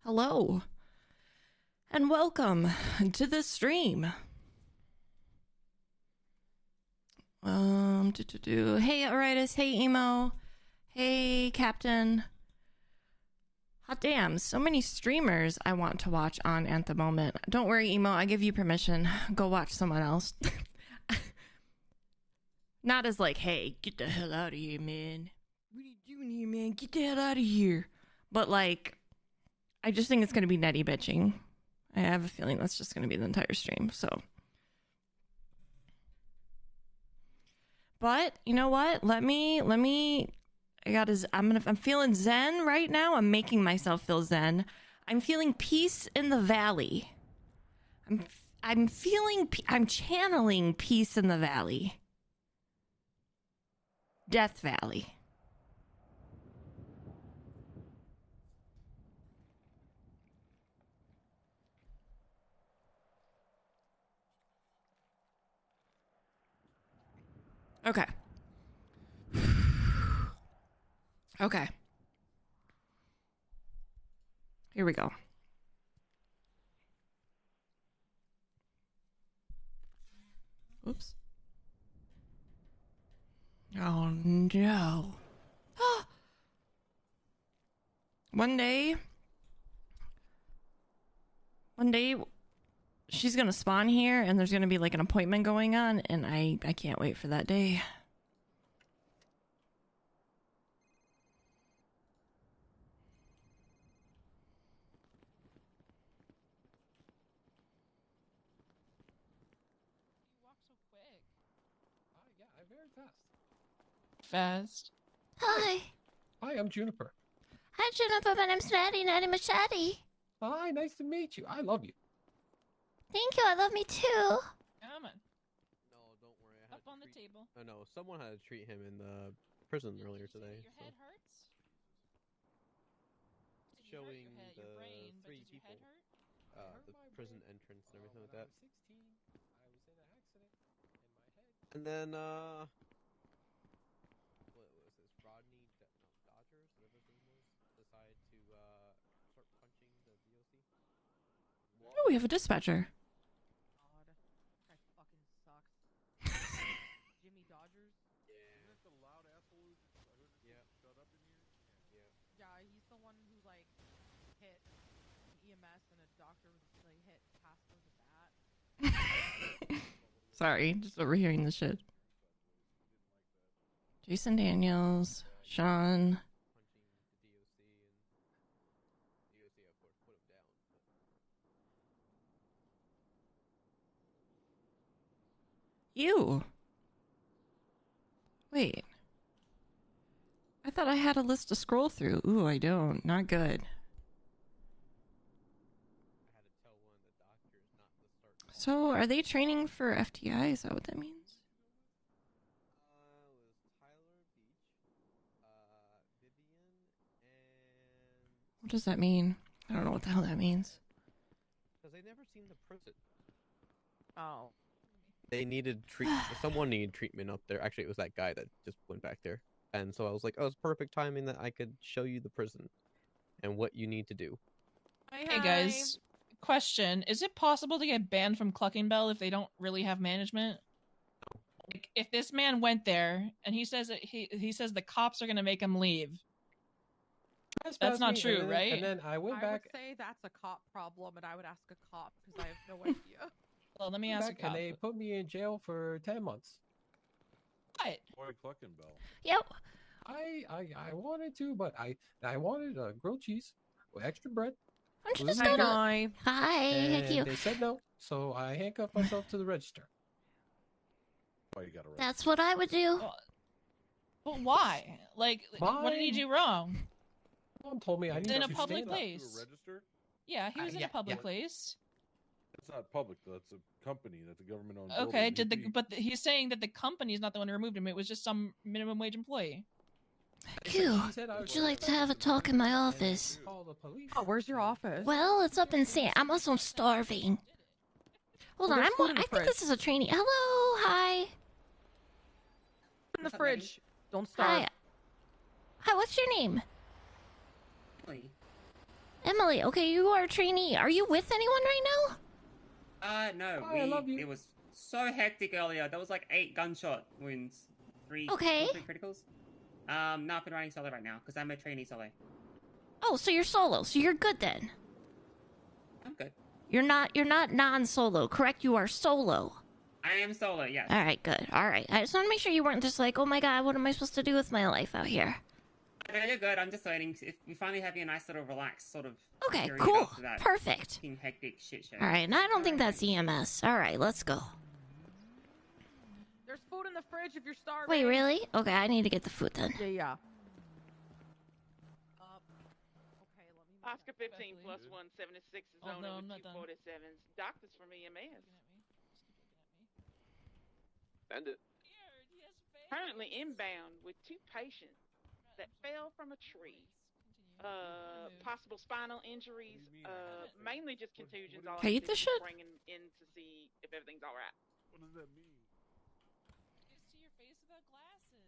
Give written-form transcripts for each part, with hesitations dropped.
Hello, and welcome to the stream. Hey, Aritis. Hey, Emo. Hey, Captain. Hot damn, so many streamers I want to watch on at the moment. Don't worry, Emo, I give you permission. Go watch someone else. Not as like, hey, get the hell out of here, man. What are you doing here, man? Get the hell out of here. But like, I just think it's going to be Nettie bitching. I have a feeling that's just going to be the entire stream, so. But, you know what? I'm feeling zen right now. I'm making myself feel zen. I'm feeling peace in the valley. I'm channeling peace in the valley. Death Valley. Okay. Okay. Here we go. Oops. Oh no. One day she's gonna spawn here and there's gonna be like an appointment going on, and I can't wait for that day. You walk so quick. Yeah, I'm very fast. Hi. Hi, I'm Juniper. Hi, Juniper. My name's Nettie Machete. Hi, nice to meet you. I love you. Thank you. I love me too. Come on. No, don't worry. Up on the table. Oh no, someone had to treat him in the prison earlier today. Your head hurts? Showing your brain, the three your people, head hurt? the prison entrance and everything like that. I was 16. I was in an accident, and my head. And then what was this? Rodney Dodgers, whatever his name was, decided to start punching the DOC. Oh, we have a dispatcher. God, that guy fucking sucks. Jimmy Dodgers? Yeah. Isn't that the loud asshole who just, I heard Yeah. shut up in here? Yeah. Yeah, he's the one who, like, hit an EMS and a doctor was, like, hit Casper with a bat. Sorry, just overhearing the shit. Jason Daniels, Sean. Punching the DOC, and DOC of course put him down. You. Wait. I thought I had a list to scroll through. Ooh, I don't. Not good. I had to tell one of the doctors not to start. So, are they training for FTI? Is that what that means? It was Tyler Beach, Vivian, and What does that mean? I don't know what the hell that means. because they never seen the prison. Oh. They needed someone needed treatment up there. Actually, it was that guy that just went back there. And so I was like, oh, it's perfect timing that I could show you the prison and what you need to do. Hey guys, question. Is it possible to get banned from Clucking Bell if they don't really have management? Like, if this man went there and he says that he says the cops are gonna make him leave. That's not true, and then, right? And then I went back. I would say that's a cop problem, and I would ask a cop because I have no idea. Well, let me ask a back cop. and they put me in jail for 10 months. What? Boy, Cluckenbell. Yep. I wanted to, but I wanted grilled cheese with extra bread. Why don't you With just go to... Hi. Hi. And Thank you. they said no, so I handcuffed myself to the register. Oh, you gotta That's what I would do. But why? Like, what did he do wrong? Mom told me I need In to a public stand up. place. register? Yeah, he was in yeah, a public yeah. place. It's not public though. It's a company. That's a government-owned. Okay, building. he's saying that the company's not the one who removed him. It was just some minimum wage employee. Q, would you like to have a talk in my office? Call the police. Oh, where's your office? Well, it's up in San... I'm also starving. Hold on, There's food in the I think fridge. this is a trainee. Hello, hi. In the fridge. Don't starve. Hi. Hi, what's your name? Emily, okay, you are a trainee. Are you with anyone right now? No. Oh, I love you. It was so hectic earlier. There was like 8 gunshot wounds. 3 Okay. 3 criticals. No, I've been riding solo right now because I'm a trainee solo. Oh, so you're solo. So you're good then. I'm good. You're not non-solo, correct? You are solo. I am solo, yes. All right, good. All right. I just want to make sure you weren't just like, oh my god, what am I supposed to do with my life out here? No, you're good. I'm just waiting. We're finally having a nice little relaxed sort of. Okay, period cool. after that Perfect. fucking hectic shit show. All right, and I don't think that's EMS. All right, let's go. There's food in the fridge if you're starving. Wait, really? Okay, I need to get the food then. Yeah. Okay, let me. Oscar 15 plus 176 is on no, I'm with not done. 247s. Doctors from EMS. Send it. Currently inbound with 2 patients that fell from a tree. Possible spinal injuries, mainly just contusions. All Can I eat this shit? Bringing in to see if everything's all right. What does that mean? Just to your face without glasses.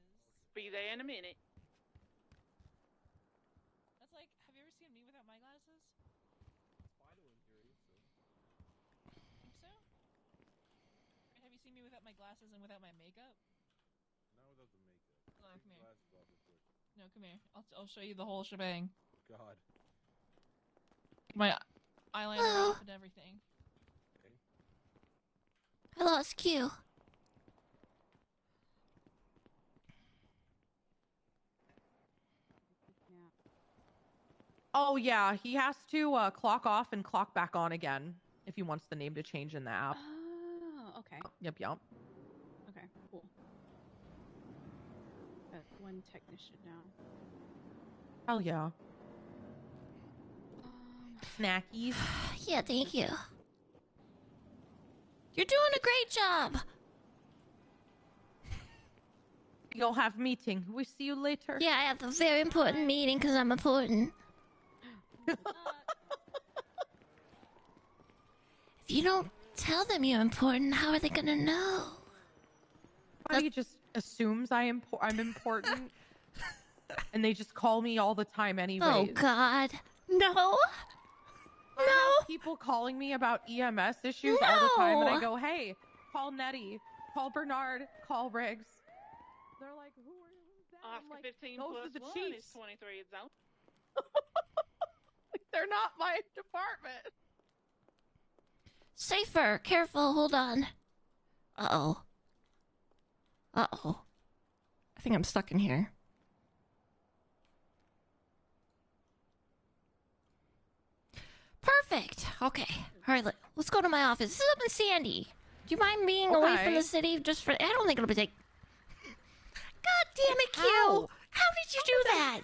Be there in a minute. That's like, have you ever seen me without my glasses? Spinal injury. Think so? Or have you seen me without my glasses and without my makeup? Not without the makeup. No, Take come the here. glasses off real quick. No, come here. I'll show you the whole shebang. God. My eyeliner off and everything. I lost Q. Oh yeah, he has to clock off and clock back on again if he wants the name to change in the app. Oh, okay. Yep. Okay, cool. Got 1 technician now. Hell yeah. Snackies. Yeah, thank you. You're doing a great job. You'll have meeting. We see you later. Yeah, I have a very important meeting because I'm important. If you don't tell them you're important, how are they gonna know? Everybody just assumes I'm important, and they just call me all the time anyway. Oh God, no. I have people calling me about EMS issues all the time, and I No. go, "Hey, call Nettie, call Bernard, call Riggs." They're like, "Who's that?" I'm Oscar like, 15 "Those plus are the 1 Chiefs. is 23 its own. They're not my department." Safer, careful, hold on. Uh-oh. Uh-oh. I think I'm stuck in here. Perfect. Okay. All right, let's go to my office. This is up in Sandy. Do you mind being away from the city just for... I don't think it'll be take... God damn it, Q! How? How did you do that?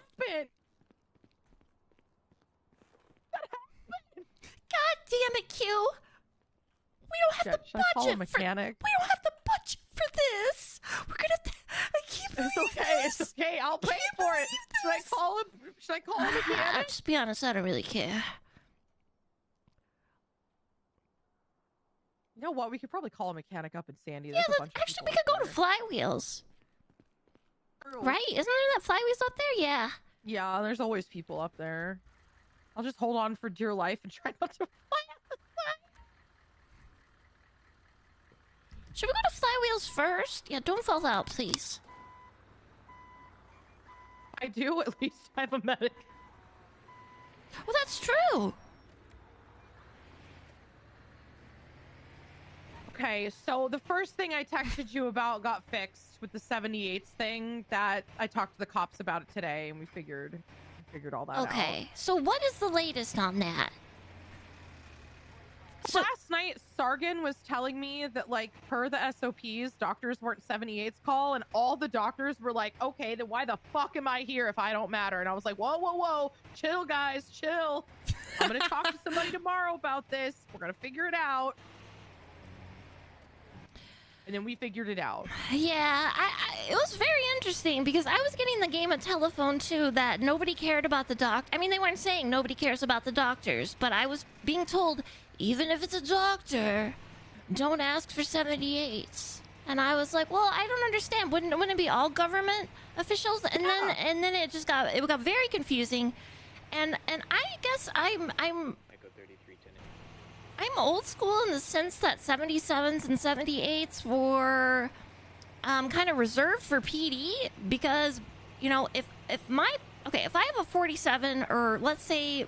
God damn it, Q! We don't have the Should I call a budget for... We mechanic? don't have the budget for this! We're gonna... I can't believe It's okay. this. It's okay. I'll pay for it. Should I call him? Should I call a mechanic? Just be honest, I don't really care. You know what? We could probably call a mechanic up in Sandy. Yeah, There's a bunch of actually, we people could go up to there. Flywheels. Right? Isn't there that Flywheels up there? Yeah. Yeah, there's always people up there. I'll just hold on for dear life and try not to fly out the side. Should we go to Flywheels first? Yeah, don't fall out, please. I do, at least I have a medic. Well, that's true. Okay, so the first thing I texted you about got fixed with the 78s thing. That I talked to the cops about it today, and we figured all that out. Okay, so what is the latest on that? So last night, Sargon was telling me that, like, per the SOPs, doctors weren't 78s call, and all the doctors were like, okay, then why the fuck am I here if I don't matter? And I was like, whoa, chill, guys, chill. I'm gonna talk to somebody tomorrow about this. We're gonna figure it out. And then we figured it out. Yeah, it was very interesting because I was getting the game of telephone too that nobody cared about the I mean, they weren't saying nobody cares about the doctors, but I was being told, even if it's a doctor, don't ask for 78s. And I was like, well, I don't understand. Wouldn't it be all government officials? And then it got very confusing. And I guess I'm old school in the sense that 77s and 78s were kind of reserved for PD because, you know, if I have a 47 or let's say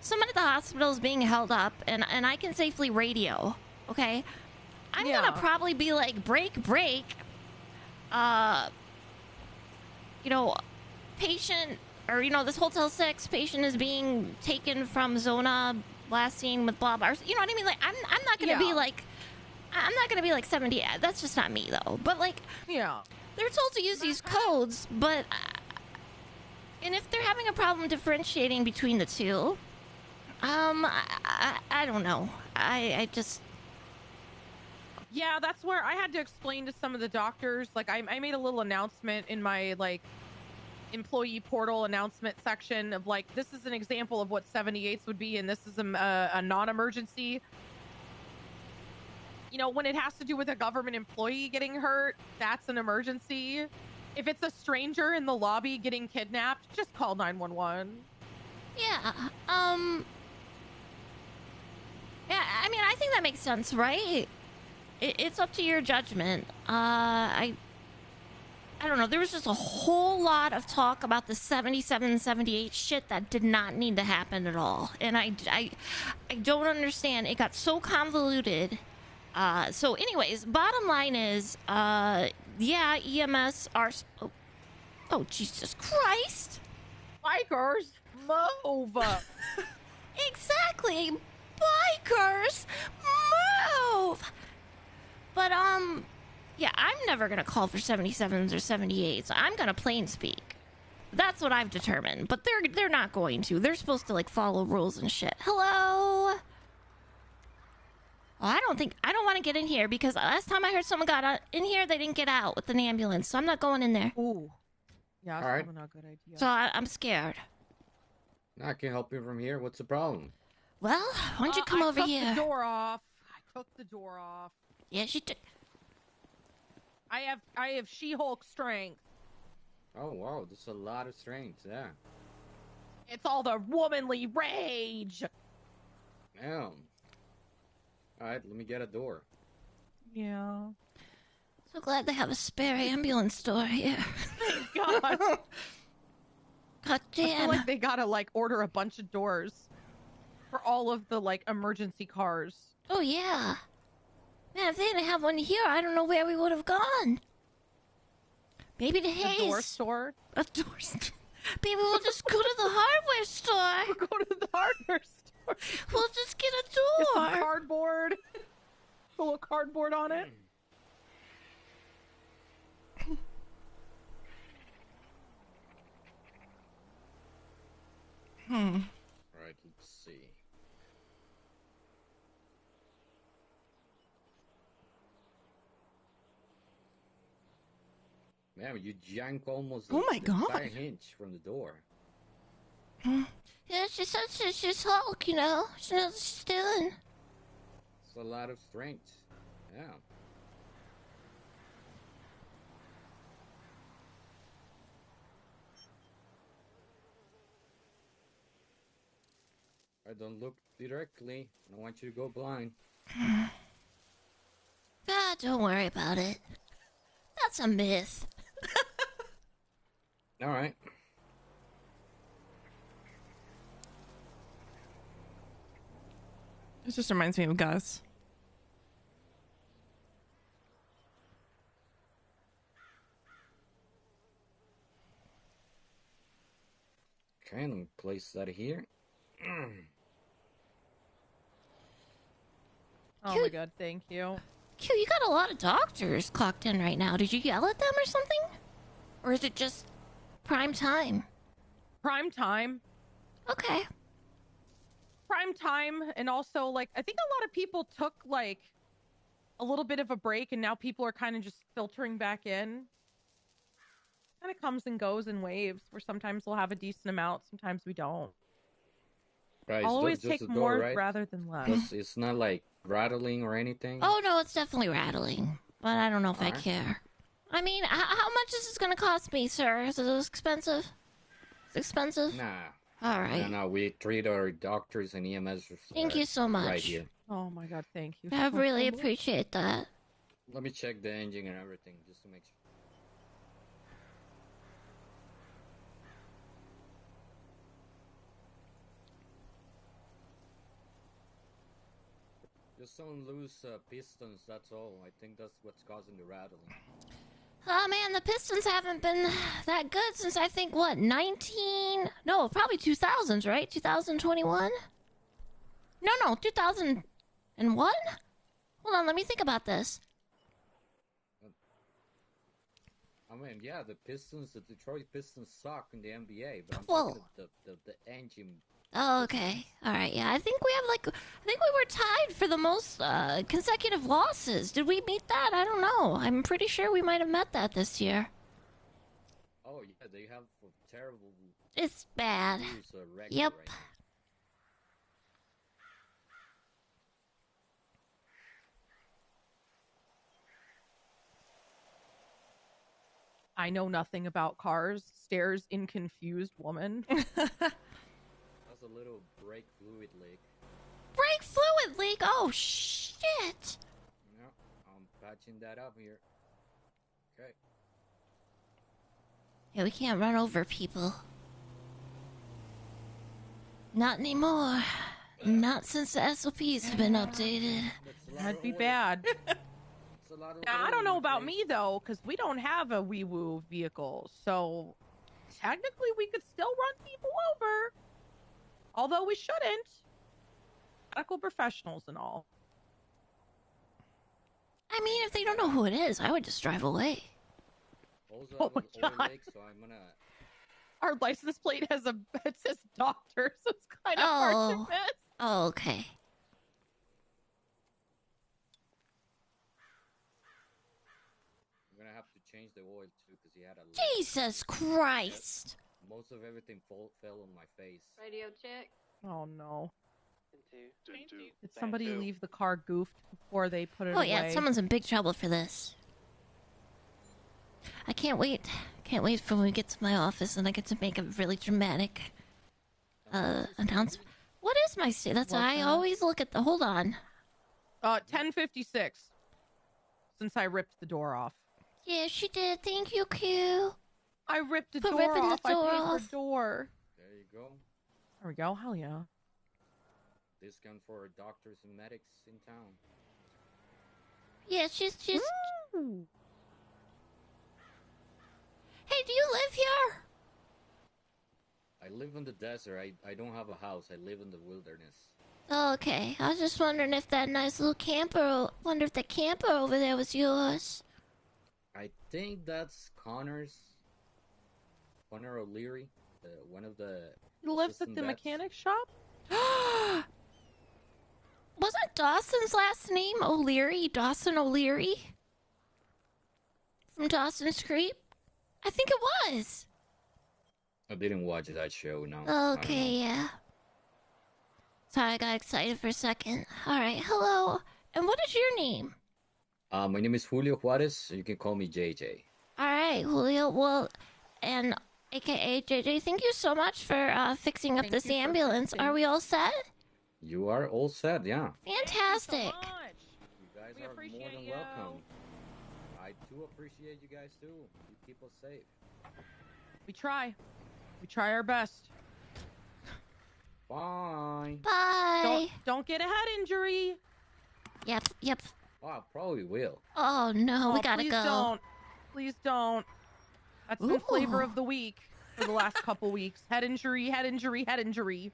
someone at the hospital is being held up and I can safely radio, okay, I'm gonna probably be like, break, you know, patient, or, you know, this Hotel 6 patient is being taken from Zona, last seen with blah, blah. You know what I mean? Like, I'm not going to be like, I'm not going to be like 70. That's just not me, though. But, like, yeah, they're told to use these codes, but, and if they're having a problem differentiating between the two, I don't know. I just... Yeah, that's where I had to explain to some of the doctors. Like, I made a little announcement in my, like, employee portal announcement section of, like, this is an example of what 78s would be, and this is a non-emergency. You know, when it has to do with a government employee getting hurt, that's an emergency. If it's a stranger in the lobby getting kidnapped, just call 911. Yeah, yeah, I mean, I think that makes sense, right? It's up to your judgment. I don't know. There was just a whole lot of talk about the 77, 78 shit that did not need to happen at all. And I don't understand. It got so convoluted. So anyways, bottom line is, yeah, EMS are... Oh, Jesus Christ. Bikers, move. Exactly. Bikers, move. But, yeah, I'm never gonna call for 77s or 78s. I'm gonna plain speak. That's what I've determined. But they're not going to. They're supposed to, like, follow rules and shit. Hello? Well, I don't want to get in here because last time I heard someone got in here, they didn't get out with an ambulance. So I'm not going in there. Ooh. Yeah, that's Alright. probably not a good idea. So I'm scared. I can help you from here. What's the problem? Well, why don't you come over here? I took the door off. I took the door off. Yeah, she took... I have She-Hulk strength. Oh, wow. There's a lot of strength. Yeah. It's all the womanly rage. Damn. Alright, let me get a door. Yeah. So glad they have a spare ambulance door here. God. God I feel damn. like they gotta, like, order a bunch of doors for all of the, like, emergency cars. Oh, yeah. Man, if they didn't have one here, I don't know where we would have gone. Maybe the Hayes. A door store. A door store. Maybe we'll just go to the hardware store. We'll go to the hardware store. We'll just get a Get door. some cardboard. Put a little cardboard on it. Alright, let's see. Man, you jank almost Oh my the God. entire hinge from the door. Yeah, she said she's Hulk, you know. She knows what she's doing. It's a lot of strength. Yeah. I don't look directly. I don't want you to go blind. Ah, don't worry about it. That's a myth. Alright. This just reminds me of Gus. Okay, let me place that here. Oh my god, thank you. Q, you got a lot of doctors clocked in right now. Did you yell at them or something? Or is it just prime time? Prime time. Okay. Prime time, and also, like, I think a lot of people took, like, a little bit of a break, and now people are kind of just filtering back in. Kind of comes and goes in waves, where sometimes we'll have a decent amount, sometimes we don't. Right, I'll always just take the door, more right? rather than less. It's not like rattling or anything. Oh, no, it's definitely rattling. But I don't know if I Alright. care. I mean, how much is this going to cost me, sir? Is it expensive? It's expensive? Nah. All right. And we treat our doctors and EMS. Thank you so much. Right here. Oh my god, thank you. I so really much. appreciate that. Let me check the engine and everything just to make sure. Just some loose pistons, that's all. I think that's what's causing the rattling. Oh man, the Pistons haven't been that good since I think, what, 19? No, probably 2000s, right? 2021? No, 2001? Hold on, let me think about this. I mean, yeah, the Detroit Pistons suck in the NBA, but I'm Well- talking the engine. Oh, okay. Alright, yeah, I think we were tied for the most consecutive losses. Did we meet that? I don't know. I'm pretty sure we might have met that this year. Oh, yeah, they have a terrible... It's bad. record Yep. right now. I know nothing about cars. Stares in confused woman. That's a little brake fluid leak. Brake fluid leak? Oh, shit! No, I'm patching that up here. Okay. Yeah, we can't run over people. Not anymore. Not since the SOPs have been updated. That'd be bad. Now, I don't know about me though, because we don't have a wee woo vehicle, so technically we could still run people over. Although we shouldn't. Medical professionals and all. I mean, if they don't know who it is, I would just drive away. Also, Oh I have my an oil God. leak, so I'm gonna... Our license plate has it says doctor, so it's kind of hard to Oh. miss. Oh, okay. I'm gonna have to change the oil too, because he had a leak. Jesus Christ! Most of everything fell on my face. Radio check. Oh no. Into. Did somebody leave the car goofed before they put it Oh away? yeah, someone's in big trouble for this. I can't wait. Can't wait for when we get to my office and I get to make a really dramatic announcement. What is my state? That's What's I that? always look at the. Hold on. 10:56. Since I ripped the door off. Yeah, she did. Thank you, Q. I ripped the For door ripping the off. door I paid off. for door. There you go. There we go. Hell yeah. Discount for doctors and medics in town. Yeah, she's. Woo! Hey, do you live here? I live in the desert. I don't have a house. I live in the wilderness. Oh, okay. I was just wondering if that nice little camper. Wonder if the camper over there was yours. I think that's Connor's. Connor O'Leary, one of the. He lives at assistant the vets. mechanic shop? Wasn't Dawson's last name O'Leary? Dawson O'Leary? From Dawson's Creek? I think it was. I didn't watch that show. No. I don't Okay, know. yeah. Sorry, I got excited for a second. Alright, hello. And what is your name? My name is Julio Juarez. You can call me JJ. Alright, Julio. Well, and AKA JJ, thank you so much for fixing up Thank this you for ambulance. fixing. Are we all set? You are all set, yeah. Fantastic. You guys We are more appreciate than you. welcome. I do appreciate you guys too. You keep us safe. We try. We try our best. Bye. Bye. Don't get a head injury. Yep. Oh, I probably will. Oh no, we Oh, gotta please go. Don't. Please don't. That's been flavor Ooh. of the week for the last couple weeks. Head injury, head injury, head injury.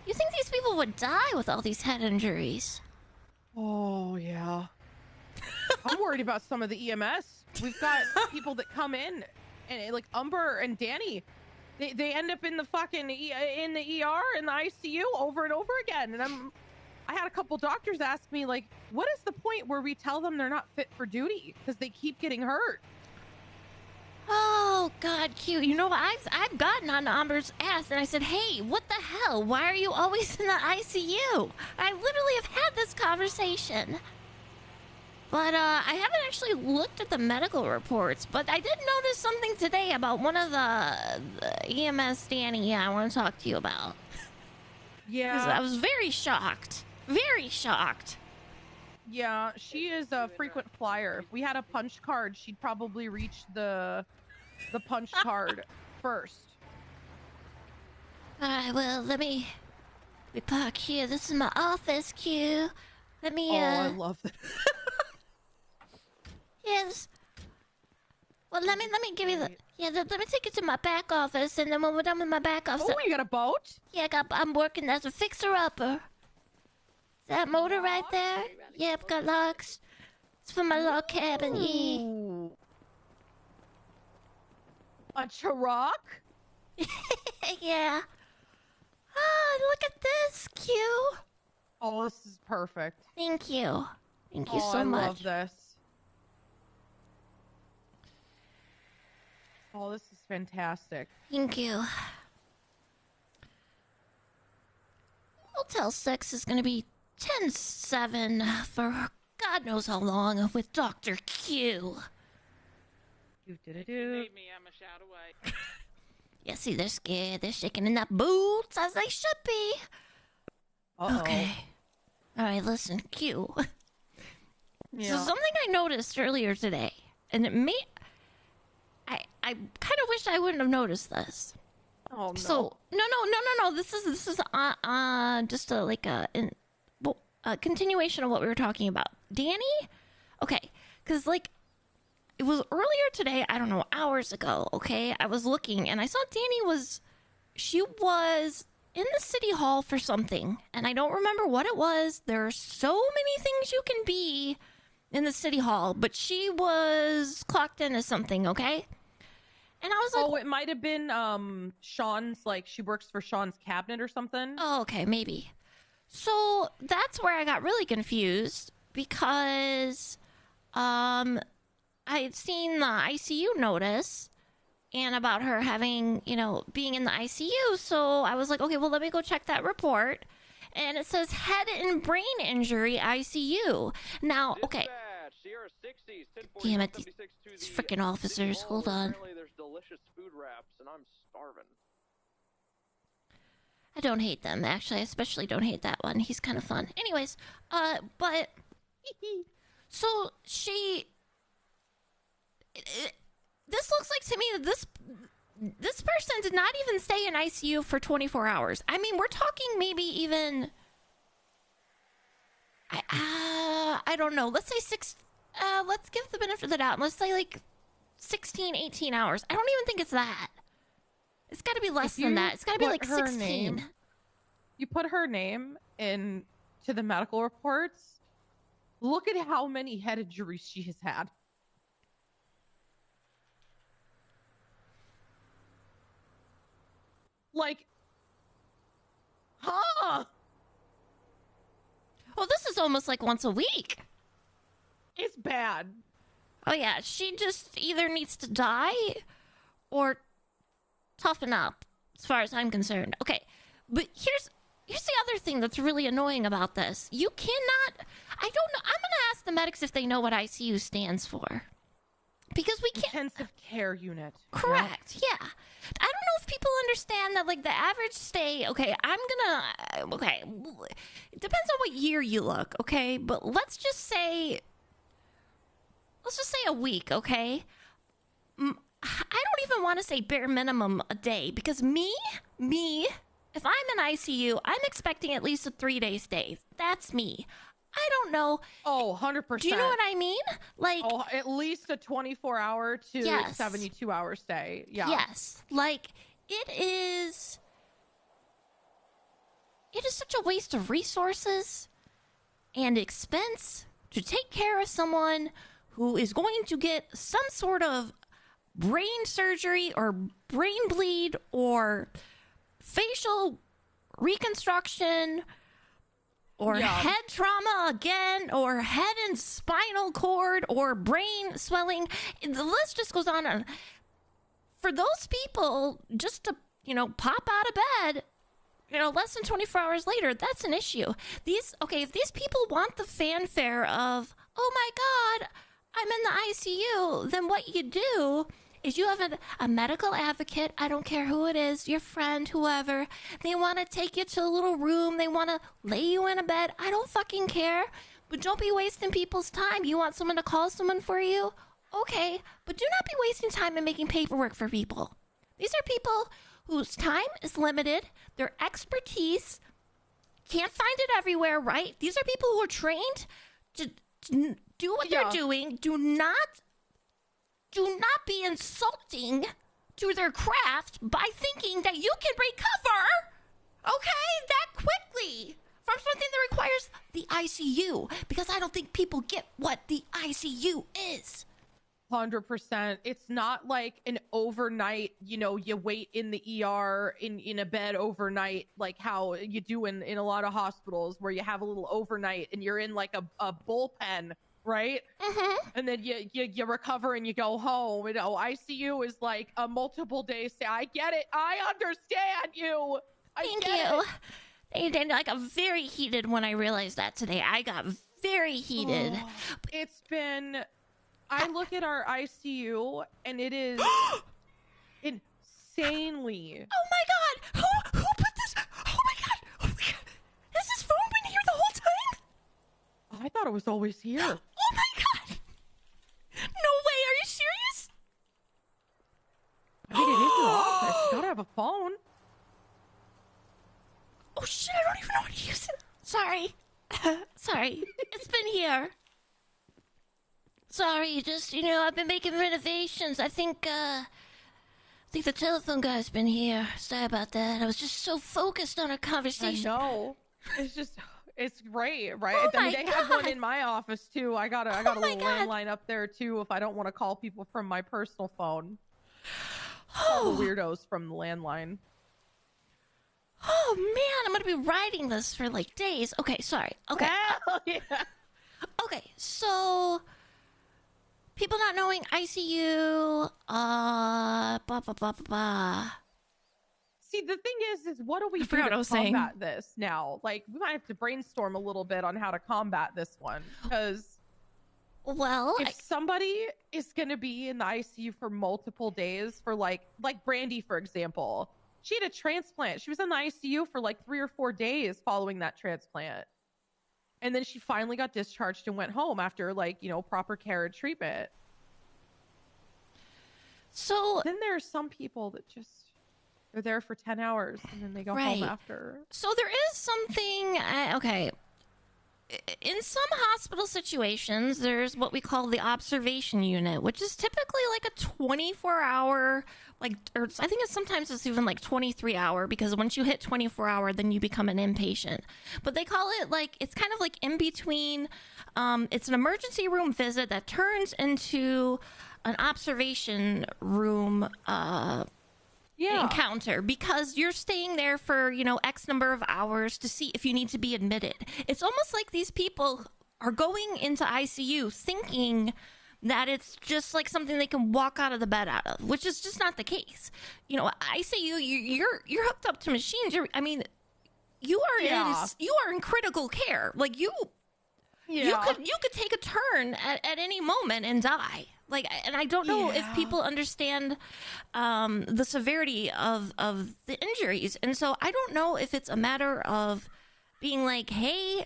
You think these people would die with all these head injuries? Oh, yeah. I'm worried about some of the EMS. We've got people that come in, and like Umber and Danny, they end up in the fucking in the ER in the ICU over and over again. And I had a couple doctors ask me like, what is the point where we tell them they're not fit for duty because they keep getting hurt? Oh God, Q. You know, I've gotten on Amber's ass and I said, hey, what the hell? Why are you always in the ICU? I literally have had this conversation. But I haven't actually looked at the medical reports, but I did notice something today about one of the EMS Danny I want to talk to you about. 'Cause Yeah. I was very shocked. Very shocked. Yeah, she is a frequent flyer. If we had a punch card, she'd probably reach the punch card first. Alright, well, let me park here. This is my office, Q. Let me, I love that. Yes. Well, let me give you the... Yeah, let me take you to my back office, and then when we're done with my back office... Oh, you got a boat? Yeah, I'm working as a fixer-upper. That motor right there? Yep, got locks. It's for my log cabin, yeah. A truck? Yeah. Oh, look at this, Q. Oh, this is perfect. Thank you. Thank you so I much. love this. Oh, this is fantastic. Thank you. Hotel 6 is going to be 10-7 for God knows how long with Dr. Q. If you need me, I'm a shout away. Yeah, see, they're scared. They're shaking in their boots as they should be. Okay. All right, listen, Q. Yeah. So something I noticed earlier today, and it may... I kind of wish I wouldn't have noticed this. Oh, no. So, no. This is just a continuation of what we were talking about. Danny? Okay, because, like, it was earlier today, I don't know, hours ago, okay? I was looking, and I saw she was in the city hall for something, and I don't remember what it was. There are so many things you can be in the city hall, but she was clocked in as something, okay? And I was like... Oh, it might have been Sean's, like, she works for Sean's cabinet or something. Oh, okay, maybe. So that's where I got really confused because I had seen the ICU notice and about her having, being in the ICU. So I was like, okay, well, let me go check that report. And it says head and brain injury ICU. Now, okay. Damn it, these freaking officers. Hold on. There's delicious food wraps, and I'm starving. I don't hate them. Actually, I especially don't hate that one. He's kind of fun. Anyways, but... So, this looks like to me that this person did not even stay in ICU for 24 hours. I mean, we're talking maybe even... I don't know. Let's say let's give the benefit of the doubt. Let's say like 16, 18 hours. I don't even think it's that. It's got to be less than that. It's got to be like 16. You put her name into the medical reports. Look at how many head injuries she has had. Like, Well, this is almost like once a week. It's bad. Oh, yeah. She just either needs to die or toughen up, as far as I'm concerned. Okay, but here's the other thing that's really annoying about this. You cannot... I don't know. I'm going to ask the medics if they know what ICU stands for. Because we can't... Intensive care unit. Correct, yeah. I don't know if people understand that, like, the average stay... Okay, Okay, it depends on what year you look, okay? But let's just say a week, okay? I don't even want to say bare minimum a day, because me, if I'm in ICU, I'm expecting at least a 3-day stay. That's me. I don't know. Oh, 100%. Do you know what I mean? Like, at least a 24-hour to 72-hour stay. Yeah. Yes. Like, it is such a waste of resources and expense to take care of someone who is going to get some sort of brain surgery or brain bleed or facial reconstruction or head trauma again or head and spinal cord or brain swelling. The list just goes on and for those people just to, pop out of bed, less than 24 hours later, that's an issue. If these people want the fanfare of oh my God, I'm in the ICU, then what you do is you have a medical advocate, I don't care who it is, your friend, whoever, they want to take you to a little room, they want to lay you in a bed, I don't fucking care, but don't be wasting people's time. You want someone to call someone for you? Okay, but do not be wasting time and making paperwork for people. These are people whose time is limited, their expertise, can't find it everywhere, right? These are people who are trained to do what they're doing. Do not be insulting to their craft by thinking that you can recover, okay, that quickly from something that requires the ICU, because I don't think people get what the ICU is. 100%. It's not like an overnight, you wait in the ER in a bed overnight, like how you do in a lot of hospitals where you have a little overnight and you're in like a bullpen, right? Mm-hmm. And then you recover and you go home. ICU is like a multiple day stay. I get it. I understand you. Thank you. I got very heated when I realized that today. I got very heated. It's been... I look at our ICU and it is insanely. Oh my God! Who put this? Oh my God! Oh my God! Has this phone been here the whole time? I thought it was always here. Oh my God! No way! Are you serious? I mean, it is your office. You gotta have a phone. Oh shit! I don't even know how to use it. Sorry. Sorry. It's been here. Sorry, just, I've been making renovations. I think the telephone guy's been here. Sorry about that. I was just so focused on our conversation. I know. It's great, right? Oh I mean, my they have God. one in my office too. I got a little landline up there too if I don't want to call people from my personal phone. All the weirdos from the landline. Oh man, I'm gonna be writing this for like days. Okay, sorry. Okay. Hell yeah. Okay, so people not knowing ICU, blah blah blah blah blah. See, the thing is what do we do forgot what I to was saying. combat this now? Like, we might have to brainstorm a little bit on how to combat this one, because if somebody is going to be in the ICU for multiple days for like Brandy, for example, she had a transplant. She was in the ICU for like 3 or 4 days following that transplant. And then she finally got discharged and went home after proper care and treatment. So then there are some people that they're there for 10 hours and then they go home after. So there is something, okay. In some hospital situations, there's what we call the observation unit, which is typically like a 24-hour, or I think sometimes it's even like 23-hour, because once you hit 24-hour, then you become an inpatient. But they call it it's kind of like in between. It's an emergency room visit that turns into an observation room encounter, because you're staying there for X number of hours to see if you need to be admitted. It's almost like these people are going into ICU thinking that it's just like something they can walk out of the bed out of, which is just not the case. ICU, you're hooked up to machines. You are in critical care. You could take a turn at any moment and die. And I don't know if people understand the severity of the injuries. And so I don't know if it's a matter of being like, hey,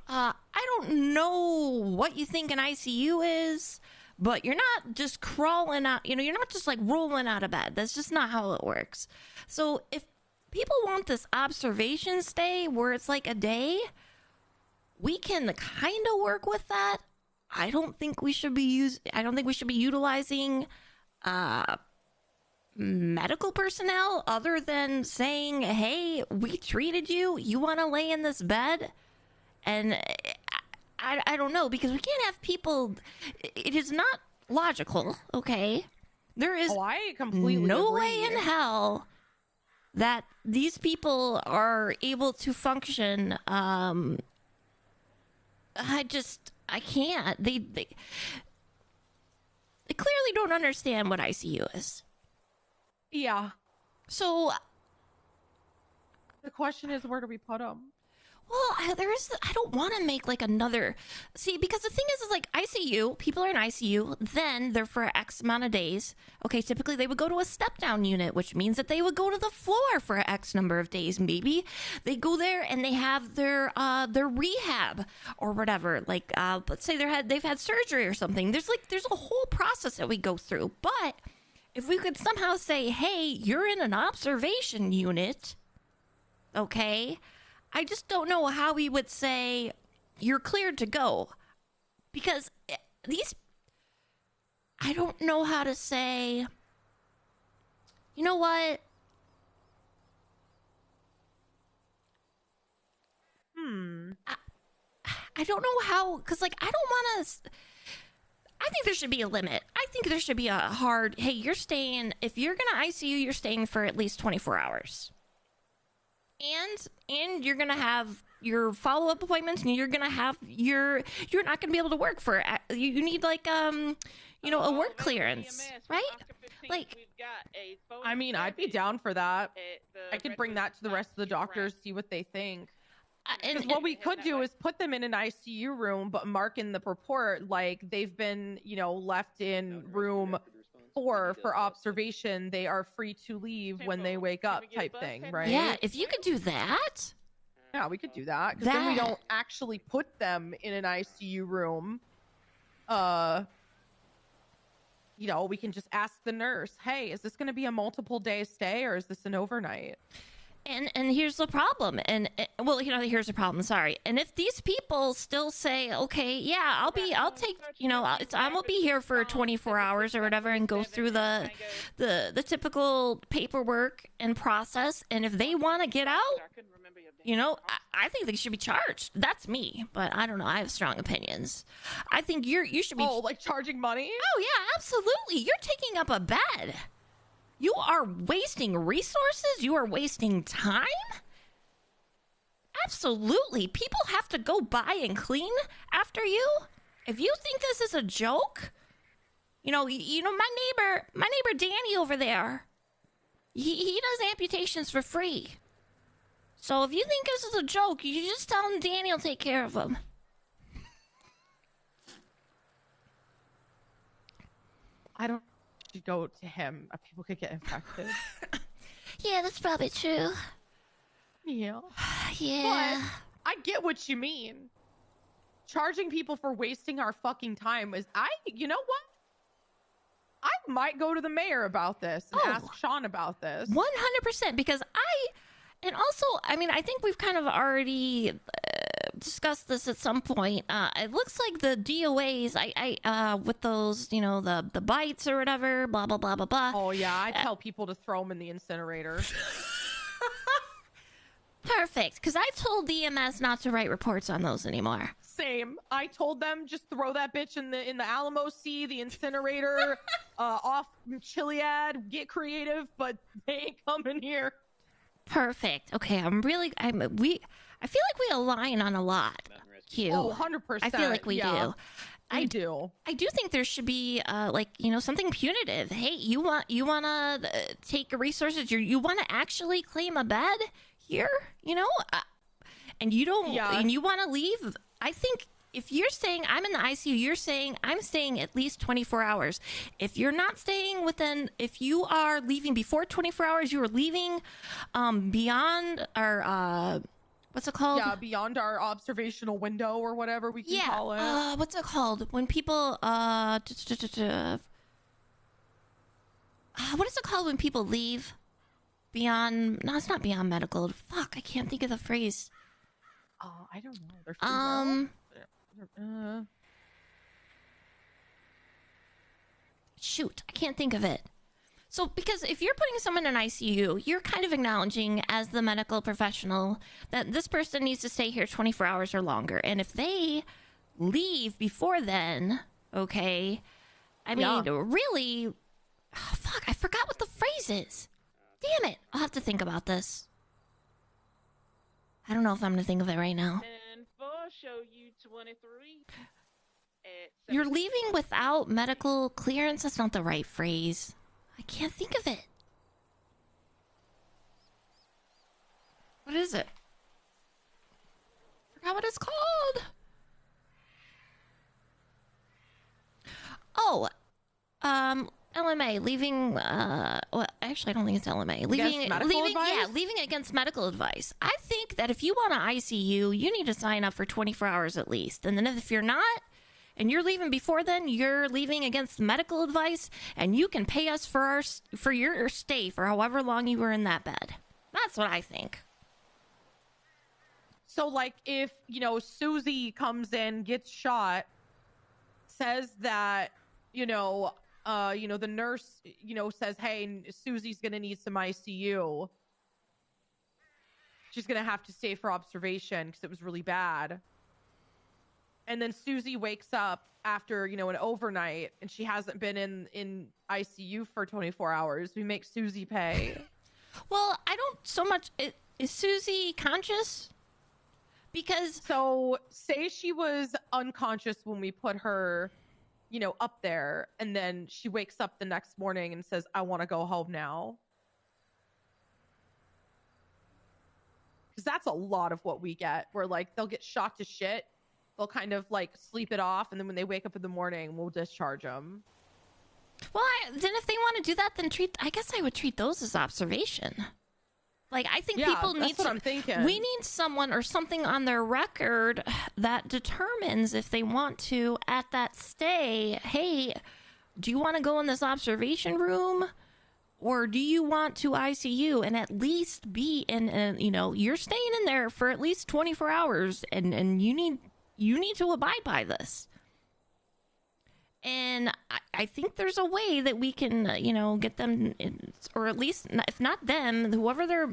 I don't know what you think an ICU is, but you're not just crawling out, you're not just rolling out of bed. That's just not how it works. So if people want this observation stay where it's like a day, we can kind of work with that. I don't think we should be utilizing medical personnel other than saying, hey, we treated you. You want to lay in this bed? And I don't know, because we can't have people. It is not logical, okay? There is I completely no agree. way in hell that these people are able to function. I can't. They clearly don't understand what ICU is. Yeah. So the question is, where do we put them? Well, I don't want to make like another. See, because the thing is like ICU, people are in ICU, then they're for X amount of days. Okay, typically they would go to a step down unit, which means that they would go to the floor for X number of days. Maybe they go there and they have their rehab or whatever. Like, let's say they've had surgery or something. There's a whole process that we go through. But if we could somehow say, hey, you're in an observation unit, okay, I just don't know how we would say you're cleared to go, because I don't know how to say, you know what? I don't know how, because like I don't want to. I think there should be a limit. I think there should be a hard, hey, you're staying, if you're going to ICU, you're staying for at least 24 hours. And you're going to have your follow-up appointments, and you're going to have you're not going to be able to work for, you need like, a work clearance, right? Like, I mean, I'd be down for that. I could bring that to the rest of the doctors, see what they think. Because what we could do is put them in an ICU room, but mark in the report like they've been, left in room 4 for observation. They are free to leave when they wake up, type thing, right? Yeah, if you could do that. Yeah, we could do that. Because then we don't actually put them in an ICU room. We can just ask the nurse, hey, is this going to be a multiple day stay or is this an overnight? And here's the problem. Here's the problem. Sorry. And if these people still say, okay, yeah, I'll take, I'm gonna be here for 24 hours or whatever, and go through the typical paperwork and process. And if they want to get out, I think they should be charged. That's me, but I don't know. I have strong opinions. I think you should be. Oh, like charging money? Oh yeah, absolutely. You're taking up a bed. You are wasting resources. You are wasting time. Absolutely. People have to go by and clean after you. If you think this is a joke, my neighbor Danny over there, he does amputations for free. So if you think this is a joke, you just tell him Danny will take care of him. I don't should go to him. People could get infected. Yeah, that's probably true. Yeah. Yeah. But I get what you mean. Charging people for wasting our fucking time is, you know what? I might go to the mayor about this and ask Sean about this. 100%, because I think we've kind of already discussed this at some point. It looks like the DOAs, with those, the bites or whatever, blah, blah, blah, blah, blah. Oh, yeah. I tell people to throw them in the incinerator. Perfect, because I told the EMS not to write reports on those anymore. Same. I told them just throw that bitch in the Alamo Sea, the incinerator, off Chiliad, get creative, but they ain't coming here. Perfect. Okay, I feel like we align on a lot. Q. Oh, 100%. I feel like we do. I do. I do think there should be something punitive. Hey, you want to take resources? You want to actually claim a bed here? And you don't. Yeah. And you want to leave? I think if you're saying I'm in the ICU, you're saying I'm staying at least 24 hours. If you're not staying if you are leaving before 24 hours, you are leaving beyond our what's it called? Yeah, beyond our observational window or whatever we can call it. What's it called? When people what is it called when people leave beyond? No, it's not beyond medical. Fuck, I can't think of the phrase. Oh, I don't know. Shoot, I can't think of it. So, because if you're putting someone in ICU, you're kind of acknowledging as the medical professional that this person needs to stay here 24 hours or longer. And if they leave before then, okay, really, fuck, I forgot what the phrase is. Damn it, I'll have to think about this. I don't know if I'm going to think of it right now. Show you 23. You're leaving without medical clearance? That's not the right phrase. I can't think of it. What is it? LMA leaving. Well, actually, I don't think it's LMA. Leaving against medical advice. I think that if you want an ICU, you need to sign up for 24 hours at least, and then if you're not, and you're leaving before then, you're leaving against medical advice, and you can pay us for your stay for however long you were in that bed. That's what I think. So, like, if, Susie comes in, gets shot, says that, the nurse, says, hey, Susie's going to need some ICU. She's going to have to stay for observation because it was really bad. And then Susie wakes up after, an overnight, and she hasn't been in ICU for 24 hours. We make Susie pay. Well, I don't so much... Is Susie conscious? Because... So, say she was unconscious when we put her, up there, and then she wakes up the next morning and says, I want to go home now. Because that's a lot of what we get, where, like, they'll get shot to shit. They'll kind of, like, sleep it off, and then when they wake up in the morning, we'll discharge them. Well, then if they want to do that, then I guess I would treat those as observation. Like, I think people need... That's what I'm thinking. We need someone or something on their record that determines if they want to, at that stay, hey, do you want to go in this observation room? Or do you want to ICU and at least be in, you're staying in there for at least 24 hours, and you need to abide by this. And I think there's a way that we can, get them, or at least, if not them, whoever their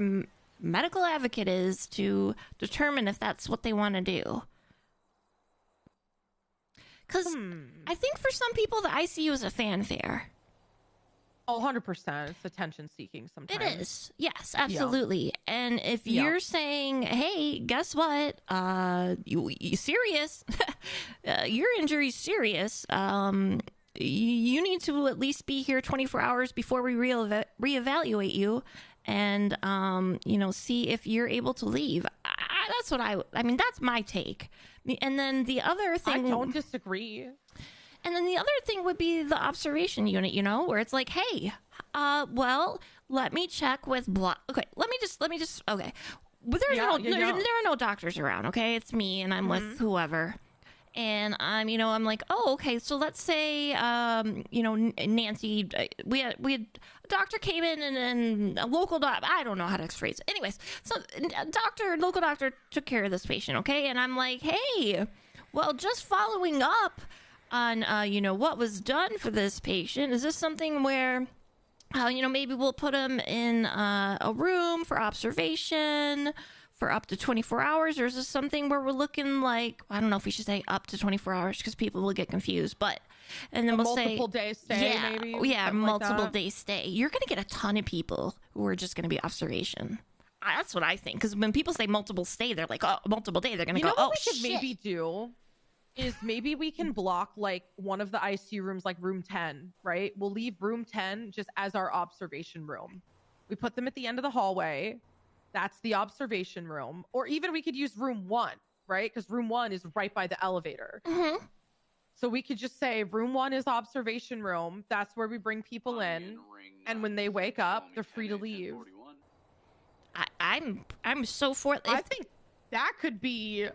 medical advocate is, to determine if that's what they want to do. Because I think for some people, the ICU is a fanfare. Oh, 100%. It's attention seeking sometimes. It is. Yes, absolutely. Yeah. And if you're saying, hey, guess what? You serious? Your injury's serious. You need to at least be here 24 hours before we reevaluate you and, see if you're able to leave. That's what I mean, that's my take. And then the other thing... I don't disagree. And then the other thing would be the observation unit, where it's like, hey, let me check with blah. Okay, let me just, okay. But there are no doctors around, okay? It's me, and I'm with whoever. And I'm like, oh, okay, so let's say, Nancy, we had a doctor came in, and a local doctor, I don't know how to phrase it. Anyways, so local doctor took care of this patient, okay? And I'm like, hey, well, just following up on, what was done for this patient. Is this something where, maybe we'll put him in a room for observation for up to 24 hours? Or is this something where we're looking like, I don't know if we should say up to 24 hours because people will get confused, but, and then we'll say multiple day stay, maybe? Yeah, multiple day stay. You're going to get a ton of people who are just going to be observation. That's what I think. Because when people say multiple stay, they're like, oh, multiple day. They're going to go, oh, shit. What we could maybe do is maybe we can block like one of the ICU rooms, like room 10, right? We'll leave room 10 just as our observation room. We put them at the end of the hallway. That's the observation room. Or even we could use room 1, right? Because room 1 is right by the elevator. Mm-hmm. So we could just say room 1 is observation room. That's where we bring people in. And when they wake up, they're free to leave. I'm so for it. I think that could be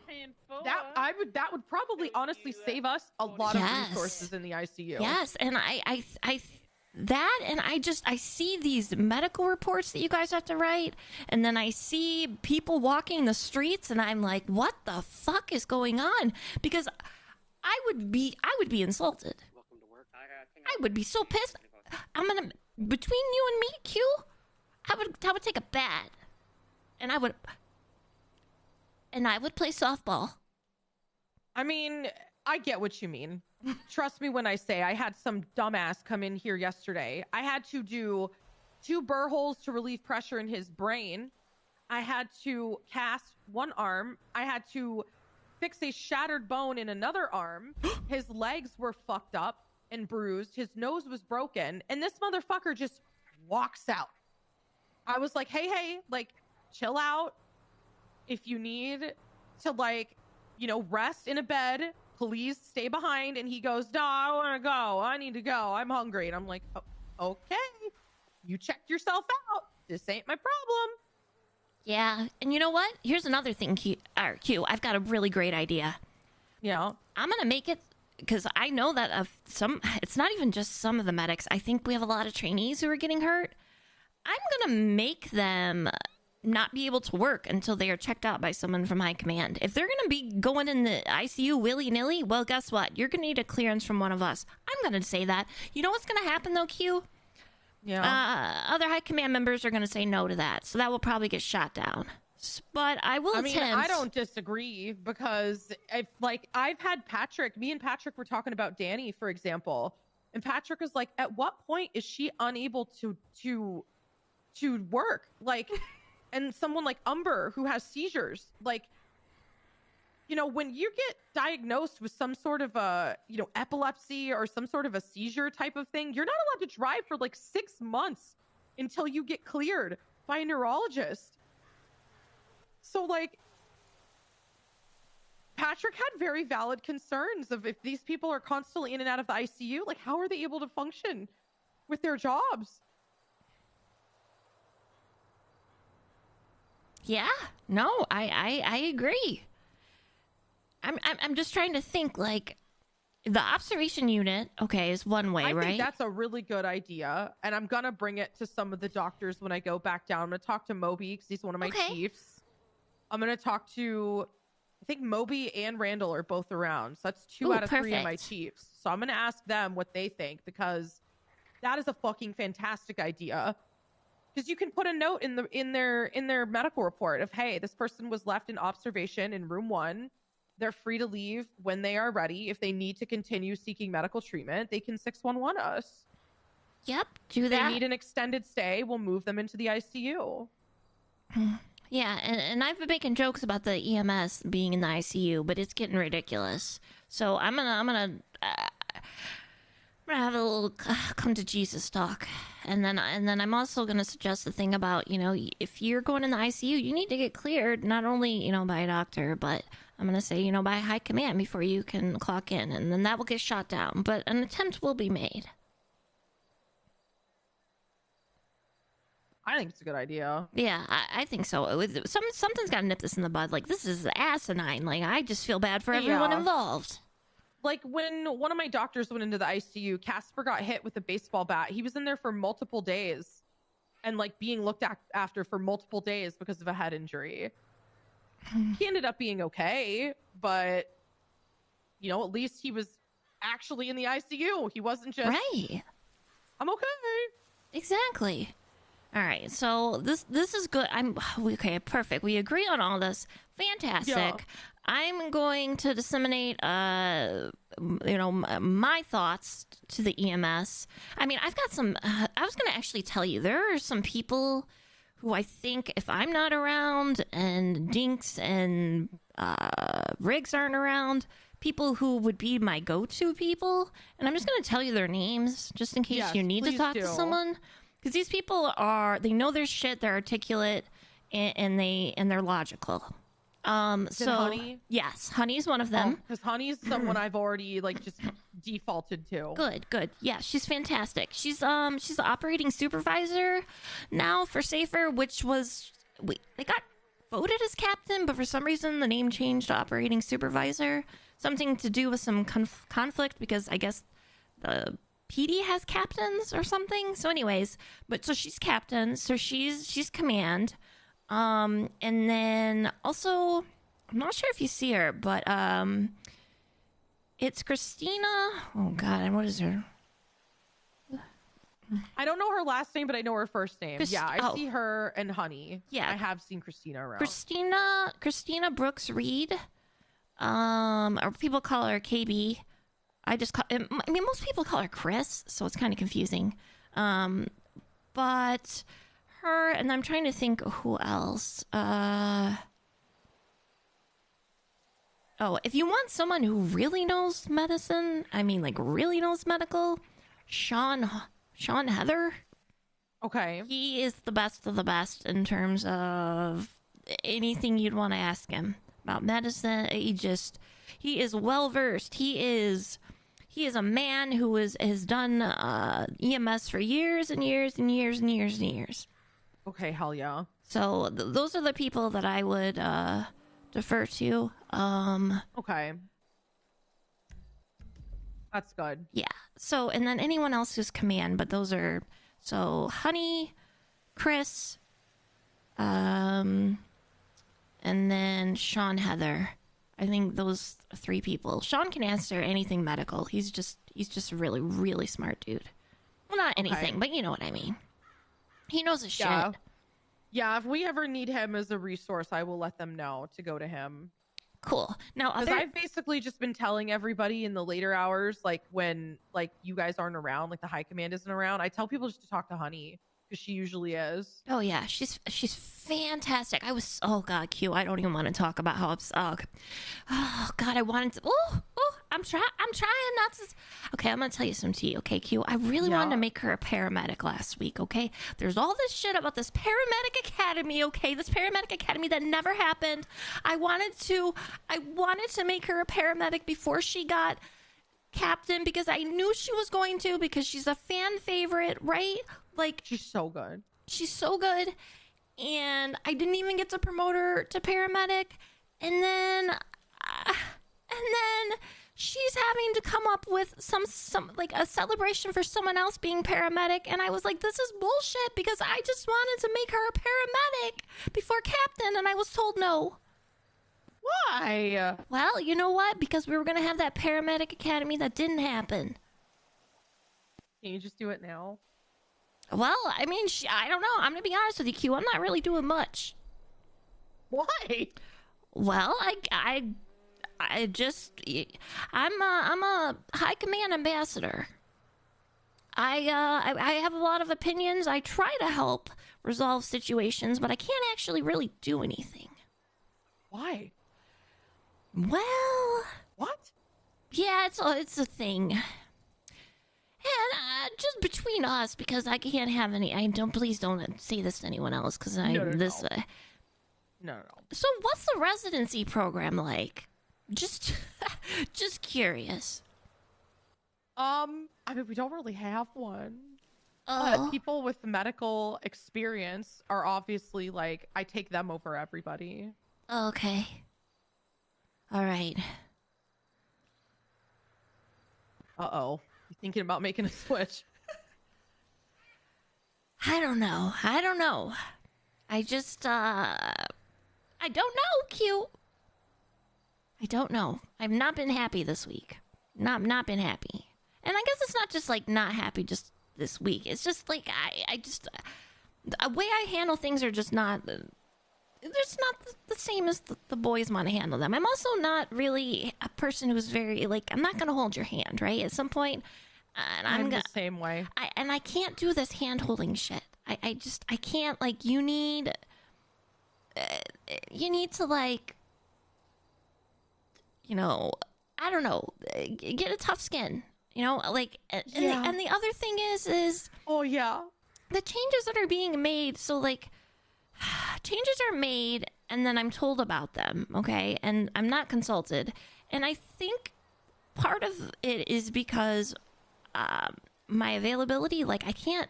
that would probably honestly save us a lot of resources in the ICU. Yes, and I see these medical reports that you guys have to write, and then I see people walking the streets, and I'm like, what the fuck is going on? Because I would be insulted. I would be so pissed. Between you and me, Q, I would take a bat, and I would play softball. I mean, I get what you mean. Trust me when I say I had some dumbass come in here yesterday. I had to do 2 burr holes to relieve pressure in his brain. I had to cast one arm. I had to fix a shattered bone in another arm. His legs were fucked up and bruised. His nose was broken. And this motherfucker just walks out. I was like, hey, like, chill out. If you need to, like, rest in a bed, please stay behind. And he goes, no, I want to go. I need to go. I'm hungry. And I'm like, oh, okay, you checked yourself out. This ain't my problem. Yeah, and you know what? Here's another thing, Q. I've got a really great idea. Yeah. I'm going to make it, because I know that it's not even just some of the medics. I think we have a lot of trainees who are getting hurt. I'm going to make them not be able to work until they are checked out by someone from high command. If they're going to be going in the ICU willy-nilly, well, guess what? You're going to need a clearance from one of us. I'm going to say that. You know what's going to happen, though, Q? Yeah. Other high command members are going to say no to that, so that will probably get shot down. But I will attempt. I don't disagree, because I've had Patrick, me and Patrick were talking about Danny, for example, and Patrick was like, at what point is she unable to work? Like, and someone like Umber who has seizures, like, you know, when you get diagnosed with some sort of a, you know, epilepsy or some sort of a seizure type of thing, you're not allowed to drive for like 6 months until you get cleared by a neurologist. So, like, Patrick had very valid concerns of, if these people are constantly in and out of the ICU, like, how are they able to function with their jobs? Yeah, no, I agree. I'm just trying to think, like, the observation unit, okay, is one way, right? I think that's a really good idea, and I'm gonna bring it to some of the doctors when I go back down. I'm gonna talk to Moby, because he's one of my chiefs. I'm gonna talk to, I think Moby and Randall are both around, so that's 2 out of 3 of my chiefs. So I'm gonna ask them what they think, because that is a fucking fantastic idea. Because you can put a note in their medical report of, hey, this person was left in observation in room 1. They're free to leave when they are ready. If they need to continue seeking medical treatment, they can 611 us. Yep, do If that. they need an extended stay, we'll move them into the ICU. Yeah, and I've been making jokes about the EMS being in the ICU, but it's getting ridiculous. So I'm gonna have a little come to Jesus talk, and then I'm also gonna suggest the thing about, you know, if you're going in the ICU, you need to get cleared not only, you know, by a doctor, but I'm gonna say, you know, by high command before you can clock in, and then that will get shot down. But an attempt will be made. I think it's a good idea. Yeah, I think so. Something's got to nip this in the bud. Like, this is asinine. Like, I just feel bad for everyone involved. Like, when one of my doctors went into the ICU, Casper got hit with a baseball bat. He was in there for multiple days and, like, being looked after for multiple days because of a head injury. He ended up being okay, but, you know, at least he was actually in the ICU. He wasn't just... Right. I'm okay. Exactly. All right, so this is good. Okay, perfect. We agree on all this. Fantastic. Yeah. I'm going to disseminate, you know, my thoughts to the EMS. I mean, I've got some. I was going to actually tell you, there are some people who I think, if I'm not around and Dinks and Riggs aren't around, people who would be my go-to people, and I'm just going to tell you their names just in case you need to talk to someone. Because these people they know their shit, they're articulate, and they're logical. So Honey? Yes, Honey's one of them. Because Honey's someone I've already just defaulted to. Good. Yeah, she's fantastic. She's the operating supervisor now for Safer, which was they got voted as captain, but for some reason the name changed to operating supervisor. Something to do with some conflict, because I guess the PD has captains or something. So anyways, so she's captain, so she's command. And then also, I'm not sure if you see her, but it's Christina. Oh God, what is her? I don't know her last name, but I know her first name. I see her and Honey. Yeah, I have seen Christina around. Christina Brooks Reed. Or people call her KB. I mean, most people call her Chris, so it's kind of confusing. But her, and I'm trying to think who else. If you want someone who really knows medicine, I mean, like, really knows medical, Sean Heather. Okay. He is the best of the best in terms of anything you'd want to ask him. about medicine. He is well versed. He is a man who has done EMS for years and years and years and years and years. Okay, hell yeah. So those are the people that I would defer to. Okay. That's good. Yeah. So, and then anyone else who's command, but those are, so Honey, Chris, and then Sean, Heather. I think those 3 people. Sean can answer anything medical. He's just a really, really smart dude. Well, not anything, but you know what I mean. He knows his shit. Yeah, if we ever need him as a resource, I will let them know to go to him. Cool. Now, because I've basically just been telling everybody in the later hours, like when like you guys aren't around, like the high command isn't around, I tell people just to talk to Honey because she usually is. Oh yeah, she's fantastic. Oh god, Q. I don't even want to talk about how oh god, I wanted to. I'm trying not to. Okay, I'm gonna tell you some tea. Okay, Q. I really wanted to make her a paramedic last week. Okay, there's all this shit about this paramedic academy. Okay, this paramedic academy that never happened. I wanted to make her a paramedic before she got captain because I knew she was going to, because she's a fan favorite, right? Like, she's so good. She's so good. And I didn't even get to promote her to paramedic. And then she's having to come up with some like a celebration for someone else being paramedic. And I was like, this is bullshit, because I just wanted to make her a paramedic before captain. And I was told no. Why? Well, you know what? Because we were going to have that paramedic academy that didn't happen. Can you just do it now? Well, I mean, I don't know. I'm going to be honest with you, Q. I'm not really doing much. Why? Well, I'm a high command ambassador. I have a lot of opinions. I try to help resolve situations, but I can't actually really do anything. Why? Well, what? Yeah, it's a thing. And just between us, because I can't have any. Please don't say this to anyone else, because No. So, what's the residency program like? Just curious. I mean, we don't really have one. Oh. People with medical experience are obviously like, I take them over everybody. Okay. All right. Uh-oh. You thinking about making a switch? I don't know. I just, I don't know, Q. I don't know. I've not been happy this week. Not been happy. And I guess it's not just like not happy just this week. It's just like, I just, the way I handle things are just not, there's not the same as the boys want to handle them. I'm also not really a person who's very, like, I'm not going to hold your hand, right? At some point, and I'm the same way. I can't do this hand-holding shit. I can't, like, you need to, like, you know, I don't know, get a tough skin, you know, like, and the other thing is, oh yeah, the changes that are being made, so, like, changes are made and then I'm told about them, okay? And I'm not consulted. And I think part of it is because my availability, like, I can't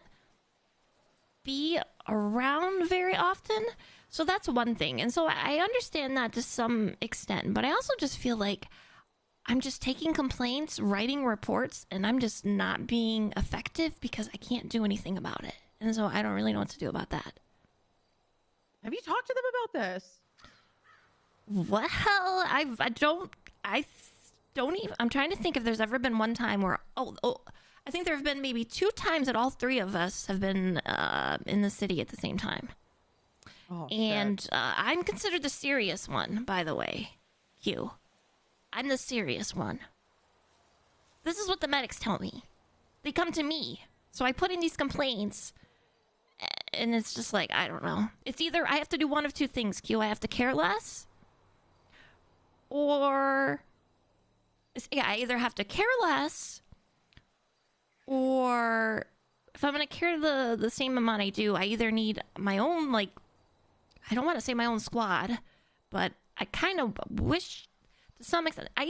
be around very often. So that's one thing. And so I understand that to some extent, but I also just feel like I'm just taking complaints, writing reports, and I'm just not being effective because I can't do anything about it. And so I don't really know what to do about that. Have you talked to them about this? Well, I don't even, I'm trying to think if there's ever been one time where, I think there have been maybe 2 times that all 3 of us have been in the city at the same time. Oh, and I'm considered the serious one, by the way, Q. I'm the serious one. This is what the medics tell me. They come to me. So I put in these complaints, and it's just like, I don't know. It's either I have to do one of 2 things, Q. I have to care less, or I either have to care less, or if I'm going to care the same amount I do, I either need my own, like, I don't want to say my own squad, but I kind of wish, to some extent, I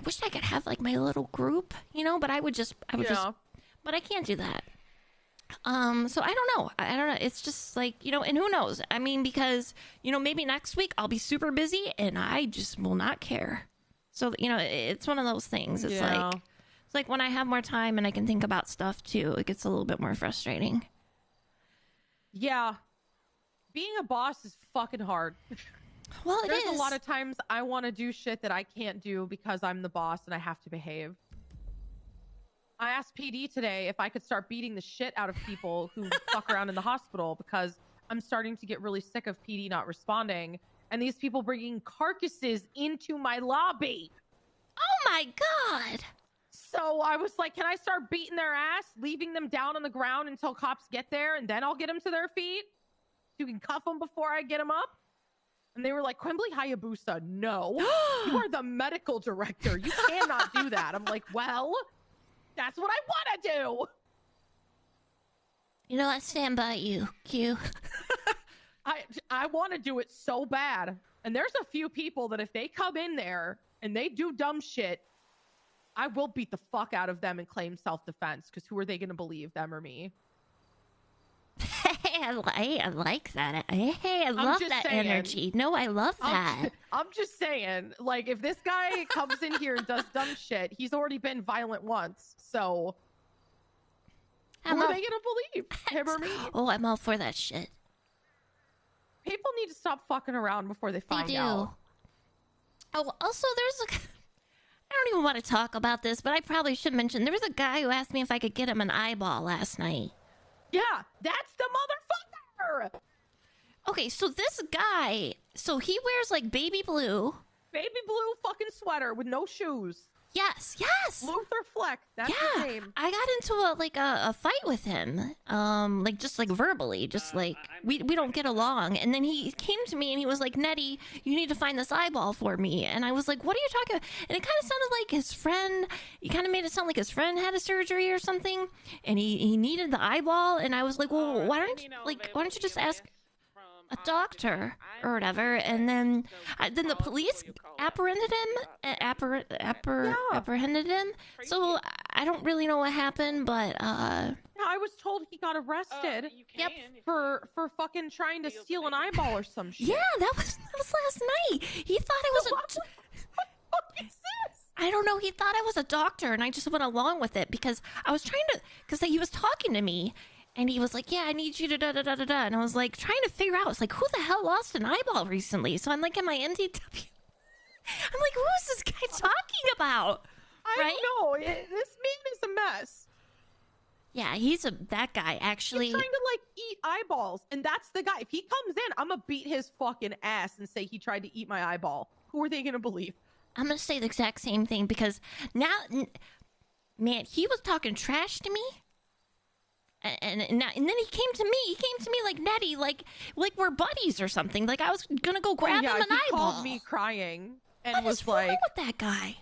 wish I could have like my little group, you know, but I would just, but I can't do that. So I don't know. I don't know. It's just like, you know, and who knows? I mean, because, you know, maybe next week I'll be super busy and I just will not care. So, you know, it's one of those things. It's like when I have more time and I can think about stuff too, it gets a little bit more frustrating. Yeah. Being a boss is fucking hard. Well, There's a lot of times I want to do shit that I can't do because I'm the boss and I have to behave. I asked PD today if I could start beating the shit out of people who fuck around in the hospital because I'm starting to get really sick of PD not responding and these people bringing carcasses into my lobby. Oh my God. So I was like, can I start beating their ass, leaving them down on the ground until cops get there and then I'll get them to their feet? You can cuff them before I get them up? And they were like, Quimbley Hayabusa, no. You are the medical director. You cannot do that. I'm like, well, that's what I want to do. You know, I stand by you, Q. I want to do it so bad. And there's a few people that if they come in there and they do dumb shit, I will beat the fuck out of them and claim self-defense because who are they going to believe, them or me? Hey, I like that. Hey, I love that energy. No, I love that. I'm just saying, like, if this guy comes in here and does dumb shit, he's already been violent once. So, who are they going to believe? Him or me? Oh, I'm all for that shit. People need to stop fucking around before they find out. Oh, also, there's I don't even want to talk about this, but I probably should mention, there was a guy who asked me if I could get him an eyeball last night. Yeah, that's the motherfucker! Okay, so this guy, so he wears like baby blue fucking sweater with no shoes. Yes. Luther Fleck, that's his name. I got into a fight with him, like just like verbally, just like we don't get along. And then he came to me and he was like, Nettie, you need to find this eyeball for me. And I was like, what are you talking about? And it kind of sounded like his friend. He kind of made it sound like his friend had a surgery or something, and he needed the eyeball. And I was like, well, why don't you just ask a doctor or whatever? And then the police apprehended him. So I don't really know what happened, but I was told he got arrested. For fucking trying to steal an eyeball or some shit. Yeah, that was last night. He thought I was what the fuck is this? I don't know. He thought I was a doctor, and I just went along with it because I was trying to. Because he was talking to me. And he was like, yeah, I need you to da-da-da-da-da. And I was like, trying to figure out, it's like, who the hell lost an eyeball recently? So I'm like, in my NTW. I'm like, who is this guy talking about? I don't know. This man is a mess. Yeah, that guy, actually. He's trying to, like, eat eyeballs. And that's the guy. If he comes in, I'm going to beat his fucking ass and say he tried to eat my eyeball. Who are they going to believe? I'm going to say the exact same thing because now, man, he was talking trash to me. And then he came to me like Nettie, like we're buddies or something. Like I was gonna go grab him an eyeball. He called me crying and what was is like, wrong with that guy?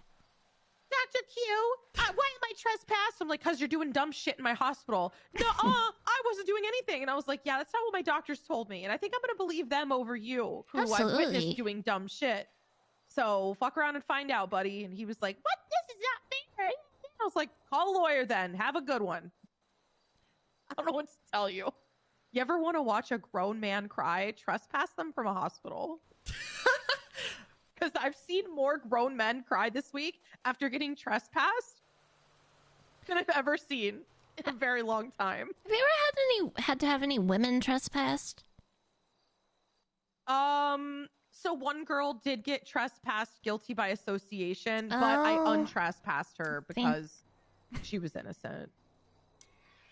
Dr. Q, why am I trespassed? I'm like, because you're doing dumb shit in my hospital. No, I wasn't doing anything. And I was like, yeah, that's not what my doctors told me. And I think I'm gonna believe them over you, who I witnessed doing dumb shit. So fuck around and find out, buddy. And he was like, what? This is not fair. I was like, call a lawyer then. Have a good one. I don't know what to tell you. You ever want to watch a grown man cry? Trespass them from a hospital. Because I've seen more grown men cry this week after getting trespassed than I've ever seen in a very long time. Have you ever had to have any women trespassed? So one girl did get trespassed guilty by association, but I untrespassed her because she was innocent.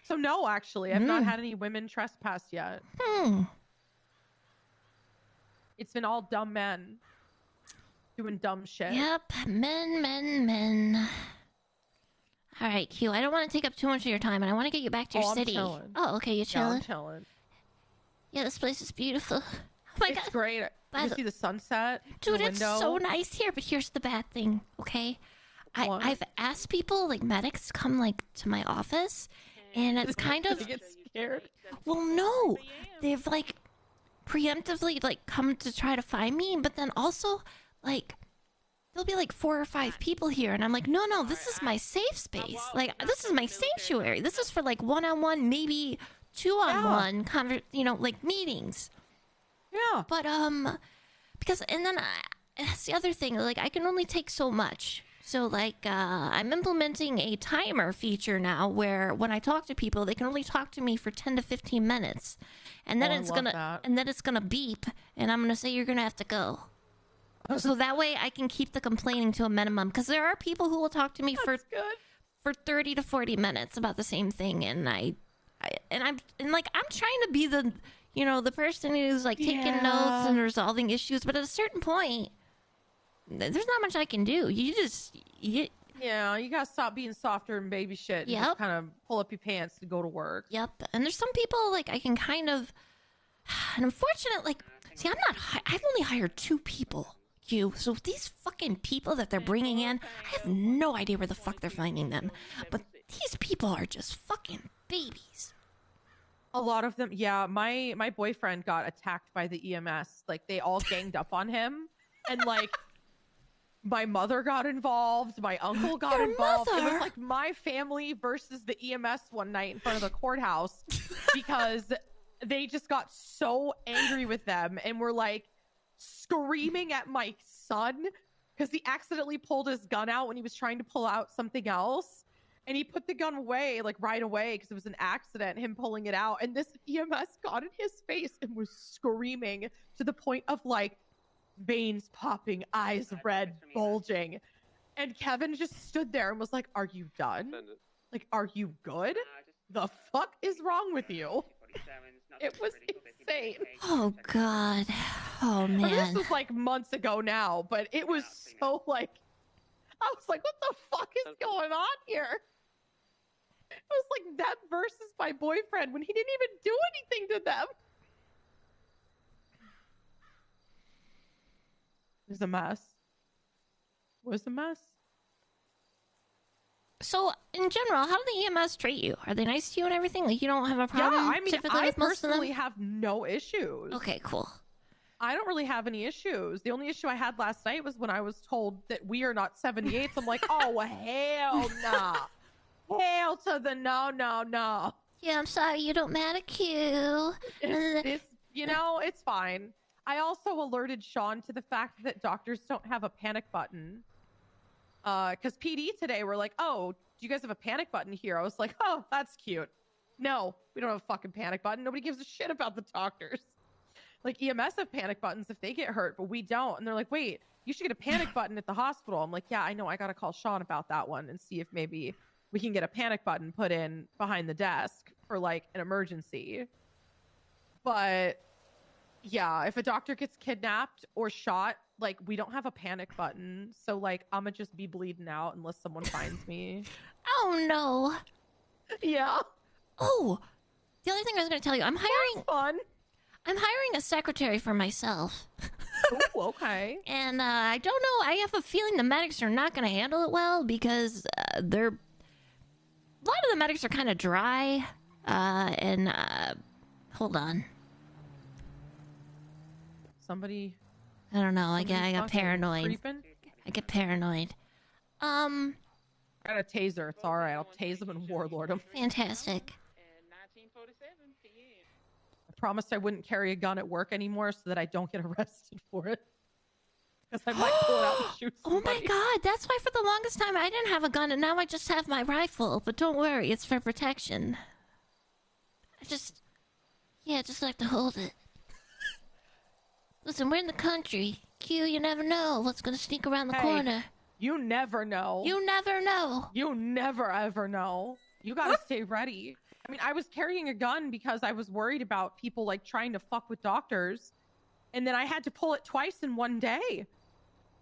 So no, actually, I've not had any women trespassed yet. It's been all dumb men doing dumb shit. Yep, men. All right, Q, I don't want to take up too much of your time, and I want to get you back to your city. Chilling. Oh, okay, you're chilling? Yeah, I'm chilling. Yeah, this place is beautiful. Oh my God. It's great. You see the sunset? Dude, it's so nice here, but here's the bad thing, okay? I've asked people, like medics, to come like to my office, and it's kind of... They get scared? Well, no. They've like... preemptively like come to try to find me, but then also like there'll be like 4 or 5 people here, and I'm like, no, this is my safe space. Like this is my sanctuary. This is for like one-on-one, maybe two-on-one like meetings. Yeah. But because and then that's the other thing. Like I can only take so much. So like I'm implementing a timer feature now where when I talk to people, they can only talk to me for 10 to 15 minutes, and then it's gonna beep, and I'm gonna say you're gonna have to go. So that way I can keep the complaining to a minimum, because there are people who will talk to me for 30 to 40 minutes about the same thing, and I'm trying to be the the person who's like taking notes and resolving issues, but at a certain point, there's not much I can do. You gotta stop being softer and baby shit. And just kind of pull up your pants to go to work. Yep. And there's some people like I can kind of, and unfortunately, like, see, I've only hired 2 people. So these fucking people that they're bringing in, I have no idea where the fuck they're finding them. But these people are just fucking babies. A lot of them, my boyfriend got attacked by the EMS. Like they all ganged up on him, and like. My mother got involved. My uncle got involved. It was like my family versus the EMS one night in front of the courthouse because they just got so angry with them and were like screaming at my son because he accidentally pulled his gun out when he was trying to pull out something else. And he put the gun away like right away because it was an accident, him pulling it out. And this EMS got in his face and was screaming to the point of like, veins popping, eyes red, bulging. And Kevin just stood there and was like, are you done? Like, are you good? The fuck is wrong with you? It was insane. Oh, God. Oh, man. I mean, this was like months ago now, but it was so like, I was like, what the fuck is going on here? It was like them versus my boyfriend when he didn't even do anything to them. It was a mess. It was a mess. So, in general, how do the EMS treat you? Are they nice to you and everything? Like, you don't have a problem? Yeah, I mean, typically I with most of them? personally have no issues. Okay, cool. I don't really have any issues. The only issue I had last night was when I was told that we are not 78s. I'm like, oh, hell no. Hell to the no. Yeah, I'm sorry you don't manicure. It's fine. I also alerted Sean to the fact that doctors don't have a panic button. Because PD today were like, oh, do you guys have a panic button here? I was like, oh, that's cute. No, we don't have a fucking panic button. Nobody gives a shit about the doctors. Like EMS have panic buttons if they get hurt, but we don't. And they're like, wait, you should get a panic button at the hospital. I'm like, yeah, I know. I got to call Sean about that one and see if maybe we can get a panic button put in behind the desk for like an emergency. But yeah, if a doctor gets kidnapped or shot, like we don't have a panic button. So like I'm gonna just be bleeding out unless someone finds me. Oh no. Yeah. Oh, the other thing I was going to tell you, I'm hiring a secretary for myself. Oh, okay. And I don't know. I have a feeling the medics are not going to handle it well because a lot of the medics are kind of dry. Hold on. Somebody. I don't know. I got paranoid. Creeping? I get paranoid. I got a taser. It's all right. I'll tase him and warlord him. Fantastic. I promised I wouldn't carry a gun at work anymore so that I don't get arrested for it. Because I might pull it out and shoot somebody. Oh my god, that's why for the longest time I didn't have a gun and now I just have my rifle. But don't worry, it's for protection. I just like to hold it. Listen, we're in the country. Q, you never know what's gonna sneak around the corner. You never know. You never know. You never ever know. You gotta stay ready. I mean, I was carrying a gun because I was worried about people like trying to fuck with doctors. And then I had to pull it twice in one day.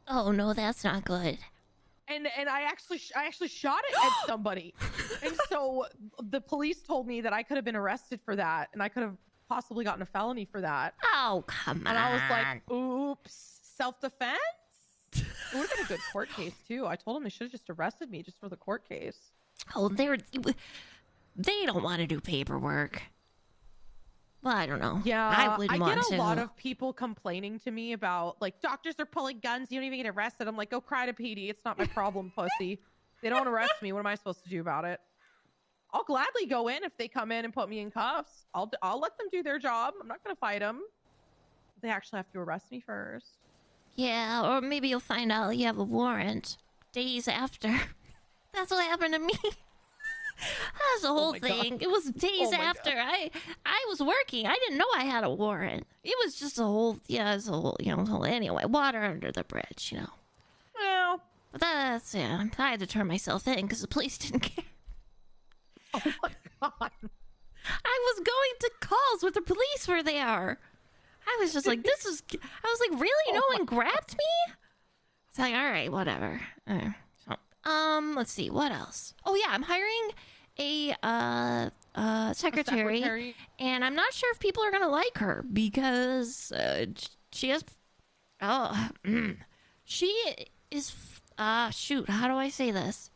Oh no, that's not good. And I actually shot it at somebody. And so the police told me that I could have been arrested for that and I could have possibly gotten a felony for that. Oh, come on. And I was like, oops, self-defense? It would have been a good court case too. I told them they should have just arrested me just for the court case. Oh, they don't want to do paperwork. Well, I don't know. Yeah, I wouldn't want get to. a lot of people complaining to me about like doctors are pulling guns. You don't even get arrested. I'm like, go cry to PD. It's not my problem, pussy. They don't arrest me. What am I supposed to do about it? I'll gladly go in if they come in and put me in cuffs. I'll let them do their job. I'm not gonna fight them. They actually have to arrest me first. Yeah, or maybe you'll find out you have a warrant days after. That's what happened to me. That's the whole thing. God. It was days after I was working. I didn't know I had a warrant. It was just a whole, it's a whole, anyway, water under the bridge, Well, But that's, I had to turn myself in because the police didn't care. oh my God. I was going to calls where the police were there. I was just like, I was like, really? No one grabbed me? It's like, all right, whatever. Let's see, what else? Oh yeah, I'm hiring a secretary, and I'm not sure if people are gonna like her because she has. She is. Shoot, how do I say this?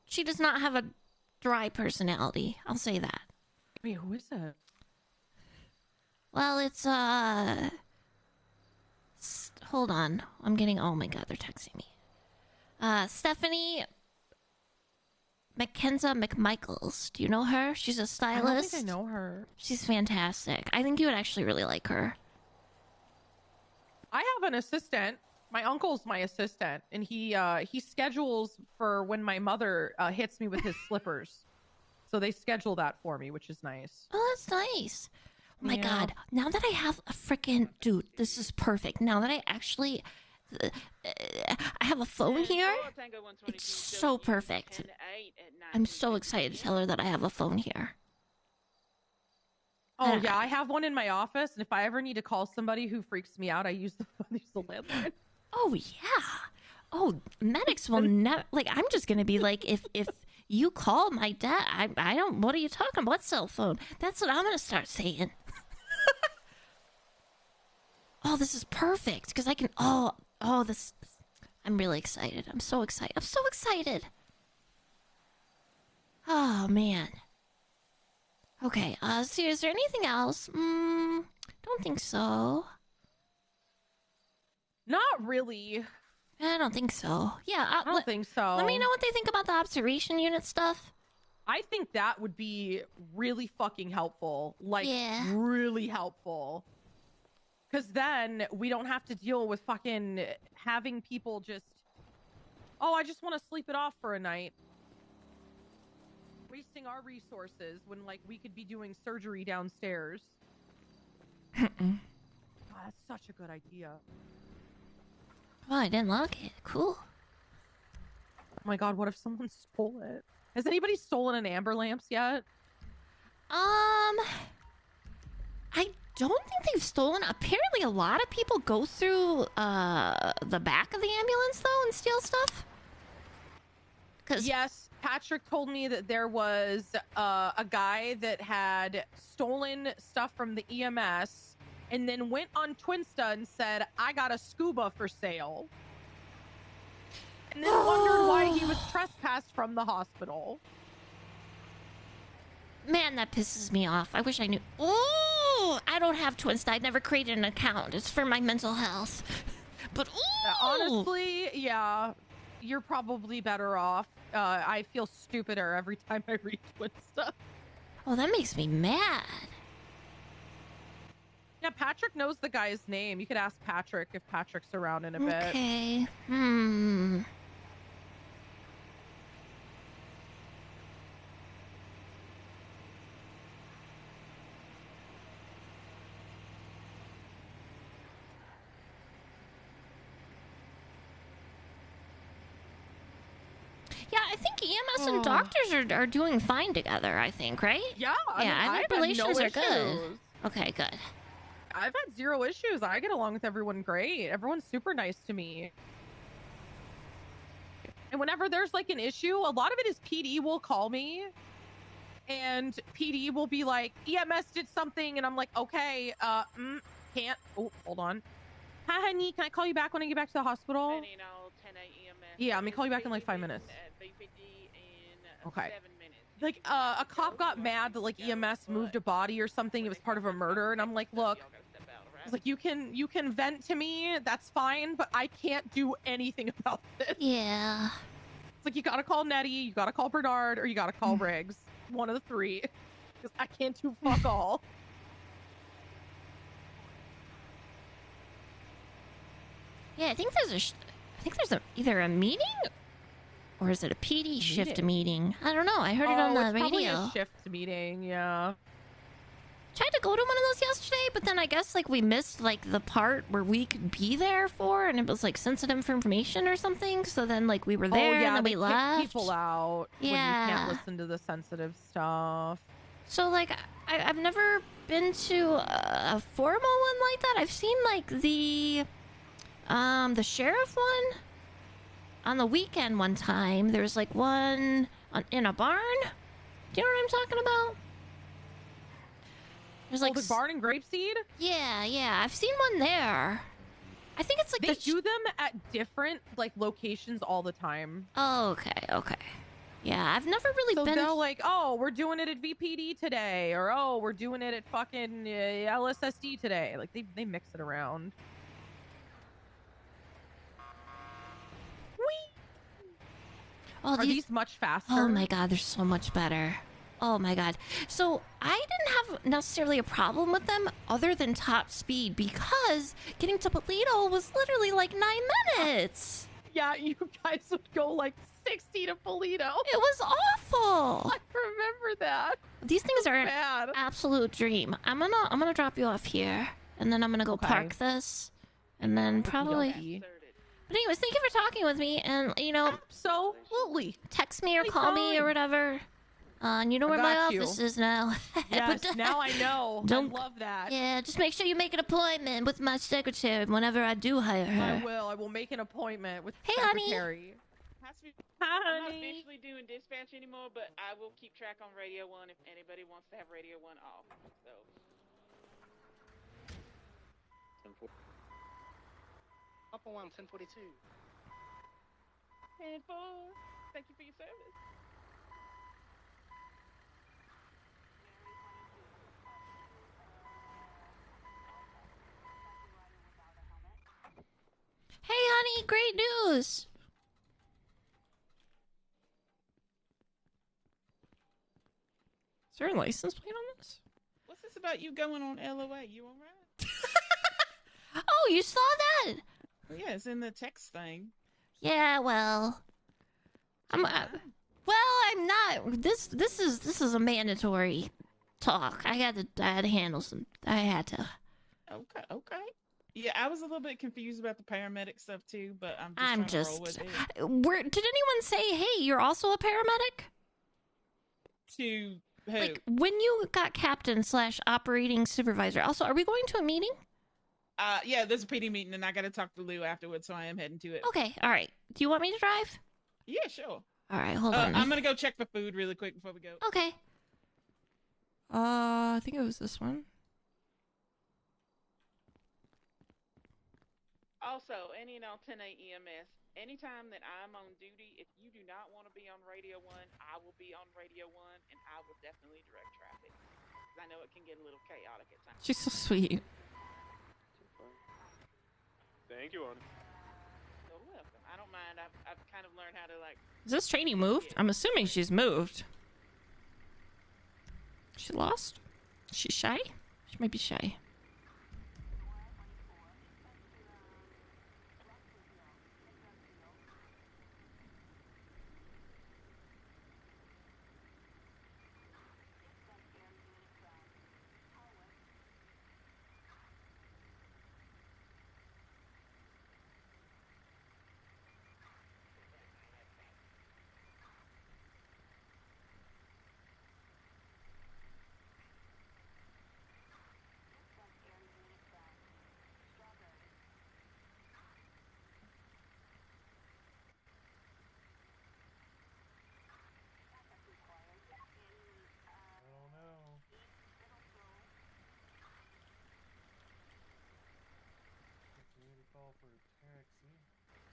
She does not have a dry personality. I'll say that. Wait, who is it? Well, it's hold on. I'm getting. Oh my God, they're texting me. Stephanie Mackenzie McMichaels. Do you know her? She's a stylist. I don't think I know her. She's fantastic. I think you would actually really like her. I have an assistant. My uncle's my assistant, and he schedules for when my mother hits me with his slippers. So they schedule that for me, which is nice. Oh, that's nice. Oh my God. Now that I have a freaking... Dude, this is perfect. Now that I actually... I have a phone here. It's so perfect. I'm so excited to tell her that I have a phone here. Oh yeah, I have one in my office, and if I ever need to call somebody who freaks me out, I use the landline. Oh yeah. Oh, medics will never... Like, I'm just gonna be like, if you call my dad, I don't... What are you talking about? What cell phone? That's what I'm gonna start saying. Oh, this is perfect because I can... Oh, this... I'm really excited. I'm so excited. I'm so excited. Oh, man. Okay, see, is there anything else? Don't think so. Not really. I don't think so. Yeah, I don't think so. Let me know what they think about the observation unit stuff. I think that would be really fucking helpful. Like, really helpful. Because then we don't have to deal with fucking having people just, oh, I just want to sleep it off for a night. Wasting our resources when, like, we could be doing surgery downstairs. God, that's such a good idea. Well, I didn't lock it. Cool. Oh my God, what if someone stole it? Has anybody stolen an amber lamps yet? I don't think they've stolen. Apparently, a lot of people go through the back of the ambulance though and steal stuff. Yes, Patrick told me that there was a guy that had stolen stuff from the EMS and then went on Twinsta and said, "I got a scuba for sale," and then wondered why he was trespassed from the hospital. Man, that pisses me off. I wish I knew. Oh, I don't have Twinsta. I never created an account. It's for my mental health. But honestly, yeah, you're probably better off. I feel stupider every time I read Twinsta. Oh, that makes me mad. Yeah, Patrick knows the guy's name. You could ask Patrick if Patrick's around in a bit. Okay. Yeah, I think EMS and doctors are doing fine together, I think, right? Yeah, I think relations are good. Okay, good. I've had zero issues. I get along with everyone great. Everyone's super nice to me. And whenever there's like an issue, a lot of it is PD will call me and PD will be like, EMS did something. And I'm like, okay, can't. Oh, hold on. Hi, honey. Can I call you back when I get back to the hospital? Yeah, I'm gonna call you back in like 5 minutes. Okay. like a cop got mad that like EMS moved a body or something. It was part of a murder, and I'm like, look, I was like, you can vent to me, that's fine, but I can't do anything about this. Yeah. It's like you gotta call Nettie, you gotta call Bernard, or you gotta call Riggs. One of the three, because I can't do fuck all. Yeah, I think there's either a meeting or is it a PD shift meeting? I don't know. I heard it on the it's probably radio. a shift meeting, yeah. Tried to go to one of those yesterday, but then I guess like we missed like the part where we could be there for, and it was like sensitive information or something. So then like we were there and then we kick left. people out when you can't listen to the sensitive stuff. So like I've never been to a formal one like that. I've seen like the sheriff one on the weekend one time. There was like one in a barn. Do you know what I'm talking about? There's like the barn and grapeseed? Yeah. I've seen one there. I think it's like they do them at different like locations all the time. Oh, okay. Yeah, I've never really so been. So they'll like, oh, we're doing it at VPD today, or oh, we're doing it at fucking LSSD today. Like they mix it around. Oh, are these much faster? Oh my god, they're so much better. Oh my god. So I didn't have necessarily a problem with them other than top speed, because getting to Polito was literally like 9 minutes. Yeah, you guys would go like 60 to Polito. It was awful. I remember that. These things are an absolute dream. I'm gonna drop you off here, and then I'm gonna go park this, and then probably. But anyways, thank you for talking with me, and you know, absolutely text me or call me or whatever. And you know where my office is now. Yes, now I know. I love that. Yeah, just make sure you make an appointment with my secretary whenever I do hire her. I will make an appointment with Hey, secretary. honey. I'm not officially doing dispatch anymore, but I will keep track on Radio 1 if anybody wants to have Radio 1 off. So. Upper 1, 1042. 10-4. Thank you for your service. Hey, honey, great news. Is there a license plate on this? What's this about you going on LOA? You all right? Oh, you saw that? Well, yeah, it's in the text thing. Yeah, well, I'm not. This is a mandatory talk. I had to handle some. I had to. Okay. Yeah, I was a little bit confused about the paramedic stuff too, but I'm just roll with it. Did anyone say, "Hey, you're also a paramedic"? To who? Like when you got captain / operating supervisor. Also, are we going to a meeting? Yeah, there's a PD meeting, and I got to talk to Lou afterwards, so I am heading to it. Okay, all right. Do you want me to drive? Yeah, sure. All right, hold on. I'm gonna go check for food really quick before we go. Okay. I think it was this one. Also, any and all 10A EMS, anytime that I'm on duty, if you do not want to be on Radio 1, I will be on Radio 1, and I will definitely direct traffic. Because I know it can get a little chaotic at times. She's so sweet. Thank you, Anna. You're welcome. I don't mind. I've kind of learned how to, like... Is this trainee moved? I'm assuming she's moved. She lost? She's shy? She might be shy.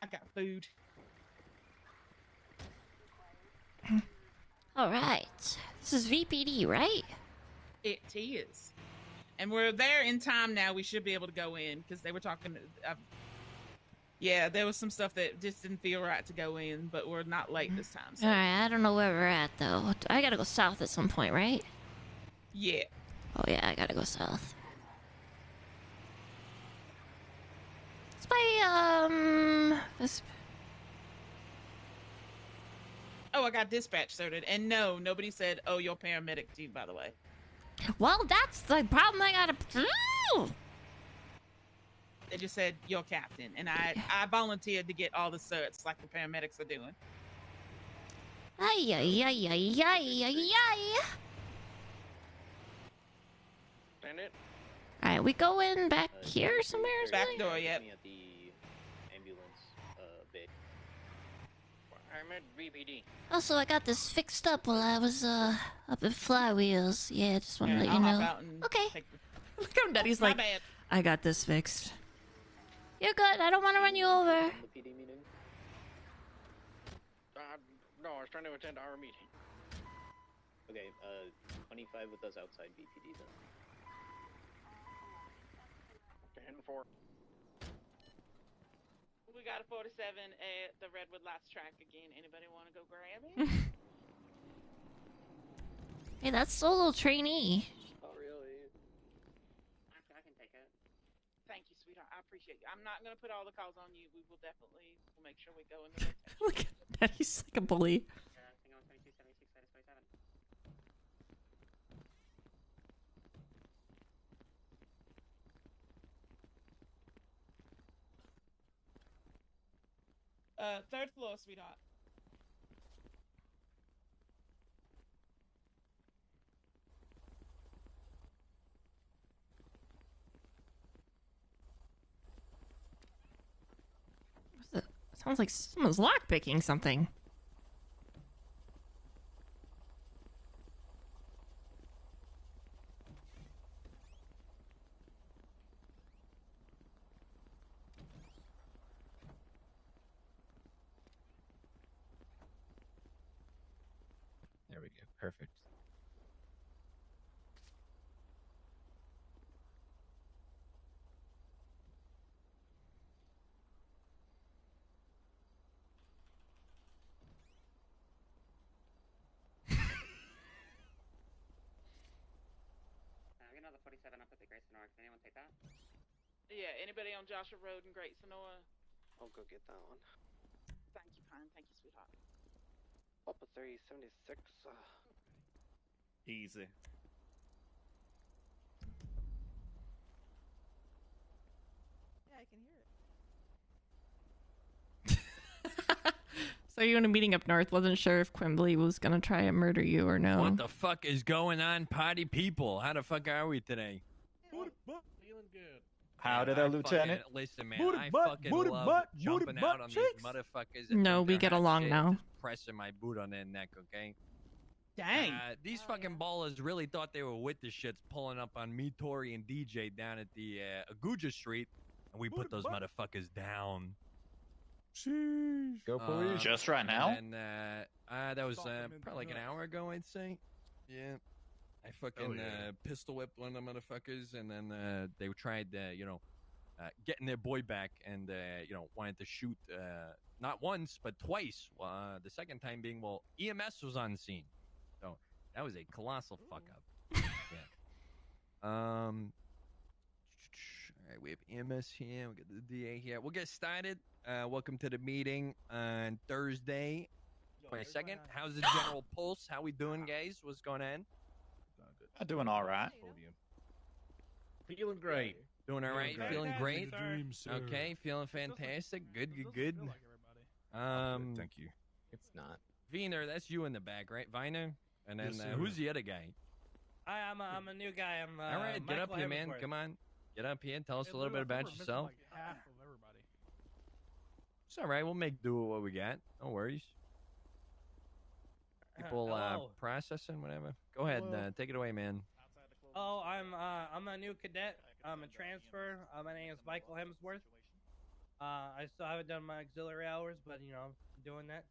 I got food. All right. This is VPD, right? It is. And we're there in time now. We should be able to go in because they were talking. Yeah, there was some stuff that just didn't feel right to go in, but we're not late this time. So. All right. I don't know where we're at though. I gotta go south at some point, right? Yeah. Oh yeah, I gotta go south. It's by this. Oh, I got dispatch sorted, and no, nobody said, "Oh, you're paramedic too." By the way. Well, that's the problem I gotta. They just said you're captain, and I volunteered to get all the certs like the paramedics are doing. Ay ay ay ay ay ay ay. Bandit? All right, we go in back here somewhere. Or Back something? door, yep. At the ambulance bay. I'm at VPD. Also, I got this fixed up while I was up at Flywheels. Yeah, just wanted to let I'll you hop know. out and Okay. take Look how Nettie's My like, bad. I got this fixed. You're good. I don't want to run you over. The PD meeting? No, I was trying to attend our meeting. Okay, 25 with us outside VPD then. 10-4. We got a 47 at the Redwood Lights track again. Anybody want to go grab it? Hey, that's solo trainee. Oh, really? I can take it. Thank you, sweetheart. I appreciate you. I'm not going to put all the calls on you. We will definitely make sure we go in the rotation. Look at Nettie's like a bully. I think I'm 22, 76, 27. Third floor, sweetheart. What's it? Sounds like someone's lockpicking something. There we go. Perfect. I get another 47 up at the Grace North. Can anyone take that? Yeah, anybody on Joshua Road in Great Sonora? I'll go get that one. Thank you, Pine. Thank you, sweetheart. Up at 376. Easy. Yeah, I can hear it. So you in a meeting up north? Wasn't sure if Quimbley was gonna try and murder you or no. What the fuck is going on, party people? How the fuck are we today? Feeling good. Howdy there, Lieutenant. Listen, man, Booty I butt, fucking booty love butt, jumping booty out butt on cheeks. these motherfuckers. No, we get along now. Just pressing my boot on their neck, okay? Dang. These fucking ballers really thought they were with the shits pulling up on me, Tori, and DJ down at the Aguja Street, and we put those motherfuckers down. Sheesh. Go police. Just right now? And that was probably like an hour ago, I'd say. Yeah. I fucking pistol whipped one of the motherfuckers, and then they tried, getting their boy back, and wanted to shoot not once but twice. The second time being, EMS was on scene, so that was a colossal fuck up. Yeah. All right, we have EMS here. We got the DA here. We'll get started. Welcome to the meeting on Thursday, 22nd. How's the general pulse? How we doing, guys? What's going on? I'm doing all right. Feeling great. Doing all right? Feeling great? Dreams, Okay, feeling fantastic. Good. Thank you. It's not. Viner, that's you in the back, right? Viner? And then Yes, who's the other guy? I'm a new guy. I'm all right, get up here, man. Come on. Get up here. Tell us a little bit about yourself. Half of everybody. It's all right. We'll make do with what we got. No worries. People Hello. processing, whatever. Go ahead. Take it away, man. Oh, I'm a new cadet. I'm a transfer. My name is Michael Hemsworth. I still haven't done my auxiliary hours, but I'm doing that.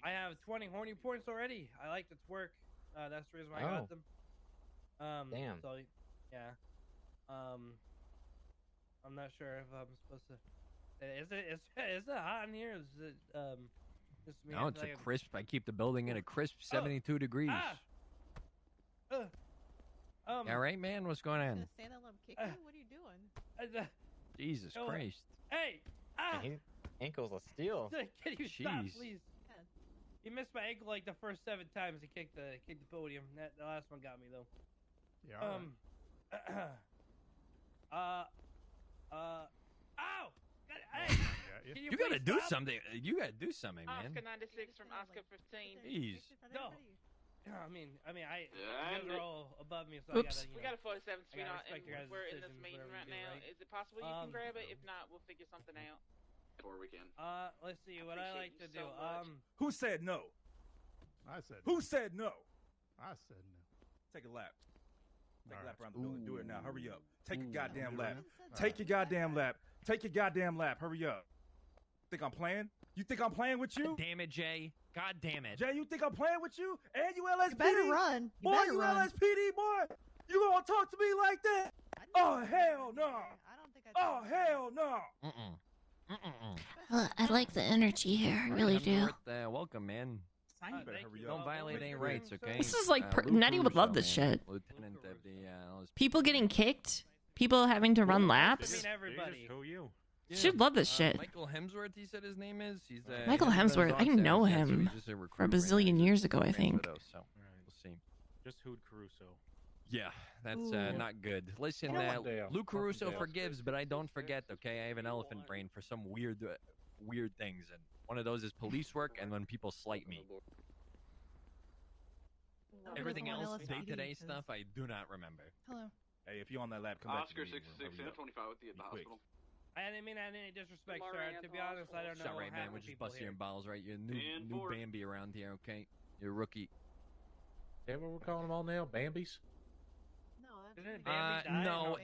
I have 20 horny points already. I like its work. That's the reason why I got them. Damn. So, yeah. I'm not sure if I'm supposed to. Is it hot in here? Is it just me? No, it's a crisp. I keep the building at a crisp 72 degrees. All right, man. What's going on? Say that, let him kick you. What are you doing? Jesus Christ. Hey! Ankles of steel. Can you stop, Jeez. please? He missed my ankle like the first 7 times he kicked the podium. The last one got me though. Yeah. Ow! Hey! You gotta do something. You gotta do something, man. Oscar 96 from Oscar 15. Jeez. No. I mean, you guys are all above me, so Oops. We got a 47th Street on, respect your and guys' we're in this decisions, meeting whatever right you do, now. right? Is it possible you can grab it? If not, we'll figure something out. Or we can. Let's see what I like to do. Who said no? I said. Who said no? I said no. Take a lap. Take a All lap right. around the building. Do it now. Hurry up. Take your goddamn Ooh. lap. All Take right. your goddamn lap. Take your goddamn lap. Hurry up. Think I'm playing? You think I'm playing with you? Damn it, Jay. God damn it. Jay, you think I'm playing with you? And you LSPD? You better run. You boy, better you run. LSPD, boy. You gonna talk to me like that? Oh, hell no. Oh, hell no. I like the energy here. I really do. Welcome, man. Don't violate any rights, okay? This is like Luke Nettie would love Caruso, this man. shit. Lieutenant of the People getting kicked, people having to run laps. Everybody. Who you? She'd love this shit. Michael Hemsworth, he said his name is. He's Michael he's been Hemsworth, I on set. know Yeah, so him he's just a for a recruit right now. bazillion years ago, I think. So we'll see. Just Hood Caruso. Yeah, that's Ooh. not good. Listen, You know what? Luke Caruso Dale. forgives, but I don't forget. Okay, I have an elephant brain for some weird things, and one of those is police work, and when people slight me. Everything else, day-to-day stuff, I do not remember. Hello. Hey, if you're on that lap, come back to Oscar me. 66 and 25 with you at the quick. hospital. I didn't mean that in any disrespect, sir. To be honest, I don't know. Shut right, man. We're just busting your balls, right? You're a new Bambi around here, okay? You're a rookie. Is that what we're calling them all now? Bambis? No,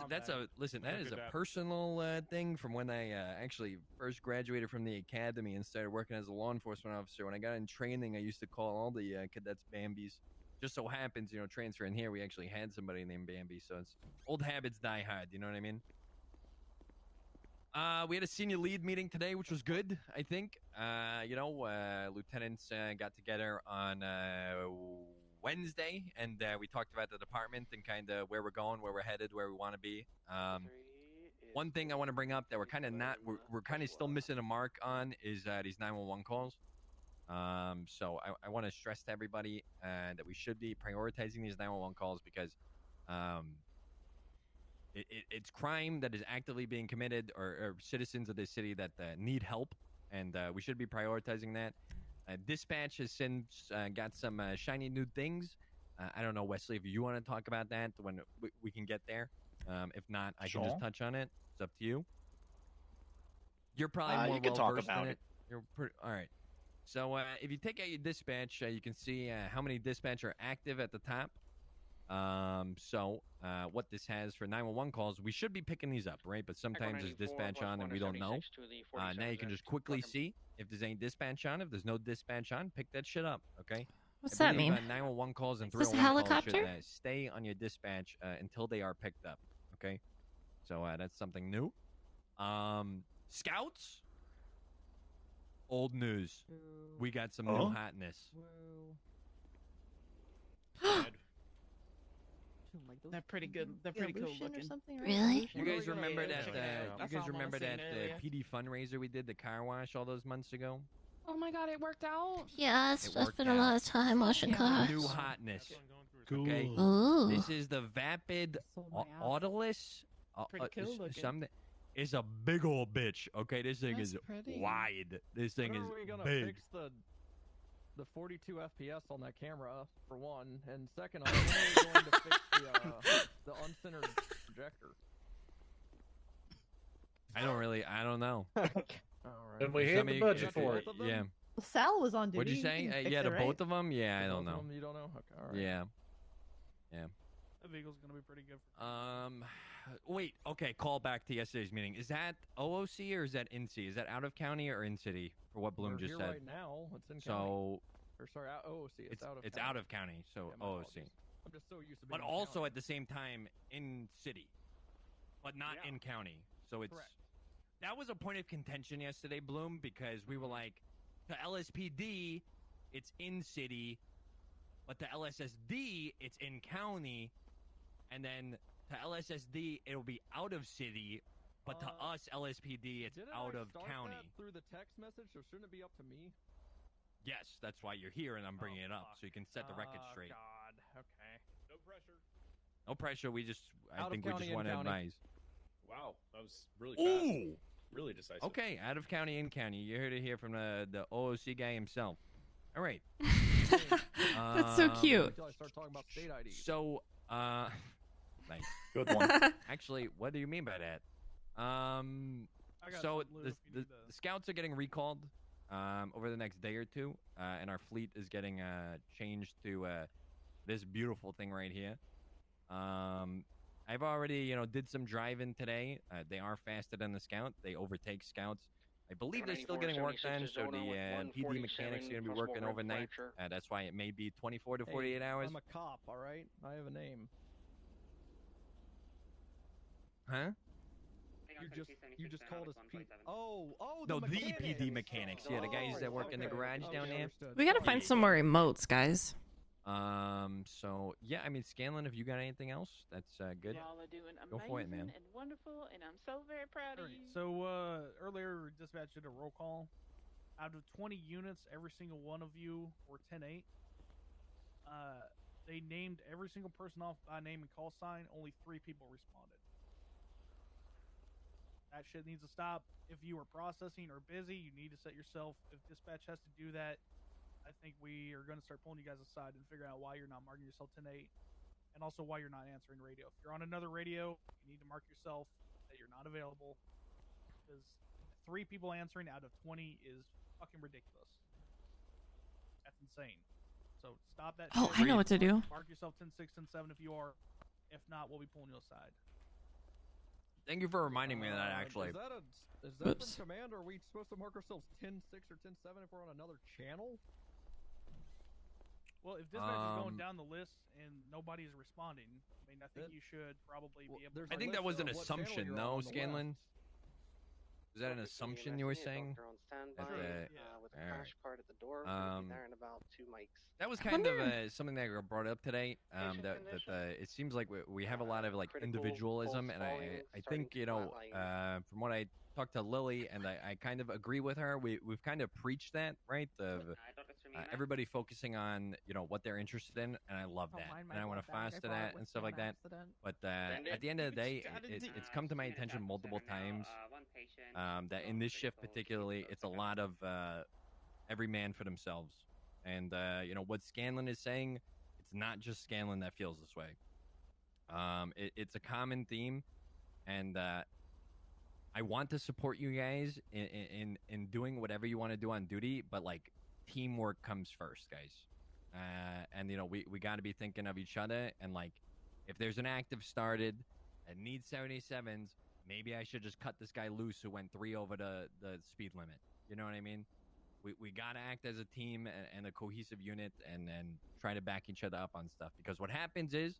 that's a listen. That is a personal thing from when I actually first graduated from the academy and started working as a law enforcement officer. When I got in training, I used to call all the cadets Bambis. Just so happens, transferring here, we actually had somebody named Bambi. So it's old habits die hard. You know what I mean? We had a senior lead meeting today, which was good, I think. Lieutenants got together on Wednesday, and we talked about the department and kind of where we're going, where we're headed, where we want to be. One thing I want to bring up that we're kind of we're kind of still missing a mark on is these 911 calls. So I want to stress to everybody that we should be prioritizing these 911 calls because it's crime that is actively being committed or citizens of this city that need help, and we should be prioritizing that. Dispatch has since got some shiny new things. I don't know, Wesley, if you want to talk about that when we can get there. If not, I can just touch on it. It's up to you. You're probably more you can talk well-versed about in it. You're pretty, all right. So if you take out your dispatch, you can see how many dispatch are active at the top. What this has for 911 calls, we should be picking these up, right? But sometimes there's dispatch on and we don't know. Now you can just quickly see if there's any dispatch on. If there's no dispatch on, pick that shit up, okay? What's that mean? 911 calls and Is this a 311 calls helicopter? should stay on your dispatch until they are picked up, okay? So that's something new. Scouts? Old news. We got some new hotness. They're pretty good. They're pretty cool looking. Really? You guys remember that? That's You guys all I remember seen that earlier. PD fundraiser we did, the car wash, all those months ago? Oh my god, it worked out. Yeah, It I worked spent a lot of time washing cars. New hotness. Okay. Ooh. This is the Vapid Autolus. Pretty cool looking. Something. It's a big old bitch. Okay, this thing That's is pretty. wide. This thing When is are we gonna big. fix the 42 FPS on that camera, for one, and second, when are we going to fix the uncentered projector? I don't know. All right. And we had the budget for it. Yeah. Sal was on duty. What'd you He say? can fix Yeah, it, to right? both of them? Yeah, I don't know. You don't know? Okay, all right. Yeah. Yeah. That vehicle's gonna be pretty good. Wait, okay, call back to yesterday's meeting. Is that OOC or is that in-city? Is that out of county or in-city for what Bloom We're just here said? right now. It's in county. So Or sorry, OOC. It's out of it's county. out of county, so Yeah, my OOC. apologies. I'm just so used to being But in also county. at the same time in city, but not in county. So it's Correct. that was a point of contention yesterday, Bloom, because we were like, to LSPD, it's in city, but to LSSD, it's in county, and then to LSSD, it'll be out of city, but to us, LSPD, it's Didn't out I of start county. that through the text message, so shouldn't it be up to me? Yes, that's why you're here, and I'm bringing it up so you can set the record straight. God. Okay. No pressure. No pressure. I Out of think we county, just in want to county. advise. Wow, that was really fast. Ooh. Really decisive. Okay, out of county, in county. You heard it here from the OOC guy himself. All right. That's so cute. Until I start talking about state ID. So, nice. Good one. Actually, what do you mean by that? got So some blue if you the need the scouts are getting recalled over the next day or two, and our fleet is getting changed to this beautiful thing right here. I've already, did some driving today. They are faster than the scout. They overtake scouts. I believe they're still getting work done, so the PD mechanics are going to be working overnight. That's why it may be 24 to 48 hours. I'm a cop, all right? I have a name. Huh? You just called us Pete. Oh, No, the the mechanics. PD mechanics. Yeah, the guys that work in the garage down there. understood. We gotta find some more emotes, guys. So yeah, I mean, Scanlon, have you got anything else? That's good. Y'all are doing Go amazing for it, man. and wonderful, and I'm so very proud of you. So earlier, dispatch did a roll call. Out of 20 units, every single one of you were 10-8. They named every single person off by name and call sign. Only 3 people responded. That shit needs to stop. If you are processing or busy, you need to set yourself. If dispatch has to do that, I think we are going to start pulling you guys aside and figure out why you're not marking yourself 10-8, and also why you're not answering radio. If you're on another radio, you need to mark yourself that you're not available, because 3 people answering out of 20 is fucking ridiculous. That's insane. So stop that. Oh, shit. I know what to do. Mark yourself 10-6, 10-7 if you are. If not, we'll be pulling you aside. Thank you for reminding me of that. Actually, Is that Oops. from command, or are we supposed to mark ourselves 10-6 or 10-7 if we're on another channel? Well, if dispatch is going down the list and nobody is responding, I mean, I think you should probably be able to... I think that was an assumption, though, Scanlon. Is that an assumption you were saying? Doctor on standby, with a alright. crash card at the door. We'll be there in about 2 mics. That was kind of something that got brought up today. That it seems like we have a lot of like individualism, and I think from what I talked to Lily, and I kind of agree with her. We've kind of preached that, right? Everybody focusing on what they're interested in, and I love that, and I want to foster that and stuff like that. But at the end of the day, it's come to my attention multiple times that in this shift particularly, it's a lot of every man for themselves. And what Scanlon is saying, it's not just Scanlon that feels this way. It's a common theme, and I want to support you guys in doing whatever you want to do on duty, but like teamwork comes first, guys. And we got to be thinking of each other, and like if there's an active started and needs 77s, maybe I should just cut this guy loose who went 3 over the speed limit. You know what I mean? We got to act as a team and a cohesive unit, and try to back each other up on stuff. Because what happens is,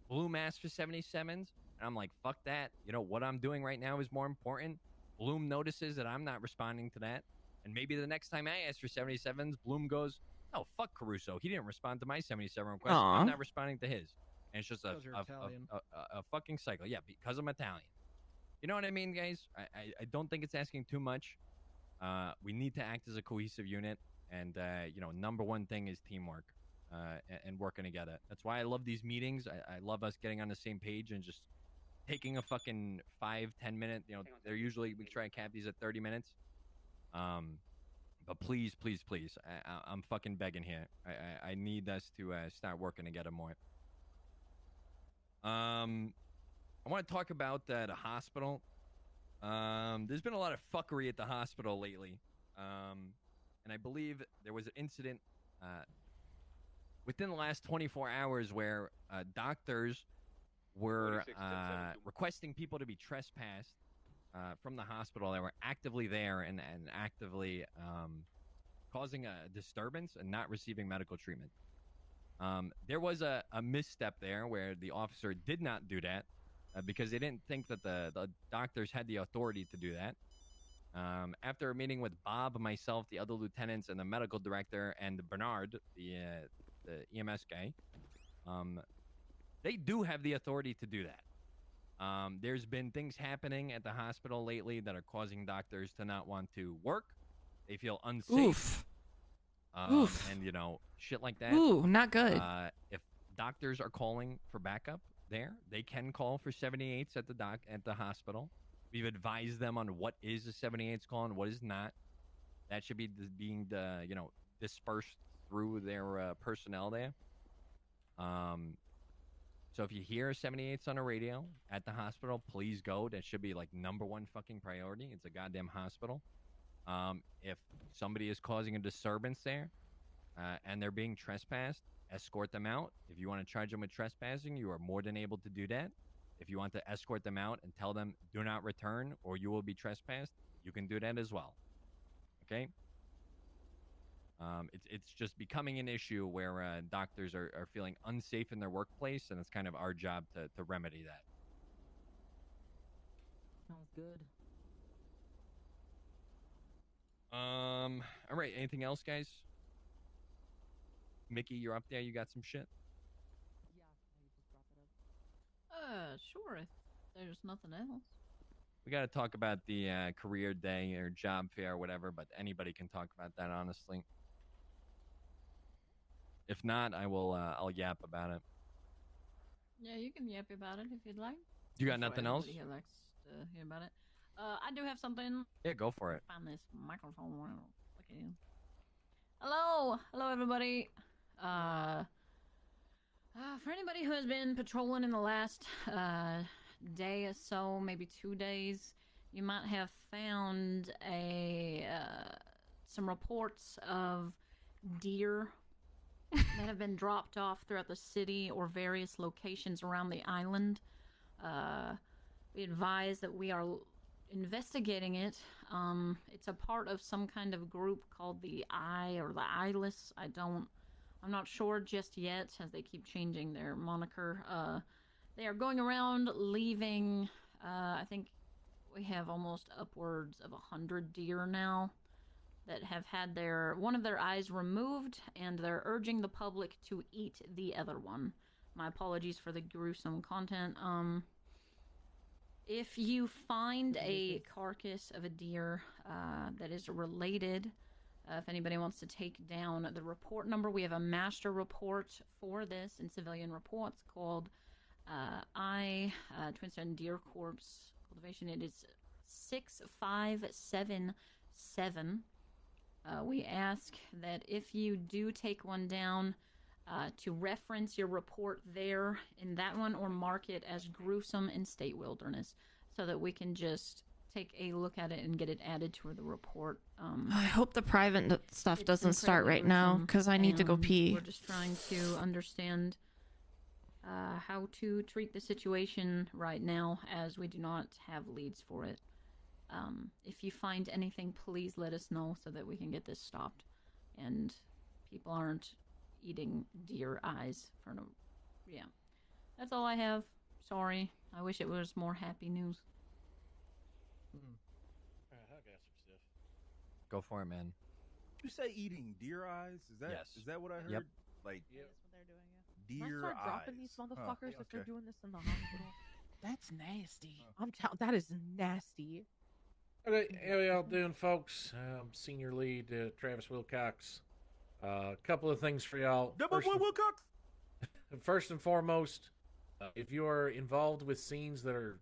Bloom asks for 77s, and I'm like, fuck that. What I'm doing right now is more important. Bloom notices that I'm not responding to that. And maybe the next time I ask for 77s, Bloom goes, oh, fuck Caruso. He didn't respond to my 77 request. Aw. I'm not responding to his. And it's just a Because you're Italian. fucking cycle. Yeah, because I'm Italian. You know what I mean, guys? I don't think it's asking too much. We need to act as a cohesive unit, and number one thing is teamwork and working together. That's why I love these meetings. I love us getting on the same page and just taking a fucking 5-10 minute. They're usually, we try and cap these at 30 minutes. But please, I'm fucking begging here. I need us to start working together more. I want to talk about the hospital. There's been a lot of fuckery at the hospital lately. And I believe there was an incident within the last 24 hours where doctors were requesting people to be trespassed from the hospital that were actively there and actively causing a disturbance and not receiving medical treatment. There was a misstep there where the officer did not do that because they didn't think that the doctors had the authority to do that. After a meeting with Bob, myself, the other lieutenants, and the medical director, and Bernard, the EMS guy, they do have the authority to do that. There's been things happening at the hospital lately that are causing doctors to not want to work. They feel unsafe. Oof. Oof. And, shit like that. Ooh, not good. If doctors are calling for backup there, they can call for 78s at the hospital. We've advised them on what is a 78's call and what is not. That should be being dispersed through their personnel there. So if you hear 78's on a radio at the hospital, please go. That should be like #1 fucking priority. It's a goddamn hospital. If somebody is causing a disturbance there and they're being trespassed, escort them out. If you want to charge them with trespassing, you are more than able to do that. If you want to escort them out and tell them do not return or you will be trespassed, you can do that as well. Okay? It's just becoming an issue where doctors are feeling unsafe in their workplace, and it's kind of our job to remedy that. Sounds good. All right. Anything else, guys? Mickey, you're up there. You got some shit? Sure. If there's nothing else. We got to talk about the career day or job fair or whatever, but anybody can talk about that, honestly. If not, I'll yap about it. Yeah, you can yap about it if you'd like. You got I'm sure nothing else? everybody here likes to hear about it. I do have something. Yeah, go for it. Find this microphone. Look at you. Hello, everybody. For anybody who has been patrolling in the last day or so, maybe 2 days, you might have found some reports of deer that have been dropped off throughout the city or various locations around the island. We advise that we are investigating it. It's a part of some kind of group called the Eye or the Eyeless. I'm not sure just yet, as they keep changing their moniker. They are going around leaving, I think we have almost upwards of 100 deer now that have had one of their eyes removed, and they're urging the public to eat the other one. My apologies for the gruesome content. If you find a carcass of a deer that is related, if anybody wants to take down the report number, we have a master report for this in civilian reports called Twin Sun Deer Corpse Cultivation. It is 6577. We ask that if you do take one down, to reference your report there in that one or mark it as gruesome in state wilderness so that we can just take a look at it and get it added to the report. I hope the private stuff doesn't start right now because I need to go pee. We're just trying to understand how to treat the situation right now, as we do not have leads for it. If you find anything, please let us know so that we can get this stopped and people aren't eating deer eyes for no. Yeah, that's all I have. Sorry, I wish it was more happy news. I got some stuff. Go for it, man. You say eating deer eyes? Is that Yes. is that what I heard? Yep. Like That's what they're doing. deer Let's start dropping eyes. these motherfuckers Huh, if they're okay. doing this in the hospital. That's nasty. I'm telling. That is nasty. Okay, how y'all doing, folks? I'm Senior Lead Travis Wilcox. A couple of things for y'all. First and foremost, if you are involved with scenes that are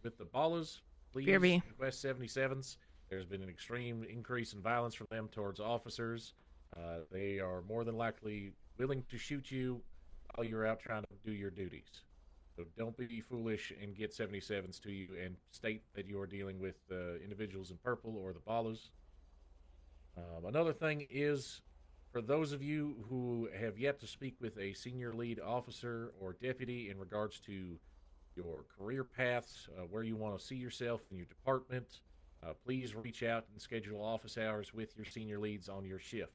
with the ballers, please BRB. request 77s. There's been an extreme increase in violence from them towards officers. They are more than likely willing to shoot you while you're out trying to do your duties. So don't be foolish and get 77s to you and state that you are dealing with individuals in purple or the ballers. Another thing is, For those of you who have yet to speak with a senior lead officer or deputy in regards to your career paths, where you want to see yourself in your department, please reach out and schedule office hours with your senior leads on your shift.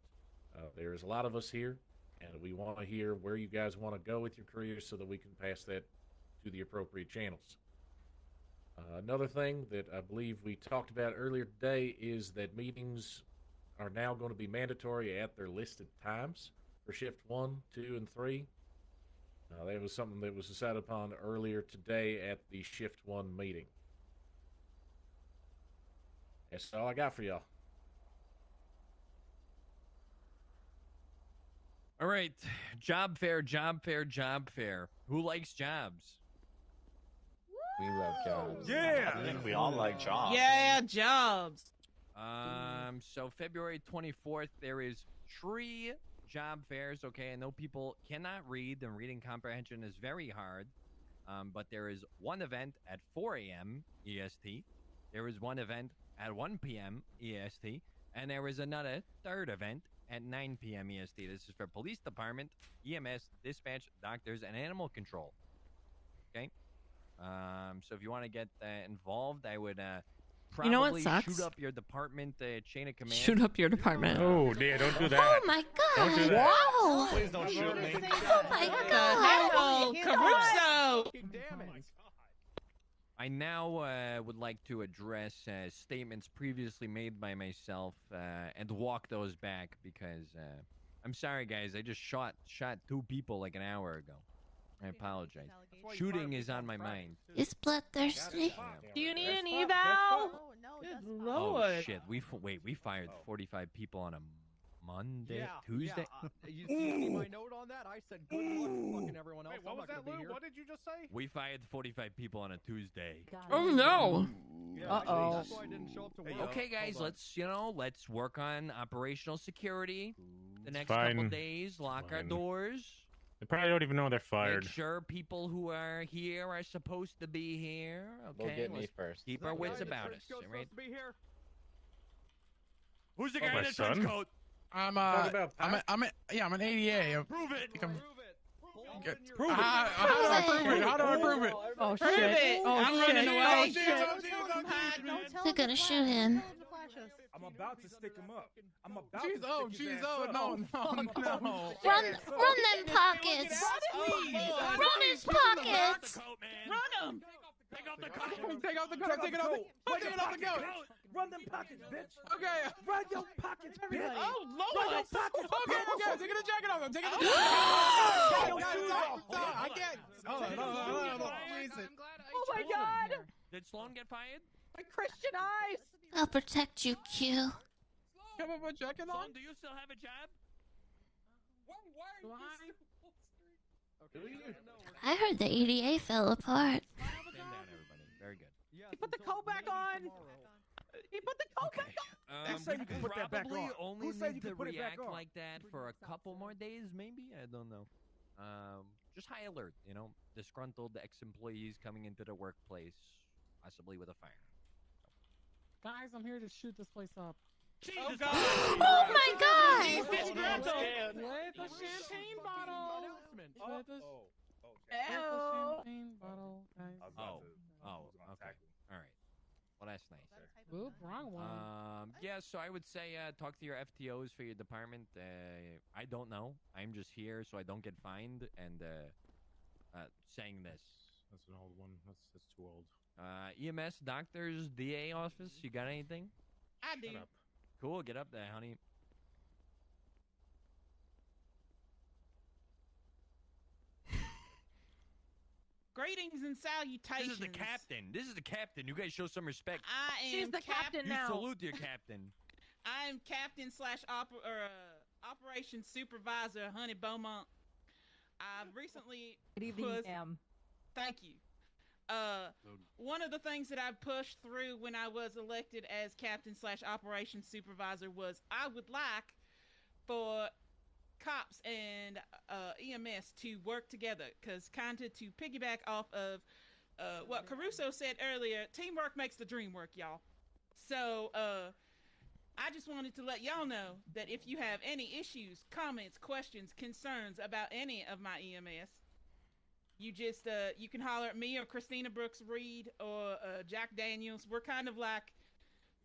There's a lot of us here, and we want to hear where you guys want to go with your careers so that we can pass that to the appropriate channels. Another thing that I believe we talked about earlier today is that meetings are now going to be mandatory at their listed times for shift 1, 2, and 3. That was something that was decided upon earlier today at the shift 1 meeting. That's all I got for y'all. All right, job fair, job fair, job fair. Who likes jobs? We love jobs. Yeah. I think we all like jobs. Yeah, jobs. So February 24th, there is tree job fairs. Okay, I know people cannot read, and reading comprehension is very hard. But there is one event at 4 a.m. EST. There is one event at 1 p.m. EST, and there is another third event at 9 p.m. EST. This is for police department, EMS, dispatch, doctors, and animal control. Okay. So if you want to get involved, I would probably You know what sucks? shoot up your department chain of command. Shoot up your department. Oh, dear, don't do that. Oh my god! Don't do that. Wow! Please don't shoot me. Oh my god! Caruso! I now would like to address statements previously made by myself and walk those back because I'm sorry, guys. I just shot 2 people like an hour ago. I apologize. Shooting is on my mind. Is bloodthirsty? Do you need an eval? Oh, no, Good that's lord. Oh shit! We fired 45 people on a Monday, Yeah, Tuesday. You see my note on that? I said good luck fucking everyone else. Wait, what I'm was not that, gonna be Lou? here. What did you just say? We fired 45 people on a Tuesday. Oh no! Yeah, Uh-oh. That's why I didn't show up to work. Okay, guys, Hold on. let's work on operational security. The next Fine. couple days, lock our Fine. doors. They probably don't even know they're fired. Make sure people who are here are supposed to be here. Okay, Go get me let's first. keep That our guy wits in the about trench us. coat's All right? supposed to be here. Who's the Oh, guy my in the trench son? coat? I'm I'm an ADA. Prove it. Think I'm- Get- Prove it. How do I prove it? How do I prove it? Oh Prove shit. it. Oh I'm shit. running away. They're gonna shoot him. I'm about to stick him up. I'm about Jeez, to oh, stick his jeez, ass oh, up. no, no. Run them pockets! Run his pockets! Run him! Take off the coat. Take off the coat. Take it off the coat. Take it off the coat. Run them pockets, bitch. Okay. Run your pockets, bitch. Oh, Run Lord! your pockets, Okay, bitch. okay. Taking the jacket off. I'm taking the Oh, jacket off. oh, I can't. Oh, Jesus. Oh my god. Did Sloan get fired? My Christian eyes. I'll protect you, Q. Come on, put jacket on. Sloan, do you still have a job? I heard the EDA fell apart. Stand down, everybody. Very good. Yes, He put the until coat back on. He put the coat back on. Who said you could put that back Probably on? only Who said need you to could put it back react on? like that for a couple more days, maybe? I don't know. Just high alert, disgruntled ex-employees coming into the workplace, possibly with a fire. Guys, I'm here to shoot this place up. Oh, God! Oh my god! He's disgruntled. With a champagne bottle. With a Ew. champagne bottle, guys. Oh, okay. All right. Well, that's nice. Oop, wrong one. Yeah, so I would say talk to your FTOs for your department. I don't know. I'm just here so I don't get fined and saying this. That's an old one. That's too old. EMS, doctors, DA office, you got anything? I do. Shut up. Cool, get up there, honey. Greetings and salutations. This is the captain. This is the captain. You guys show some respect. I am She's the captain You now. salute your captain. I am Captain / Operations Supervisor Honey Beaumont. I've recently Good evening, pushed- ma'am. Thank you. One of the things that I pushed through when I was elected as Captain / Operations Supervisor was I would like for cops and EMS to work together, because kind of to piggyback off of what Caruso said earlier, teamwork makes the dream work, y'all. So I just wanted to let y'all know that if you have any issues, comments, questions, concerns about any of my EMS, you just you can holler at me or Christina Brooks Reed or Jack Daniels. We're kind of like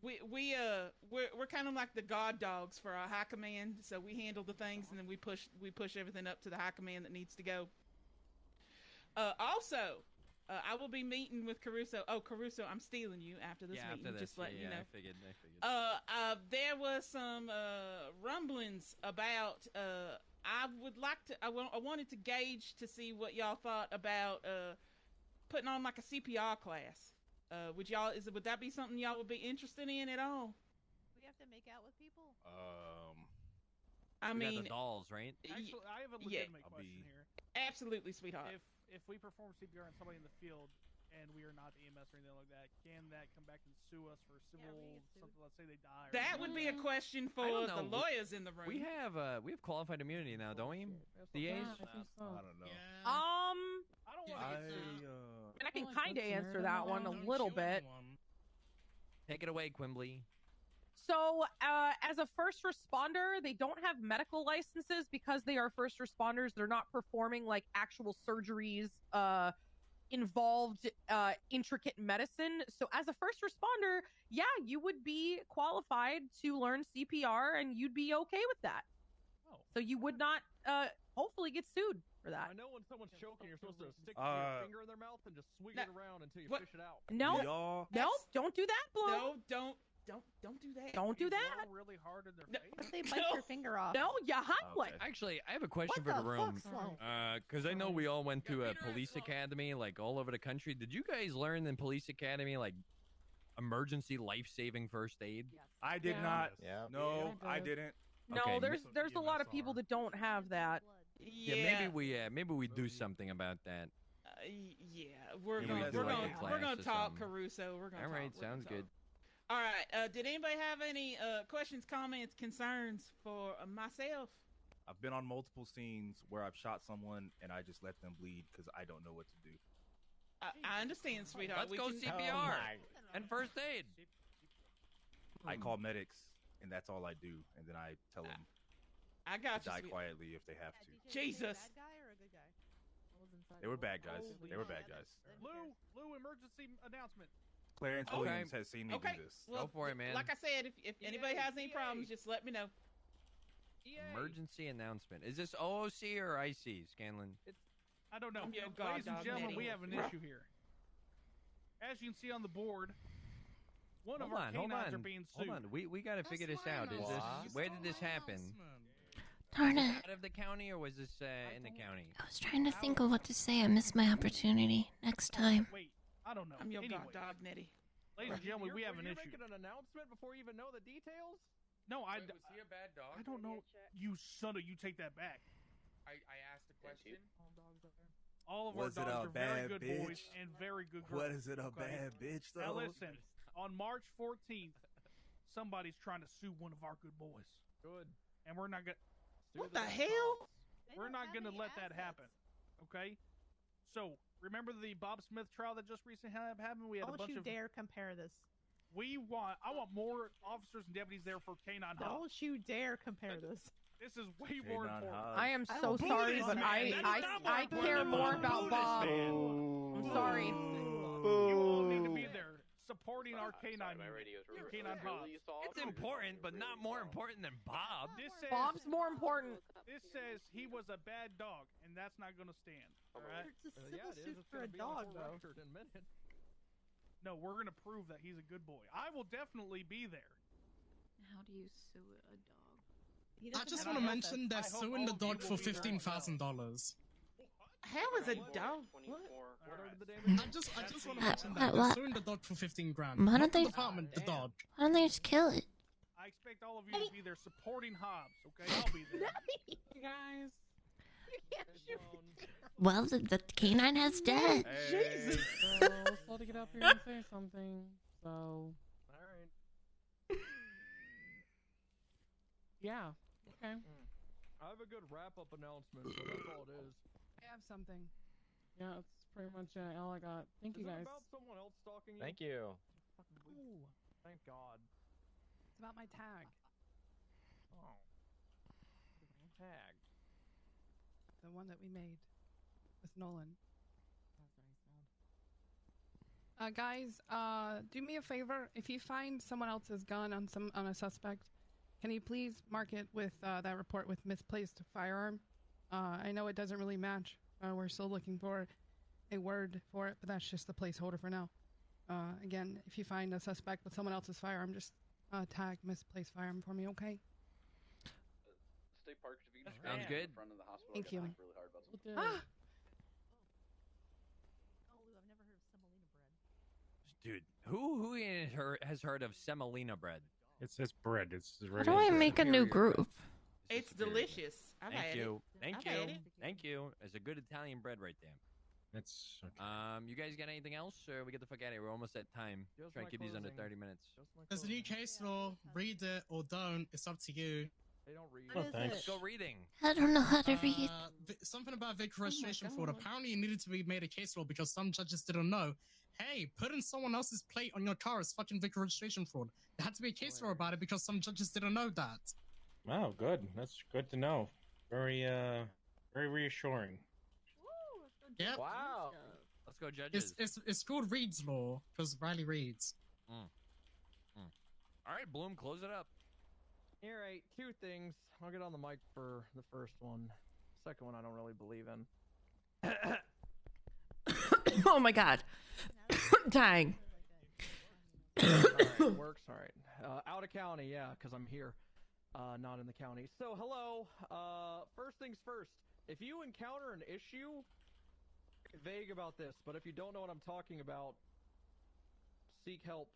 we're kind of like the guard dogs for our high command. So we handle the things and then we push everything up to the high command that needs to go. Also, I will be meeting with Caruso. Oh, Caruso, I'm stealing you after this meeting. After this, just letting you know. I figured. There was some rumblings about. I would like to. I wanted to gauge to see what y'all thought about putting on like a CPR class. Would that be something y'all would be interested in at all? We have to make out with people. I mean, the dolls, right? Actually, I have a legitimate question here. Absolutely, sweetheart. If we perform CPR on somebody in the field and we are not EMS or anything like that, can that come back and sue us for civil something? Let's say they die. That would be a question for the lawyers in the room. We have qualified immunity now, don't we? DAs? I don't know. I don't want and I can kind of answer that one a little bit. Take it away, Quimbley. So, as a first responder, they don't have medical licenses because they are first responders. They're not performing like actual surgeries, involved, intricate medicine. So, as a first responder, yeah, you would be qualified to learn CPR and you'd be okay with that. So you would not, hopefully get sued for that. I know when someone's choking, you're supposed to stick your finger in their mouth and just swing it around until you fish it out. No, don't do that, Blue. No, don't do that. Don't do that. Really hard in their face. If they bite your finger off. No, you highlight. Actually, I have a question for the room. Because I know we all went to a police academy, like all over the country. Did you guys learn in police academy, like emergency life-saving first aid? I did not. Yeah. No, I didn't. No, Okay, there's a lot of people that don't have that. Yeah, maybe we do something about that. Yeah, we're Maybe gonna do like a class or talk, something. Caruso. We're gonna All right, talk. sounds good. All right. Did anybody have any questions, comments, concerns for myself? I've been on multiple scenes where I've shot someone and I just let them bleed because I don't know what to do. I understand, sweetheart. Let's go CPR and first aid. I call medics, and that's all I do. And then I tell them I got to you, die sweet- quietly if they have to. Jesus. Bad guy or a good guy? They were bad guys. They were bad guys. Lou, emergency announcement. Clarence Williams has seen me do this. Well, Go for it, man. Like I said, if anybody has any problems, just let me know. Emergency announcement. Is this OOC or IC, Scanlon? I don't know. I'm your Ladies god and dog, gentlemen, Nettie. we have an issue here. As you can see on the board, one of our Hold canines are on. being sued. Hold on. We got to figure this out. Is this where did this happen? Darn Was it. Out of the county or was this in the county? I was trying to think of what to say. I missed my opportunity. Next time. Wait, I don't know. I'm your Anyway, god dog, Nettie. ladies and gentlemen, we have an You're issue. making an announcement before you even know the details? No, Was he a bad dog? I don't know. You son of, you take that back. I asked a question. All of Was our it dogs a are very bad good bitch? boys and very good girls. What is it, a okay? bad bitch, Now though? listen, on March 14th, somebody's trying to sue one of our good boys. Good. And we're not gonna. What the hell? We're not gonna let that happen. Okay. So remember the Bob Smith trial that just recently happened? We had a Don't bunch you of. dare compare this. I want more officers and deputies there for canine hubs. Don't you dare compare this. This is way more important. I am I so don't sorry, believe but this, I man. That is not I more care important more than about Bob. I'm sorry. You all need to be there supporting our canine hubs. It's important, but not more important than Bob. This says, Bob's more important. This says he was a bad dog, and that's not going to stand. All right. It's a civil suit for a dog, though. No, we're going to prove that he's a good boy. I will definitely be there. How do you sue a dog? I just want to mention they're suing the dog for $15,000. How is a dog? I just want to mention that they're suing the dog for $15,000. Why Not don't the they- department, the dog. Why don't they just kill it? I expect all of you to be there supporting Hobbs, okay? I'll be there. You guys. Well, the canine has dead. Jesus. So, slow to get up here and say something. So, Alright. yeah. Okay. I have a good wrap-up announcement, so that's all it is. I have something. Yeah, that's pretty much all I got. Thank you Is it guys. about someone else stalking you? Thank you. Ooh, thank God. about my tag. Oh. Tag. The one that we made with Nolan. Guys, do me a favor. If you find someone else's gun on a suspect, can you please mark it with that report with misplaced firearm? I know it doesn't really match. We're still looking for a word for it, but that's just the placeholder for now. Again, if you find a suspect with someone else's firearm, just tag misplaced firearm for me, okay? Stay parked. If you can just Sounds stand in good. front of the hospital, Thank I gotta you. think really hard about something. Ah! Dude, who has heard of semolina bread? It's bread. It's How do I make a new group? It's delicious. I've Thank had you. it. Thank I've you. had it. Thank you. It's a good Italian bread right there. It's okay. You guys got anything else, or we get the fuck out of here? We're almost at time. Just Try my and keep these under closing. 30 minutes. There's a new case law. Read it or don't. It's up to you. They don't read. Oh, thanks. Let's go reading. I don't know how to read. Something about vehicle registration fraud. Apparently, it needed to be made a case law because some judges didn't know. Hey, putting someone else's plate on your car is fucking vehicle registration fraud. There had to be a case law about it because some judges didn't know that. Wow, good. That's good to know. Very reassuring. Yep. Wow. Let's go, judges. It's called Reed's Law because Riley reads. All right, Bloom, close it up. All right, two things. I'll get on the mic for the first one. Second one, I don't really believe in. Oh my god. Dying. All right, works. All right. Out of county, yeah, because I'm here, not in the county. So, hello. First things first. If you encounter an issue, vague about this, but if you don't know what I'm talking about, seek help.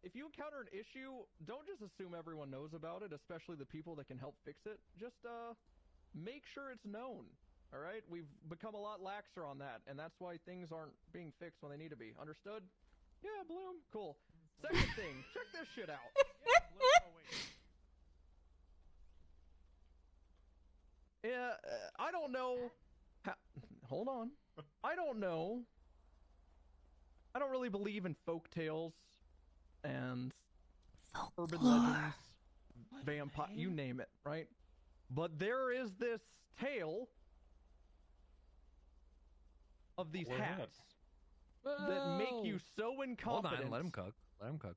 If you encounter an issue, don't just assume everyone knows about it, especially the people that can help fix it. Just make sure it's known. All right? We've become a lot laxer on that, and that's why things aren't being fixed when they need to be. Understood? Yeah, Bloom. Cool. Second thing, check this shit out. Yeah, I don't know. Hold on. I don't know. I don't really believe in folk tales and urban legends, vampire, you name it, right? But there is this tale of these What hats that make you so incompetent. Hold on, let him cook. Let him cook.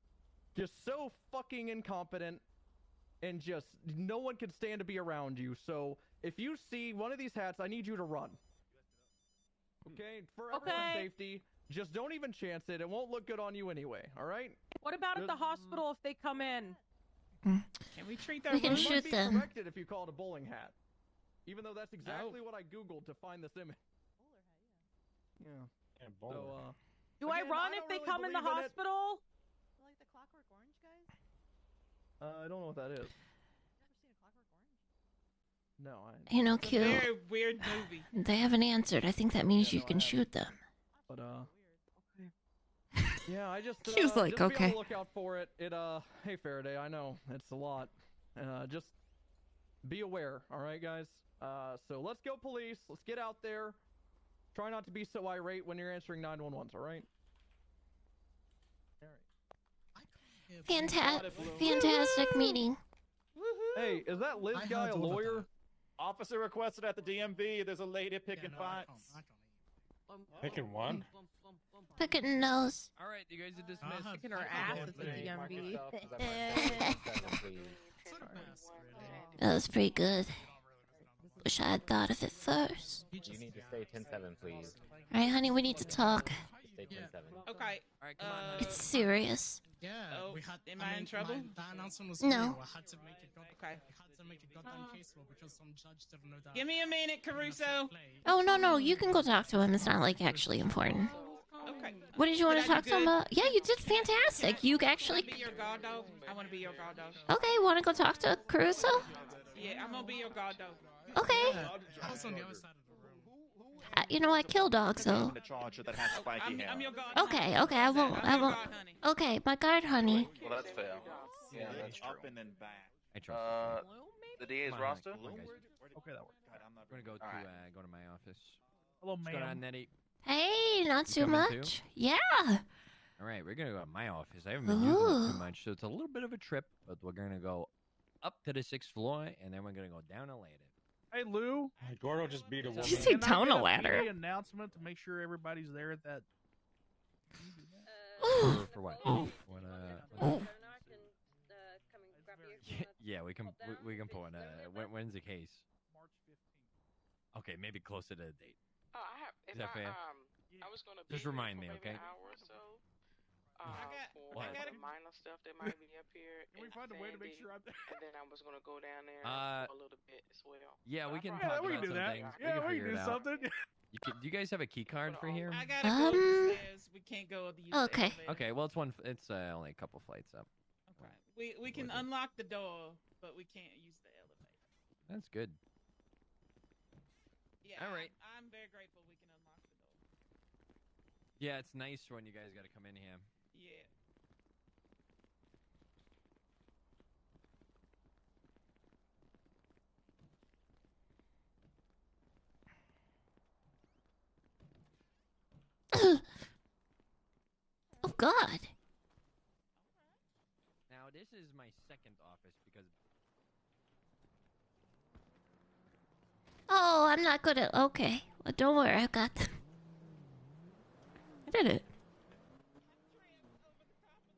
Just so fucking incompetent, and just no one can stand to be around you. So if you see one of these hats, I need you to run. Okay, for everyone's safety, just don't even chance it. It won't look good on you anyway. All right? What about at the hospital if they come in? Can we treat that? We can You shoot might be them. corrected if you call it a bowling hat, even though that's exactly what I googled to find this image. Yeah. So, Do I again, run I if don't they really come in the believe in it. hospital? Like the Clockwork Orange guys? I don't know what that is. No, You know, It's a Q. very weird movie. They haven't answered. I think that means you can shoot them. But yeah, I just He was like, just be on okay. the lookout for it. Hey Faraday, I know it's a lot. Just be aware, all right, guys. So let's go, police. Let's get out there. Try not to be so irate when you're answering 911s, all right? Fantastic meeting. Hey, is that Liz guy a lawyer? Officer requested at the DMV. There's a lady picking fights. Picking one? Picking nose. All right, you guys are dismissed. Kicking her ass at the DMV. That was pretty good. Wish I had thought of it first. You need to stay 10-7, please. Alright, honey, we need to talk. Stay 10-7. Okay. All right, come on. It's serious. Yeah, Oh, we had. am I in trouble? That announcement was No. real. I had to make a Okay. goddamn case law because some judge didn't know that. Give me a minute, Caruso. Oh, no, you can go talk to him. It's not, like, actually important. Okay. What did you want Did to I talk do to him good? about? Yeah, you did fantastic. You actually... Be your guard dog. I want to be your guard dog. Okay, want to go talk to Caruso? Yeah, I'm gonna be your guard dog. Okay. I was on the other side of the room. You know, I kill dogs, so... The charger that has spiky hair. I'm your guard. Okay, I won't. Okay, my guard, honey. Well, that's fair. Yeah, that's true. Up and then back. I trust The DA's Come on, roster? come on, guys. Okay, that works. I'm gonna go to go to my office. Hello, What's going on, ma'am. Nettie? Hey, not too coming too? much. Yeah. All All right, we're gonna go to my office. I haven't been using it too much, so it's a little bit of a trip. But we're gonna go up to the 6th floor, and then we're gonna go down a ladder. Hey Lou. Gordo just beat a woman. Did you say Can I down get a ladder? PD announcement to make sure everybody's there at that. For what? Yeah, we can pull it. When's the case? March 15th. Okay, maybe closer to the date. Oh, I have. Is that fair? I was gonna Just remind me, okay? An hour or so. For What? the minor stuff that might be up here. Can we find a way to make sure I'm there? And then I was gonna go down there Uh, for a little bit as well. Yeah, we can Yeah, talk we about can do some that. things. Yeah, we figure can do it out. something. Do you guys have a key card for here? I gotta go upstairs. We can't go up the Okay. Okay, well it's only a couple flights up. Okay. We can unlock the door, but we can't use the elevator. That's good. Yeah. All right. I'm very grateful we can unlock the door. Yeah, it's nice when you guys got to come in here. Yeah. Oh God. Now this is my second office because Oh, I'm not good at. Okay. Well, don't worry. I got. I did it.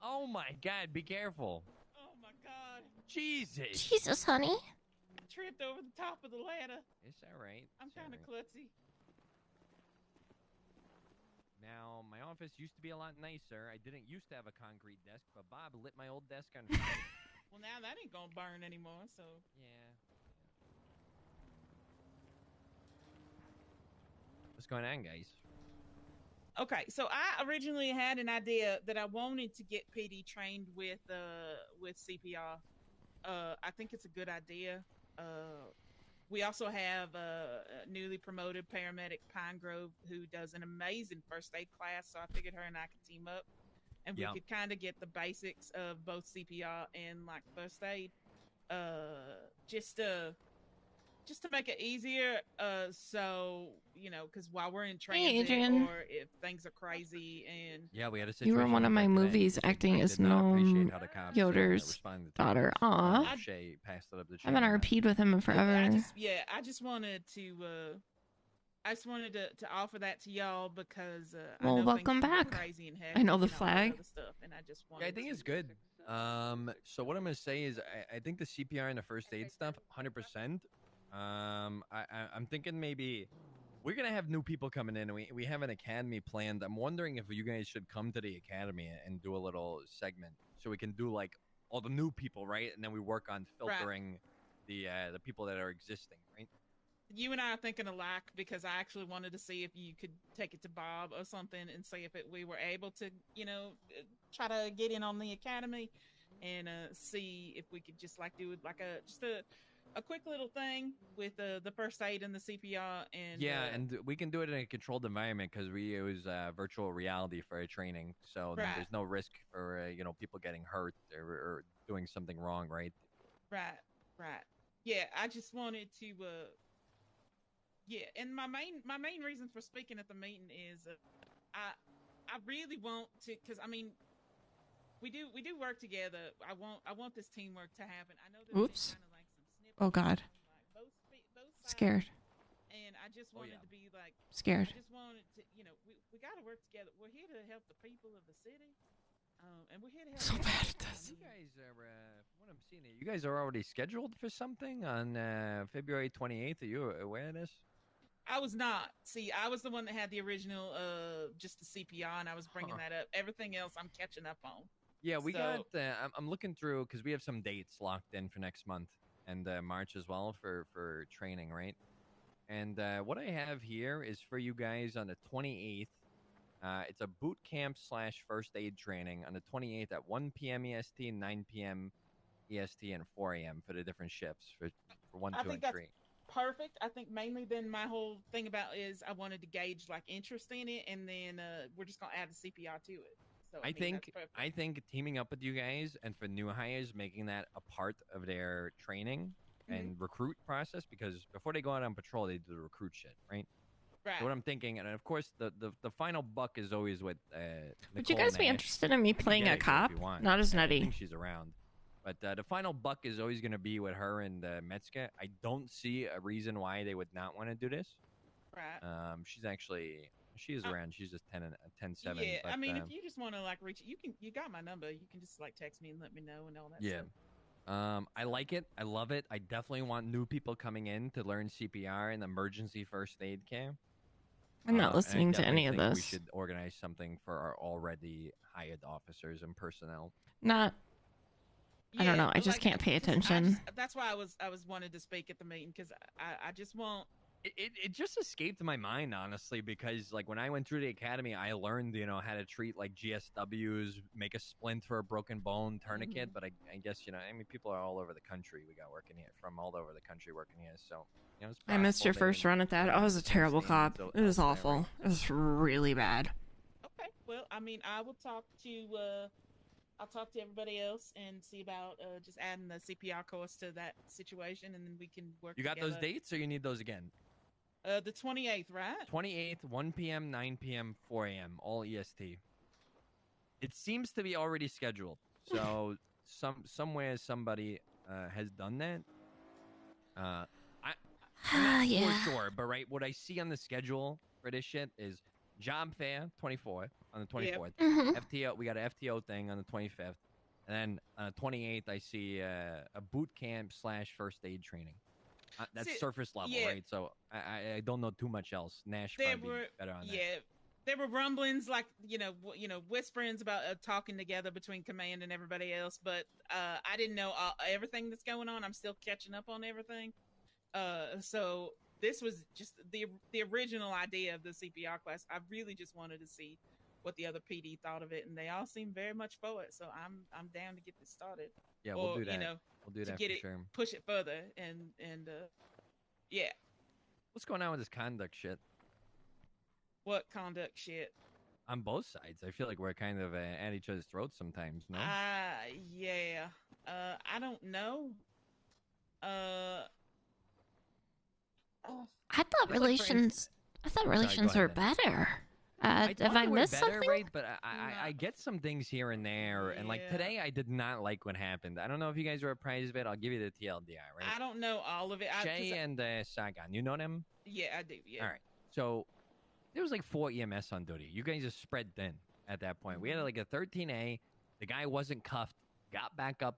oh my God, be careful! Oh my God. Jesus! Jesus, honey. I tripped over the top of the ladder. It's all right. I'm It's all kind of right. klutzy. Now my office used to be a lot nicer. I didn't used to have a concrete desk, but Bob lit my old desk on fire. Well, now that ain't gonna burn anymore. So. Yeah. What's going on, guys? Okay, so I originally had an idea that I wanted to get PD trained with CPR. I think it's a good idea. We also have a newly promoted paramedic Pine Grove who does an amazing first aid class. So I figured her and I could team up, and we could kind of get the basics of both CPR and like first aid, just to make it easier. So because while we're in transit, Adrian. or if things are crazy, and Yeah, we had a You situation. were in one of like my that today. movies acting I as did not appreciate Gnome how the cops, Yoder's responded to daughter. us. Aw. Shay passed it up the I haven't chain. RP'd with him in forever. I just wanted to offer that to y'all because I Well, know welcome things can get back. crazy and I know the hectic and all that flag. other stuff, and I just Yeah, I wanted think to- it's good. So what I'm gonna say is I think the CPR and the first aid stuff, 100%. I'm thinking maybe we're gonna have new people coming in, and we have an academy planned. I'm wondering if you guys should come to the academy and do a little segment so we can do like all the new people, right? And then we work on filtering the people that are existing, right? You and I are thinking alike because I actually wanted to see if you could take it to Bob or something and see if we were able to, try to get in on the academy and see if we could just like do like a quick little thing with the first aid and the CPR and And we can do it in a controlled environment because we use virtual reality for our training, so then there's no risk for people getting hurt or doing something wrong, right? Right. Yeah, I just wanted to. And my main reason for speaking at the meeting is I really want to, because I mean we do work together. I want this teamwork to happen. I know there's Oops. kind of like some snippets Oh God. on, like, both sides, Scared. and I just wanted to be like Scared. I just wanted to, we got to work together. We're here to help the people of the city, and we're here to help. So bad at this. You guys are, from what I'm seeing here, you guys are already scheduled for something on February 28th. Are you aware of this? I was not. See, I was the one that had the original, just the CPR, and I was bringing that up. Everything else, I'm catching up on. Yeah, we So- got. I'm looking through because we have some dates locked in for next month and March as well for training, right? And what I have here is for you guys on the 28th. It's a boot camp / first aid training on the 28th at 1 p.m. EST, 9 p.m. EST, and 4 a.m. for the different shifts for 1, 2, I think and that's 3. perfect. I think mainly then my whole thing about is I wanted to gauge like interest in it, and then we're just gonna add the CPR to it. So I think teaming up with you guys and for new hires, making that a part of their training and recruit process, because before they go out on patrol, they do the recruit shit, right? Right. So what I'm thinking, and of course, the final buck is always with. Would you Nicole guys be Nash. interested in me I can playing get a it here if cop? you want. Not as I Nettie. think she's around. But the final buck is always going to be with her and Metzger. I don't see a reason why they would not want to do this. Right. She is around. She's just 10-7. Yeah, But, I mean, if you just want to like reach, you got my number. You can just like text me and let me know and all that. yeah. Stuff. I like it. I love it. I definitely want new people coming in to learn CPR and emergency first aid care. I'm not And I listening to definitely any of think We this. should organize something for our already hired officers and personnel. Not. I don't know. I but, just like, can't pay 'cause attention. That's why I was wanted to speak at the meeting because I just want. It just escaped my mind, honestly, because like when I went through the academy, I learned how to treat like GSWs, make a splint for a broken bone, tourniquet. But I guess I mean people are all over the country. We got working here from all over the country working here, so it's I missed your possible they first would- run at that. I was a terrible standards cop. It was elsewhere, awful. right? It was really bad. Okay, well, I mean, I will talk to. I'll talk to everybody else and see about just adding the CPR course to that situation, and then we can work. You got together. those dates, or you need those again? The 28th, right? 28th, 1 p.m., 9 p.m., 4 a.m., all EST. It seems to be already scheduled. So somewhere somebody has done that. I'm not Yeah. for sure, but what I see on the schedule for this shit is job fair 24th on the 24th. Mhm. FTO, we got an FTO thing on the 25th, and then on the 28th I see a boot camp / first aid training. That's See, surface level, yeah. right? So I don't know too much else. Nash There probably were be better on that. yeah, there were rumblings like whisperings about talking together between command and everybody else, but I didn't know everything that's going on. I'm still catching up on everything. So this was just the original idea of the CPR class. I really just wanted to see what the other PD thought of it, and they all seem very much for it. So I'm down to get this started. Yeah, or, we'll do that. to We'll do that get for it, sure. push it further, and yeah. What's going on with this conduct shit? What conduct shit? On both sides, I feel like we're kind of at each other's throats sometimes. No. Yeah. I don't know. I thought relations. I thought relations were better. Have I missed better, something? right? But I get some things here and there, and like today, I did not like what happened. I don't know if you guys are apprised of it. I'll give you the TLDR, right? I don't know all of it. Shay and Sagan, you know them? Yeah, I do. Yeah. All right. So there was like 4 EMS on duty. You guys are spread thin at that point. We had like a 13A. The guy wasn't cuffed. Got back up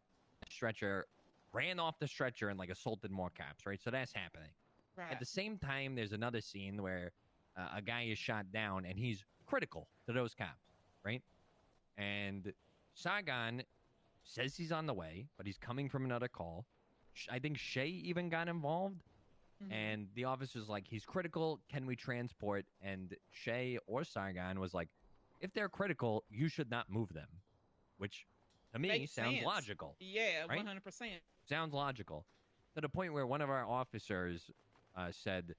stretcher, ran off the stretcher, and like assaulted more cops. Right. So that's happening. Right. At the same time, there's another scene where a guy is shot down and he's critical to those cops, right? And Sagan says he's on the way, but he's coming from another call. I think Shay even got involved, and the officer's like, he's critical. Can we transport? And Shay or Sagan was like, if they're critical, you should not move them, which to me Makes sounds sense. logical. Yeah, right? 100%. Sounds logical. To the point where one of our officers said,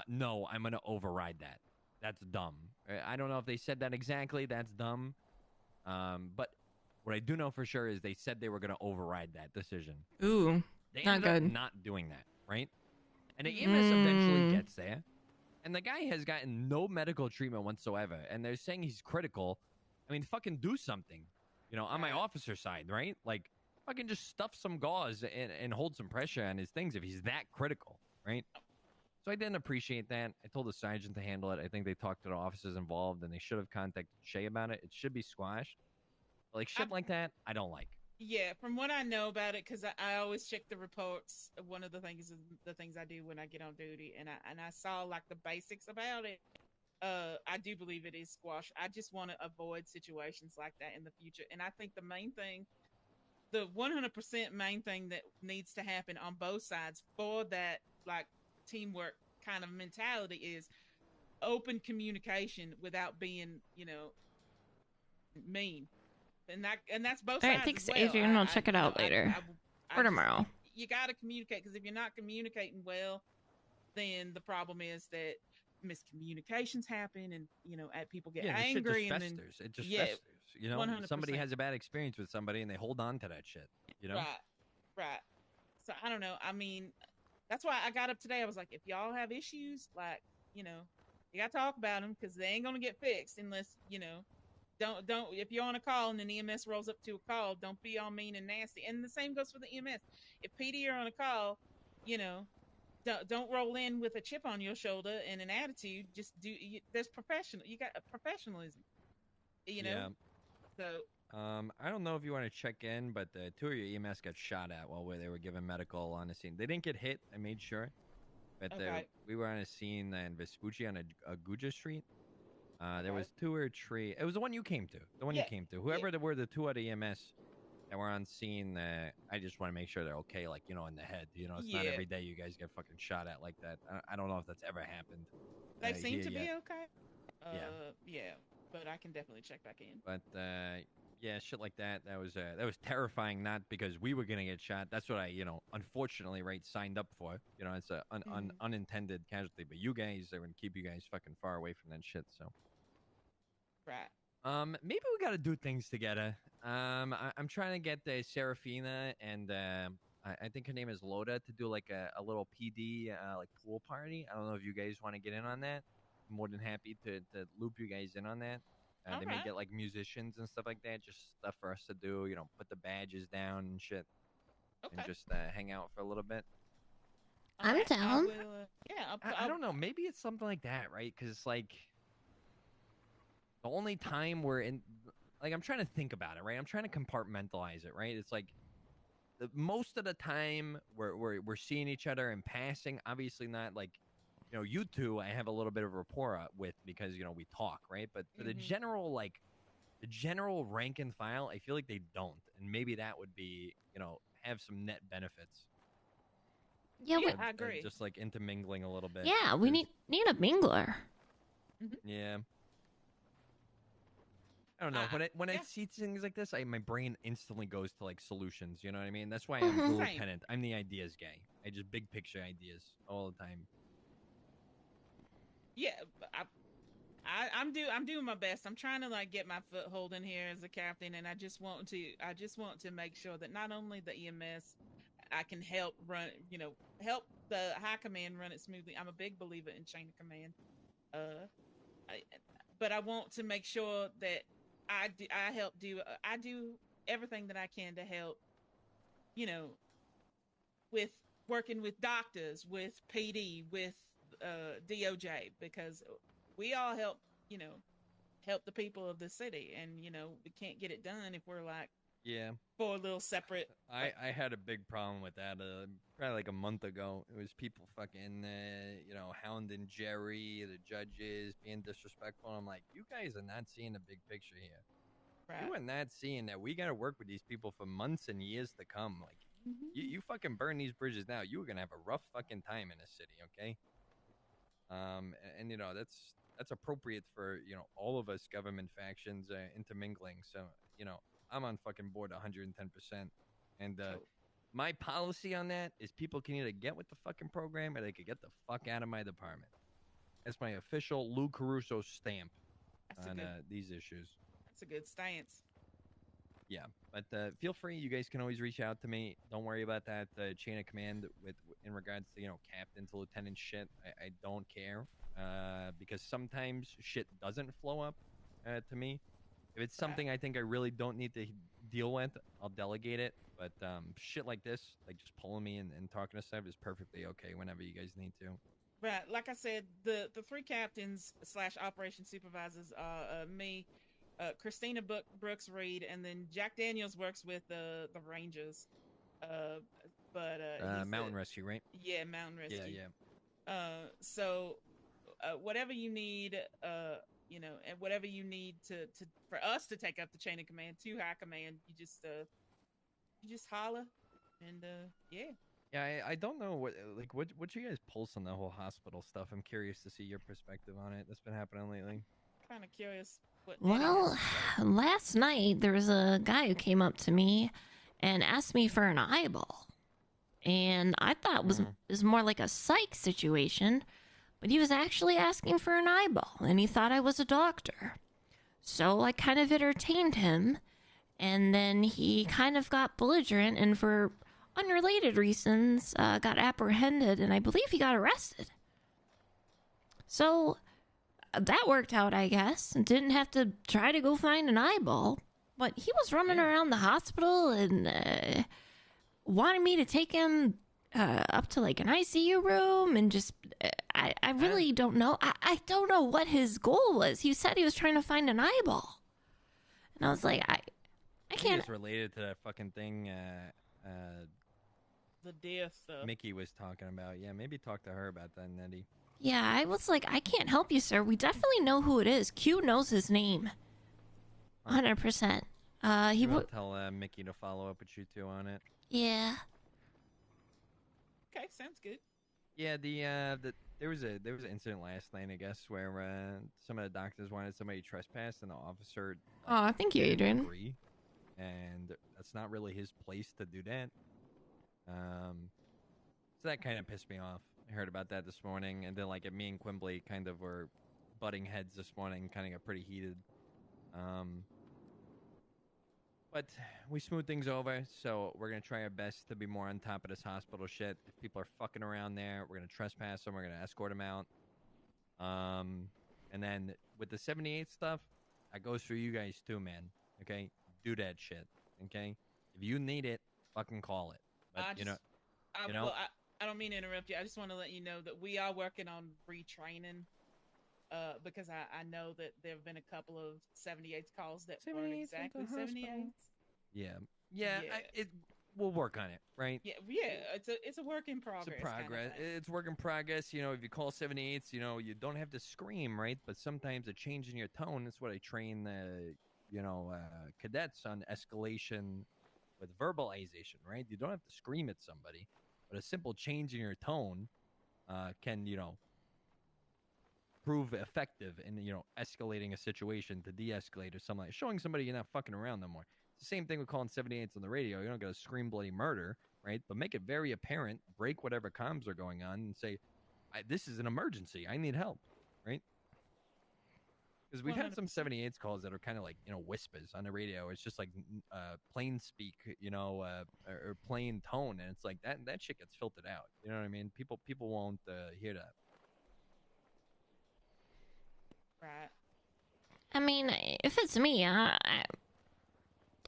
no, I'm going to override that. That's dumb. I don't know if they said that exactly. That's dumb. But what I do know for sure is they said they were going to override that decision. Ooh, They not ended up good. not doing that, right? And the EMS eventually gets there, and the guy has gotten no medical treatment whatsoever, and they're saying he's critical. I mean, fucking do something, on my officer side, right? Like, fucking just stuff some gauze and hold some pressure on his things if he's that critical, right? So I didn't appreciate that. I told the sergeant to handle it. I think they talked to the officers involved, and they should have contacted Shay about it. It should be squashed. But like shit like that, I don't like. Yeah, from what I know about it, because I always check the reports. One of the things I do when I get on duty, and I saw like the basics about it. I do believe it is squash. I just want to avoid situations like that in the future. And I think the main thing, the 100% main thing that needs to happen on both sides for that like teamwork kind of mentality is open communication without being, mean. And that's both All right, sides. thanks, as well. Adrian. I'll check it out later. Or tomorrow. You got to communicate, because if you're not communicating well, then the problem is that miscommunications happen, and people get Yeah, the shit angry, just and then festers. It just festers. 100%. Somebody has a bad experience with somebody, and they hold on to that shit. Right. So I don't know. I mean, that's why I got up today. I was like, if y'all have issues, like, You got to talk about them because they ain't gonna get fixed unless don't. If you're on a call and an EMS rolls up to a call, don't be all mean and nasty. And the same goes for the EMS. If PD are on a call, don't roll in with a chip on your shoulder and an attitude. Just there's professional. You got professionalism. Yeah. So. I don't know if you want to check in, but the 2 of your EMS got shot at while they were giving medical on the scene. They didn't get hit. I made sure. But we were on a scene in Vespucci on a Guja Street. There was 2 or 3. It was the one you came to. The one you came to. Whoever were the 2 out of EMS that were on scene, I just want to make sure they're okay, like, in the head. It's not every day you guys get fucking shot at like that. I don't know if that's ever happened. They seem to be okay. Yeah, but I can definitely check back in. But yeah, shit like that. That was terrifying. Not because we were gonna get shot. That's what I, unfortunately, signed up for. It's an unintended casualty. But you guys, they're gonna keep you guys fucking far away from that shit. So. Right. Maybe we gotta do things together. I'm trying to get Serafina and I think her name is Loda to do like a little PD like pool party. I don't know if you guys want to get in on that. I'm more than happy to loop you guys in on that. They may get like musicians and stuff like that, just stuff for us to do. Put the badges down and shit, and just hang out for a little bit. I'm down. I don't know. Maybe it's something like that, right? Because it's like the only time we're in, like, I'm trying to think about it, right? I'm trying to compartmentalize it, right? It's like most of the time we're seeing each other in passing. Obviously not like. You two, I have a little bit of rapport with because, we talk, right? But for the general rank and file, I feel like they don't. And maybe that would be, have some net benefits. Yeah, I agree. Just like intermingling a little bit. Yeah, we need a mingler. Yeah. I don't know. When I see things like this, my brain instantly goes to like solutions. You know what I mean? That's why I'm the lieutenant. I'm the ideas guy. I just big picture ideas all the time. Yeah, I'm doing my best. I'm trying to like get my foothold in here as a captain, and I just want to make sure that not only the EMS, I can help run, help the high command run it smoothly. I'm a big believer in chain of command, but I want to make sure that I do everything that I can to help, with working with doctors, with PD, with DOJ, because we all help the people of the city, and we can't get it done if we're like 4 little separate. I had a big problem with that probably like a month ago. It was people fucking hounding Jerry, the judges, being disrespectful. I'm like, you guys are not seeing the big picture here. Right. You are not seeing that we got to work with these people for months and years to come. Like you fucking burn these bridges now, you are gonna have a rough fucking time in this city, okay? And that's appropriate for all of us government factions intermingling. So I'm on fucking board 110%. And my policy on that is people can either get with the fucking program or they could get the fuck out of my department. That's my official Lou Caruso stamp on these issues. That's a good stance. Yeah, but feel free. You guys can always reach out to me. Don't worry about that chain of command in regards to captain to lieutenant shit. I don't care because sometimes shit doesn't flow up to me. If it's something I think I really don't need to deal with, I'll delegate it. But shit like this, like just pulling me and talking to stuff, is perfectly okay whenever you guys need to. Right, like I said, the 3 captains / operation supervisors are me. Christina Brooks Reed, and then Jack Daniels works with the Rangers. Mountain Rescue, right? Yeah, Mountain Rescue. Yeah. So whatever you need, and whatever you need to for us to take up the chain of command to high command, you just holler, and yeah. Yeah, I don't know what you guys pulse on the whole hospital stuff. I'm curious to see your perspective on it. That's been happening lately. Kind of curious. Well, last night there was a guy who came up to me and asked me for an eyeball. And I thought it was more like a psych situation, but he was actually asking for an eyeball, and he thought I was a doctor. So I kind of entertained him, and then he kind of got belligerent, and for unrelated reasons, got apprehended, and I believe he got arrested. So that worked out, I guess. Didn't have to try to go find an eyeball. But he was running around the hospital and wanted me to take him up to like an ICU room and just I really don't know. I don't know what his goal was. He said he was trying to find an eyeball. And I was like, I can't. It's related to that fucking thing The death stuff. Mickey was talking about. Yeah, maybe talk to her about that, Nettie. Yeah, I was like, I can't help you, sir. We definitely know who it is. Q knows his name. 100%. He will would. tell Mickey to follow up with you two on it. Yeah. Okay, sounds good. Yeah, there was an incident last night, I guess, where some of the doctors wanted somebody trespassed, and the officer. Oh, thank you, Adrian. Agree, and that's not really his place to do that. So that kind of pissed me off. I heard about that this morning, and then like me and Quimbley kind of were butting heads this morning, kind of got pretty heated. But we smooth things over, so we're going to try our best to be more on top of this hospital shit. If people are fucking around there, we're going to trespass them. We're going to escort them out. And then with the 78 stuff, that goes for you guys too, man. Okay? Do that shit. Okay? If you need it, fucking call it. But, I don't mean to interrupt you. I just want to let you know that we are working on retraining. Because I know that there have been a couple of 78 calls that weren't exactly 78. Yeah. We'll work on it, right? Yeah. It's a work in progress. It's work in progress. You know, if you call 78s, you know, you don't have to scream, right? But sometimes a change in your tone. That's what I train the, cadets on escalation with verbalization, right? You don't have to scream at somebody, but a simple change in your tone can, prove effective in escalating a situation to de-escalate or something, like showing somebody you're not fucking around no more. It's the same thing with calling 78s on the radio. You don't gotta scream bloody murder, right? But make it very apparent, break whatever comms are going on, and say, this is an emergency, I need help, right? Because we've had some 78s calls that are kind of like whispers on the radio. It's just like plain speak, or plain tone, and it's like that shit gets filtered out. You know what I mean? People won't hear that. Right. I mean, if it's me,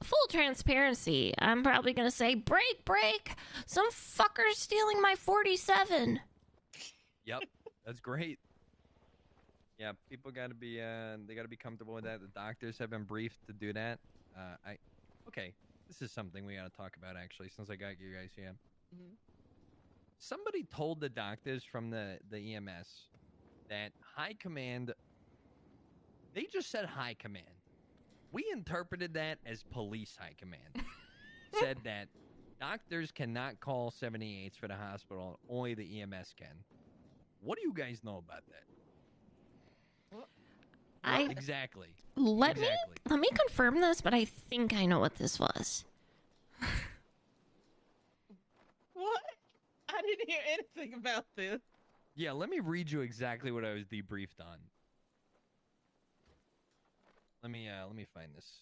full transparency, I'm probably going to say, break! Some fucker's stealing my 47. Yep, that's great. Yeah, people got to be, they got to be comfortable with that. The doctors have been briefed to do that. Okay, this is something we got to talk about, actually, since I got you guys here. Mm-hmm. Somebody told the doctors from the EMS that high command... They just said high command. We interpreted that as police high command. Said that doctors cannot call 78s for the hospital. Only the EMS can. What do you guys know about that? Exactly. Let me confirm this, but I think I know what this was. What? I didn't hear anything about this. Yeah, let me read you exactly what I was debriefed on. Let me find this.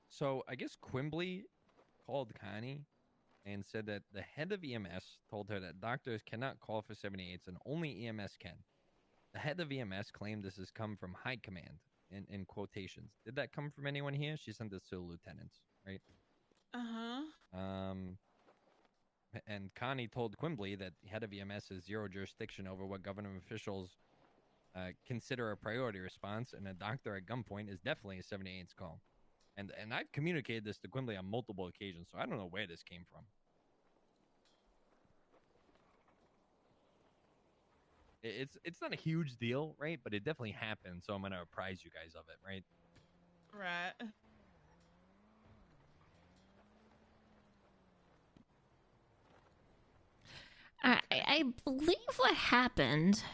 So I guess Quimbley called Connie and said that the head of EMS told her that doctors cannot call for 78s and only EMS can. The head of EMS claimed this has come from high command in quotations. Did that come from anyone here? She sent this to the lieutenants, right? And Connie told Quimbley that the head of EMS has zero jurisdiction over what government officials consider a priority response, and a doctor at gunpoint is definitely a 78's call. And I've communicated this to Quimbley on multiple occasions, so I don't know where this came from. It's not a huge deal, right? But it definitely happened, so I'm going to apprise you guys of it, right? Right. I believe what happened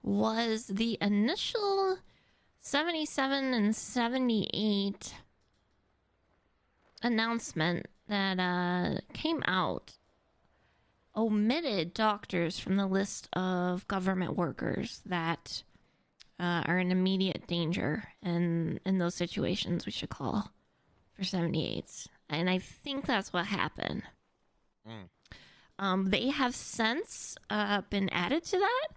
was the initial 77 and 78 announcement that came out omitted doctors from the list of government workers that are in immediate danger, and in those situations, we should call for 78s. And I think that's what happened. They have since been added to that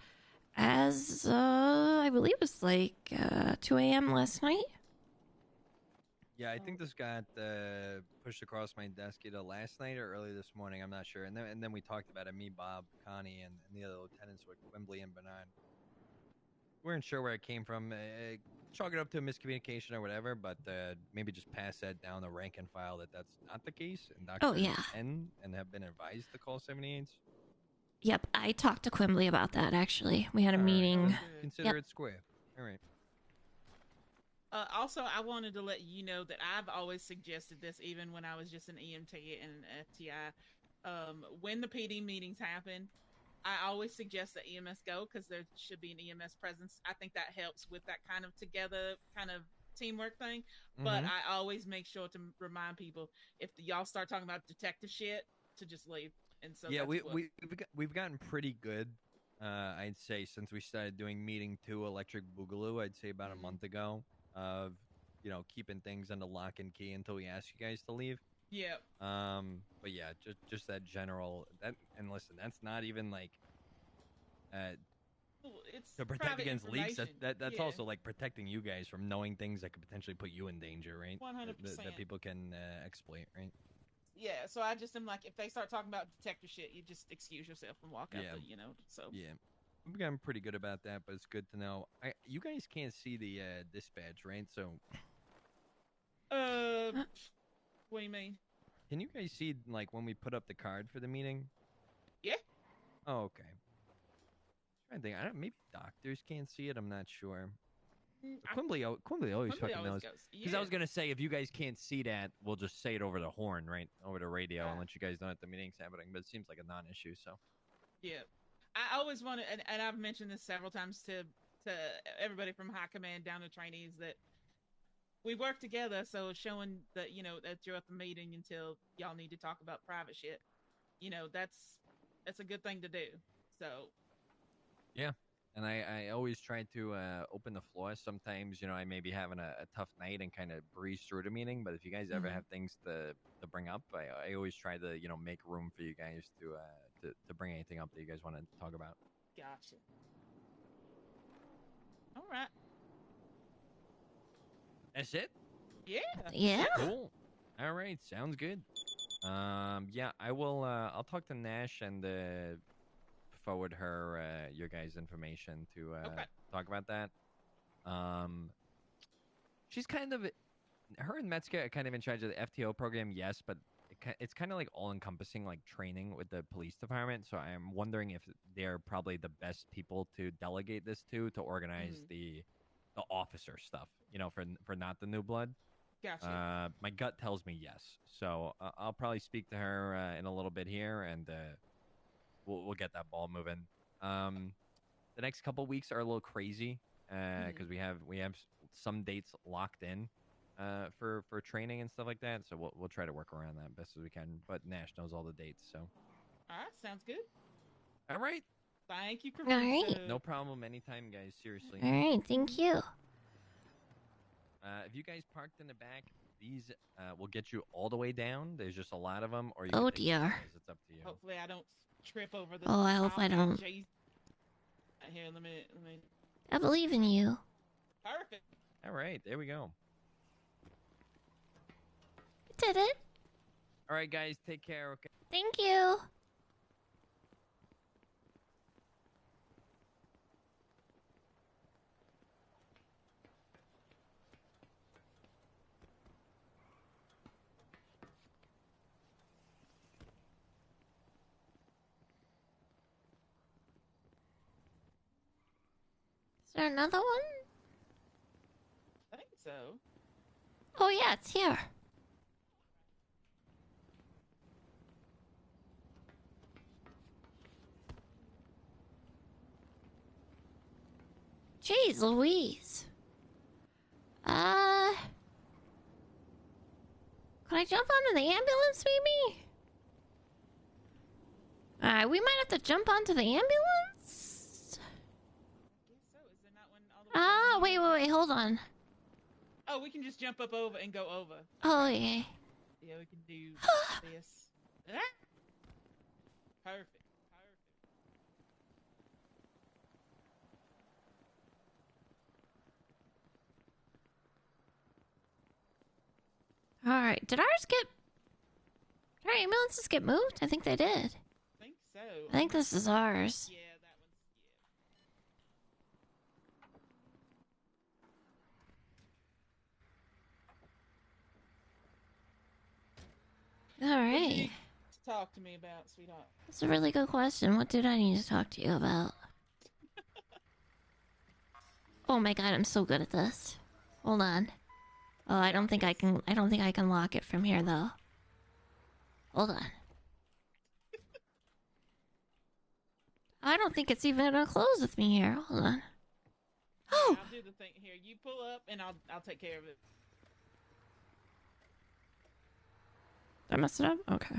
as I believe it was like 2 a.m. last night. Yeah, I think this got pushed across my desk either last night or early this morning. I'm not sure. And then we talked about it, me, Bob, Connie, and the other lieutenants with Quimbley and Bernard. We weren't sure where it came from. Chalk it up to a miscommunication or whatever, but maybe just pass that down the rank and file that's not the case. And doctors and have been advised to call 78s. Yep, I talked to Quimbley about that, actually. We had a meeting. Consider it square. All right. Also, I wanted to let you know that I've always suggested this, even when I was just an EMT and FTI. When the PD meetings happen, I always suggest that EMS go because there should be an EMS presence. I think that helps with that kind of together, kind of teamwork thing. But I always make sure to remind people if y'all start talking about detective shit to just leave. And so yeah, we've gotten pretty good. I'd say since we started doing meeting 2 Electric Boogaloo, I'd say about a month ago, of keeping things under lock and key until we ask you guys to leave. Yeah. But yeah, just that general that, and listen, that's not even like it's to protect against leaks. That's yeah. also like protecting you guys from knowing things that could potentially put you in danger, right? 100%. That people can exploit, right? Yeah, so I just am like, if they start talking about detector shit, you just excuse yourself and walk out. So yeah, we've gotten pretty good about that, but it's good to know. You guys can't see the dispatch, right? So, what do you mean? Can you guys see like when we put up the card for the meeting? Yeah. Oh, okay. I think maybe doctors can't see it. I'm not sure. Quimbley always fucking knows. Because I was gonna say, if you guys can't see that, we'll just say it over the horn, right, over the radio, and let you guys know that the meeting's happening. But it seems like a non-issue, so. Yeah, I always want to, and I've mentioned this several times to everybody from high command down to trainees, that we work together. So showing that that you're at the meeting until y'all need to talk about private shit, that's a good thing to do. So. Yeah. And I always try to open the floor. Sometimes, I may be having a tough night and kind of breeze through the meeting. But if you guys ever have things to bring up, I always try to, make room for you guys to bring anything up that you guys want to talk about. Gotcha. All right. That's it? Yeah. Yeah. Cool. All right. Sounds good. Yeah, I will. I'll talk to Nash and forward her your guys' information to talk about that. She's kind of, her and Metzger are kind of in charge of the FTO program, yes, but it's kind of like all-encompassing, like training with the police department. So I'm wondering if they're probably the best people to delegate this to organize the officer stuff, for not the new blood. Gotcha. My gut tells me yes. So I'll probably speak to her in a little bit here, and we'll get that ball moving. The next couple weeks are a little crazy because we have some dates locked in for training and stuff like that. So we'll try to work around that best as we can. But Nash knows all the dates, so. All right, sounds good. All right. Thank you, All right. No problem. Anytime, guys. Seriously. All right, thank you. If you guys parked in the back, these will get you all the way down. There's just a lot of them. Or you Oh, can take dear. stairs. It's up to you. Hopefully I don't trip over the. Oh, I hope I don't. Here, let me. I believe in you. Perfect. All right, there we go. Did it. All right, guys, take care. Okay. Thank you. Is there another one? I think so. Oh, yeah, it's here. Jeez Louise. Can I jump onto the ambulance, maybe? Alright, we might have to jump onto the ambulance. Ah, wait, hold on. Oh, we can just jump up over and go over. Oh, yeah. Yeah, we can do this. Ah! Perfect. All right. Did our ambulances get moved? I think they did. I think so. I think this is ours. Yeah, that All What do you right. need to talk to me about, sweetheart? That's a really good question. What did I need to talk to you about? Oh my god, I'm so good at this. Hold on. Oh, I don't think I can lock it from here though. Hold on. I don't think it's even gonna close with me here. Hold on. Oh! I'll do the thing here. You pull up and I'll take care of it. Did I mess it up? Okay.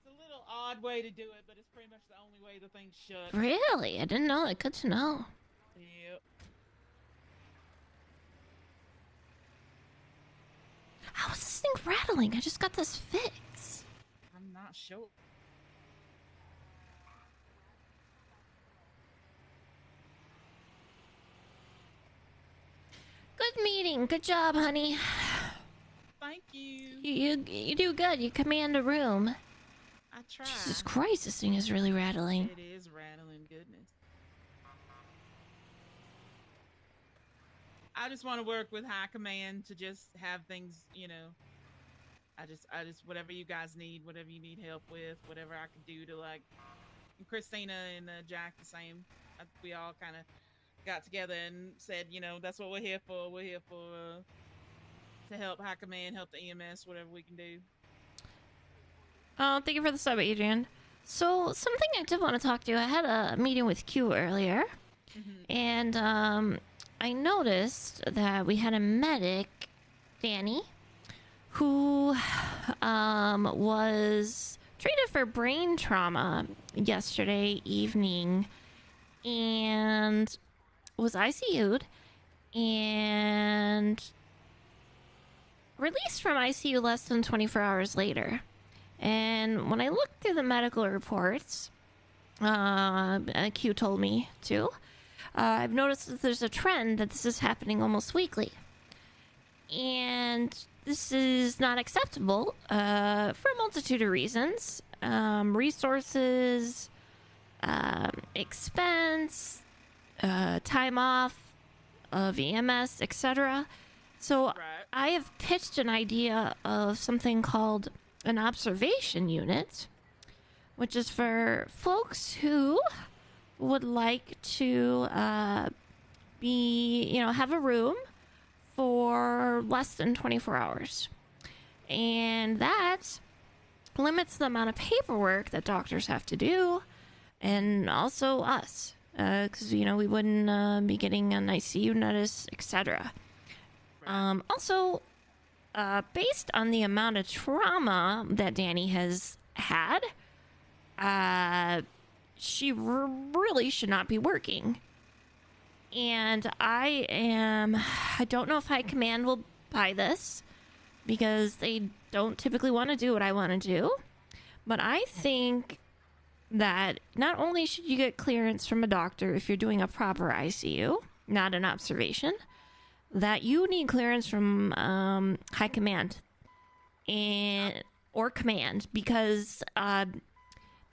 It's a little odd way to do it, but it's pretty much the only way the thing's shut. Really? I didn't know that. Good to know. Yep. How is this thing rattling? I just got this fix. I'm not sure. Good meeting. Good job, honey. Thank you. You do good. You command a room. I try. Jesus Christ, this thing is really rattling. It is rattling goodness. I just want to work with high command to just have things, I just whatever you guys need, whatever you need help with, whatever I can do to like Christina and Jack the same. We all kind of got together and said, that's what we're here for. We're here for to help high command, help the EMS, whatever we can do. Oh, thank you for the sub, Adrian. So, something I did want to talk to you. I had a meeting with Q earlier, and I noticed that we had a medic, Danny, who was treated for brain trauma yesterday evening and was ICU'd and released from ICU less than 24 hours later. And when I looked through the medical reports, Q told me to, I've noticed that there's a trend that this is happening almost weekly. And this is not acceptable for a multitude of reasons. Resources, expense, time off of EMS, etc. So I have pitched an idea of something called an observation unit, which is for folks who would like to have a room for less than 24 hours. And that limits the amount of paperwork that doctors have to do, and also us, because, we wouldn't be getting an ICU notice, etc. Also, based on the amount of trauma that Danny has had, she really should not be working. And I don't know if High Command will buy this, because they don't typically want to do what I want to do. But I think that not only should you get clearance from a doctor if you're doing a proper ICU, not an observation, that you need clearance from High Command or Command, because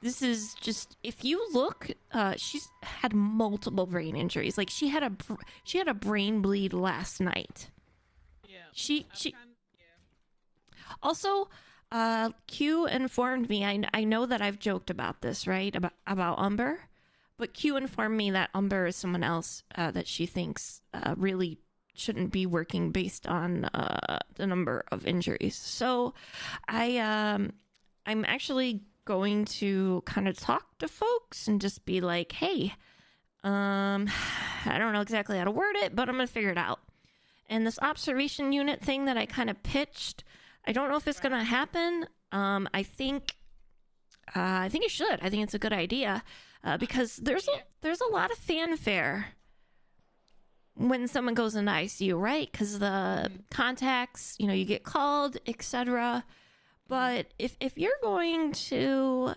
this is just, if you look, she's had multiple brain injuries. Like she had a brain bleed last night. Yeah. She also, Q informed me. I know that I've joked about this, right, about Umber, But Q informed me that Umber is someone else that she thinks really shouldn't be working based on the number of injuries. So I'm actually going to kind of talk to folks and just be like, hey, I don't know exactly how to word it, but I'm going to figure it out. And this observation unit thing that I kind of pitched, I don't know if it's going to happen. I think it should. I think it's a good idea because there's a lot of fanfare when someone goes into ICU, right? Because the contacts, you get called, etc. But if you're going to,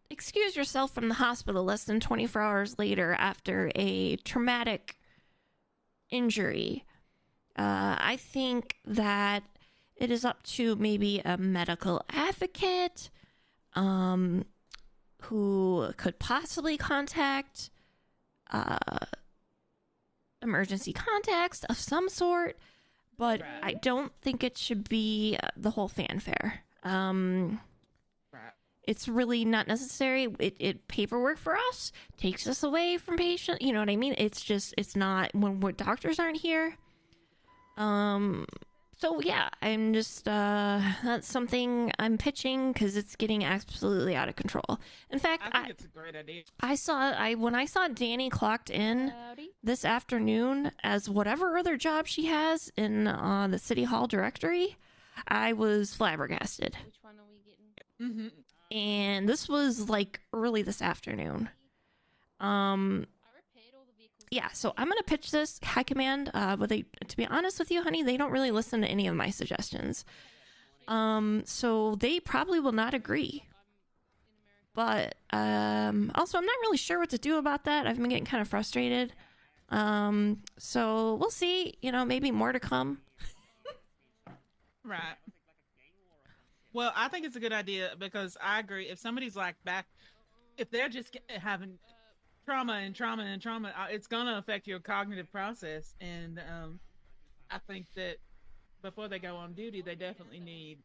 excuse yourself from the hospital less than 24 hours later after a traumatic injury, I think that it is up to maybe a medical advocate who could possibly contact emergency contacts of some sort, but I don't think it should be the whole fanfare. It's really not necessary. It paperwork for us takes us away from patient. You know what I mean? It's not when doctors aren't here. So yeah, I'm just that's something I'm pitching because it's getting absolutely out of control. In fact, I think it's a great idea. When I saw Danny clocked in this afternoon as whatever other job she has in the City Hall directory, I was flabbergasted. Which one are we getting? Mm-hmm. And this was like early this afternoon. Yeah, so I'm gonna pitch this high command, but to be honest with you, honey, they don't really listen to any of my suggestions. So they probably will not agree. But also, I'm not really sure what to do about that. I've been getting kind of frustrated. So we'll see. Maybe more to come. Right. Well, I think it's a good idea because I agree. If somebody's like if they're just having trauma, it's going to affect your cognitive process. And I think that before they go on duty, they definitely need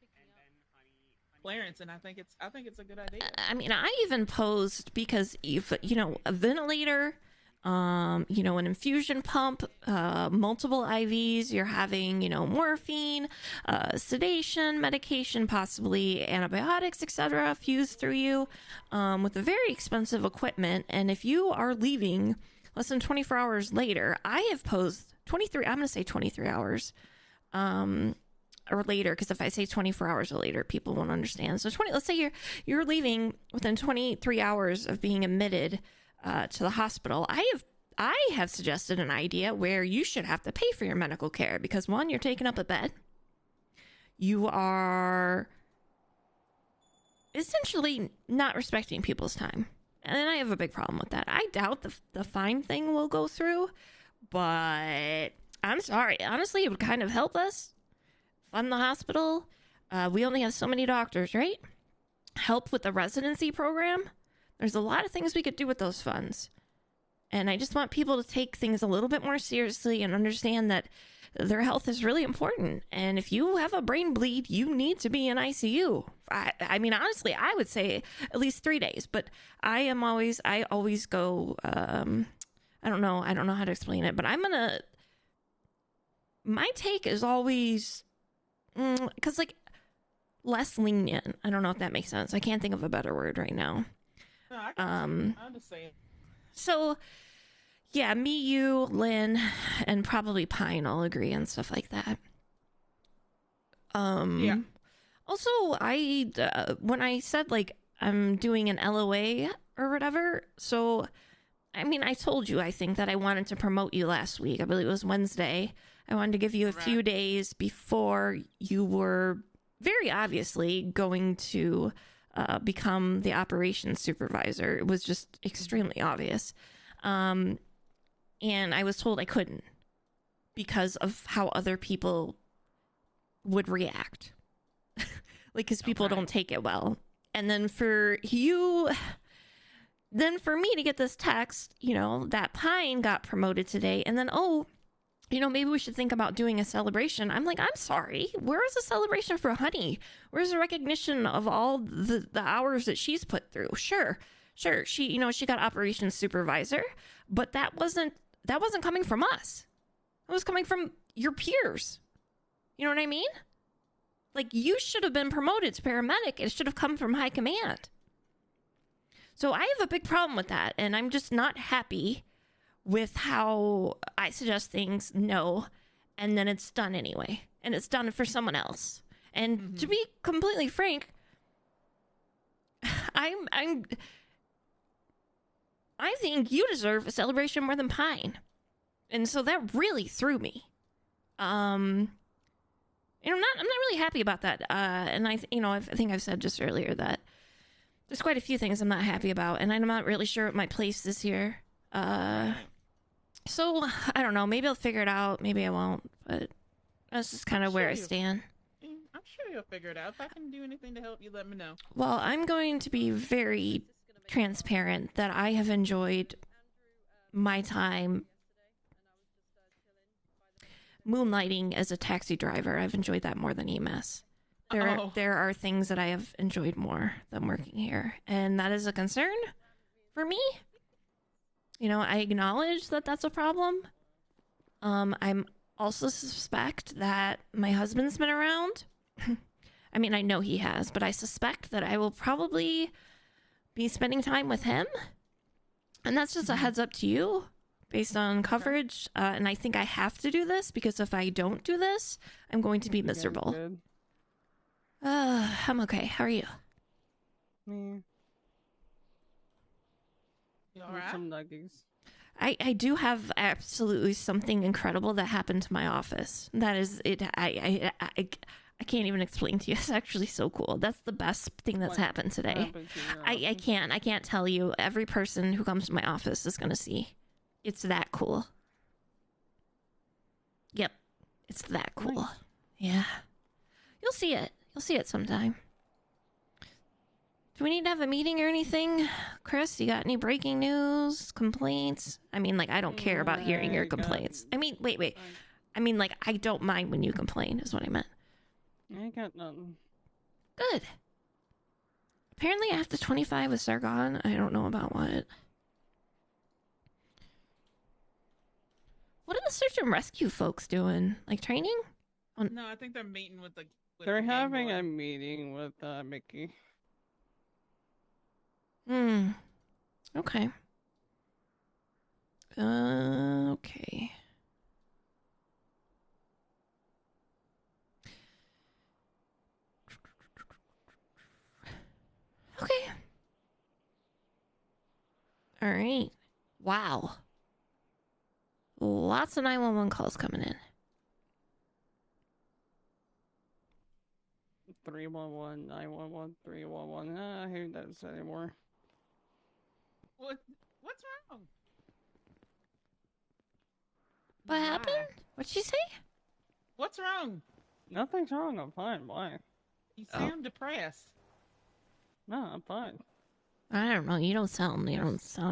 clearance. And I think it's a good idea. I mean, I even posed because if a ventilator, an infusion pump, multiple IVs, you're having, morphine, sedation, medication, possibly antibiotics, etc., fused through you with a very expensive equipment. And if you are leaving less than 24 hours later, I have posed 23, I'm going to say 23 hours or later, because if I say 24 hours or later, people won't understand. So let's say you're leaving within 23 hours of being admitted to the hospital. I have suggested an idea where you should have to pay for your medical care because, one, you're taking up a bed. You are essentially not respecting people's time. And I have a big problem with that. I doubt the fine thing will go through, but I'm sorry. Honestly, it would kind of help us fund the hospital. We only have so many doctors, right? Help with the residency program. There's a lot of things we could do with those funds. And I just want people to take things a little bit more seriously and understand that their health is really important. And if you have a brain bleed, you need to be in ICU. I mean, honestly, I would say at least 3 days. But I always go, I don't know how to explain it. But my take is always, because less lenient. I don't know if that makes sense. I can't think of a better word right now. No, I understand. So, yeah, me, you, Lynn, and probably Pine all agree on stuff like that. Yeah. Also, when I said, I'm doing an LOA or whatever, so, I mean, I told you, I think, that I wanted to promote you last week. I believe it was Wednesday. I wanted to give you a few days before you were very obviously going to become the operations supervisor. It was just extremely obvious. And I was told I couldn't because of how other people would react. Because people don't take it well. And then for me to get this text, that Pine got promoted today. And then, maybe we should think about doing a celebration. I'm like, I'm sorry. Where is the celebration for Honey? Where's the recognition of all the hours that she's put through? Sure, Sure, she got operations supervisor, but that wasn't coming from us. It was coming from your peers. You know what I mean? Like, you should have been promoted to paramedic. It should have come from high command. So I have a big problem with that, and I'm just not happy with how I suggest things, no, and then it's done anyway, and it's done for someone else. And to be completely frank, I think you deserve a celebration more than Pine, and so that really threw me. I'm not really happy about that. And I think I've said just earlier that there's quite a few things I'm not happy about, and I'm not really sure what my place is here. So I don't know. Maybe I'll figure it out. Maybe I won't. But that's just kind of where I stand. I'm sure you'll figure it out. If I can do anything to help you, let me know. Well, I'm going to be very transparent that I have enjoyed my time moonlighting as a taxi driver. I've enjoyed that more than EMS. There are things that I have enjoyed more than working here, and that is a concern for me. I acknowledge that that's a problem. I'm also suspect that my husband's been around. I mean, I know he has, but I suspect that I will probably be spending time with him. And that's just a heads up to you based on coverage. And I think I have to do this because if I don't do this, I'm going to be miserable. I'm okay. How are you? Me. You all right? Some nuggies. I do have absolutely something incredible that happened to my office. That is it. I can't even explain to you. It's actually so cool. That's the best thing that's happened today. I can't tell you. Every person who comes to my office is going to see. It's that cool. Yep. It's that cool. Nice. Yeah. You'll see it. You'll see it sometime. Do we need to have a meeting or anything? Chris, you got any breaking news? Complaints? I mean, I don't care about hearing your complaints. I mean, wait. I mean, I don't mind when you complain, is what I meant. I ain't got nothing. Good. Apparently after 25 with Sargon, I don't know about what. What are the search and rescue folks doing? Training? No, I think they're meeting with the. They're having a meeting with Mickey. Okay. Okay. Okay. All right. Wow. Lots of 911 calls coming in. 311, 911, 311. Who does that anymore? What's wrong? What happened? What'd she say? What's wrong? Nothing's wrong. I'm fine. Why? You sound depressed. No, I'm fine. I don't know. You don't sound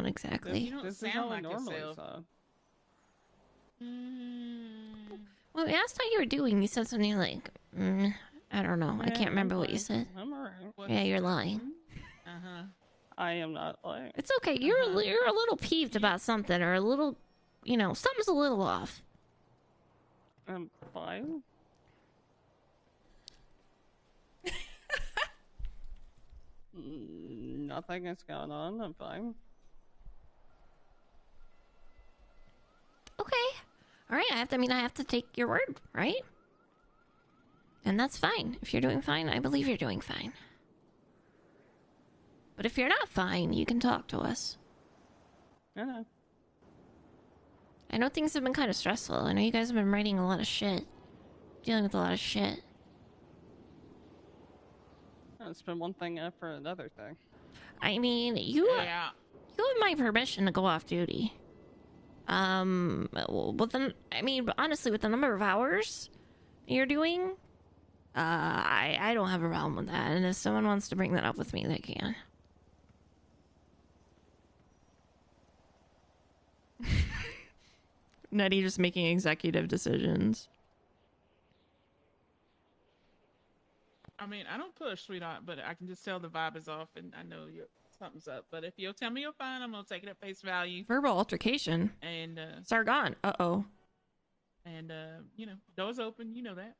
exactly. You don't sound like yourself. Well, we asked how you were doing. You said something like, I don't know. I can't remember what you said. I'm alright. Yeah, you're lying. I am not lying. It's okay. You're a little peeved about something, or a little, something's a little off. I'm fine. Nothing is going on. I'm fine. Okay. All right. I have to take your word, right? And that's fine. If you're doing fine, I believe you're doing fine. But if you're not fine, you can talk to us. Yeah. I know things have been kind of stressful. I know you guys have been writing a lot of shit. Dealing with a lot of shit. It's been one thing after another thing. I mean, you have my permission to go off duty. But then, honestly, with the number of hours you're doing, I don't have a problem with that. And if someone wants to bring that up with me, they can. Nettie just making executive decisions. I mean, I don't push, sweetheart, but I can just tell the vibe is off, and I know something's up. But if you'll tell me you're fine, I'm gonna take it at face value. Verbal altercation. And Sargon. Uh-oh. And doors open. You know that.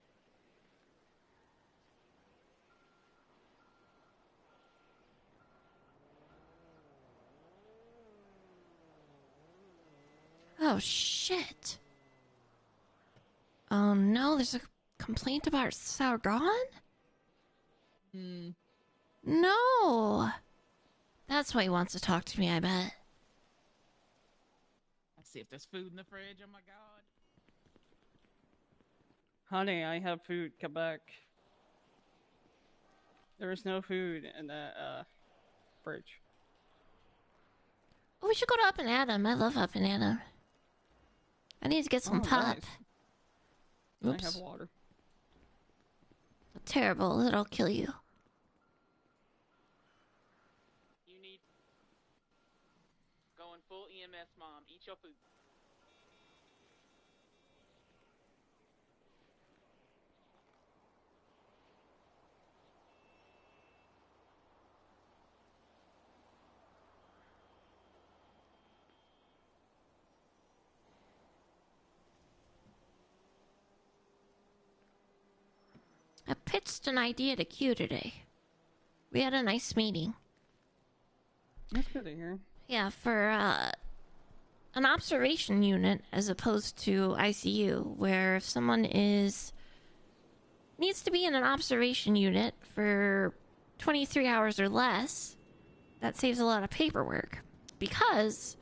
Oh, shit. Oh, no, there's a complaint about Sargon? No. That's why he wants to talk to me, I bet. Let's see if there's food in the fridge. Oh, my God. Honey, I have food. Come back. There is no food in the fridge. Oh, we should go to Up and Adam. I love Up and Adam. I need to get some pop. Nice. Oops. I have water. Terrible. That'll kill you. You need going full EMS, Mom. Eat your food. I pitched an idea to Q today. We had a nice meeting. That's good to hear. Yeah, for an observation unit as opposed to ICU, where if someone needs to be in an observation unit for 23 hours or less, that saves a lot of paperwork. Because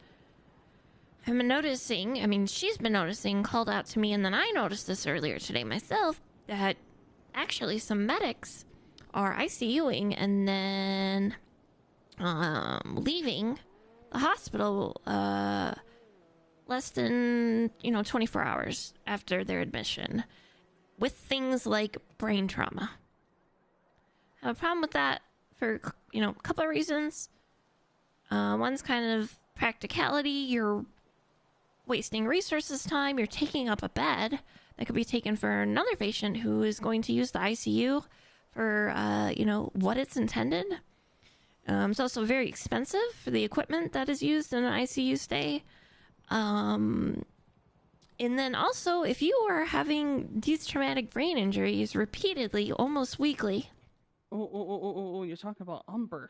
I've been noticing, she's been noticing, called out to me, and then I noticed this earlier today myself, that actually some medics are ICUing and then leaving the hospital less than 24 hours after their admission with things like brain trauma. I have a problem with that for a couple of reasons. One's kind of practicality. You're wasting resources, time. You're taking up a bed that could be taken for another patient who is going to use the ICU for, what it's intended. It's also very expensive for the equipment that is used in an ICU stay. And then also, if you are having these traumatic brain injuries repeatedly, almost weekly. Oh, you're talking about Umber.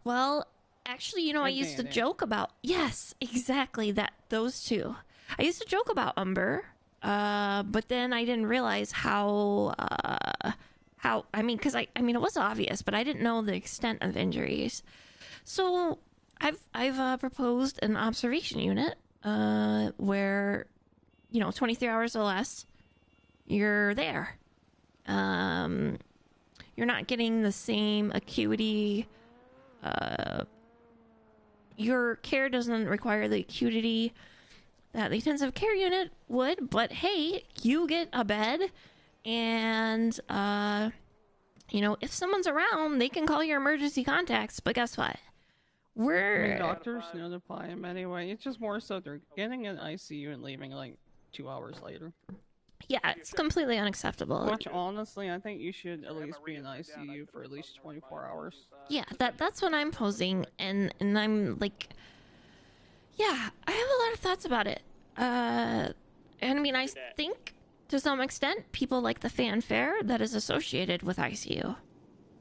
Well, actually, I used to joke about... Yes, exactly, those two. I used to joke about Umber. But then I didn't realize how, because it was obvious, but I didn't know the extent of injuries. So I've proposed an observation unit, where, 23 hours or less, you're there. You're not getting the same acuity, your care doesn't require the acuity that the intensive care unit would, but hey, you get a bed, and, if someone's around, they can call your emergency contacts, but guess what? Doctors notify them anyway. It's just more so they're getting an ICU and leaving like 2 hours later. Yeah, it's completely unacceptable. Which, honestly, I think you should at least be in ICU for at least 24 hours. Yeah, that's what I'm posing, and I'm like... Yeah, I have a lot of thoughts about it. I think to some extent people like the fanfare that is associated with ICU.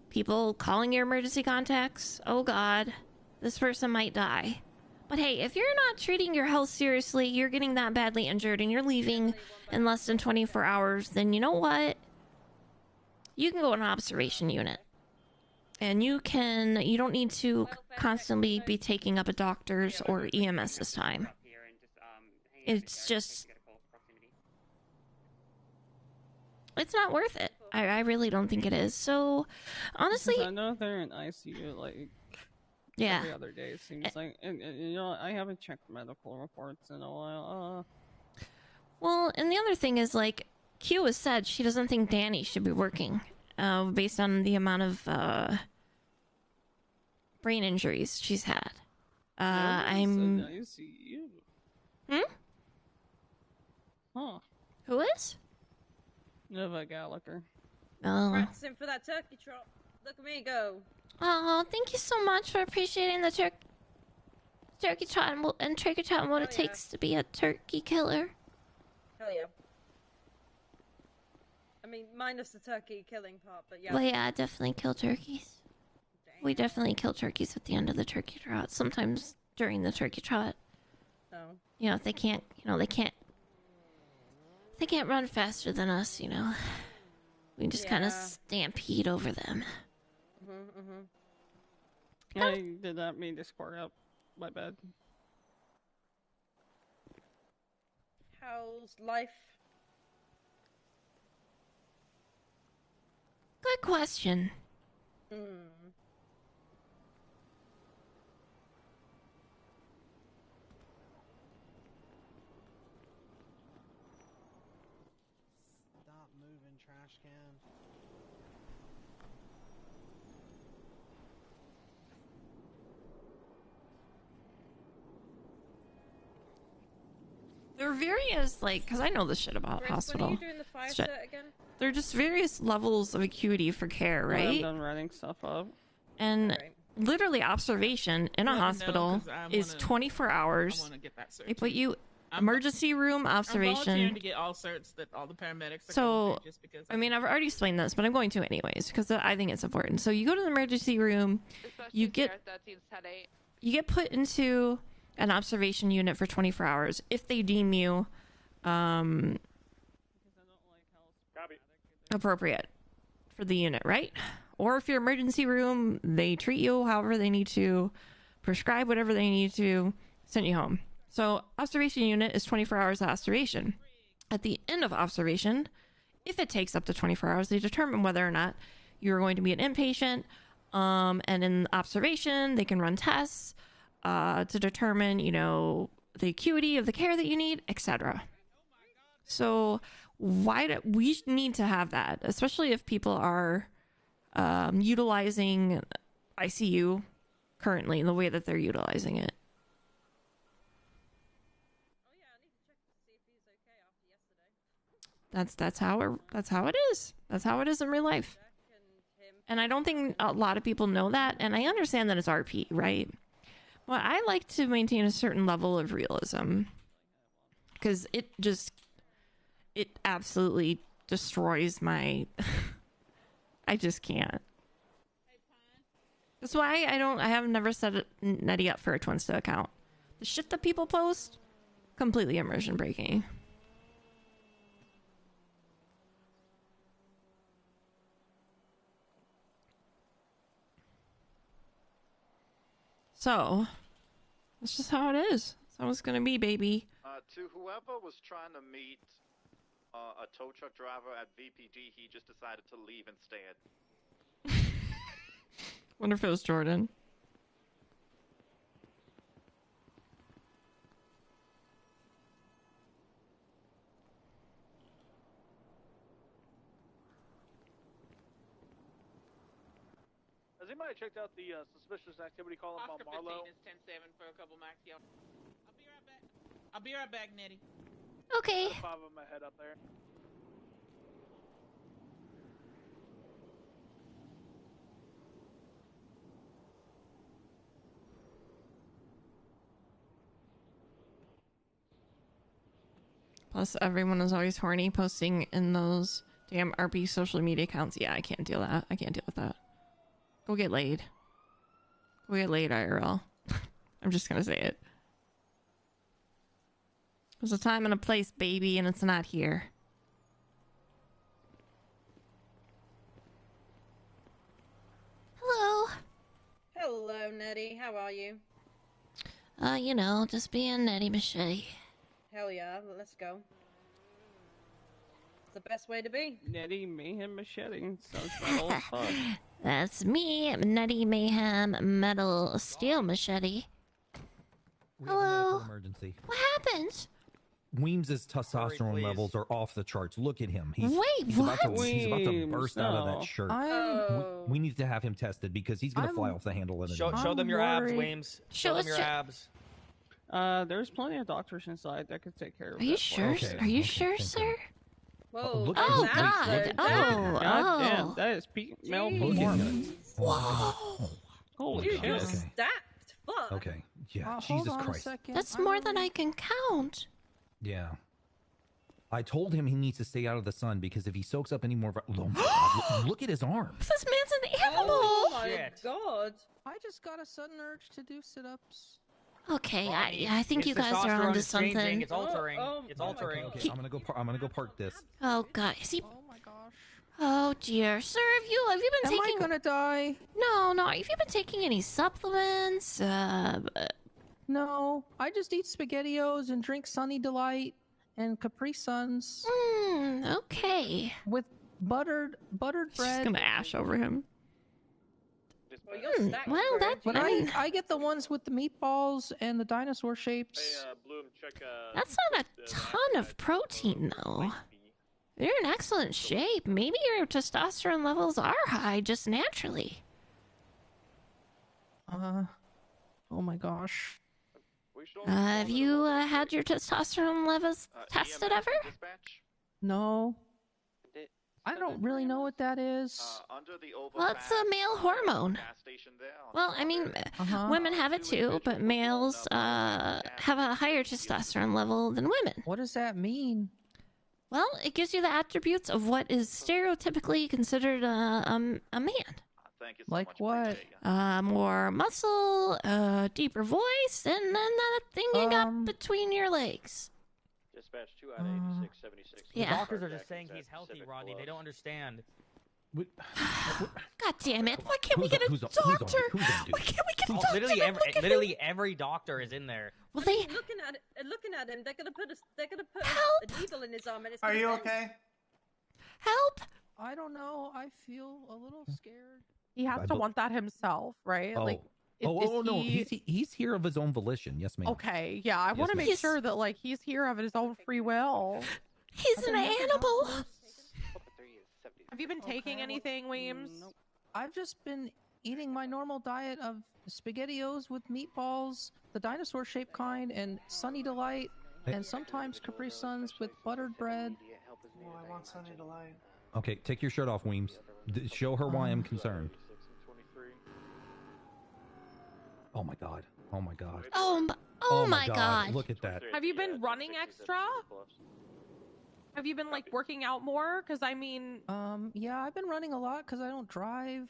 People calling your emergency contacts. Oh God, this person might die. But hey, if you're not treating your health seriously, you're getting that badly injured and you're leaving in less than 24 hours, then you know what? You can go in an observation unit. And you don't need to constantly be taking up a doctor's or EMS's time. It's just... It's not worth it. I really don't think it is. So, honestly... I know they're in ICU, like... Yeah. Every other day, it seems like... And, I haven't checked medical reports in a while. Well, and the other thing is, like, Q has said she doesn't think Danny should be working. Based on the amount of, brain injuries she's had. ICU. Huh. Who is? Nova Gallagher. Oh. Practicing for that turkey trot. Look at me go. Oh, thank you so much for appreciating the turkey trot and turkey trot and what it takes to be a turkey killer. Hell yeah. I mean, minus the turkey killing part, but yeah. Well, yeah, I definitely kill turkeys. We definitely kill turkeys at the end of the turkey trot. Sometimes during the turkey trot. Oh. You know, if they can't, they can't run faster than us, you know. We just kind of stampede over them. I did not mean to square up. My bad. How's life? Good question. Stop moving, trash can. There are various, like, because I know this shit about Chris, hospital. when are you doing the fire shit. set again? There are just various levels of acuity for care, When I'm right? done writing stuff up. And literally observation in a Let me know, hospital 'cause I is wanna- 24 hours. I want to get that They cert. put you I'm- emergency room I'm observation. volunteering to get all certs that all the paramedics are going So, through just because. I mean, I've already explained this, but I'm going to anyways because I think it's important. So you go to the emergency room, you get put into an observation unit for 24 hours if they deem you appropriate for the unit, right? Or if you're emergency room, they treat you however they need to, prescribe whatever they need to, send you home. So observation unit is 24 hours of observation. At the end of observation, if it takes up to 24 hours, they determine whether or not you're going to be an inpatient. And in observation, they can run tests to determine, you know, the acuity of the care that you need, etc. So why do we need to have that, especially if people are utilizing ICU currently in the way that they're utilizing it? That's how it is. That's how it is in real life. And I don't think a lot of people know that. And I understand that it's RP, right? Well, I like to maintain a certain level of realism because it absolutely destroys my. I just can't. That's why I have never set Nettie up for a Twinsta account. The shit that people post, completely immersion breaking. So, that's just how it is. That's how it's gonna be, baby. To whoever was trying to meet a tow truck driver at VPD, he just decided to leave instead. Wonder if it was Jordan. Has anybody checked out the suspicious activity call up on Oscar Marlowe? 15 is 10-7 for a couple max, yo. I'll be right back, Nettie. Okay. 5 of them ahead up there. Plus, everyone is always horny, posting in those damn RP social media accounts. Yeah, I can't deal with that. I can't deal with that. Go get laid. Go get laid, IRL. I'm just gonna say it. There's a time and a place, baby, and it's not here. Hello. Hello, Nettie. How are you? You know, just being Nettie Machete. Hell yeah, let's go. It's the best way to be. Nettie Mayhem Machete. Sounds metal as fuck. That's me, Nettie Mayhem Metal Steel Machete. We have a medical emergency. What happened? Weems's testosterone levels are off the charts. Look at him. He's Wait, about to Weems, burst out of no. that shirt. Oh. We need to have him tested because he's going to fly off the handle. Show them your abs, Weems. Show them your abs. There's plenty of doctors inside that could take care of Are you that for sure? us. Are you sure, sir? Whoa. look, Oh, look, please, God. look at- Oh, God damn, oh. that is peak male Look at performance. that. Whoa. Holy Dude, you're shit. stacked. Fuck. Okay. Yeah. Hold Jesus on a Christ. second. That's more than I can count. Yeah. I told him he needs to stay out of the sun because if he soaks up any more, oh my God, look at his arms. This man's an animal. Oh my god. I just got a sudden urge to do sit-ups. Okay, Ronnie, I think his you guys are testosterone onto is changing, something. It's altering. Oh, It's oh my altering. Okay, I'm gonna go park this. Oh God, is he? Oh my gosh. Oh dear, sir, have you been Am taking? I gonna die? No. Have you been taking any supplements? No, I just eat SpaghettiOs and drink Sunny Delight and Capri Suns. Okay. With buttered bread. She's gonna ash over him. Well, you're stacked, Well, bro. that But I mean, I get the ones with the meatballs and the dinosaur shapes. Bloom, check. that's not a ton of protein, though. You're in excellent shape. Maybe your testosterone levels are high just naturally. Oh my gosh. Have you had your testosterone levels tested ever? No. I don't really know what that is. Well, it's a male hormone. Well, I mean, women have it too, but males have a higher testosterone level than women. What does that mean? Well, it gives you the attributes of what is stereotypically considered a man. Like what? More muscle, deeper voice, and then that thing you got between your legs. Dispatch 2 out of 86, 76. The Yeah. doctors are just saying he's healthy, Rodney. They don't understand. God damn it! Why can't we get a doctor? Why can't we get a doctor? Literally every doctor is in there. Well, they looking at him. They're gonna put a needle in his arm, and it's. Are gonna you bend. okay? Help! I don't know. I feel a little scared. He has to want that himself, right? Oh. Like, No, he's here of his own volition. Yes, ma'am. Okay, yeah, I Yes, want to ma'am. make sure that like he's here of his own free will. He's an animal. Have you been taking anything, Weems? Nope. I've just been eating my normal diet of SpaghettiOs with meatballs, the dinosaur-shaped kind, and Sunny Delight, and sometimes Capri Suns with buttered bread. Oh, I want Sunny Delight. Okay, take your shirt off, Weems. Show her why I'm concerned. Oh my God. Oh my God. Oh my God. Look at that. Have you been running extra? Have you been like working out more? Because I mean, Yeah, I've been running a lot because I don't drive.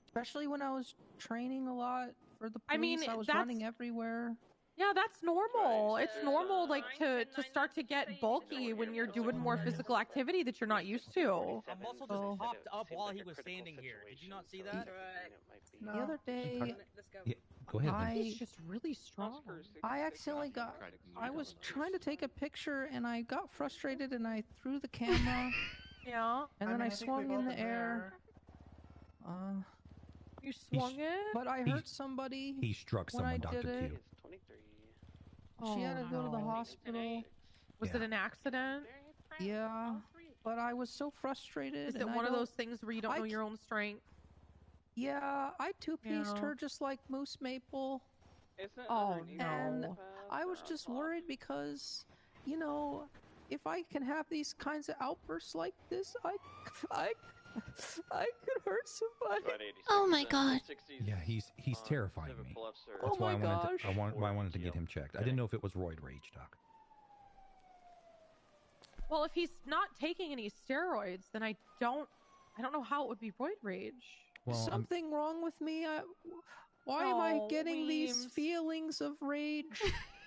Especially when I was training a lot for the police, I mean, I was that's- running everywhere. yeah, that's normal. It's normal, like to start to get bulky when you're doing more physical activity that you're not used to. A muscle just popped up while he was standing here. Did you not see that? The other day, Let's go. Yeah, go ahead. then. He's just really strong. I accidentally I was trying to take a picture and I got frustrated and I threw the camera. Yeah. And then I I think swung we in both the been air. You swung it? But I hurt somebody. He struck when I someone, Dr. did Q. it. She had to go to the hospital. Was it an accident? Yeah, but I was so frustrated. Is it and I one of don't- those things where you don't know your own strength? Yeah, I two-pieced Yeah. her just like Moose Maple. Oh And no. I was just worried because, you know, if I can have these kinds of outbursts like this, I could hurt somebody. Oh my God. Yeah, he's terrifying me. That's Oh why my I wanted to get him checked. I didn't know if it was roid rage, Doc. Well, if he's not taking any steroids, then I don't know how it would be roid rage. Well, Something wrong with me? Why am I Oh, getting these Weems. feelings of rage?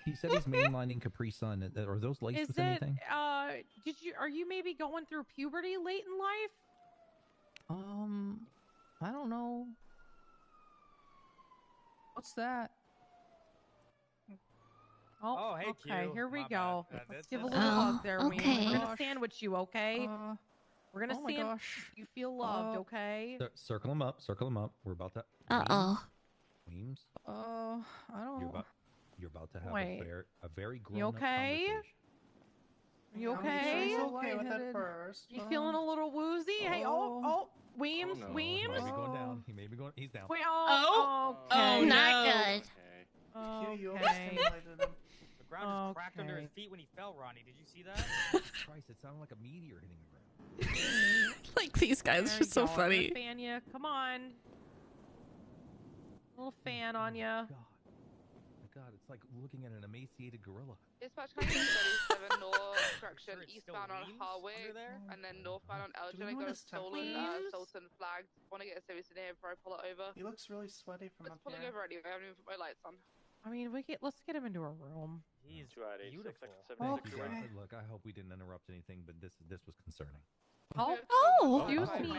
He said he's mainlining Capri Sun. Are those laced Is with it anything? are you maybe going through puberty late in life? I don't know. What's that? Oh, hey, okay, Q. here we My go. bad. Let's That's give a it. little hug there, Weems. okay. We're gonna Gosh. sandwich you, okay? We're gonna oh my sandwich gosh. you. Feel loved, okay? Circle him up. Circle him up. We're about to. Uh-oh. Weems, I don't. you're about to have Wait. a very grown You okay? conversation. You I'm sure okay? he's okay with it lightheaded. first. You feeling a little woozy? Hey, Weems, He Weems. may be going down. He may be going. He's down. Wait, Oh. okay. Not good. Q, you Okay. overstimulated him. ground just cracked under his feet when he fell, Ronnie. Did you see that? Christ, it sounded like a meteor hitting the ground. Like these guys There are you so go. I'm gonna funny. fan ya. Come on. Little fan on ya. God, it's like looking at an emaciated gorilla. Dispatch can I get 37 north direction eastbound on Harwick and then northbound on Elgin. I got a stolen Sultan flagged. Want to get a service in here before I pull it over. He looks really sweaty from It's up pulling here. over anyway. I haven't even put my lights on. I mean, let's get him into a room. He's beautiful. Look, I hope we didn't interrupt anything, but this was concerning. Oh, excuse me.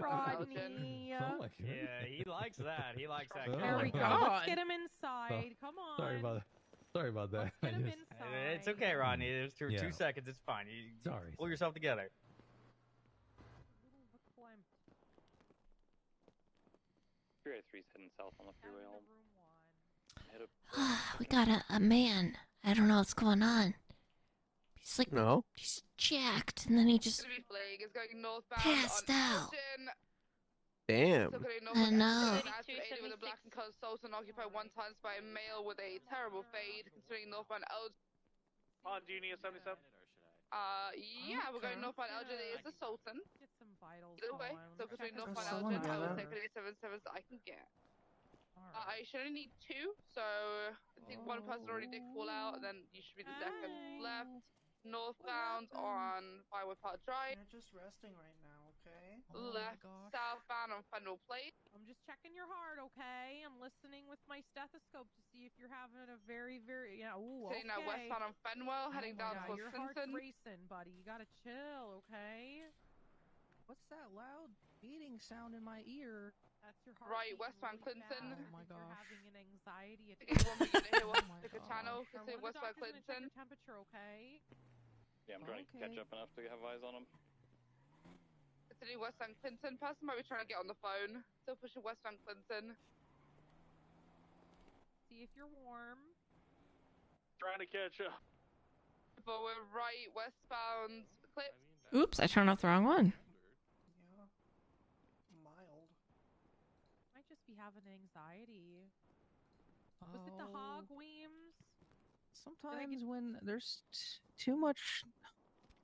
Rodney. Oh my God. Yeah, he likes that. He likes that. There we go. Let's get him inside. Come on. Sorry about that. Let's get him inside. It's okay, Ronnie. It was 2 Yeah. seconds. It's fine. You Sorry. pull yourself together. Freeway 3's heading south on the freeway home. We got a man. I don't know what's going on. He's like, he's jacked, and then he just It's going northbound passed on out. Elgin. Damn. I know. With a black and colored Sultan occupied one times by a male with a terrible fade, considering northbound Elgin. Do you need a 77? Yeah, we're going northbound Elgin. It is the Sultan. Get some vitals. Either way, so between northbound someone Elgin, I will get take any 77s that I can get. I should only need 2, so I think one person already did call out, and then you should be the second. Left, northbound on Byway Park Drive. You're just resting right now, okay? Left, southbound on Fenwell Place. I'm just checking your heart, okay? I'm listening with my stethoscope to see if you're having a very, ooh, okay. Sitting now westbound on Fenwell, heading down towards your heart's Clinton. racing, buddy. You gotta chill, okay? What's that loud beating sound in my ear? That's your heart. Right, westbound Clinton. Oh my gosh. You're having an anxiety attack. Again, one unit here, pick a channel, consider westbound Clinton. Temperature, okay? Yeah, I'm trying to catch up enough to have eyes on him. Considering westbound Clinton, person might be trying to get on the phone. Still pushing westbound Clinton. See if you're warm. Trying to catch up. But we're right, westbound Clip. Oops, I turned off the wrong one. Mild. Might just be having anxiety. Was it the hog, Weems? Sometimes when there's too much,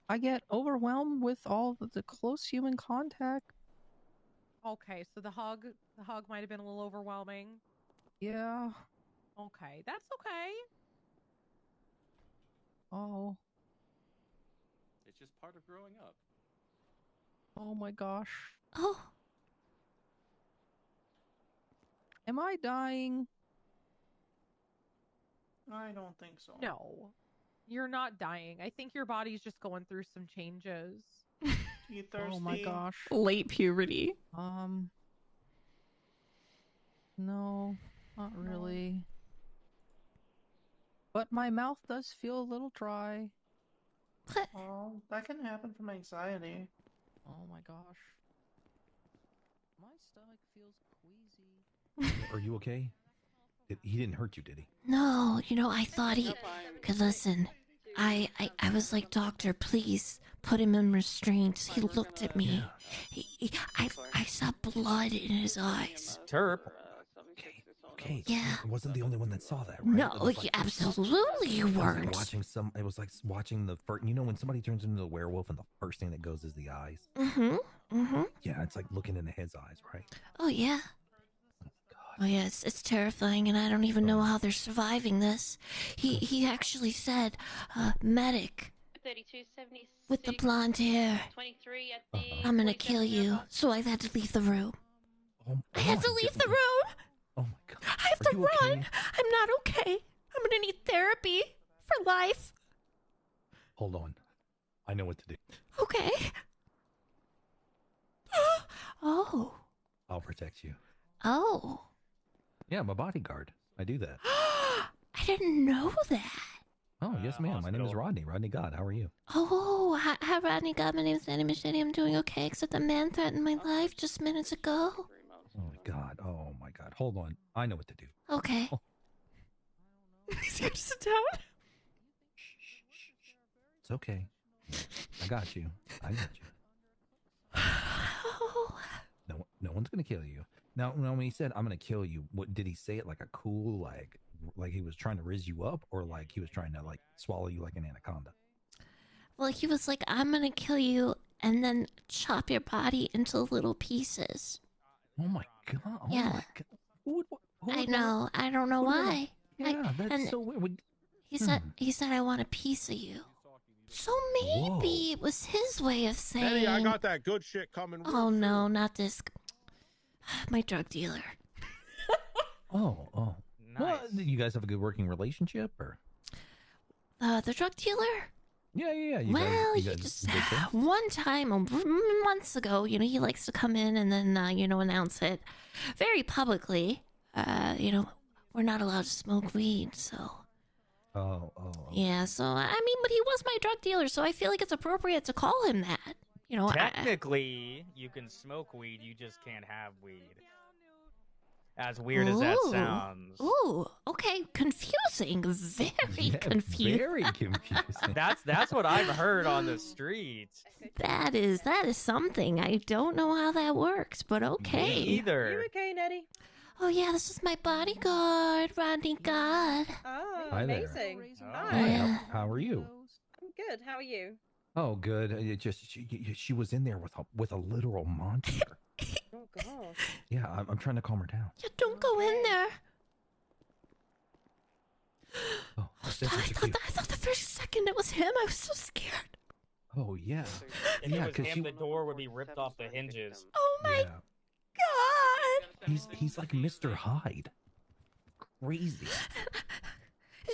I get overwhelmed with all the close human contact. Okay, so the hug might have been a little overwhelming. Yeah. Okay, that's okay. Oh. It's just part of growing up. Oh my gosh. Oh. Am I dying? I don't think so. No, you're not dying. I think your body's just going through some changes. You thirsty? Oh my gosh. Late puberty. No, not really. But my mouth does feel a little dry. Oh, that can happen from anxiety. Oh my gosh. My stomach feels queasy. Are you okay? He didn't hurt you, did he? No, I thought he could listen. I was like, doctor, please put him in restraints. He looked at me. I saw blood in his eyes. Terp. Okay. Yeah. I wasn't the only one that saw that, right? No, It was like- absolutely you it was like weren't. it was like watching the first. You know when somebody turns into a werewolf and the first thing that goes is the eyes. Yeah, it's like looking into his eyes, right? Oh yeah. Oh yeah, it's terrifying, and I don't even know how they're surviving this. He actually said, medic 3276 with the blonde hair. 23 at the I'm gonna kill you. So I had to leave the room. I had to leave the room. Oh my god. I have to run. I'm not okay. I'm gonna need therapy for life. Hold on. I know what to do. Okay. Oh. I'll protect you. Oh. Yeah, I'm a bodyguard. I do that. I didn't know that. Oh, yes, ma'am. My name is Rodney. Rodney God. How are you? Oh, hi, Rodney. God, my name is Nettie Machete. I'm doing okay, except a man threatened my life just minutes ago. Oh my god. Oh my god. Hold on. I know what to do. Okay. Oh. He's gonna sit down. It's okay. I got you. I got you. No one's gonna kill you. Now when he said I'm gonna kill you, what did he say it like a cool, like like he was trying to riz you up, or like he was trying to like swallow you like an anaconda? Well, he was like, I'm gonna kill you and then chop your body into little pieces. Oh my god! Oh Yeah. my god! Who I know. I don't know why. Yeah, that's and so weird. He said, I want a piece of you. So maybe it was his way of saying. Nettie, I got that good shit coming. Oh no, not this. My drug dealer. Oh. Well, you guys have a good working relationship, or? The drug dealer? Yeah. You Well, guys, he you guys just do good things? one time months ago, he likes to come in and then announce it very publicly. We're not allowed to smoke weed, so. Oh. Yeah, so but he was my drug dealer, so I feel like it's appropriate to call him that. Technically, you can smoke weed, you just can't have weed. As weird as that sounds. Ooh, okay, confusing, very confusing. Very confusing. That's what I've heard on the streets. That is something. I don't know how that works, but okay. Me either. You okay, Nettie? Oh yeah, this is my bodyguard, Rodney God. Oh, Hi there. amazing. Yeah. How are you? I'm good. How are you? Oh, good. It just she was in there with a literal monster. Oh gosh. Yeah, I'm trying to calm her down. Yeah, don't go in there. Oh, I thought the first second it was him. I was so scared. Oh yeah. If Yeah, it was him, the door would be ripped off the hinges. Oh my God. He's like Mr. Hyde. Crazy.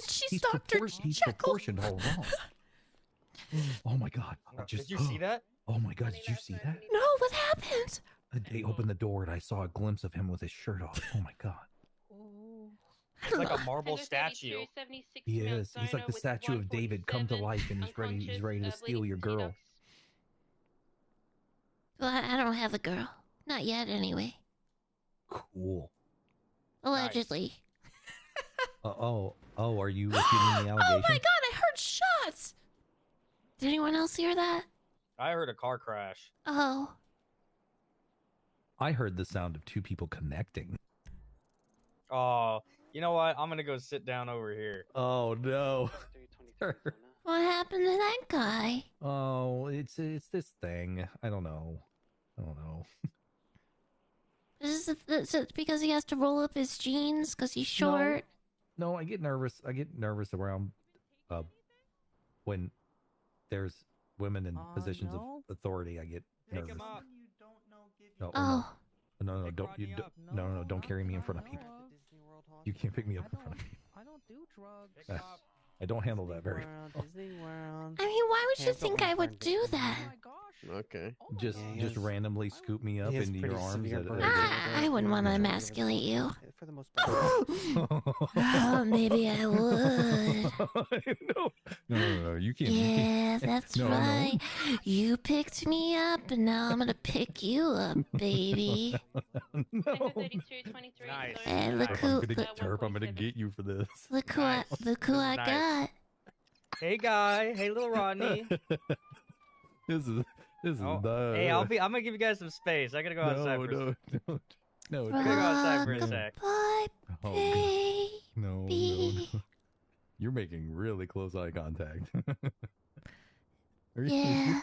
She's Dr. He's Jekyll. proportioned all wrong. Oh my god. Did you see that? Oh my god, did you see that? No, what happened? They opened the door and I saw a glimpse of him with his shirt off. Oh my god. It's like a marble statue. He is. He's like the statue of David come to life, and he's ready to steal your girl. Well, I don't have a girl. Not yet, anyway. Cool. Allegedly. Are you repeating the allegation? Oh my god, I heard shots! Did anyone else hear that? I heard a car crash. Oh. I heard the sound of two people connecting. Oh, you know what? I'm gonna go sit down over here. Oh no. What happened to that guy? Oh, it's this thing. I don't know. Is it because he has to roll up his jeans because he's short? No, I get nervous. Around when there's women in positions of authority. I get nervous. No, don't carry me in front of people. You can't pick me up in front of people. I don't do drugs. I don't handle that very well. Disney World. I mean, why would you think I would do that? Okay. Just randomly scoop me up into your arms. I wouldn't want to emasculate you. For the most part. Oh, maybe I would. No, you can't. Yeah, that's right. You picked me up, and now I'm gonna pick you up, baby. Nice. Hey, look who! I'm gonna get you for this. Look who I got. Hey, guy. Hey, little Rodney. This is Hey, I'm gonna give you guys some space. I gotta go outside for a sec. No. I gotta go outside for a sec. Bye, baby. No. You're making really close eye contact. Yeah.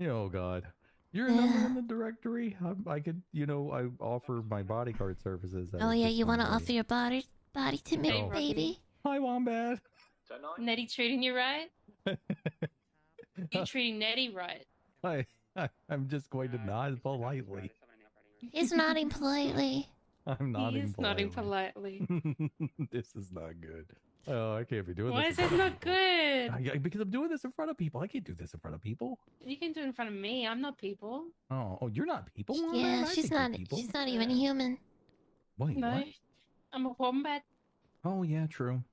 Oh God. You're a number in the directory. I could, I offer my bodyguard services. Oh yeah, you want to offer your body to me, baby? Hi, Wombat. Nettie treating you right? You treating Nettie right? I'm just going to nod politely. He's nodding politely. I'm nodding He is nodding politely. This is not good. Oh, I can't be doing Why this. is it not good? Because I'm doing this in front of people. I can't do this in front of people. You can do it in front of me. I'm not people. Oh, you're not people? Well, Yeah, I she's think you're not. people. She's not even human. Wait, No, what? I'm a wombat. Oh, yeah, true.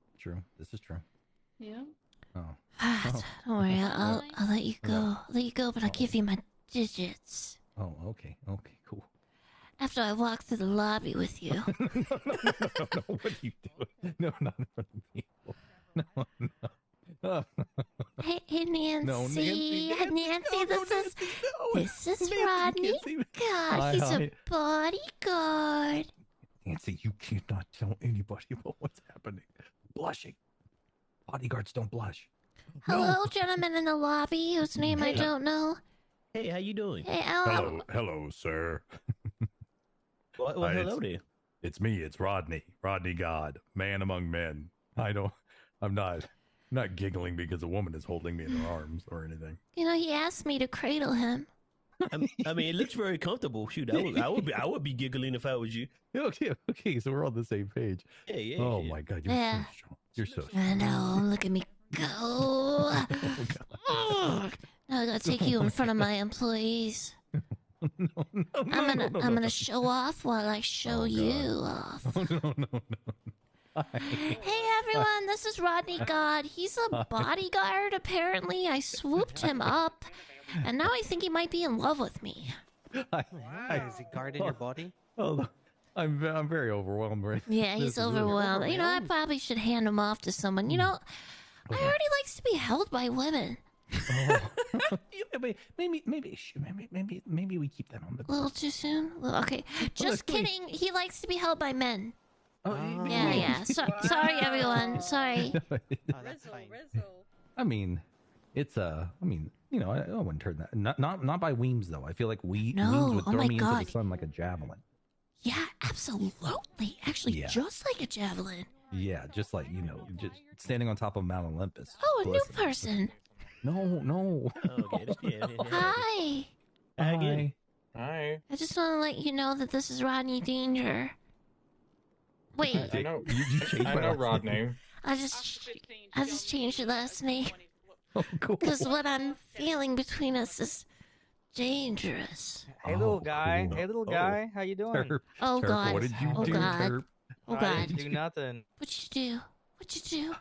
This is true. Yeah. Oh. Don't worry, I'll let you go. I'll let you go, but I'll give you my digits. Oh, okay, cool. After I walk through the lobby with you. No, what are you doing? No, not in front of people. No. Hey, Nancy. No, Nancy. This is Rodney. God, he's a bodyguard. Nancy, you cannot tell anybody about what's happening. Blushing. Bodyguards don't blush. Hello, gentlemen in the lobby whose name I Hey. don't know. Hey, how you doing? Hey, Hello, sir. Well, Hi, hello there. It's me. It's Rodney. Rodney God, man among men. I'm not giggling because a woman is holding me in her arms or anything. You know, he asked me to cradle him. I mean, it looks very comfortable. Shoot, I would be giggling if I was you. Okay, so we're on the same page. Yeah. Oh my God, you're Yeah. so strong. You're so strong. I know. Look at me go. Now I gotta take you in front of my employees. I'm gonna show off while I show you off. Hey everyone, this is Rodney God. He's a bodyguard apparently. I swooped him up, and now I think he might be in love with me. Is he guarding your body? Oh, I'm very overwhelmed right Yeah, this he's is really- overwhelmed. You know, I probably should hand him off to someone. You know, I already likes to be held by women. Maybe we keep that on the. A little too soon? Okay, just kidding. He likes to be held by men. Yeah. Sorry, everyone. Sorry. I mean, it's I wouldn't turn that. Not by Weems though. I feel like Weems would oh throw my me into God. the sun like a javelin. Yeah, absolutely. Actually, Yeah. just like a javelin. Yeah, just like just standing on top of Mount Olympus. Oh, a new Listen. person. No. Hi. Hi. Hi. I just want to let you know that this is Rodney Danger. Wait, I know. You changed I my know last Rodney. I just changed your last name Oh, cool. because what I'm feeling between us is dangerous. Hey, little guy. cool. Hey, little guy. How you doing? Terp, Oh Terp, God. What did you Oh do, God. Terp? Oh I God. didn't do nothing. What'd you do? What'd you do?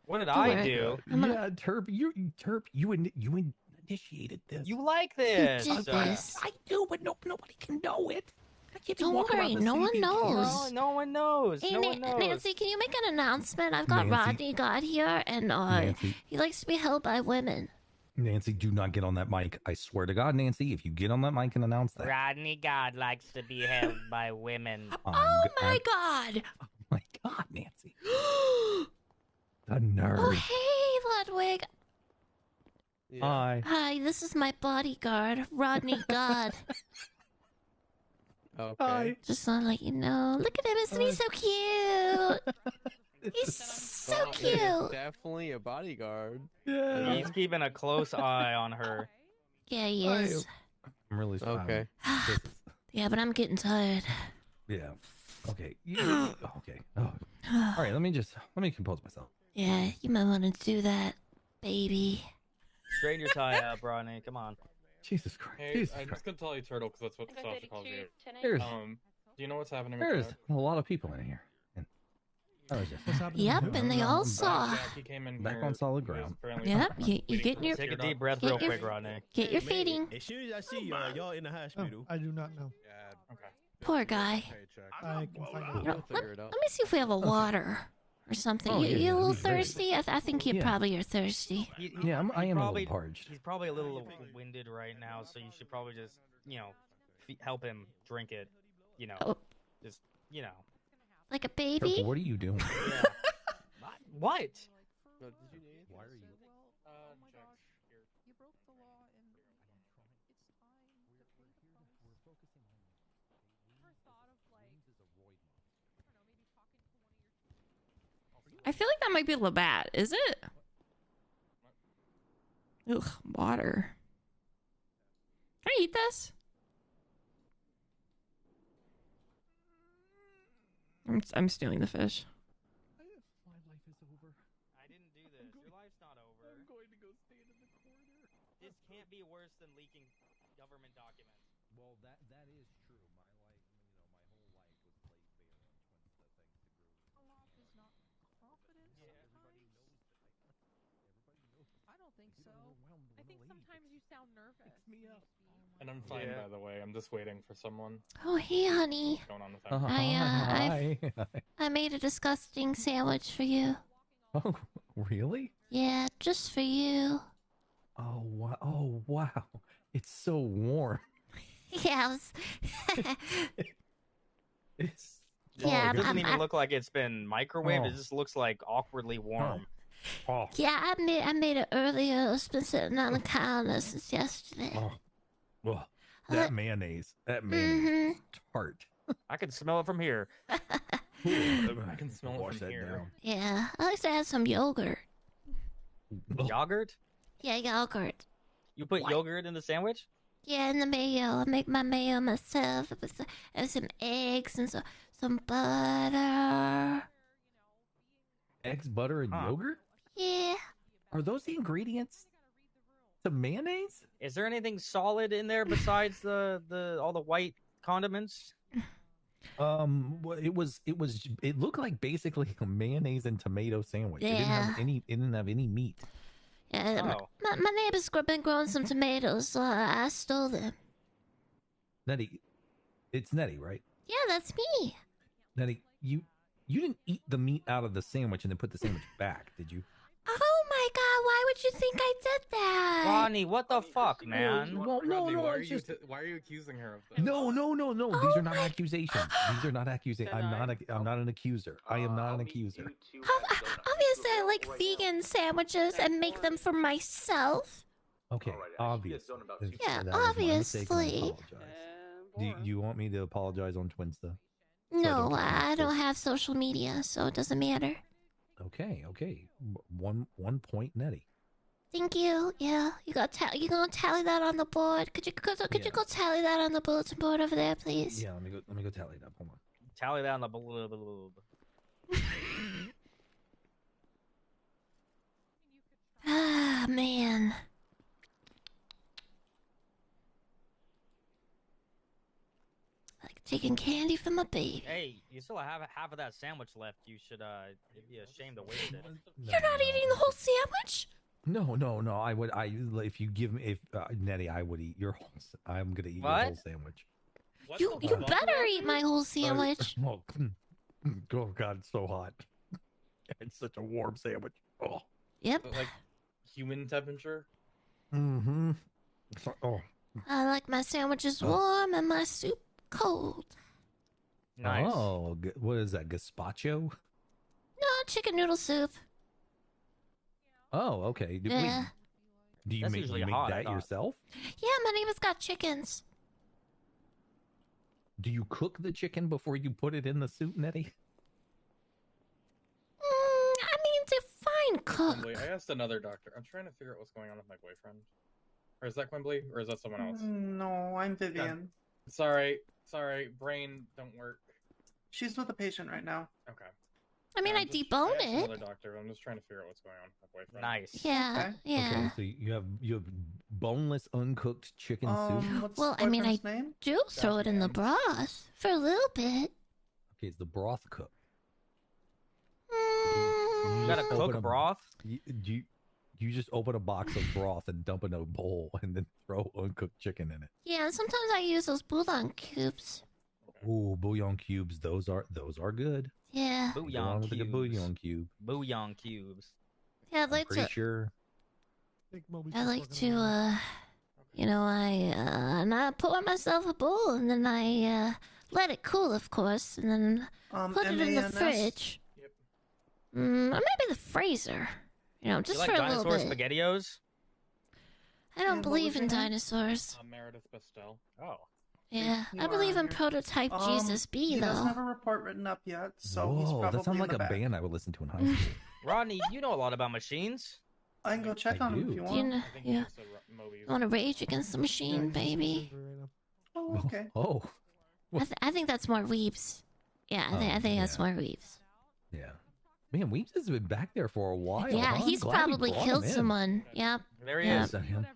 What did Don't I worry. do? Yeah, Terp, you initiated this. You like You this? did this. I do, but nobody can know it. I can't be Don't walking worry, around the no one city being knows. No one knows. Hey, No one knows. Nancy, can you make an announcement? I've got Nancy. Rodney God here, and Nancy. he likes to be held by women. Nancy, do not get on that mic. I swear to God, Nancy, if you get on that mic and announce that. Rodney God likes to be held by women. Oh my God! Oh my God, Nancy. The nerve. Oh hey, Ludwig. Hi. Hi, this is my bodyguard, Rodney God. Okay. Just want to let you know. Look at him, isn't he so cute? He's so cute. Definitely a bodyguard. Yeah. He's keeping a close eye on her. Yeah, he is. I'm really sorry. Okay. Yeah, but I'm getting tired. Yeah. Okay. Okay. Oh. All right. Let me compose myself. Yeah, you might want to do that, baby. Straighten your tie up, Rodney. Come on. Jesus Christ. Hey, Jesus I'm Christ. just gonna tell you, Turtle, because that's what Sasha calls you. There's, Do you know what's happening? there's with a lot of people in here. And I was just, Yep, and they all saw. Jackie came in back here. on solid ground. Yep, you get your Take a deep breath get real your- quick, Rodney. get your Man, feeding. As soon as I see y'all in the hospital. I do not know. Okay. Poor guy. I can find out. You know, let me see if we have a water or something. Oh, you yeah, a little that'd be great. thirsty? I think you Yeah. probably are thirsty. Yeah, I am a probably, little parched. He's probably a little winded right now, so you should probably just, help him drink it. Oh. Just, Like a Terp, baby? what are you doing? Yeah. What? Why are you? I feel like that might be Labatt. Is it? Ugh, water. Can I eat this? I'm stealing the fish. My life is over. I didn't do this. Your life's not over. I'm going to go stand in the corner. This can't be worse than leaking government documents. Well, that is true. My whole life was laid bare once the things that grew. Is not confidence sometimes? I don't think so. I think sometimes you sound nervous. Me up. And I'm fine, by the way. I'm just waiting for someone. Oh, hey, honey. What's going on with I made a disgusting sandwich for you. Oh, really? Yeah, just for you. Oh, wow. Oh, wow. It's so warm. Yes. It's Yeah, it doesn't I'm- even I- look like it's been microwaved. Oh. It just looks like awkwardly warm. Oh. Yeah, I made it earlier. It's been sitting on the counter since yesterday. Oh. That mayonnaise. That mayonnaise is tart. I can smell it from here. I can smell it from here. Yeah, I like to add some yogurt. Yogurt? Yeah, yogurt. You put yogurt in the sandwich? Yeah, and the mayo. I make my mayo myself with some eggs and some butter. Eggs, butter, and yogurt? Yeah. Are those the ingredients to mayonnaise? Is there anything solid in there besides the all the white condiments? Well, it looked like basically a mayonnaise and tomato sandwich. It didn't have any meat. Yeah, my neighbor's been growing some tomatoes, so I stole them. Nettie, it's Nettie, right? Yeah, that's me. Nettie, you didn't eat the meat out of the sandwich and then put the sandwich back, did you? Oh my god, why would you think I did that? Ronnie, what the fuck, man? Well, no, Why it's just... why are you accusing her of this? No. These are not accusations. These are not accusations. I'm not an accuser. I am not an accuser. Obviously, I like vegan sandwiches and make them for myself. Okay, obvious. Yeah, That was my mistake, and I obviously. apologize. Do you want me to apologize on Twinsta? No, I don't have social media, so it doesn't matter. Okay. 1 point, Nettie. Thank you. Yeah, you gonna tally that on the board? Could you go tally that on the bulletin board over there, please? Yeah, let me go tally it up. Hold on. Tally that on the Ah, man. Like taking candy from a baby. Hey, you still have half of that sandwich left. You should it'd be a shame to waste it. You're not eating the whole sandwich? No. If you give me, Nettie, I would eat your whole. I'm gonna eat your What? whole sandwich. You better eat my whole sandwich. Oh God, it's so hot. It's such a warm sandwich. Oh. Yep. Like human temperature? Mm-hmm. Oh. I like my sandwiches warm and my soup cold. Nice. Oh, what is that? Gazpacho? No, chicken noodle soup. Oh, okay. Yeah. Do you That's make usually you make hot, I that thought. yourself? Yeah, my neighbor's got chickens. Do you cook the chicken before you put it in the soup, Nettie? I mean, define cook. Quimbly, I asked another doctor. I'm trying to figure out what's going on with my boyfriend. Or is that Quimbly? Or is that someone else? No, I'm Vivian. Sorry. Brain don't work. She's with a patient right now. Okay. I mean, I debone I asked it. another doctor. I'm just trying to figure out what's going on with my boyfriend. Nice. Yeah, yeah. Okay, so you have boneless, uncooked chicken soup. What's Well, I mean, I boyfriend's name? do throw it in the broth for a little bit. Okay, is the broth cooked? You gotta cook broth? You just open a box of broth and dump it in a bowl and then throw uncooked chicken in it. Yeah, sometimes I use those bouillon cubes. Ooh, bouillon cubes. Those are good. Yeah. Go Bouillon on with a good cubes. bouillon cube. Bouillon cubes. Yeah, I'd like Pretty to. sure. I like to. I pour myself a bowl and then I let it cool, of course, and then put it in the MANS? fridge. Or maybe the freezer. Just you like for a little dinosaur bit. SpaghettiOs? I don't And what believe was in your name? dinosaurs. Meredith Bastel. Oh. Yeah, You I are believe in here. prototype Jesus B, He doesn't though. have a report written up yet, so he's Whoa, probably that sounds in like the a back. band I would listen to in high school. Rodney, you know a lot about machines. I can go check I on him do. if you Do want. you know, you want to rage against the machine, baby? Oh, okay. Oh, I think that's more Weebs. Yeah, I think that's more Weebs. yeah. Man, Weems has been back there for a while. Yeah, huh? he's Glad we probably brought him killed in. someone. Yep. There he Yep. Is that him?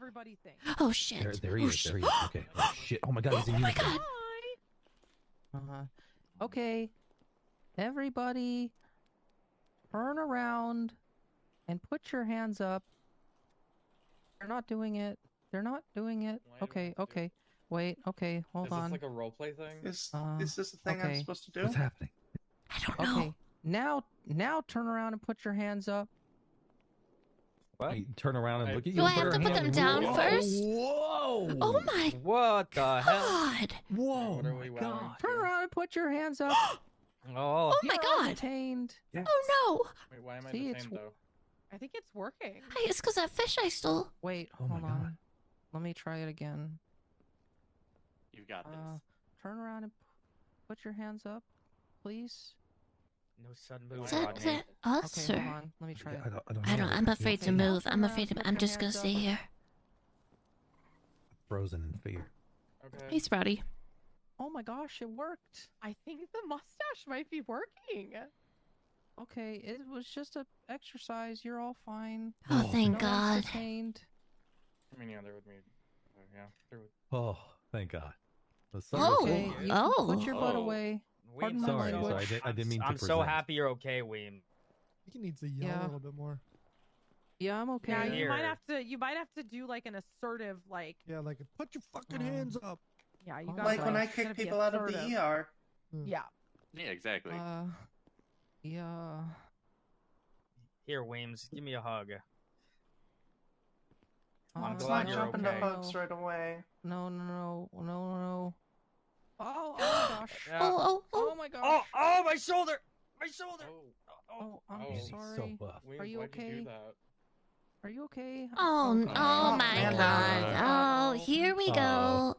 Oh shit. There he Oh, is. shit. There he is. Okay. Oh shit. Oh my god, he's in uniform. Okay. Everybody, turn around and put your hands up. They're not doing it. They're not doing it. Okay. Wait. Okay. Hold Is on. this like a roleplay thing? Is this a thing I'm okay. supposed to do? What's happening? I don't Okay. Now turn around and put your hands up. What? You turn around and look at you. Do I and put have her to put hand- them down Whoa, first? Whoa! Oh my What the hell? god. Whoa! What are we wowing? Turn around and put your hands up. Oh. Oh my You're all god. detained. Oh no. Wait, why am I See, detained though? I think it's working. Hey, it's because that fish I stole. Wait, Oh my hold God. on. Let me try it again. You got this. Turn around and put your hands up, please. No sudden moves, Is Rodney. that us, Okay, sir? hold on. Let me try it. I don't. I'm afraid to Okay, now move. turn I'm around, afraid to. put I'm your just gonna hands stay up. here. Frozen in fear. Okay. Hey, Sprouty. Oh my gosh, it worked. I think the mustache might be working. Okay, it was just a exercise. You're all fine. Oh, thank No one's God. detained. I mean, yeah, they're with me. Yeah, they're with. Oh, thank God. The Oh, Okay, you can put your butt away. Pardon Weems, my I'm Sorry, so- language. I didn't mean to I'm so present. happy you're okay, Weem. I think he needs to yell Yeah. a little bit more. Yeah, I'm okay. Yeah, Here. you might have to. You might have to do like an assertive, like. Yeah, like put your fucking hands up. Yeah, you got Like when I gotta kick be people out of the assertive. ER. Yeah. Yeah, exactly. Yeah. Here, Weems, give me a hug. I'm Let's glad not you're jump into okay. hugs right away. No. Oh gosh. Oh my gosh. Oh, my shoulder! My shoulder! Oh, I'm He's sorry. so buff. Are you Why'd you okay? do that? Are you okay? Oh, gosh. oh my man, God. Oh, here we go.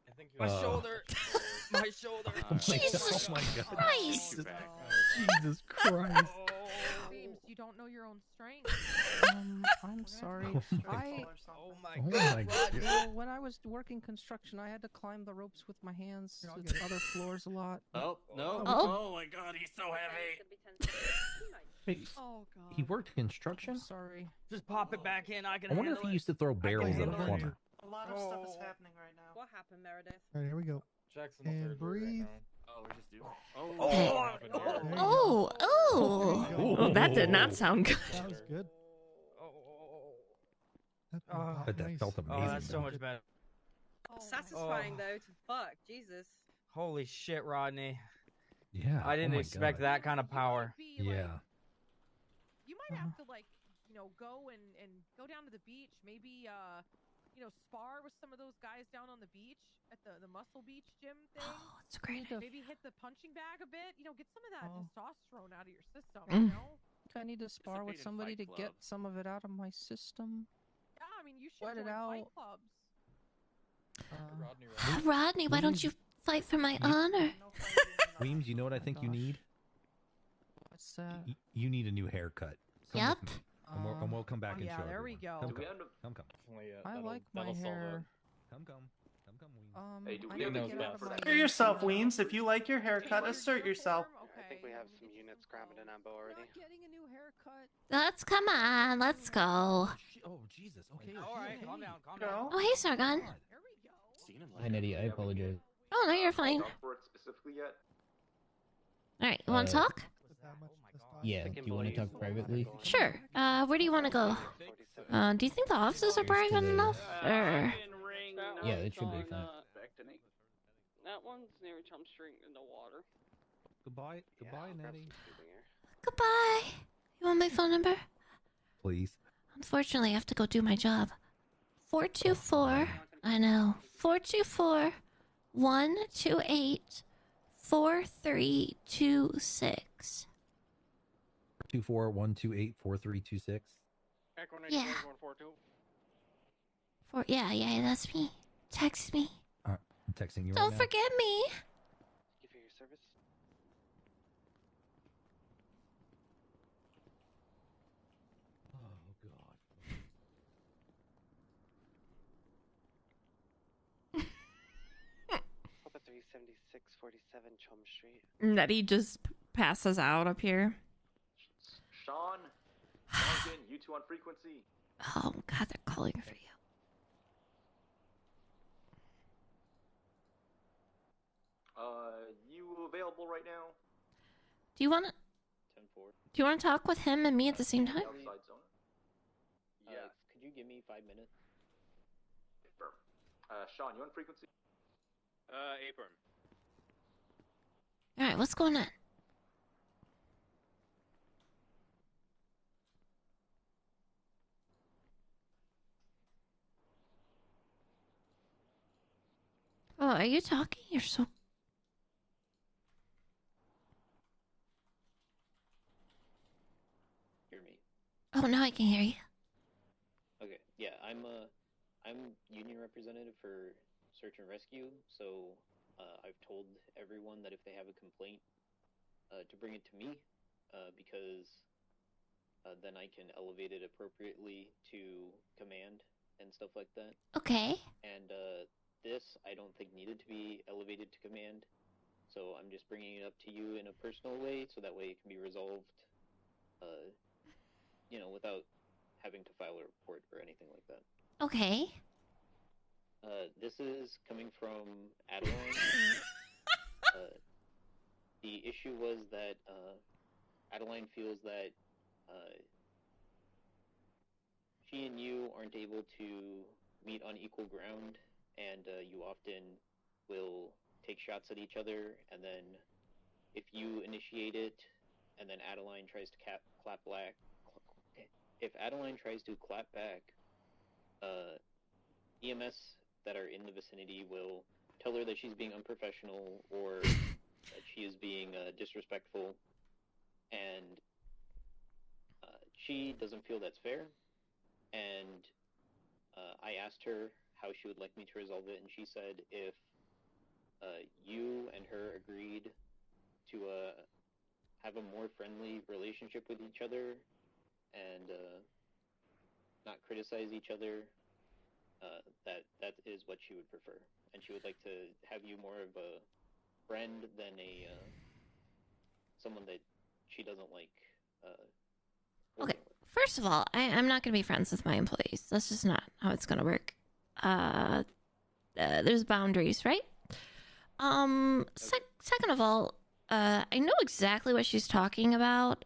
I think My shoulder! My shoulder! Jesus Oh my God. Christ. Jesus Christ. James, you don't know your own strength. I'm sorry. Oh my Oh God. my Rodney. God. When I was working construction, I had to climb the ropes with my hands to other floors a lot. Oh, no. Oh. Oh my God, he's so heavy. Wait, Oh God. he worked construction? Sorry. Just pop it back in. I can I wonder if handle he it. used to throw barrels at a handle it. plumber. A lot of stuff is happening right now. What happened, Meredith? All right, here we go. Jackson the And surgery breathe. right now. Oh, we're just doing. Oh, oh. Oh, that did not sound good. That was good. But that felt amazing. Oh, that's so though. much better. Satisfying though to fuck. Jesus. Holy shit, Rodney. Yeah. I didn't oh my expect God. that kind of power. Yeah. You might have to like, go and go down to the beach. Maybe spar with some of those guys down on the beach at the Muscle Beach gym thing. Oh, it's great. Maybe hit the punching bag a bit. Get some of that testosterone out of your system. Mm. You know. I think I need to spar with somebody to get some of it out of my system. Yeah, I mean you should Sweat it join fight out. clubs. Rodney, why don't you fight for my honor? Weems, you know what I think you need? What's that? You need a new haircut. Come Yep. with me, and we'll come back and yeah, show there we everyone. go. Come. I like my hair. Come, Weems. Hey, do I we need have to a get out of my Assert yourself, Weems. If you like your haircut, assert yourself. I think we have some units grabbing an ambo already. Getting a new haircut. Come on, let's go. Oh, Jesus. Okay. All right, calm down, calm down. Go. Oh, hey, Sargon. Hi, Nettie. I apologize. Oh, no, you're fine. For it specifically yet? All right, you want to talk? Yeah. Do you want to talk privately? Sure. Where do you want to go? Do you think the offices are private enough? Or... Yeah, it should be fine. That one's near Chum Street in the water. Goodbye, Nettie. Goodbye. You want my phone number? Please. Unfortunately, I have to go do my job. 424. I know. 424 128 4326. 241284326. Yeah. Yeah, that's me. Text me. I'm texting you right Don't now. forget me. Give you your service. Oh, God. Up at 37647 Chum Street. Nettie just passes out up here. Sean, Morgan, you two on frequency. Oh, God, they're calling for you. You available right now? Do you want to... 10-4. Do you want to talk with him and me at the same time? Outside zone. Yeah. Could you give me 5 minutes? Sure. Sean, you on frequency? Apron. All right, what's going on? Oh, are you talking? You're so... Oh, now I can hear you. Okay, yeah, I'm union representative for search and rescue, so I've told everyone that if they have a complaint, to bring it to me, because then I can elevate it appropriately to command and stuff like that. Okay. And this I don't think needed to be elevated to command, so I'm just bringing it up to you in a personal way, so that way it can be resolved, without having to file a report or anything like that. Okay. This is coming from Adeline. The issue was that Adeline feels that she and you aren't able to meet on equal ground, and you often will take shots at each other, and then if you initiate it, and then Adeline tries to clap back, if Adeline tries to clap back, EMS that are in the vicinity will tell her that she's being unprofessional or that she is being disrespectful, and she doesn't feel that's fair, and I asked her how she would like me to resolve it, and she said if you and her agreed to have a more friendly relationship with each other and not criticize each other, that is what she would prefer, and she would like to have you more of a friend than a someone that she doesn't like. Okay. First of all, I'm not going to be friends with my employees. That's just not how it's going to work. There's boundaries, right? Second of all, I know exactly what she's talking about,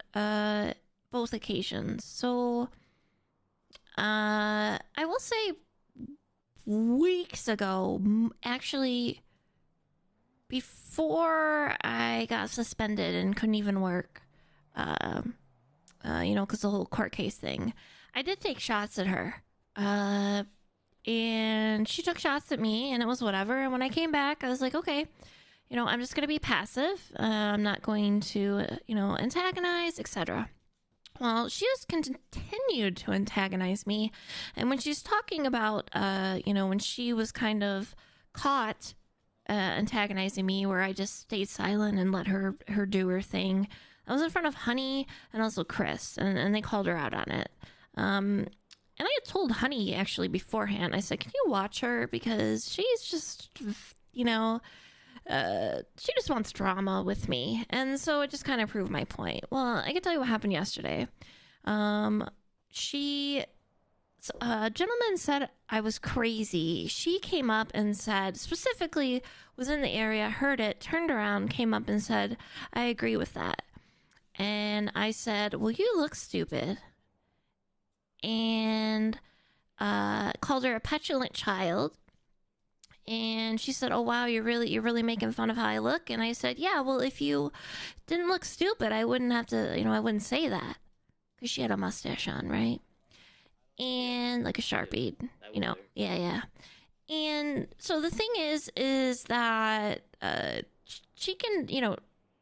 both occasions. So, I will say weeks ago, actually, before I got suspended and couldn't even work, because the whole court case thing, I did take shots at her. And she took shots at me, and it was whatever. And when I came back, I was like, okay, I'm just going to be passive. I'm not going to, antagonize, etc. Well, she has continued to antagonize me. And when she's talking about, when she was kind of caught antagonizing me, where I just stayed silent and let her do her thing, I was in front of Honey and also Chris, and they called her out on it. And I had told Honey, actually, beforehand, I said, can you watch her? Because she's just, she just wants drama with me. And so it just kind of proved my point. Well, I can tell you what happened yesterday. A gentleman said I was crazy. She came up and said, specifically was in the area, heard it, turned around, came up and said, I agree with that. And I said, well, you look stupid. And called her a petulant child. And she said, oh, wow, you're really making fun of how I look. And I said, yeah, well, if you didn't look stupid, I wouldn't have to, I wouldn't say that. Because she had a mustache on, right? And like a Sharpie, yeah. And so the thing is that she can,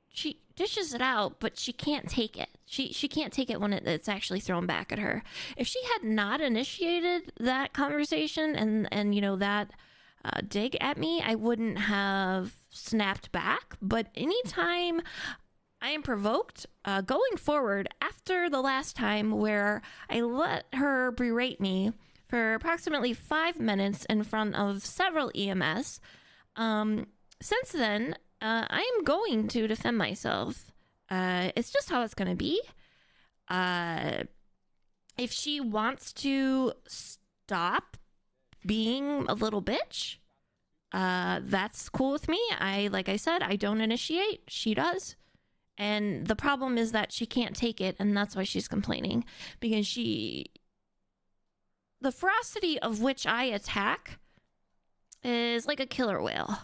she dishes it out, but she can't take it. She can't take it when it's actually thrown back at her. If she had not initiated that conversation and that dig at me, I wouldn't have snapped back. But anytime I am provoked, going forward, after the last time where I let her berate me for approximately 5 minutes in front of several EMS, since then, I am going to defend myself. It's just how it's going to be. If she wants to stop being a little bitch, that's cool with me. Like I said, I don't initiate. She does. And the problem is that she can't take it, and that's why she's complaining. Because the ferocity of which I attack is like a killer whale.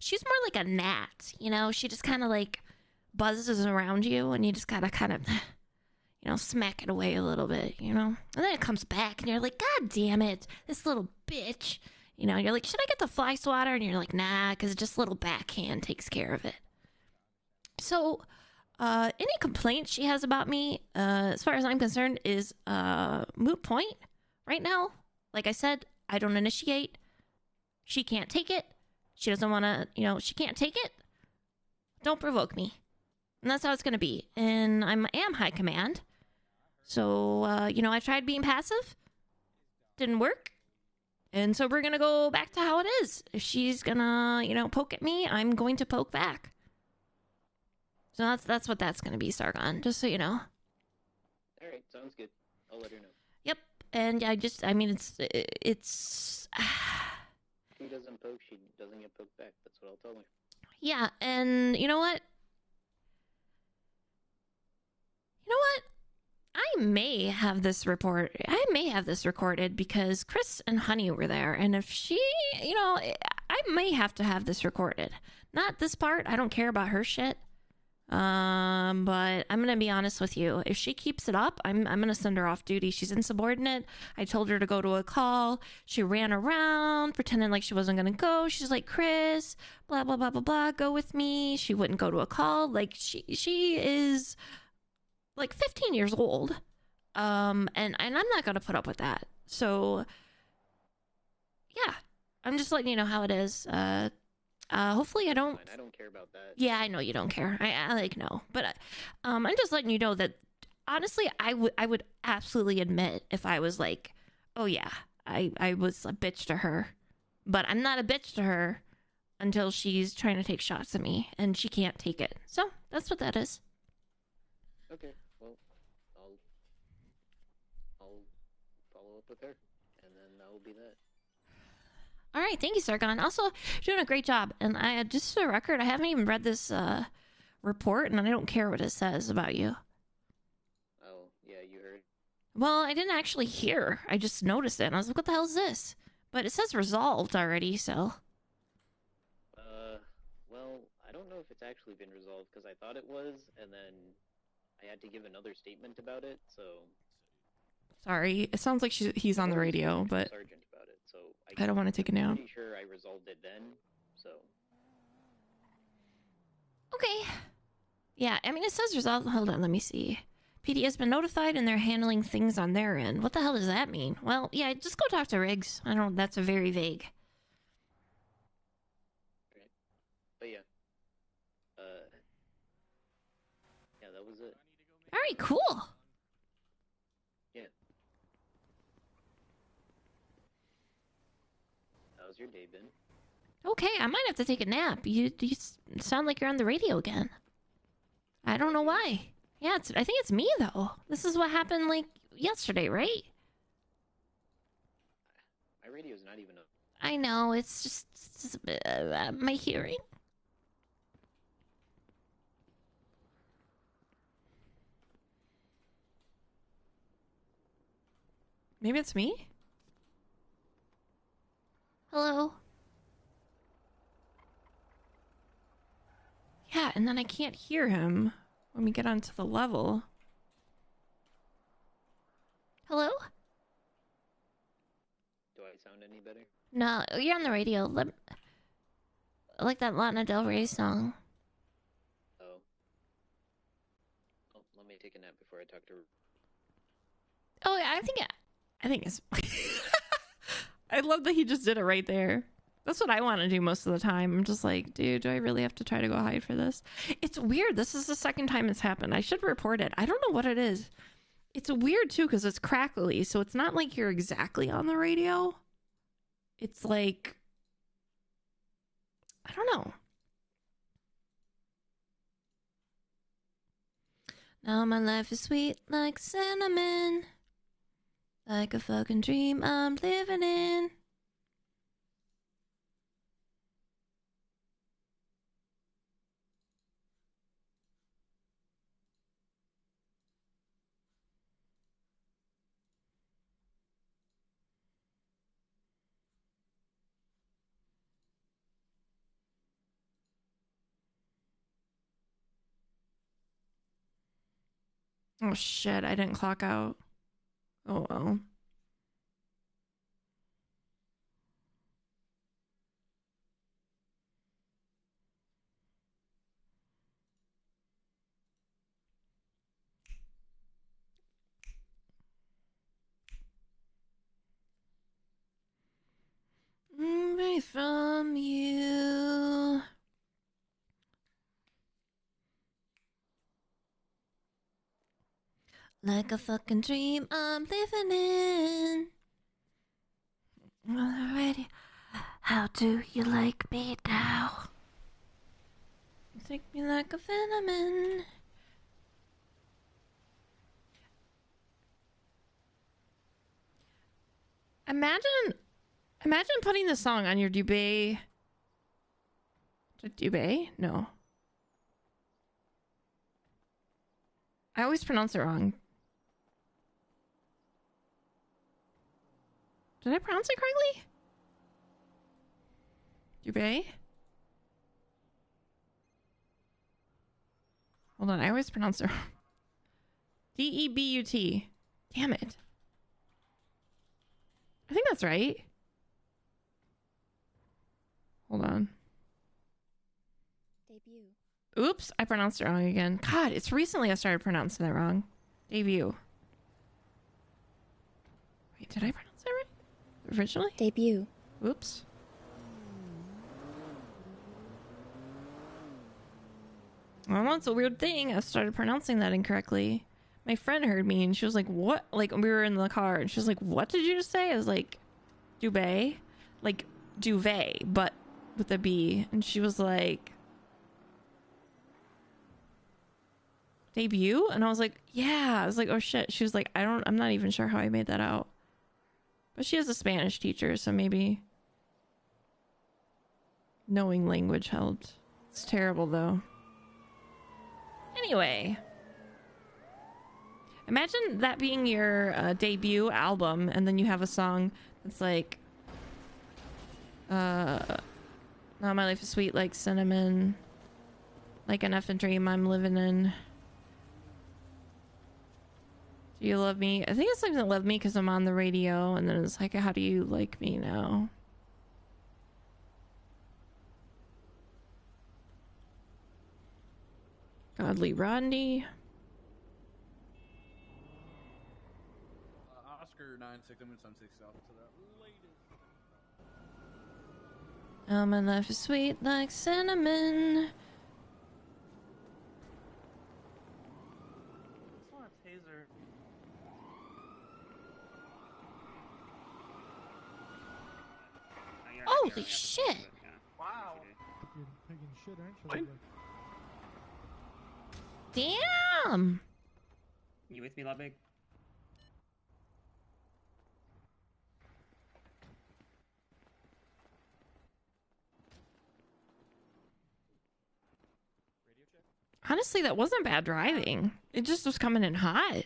She's more like a gnat, she just kind of like buzzes around you, and you just gotta kind of, smack it away a little bit, and then it comes back, and you're like, God damn it, this little bitch, you're like, should I get the fly swatter? And you're like, nah, because just a little backhand takes care of it. So, Any complaint she has about me, as far as I'm concerned, is moot point right now. Like I said, I don't initiate. She can't take it. She doesn't want to, she can't take it. Don't provoke me. And that's how it's going to be. And I am high command. So, I tried being passive. Didn't work. And so we're going to go back to how it is. If she's going to, poke at me, I'm going to poke back. So that's what that's going to be, Sargon, just so you know. All right, sounds good. I'll let her know. Yep. And it's She doesn't poke, she doesn't get poked back. That's what I'll tell her. yeah, and you know what? I may have this recorded because Chris and Honey were there, and if she, I may have to have this recorded. Not this part. I don't care about her shit. But I'm gonna be honest with you. If she keeps it up, I'm gonna send her off duty. She's insubordinate. I told her to go to a call. She ran around pretending like she wasn't gonna go. She's like, Chris, blah blah blah blah blah, go with me. She wouldn't go to a call. Like she is like 15 years old. And I'm not gonna put up with that. So yeah, I'm just letting you know how it is. Hopefully I don't. I don't care about that. Yeah, I know you don't care. I know, but I'm just letting you know that honestly, I would absolutely admit if I was like, oh yeah, I was a bitch to her, but I'm not a bitch to her until she's trying to take shots at me and she can't take it. So that's what that is. Okay, well, I'll follow up with her, and then that will be that. All right, thank you, Sargon. Also, you're doing a great job. And I just for the record, I haven't even read this report, and I don't care what it says about you. Oh, yeah, you heard. Well, I didn't actually hear. I just noticed it, and I was like, what the hell is this? But it says resolved already, so... Well, I don't know if it's actually been resolved, because I thought it was, and then I had to give another statement about it, so... Sorry, it sounds like he's on the radio, but Sergeant about it, so I don't want to take it now. I'm pretty sure I resolved it then, so... Okay. Yeah, I mean, it says resolved. Hold on, let me see. PD has been notified and they're handling things on their end. What the hell does that mean? Well, yeah, just go talk to Riggs. I don't, that's a very vague. Right. But yeah. Yeah, that was it. All right, cool. Yeah. How's your day been? Okay, I might have to take a nap. You sound like you're on the radio again. I don't know why. Yeah, I think it's me, though. This is what happened, like, yesterday, right? My radio's not even up. I know, it's just my hearing. Maybe it's me? Hello? Yeah, and then I can't hear him when we get onto the level. Hello? Do I sound any better? No, you're on the radio. I like that Lana Del Rey song. Oh. Oh, let me take a nap before I talk to her. Oh, yeah, I think it's... I love that he just did it right there. That's what I want to do most of the time. I'm just like, dude, do I really have to try to go hide for this? It's weird. This is the second time it's happened. I should report it. I don't know what it is. It's weird, too, because it's crackly. So it's not like you're exactly on the radio. It's like... I don't know. Now my life is sweet like cinnamon. Like a fucking dream I'm living in. Oh, shit. I didn't clock out. Oh, well. Like a fucking dream I'm living in. Alrighty. How do you like me now? You take me like a phenomenon. Imagine putting the song on your duvet. Duvet? No. I always pronounce it wrong. Did I pronounce it correctly? Duvet? Hold on, I always pronounce it wrong. Debut. Damn it. I think that's right. Hold on. Debut. Oops, I pronounced it wrong again. God, it's recently I started pronouncing that wrong. Debut. Wait, did I pronounce that right? Originally? Debut. Oops. I don't know, it's a weird thing. I started pronouncing that incorrectly. My friend heard me and she was like, what? Like, we were in the car and she was like, what did you just say? I was like, duvet. Like, duvet, but with a B. And she was like, debut? And I was like, yeah. I was like, oh shit. She was like, I'm not even sure how I made that out. But she is a Spanish teacher, so maybe knowing language helped. It's terrible though. Anyway, imagine that being your debut album, and then you have a song that's like, "Now my life is sweet like cinnamon, like an effing dream I'm living in. Do you love me?" I think it's something that love me because I'm on the radio, and then it's like, how do you like me now? Godly Rodney. Oscar 9/6 minutes on 6 South to that latest. Oh, my life is sweet like cinnamon. I want a taser. Holy shit! Wow. You're taking shit, aren't you? Damn! You with me, Ludwig? Honestly, that wasn't bad driving. It just was coming in hot.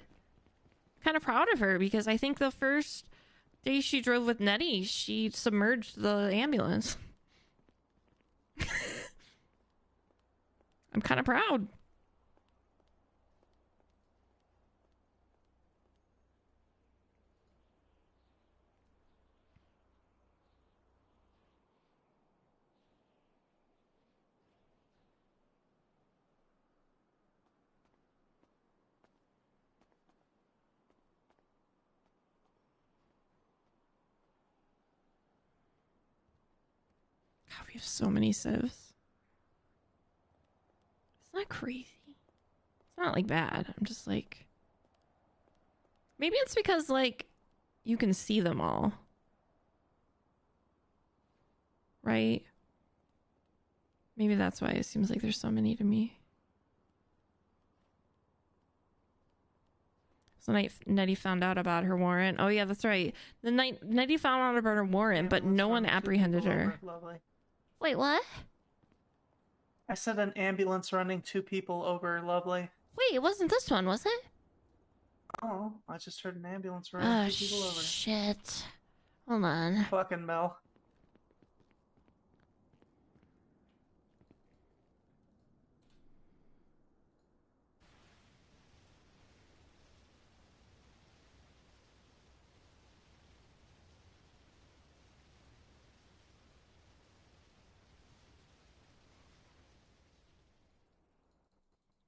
Kind of proud of her because I think the first day she drove with Nettie, she submerged the ambulance. I'm kind of proud. God, we have so many civs. It's not crazy. It's not like bad. I'm just like, maybe it's because like you can see them all. Right? Maybe that's why it seems like there's so many to me. So Nettie found out about her warrant. Oh yeah, that's right. The night Nettie found out about her warrant, but no one apprehended her. Lovely. Wait, what? I said an ambulance running 2 people over. Lovely. Wait, it wasn't this one, was it? Oh, I just heard an ambulance running 2 people over. Shit. Hold on. Fucking Mel.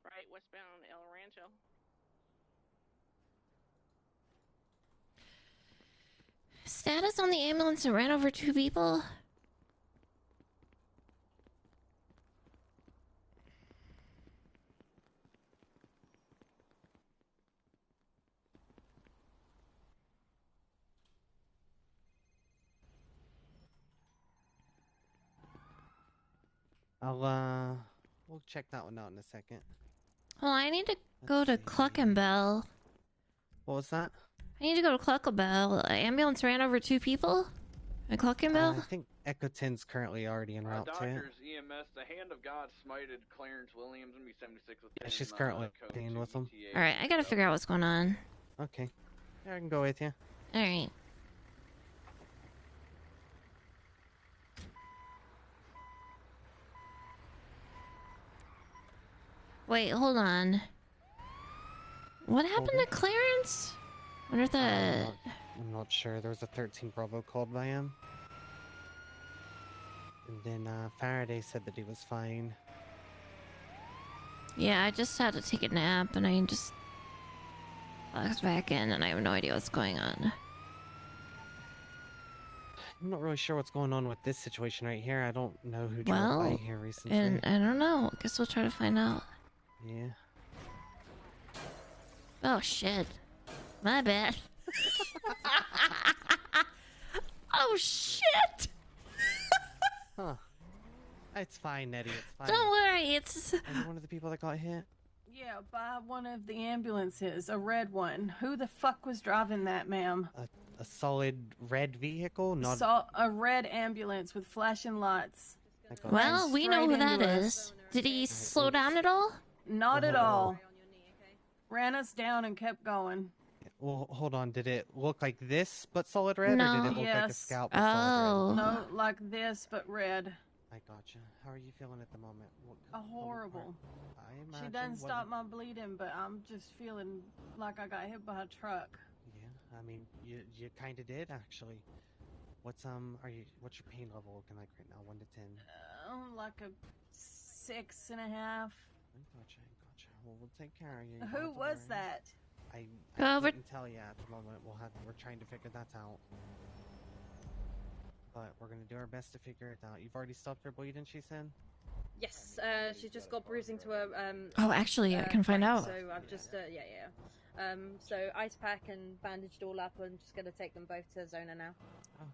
Right, westbound El Rancho. Status on the ambulance that ran over 2 people? we'll check that one out in a second. Well, I need to go to Cluckenbell. What was that? I need to go to Cluckenbell. An ambulance ran over 2 people at Cluckenbell. I think Echo 10's currently already en route to it. Doctors, EMS, the hand of God smited Clarence Williams and B76 with Yeah, she's currently staying with them. Alright, I gotta figure out what's going on. Okay. Yeah, I can go with you. Alright. Wait, hold on. What happened to Clarence? What are the... I'm not sure. There was a 13 Bravo called by him. And then Faraday said that he was fine. Yeah, I just had to take a nap and I just logged back in and I have no idea what's going on. I'm not really sure what's going on with this situation right here. I don't know who drove by here recently. And I don't know. I guess we'll try to find out. Yeah. Oh shit. My bad. Oh shit! Huh. It's fine, Nettie. It's fine. Don't worry, it's... Are you one of the people that got hit? Yeah, by one of the ambulances, a red one. Who the fuck was driving that, ma'am? A solid red vehicle? Not A red ambulance with flashing lights. Well, we know who that Straight into is. Did he slow down at all? Not at all. Ran us down and kept going. Well, hold on. Did it look like this but solid red, or No. did it look like a Yes. scout but solid red? No, like this, but red. I gotcha. How are you feeling at the moment? Horrible. I She imagine. doesn't What- stop my bleeding, but I'm just feeling like I got hit by a truck. Yeah, I mean, you kind of did actually. What's what's your pain level looking like right now? 1 to 10. Like a 6.5. Gotcha. Well, we'll take care of you. You don't have Who to was worry. that? I we're- couldn't tell you at the moment. We're trying to figure that out. But we're gonna do our best to figure it out. You've already stopped her bleeding, she said? Yes, she's just got bruising to her. Oh, actually, I can find out. So I've just, so ice pack and bandaged all up. I'm just gonna take them both to Zona now. Okay.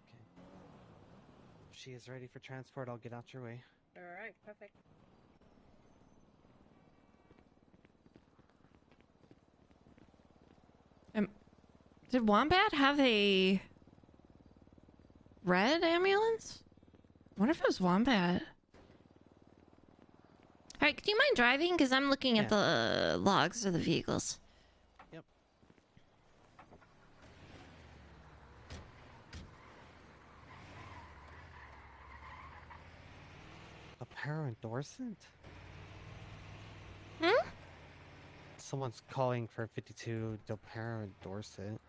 If she is ready for transport, I'll get out your way. Alright, perfect. Did Wombat have a red ambulance? I wonder if it was Wombat. Alright, do you mind driving? Because I'm looking at the logs of the vehicles. Yep. A parent Dorset? Hmm? Someone's calling for 52 Del Parent Dorset.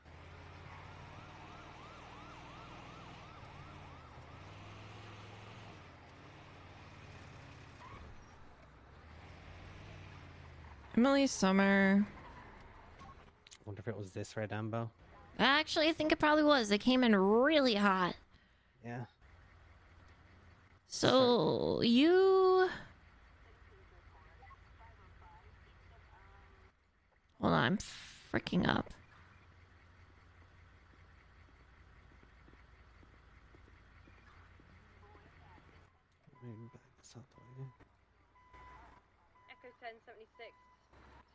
Emily Summer. Wonder if it was this red ambo. Actually, I think it probably was. It came in really hot. Yeah. So, you... Hold on, I'm freaking up. Echo 1076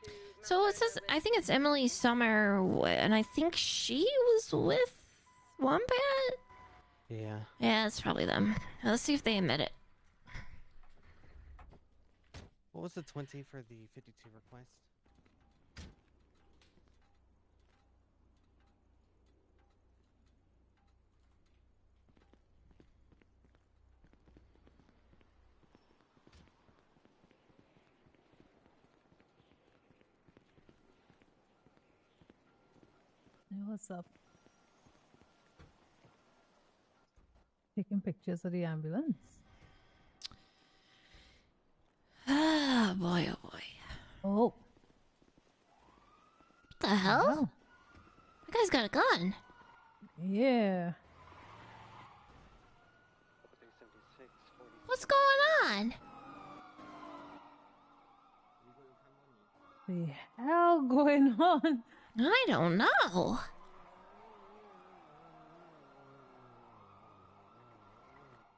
to So it says, I think it's Emily Summer, and I think she was with Wombat? Yeah. Yeah, it's probably them. Let's see if they admit it. What was the 20 for the 52 request? Hey, what's up? Taking pictures of the ambulance. Ah, boy, oh boy. Oh. What the hell? That guy's got a gun. Yeah. What's going on? The hell going on? I don't know.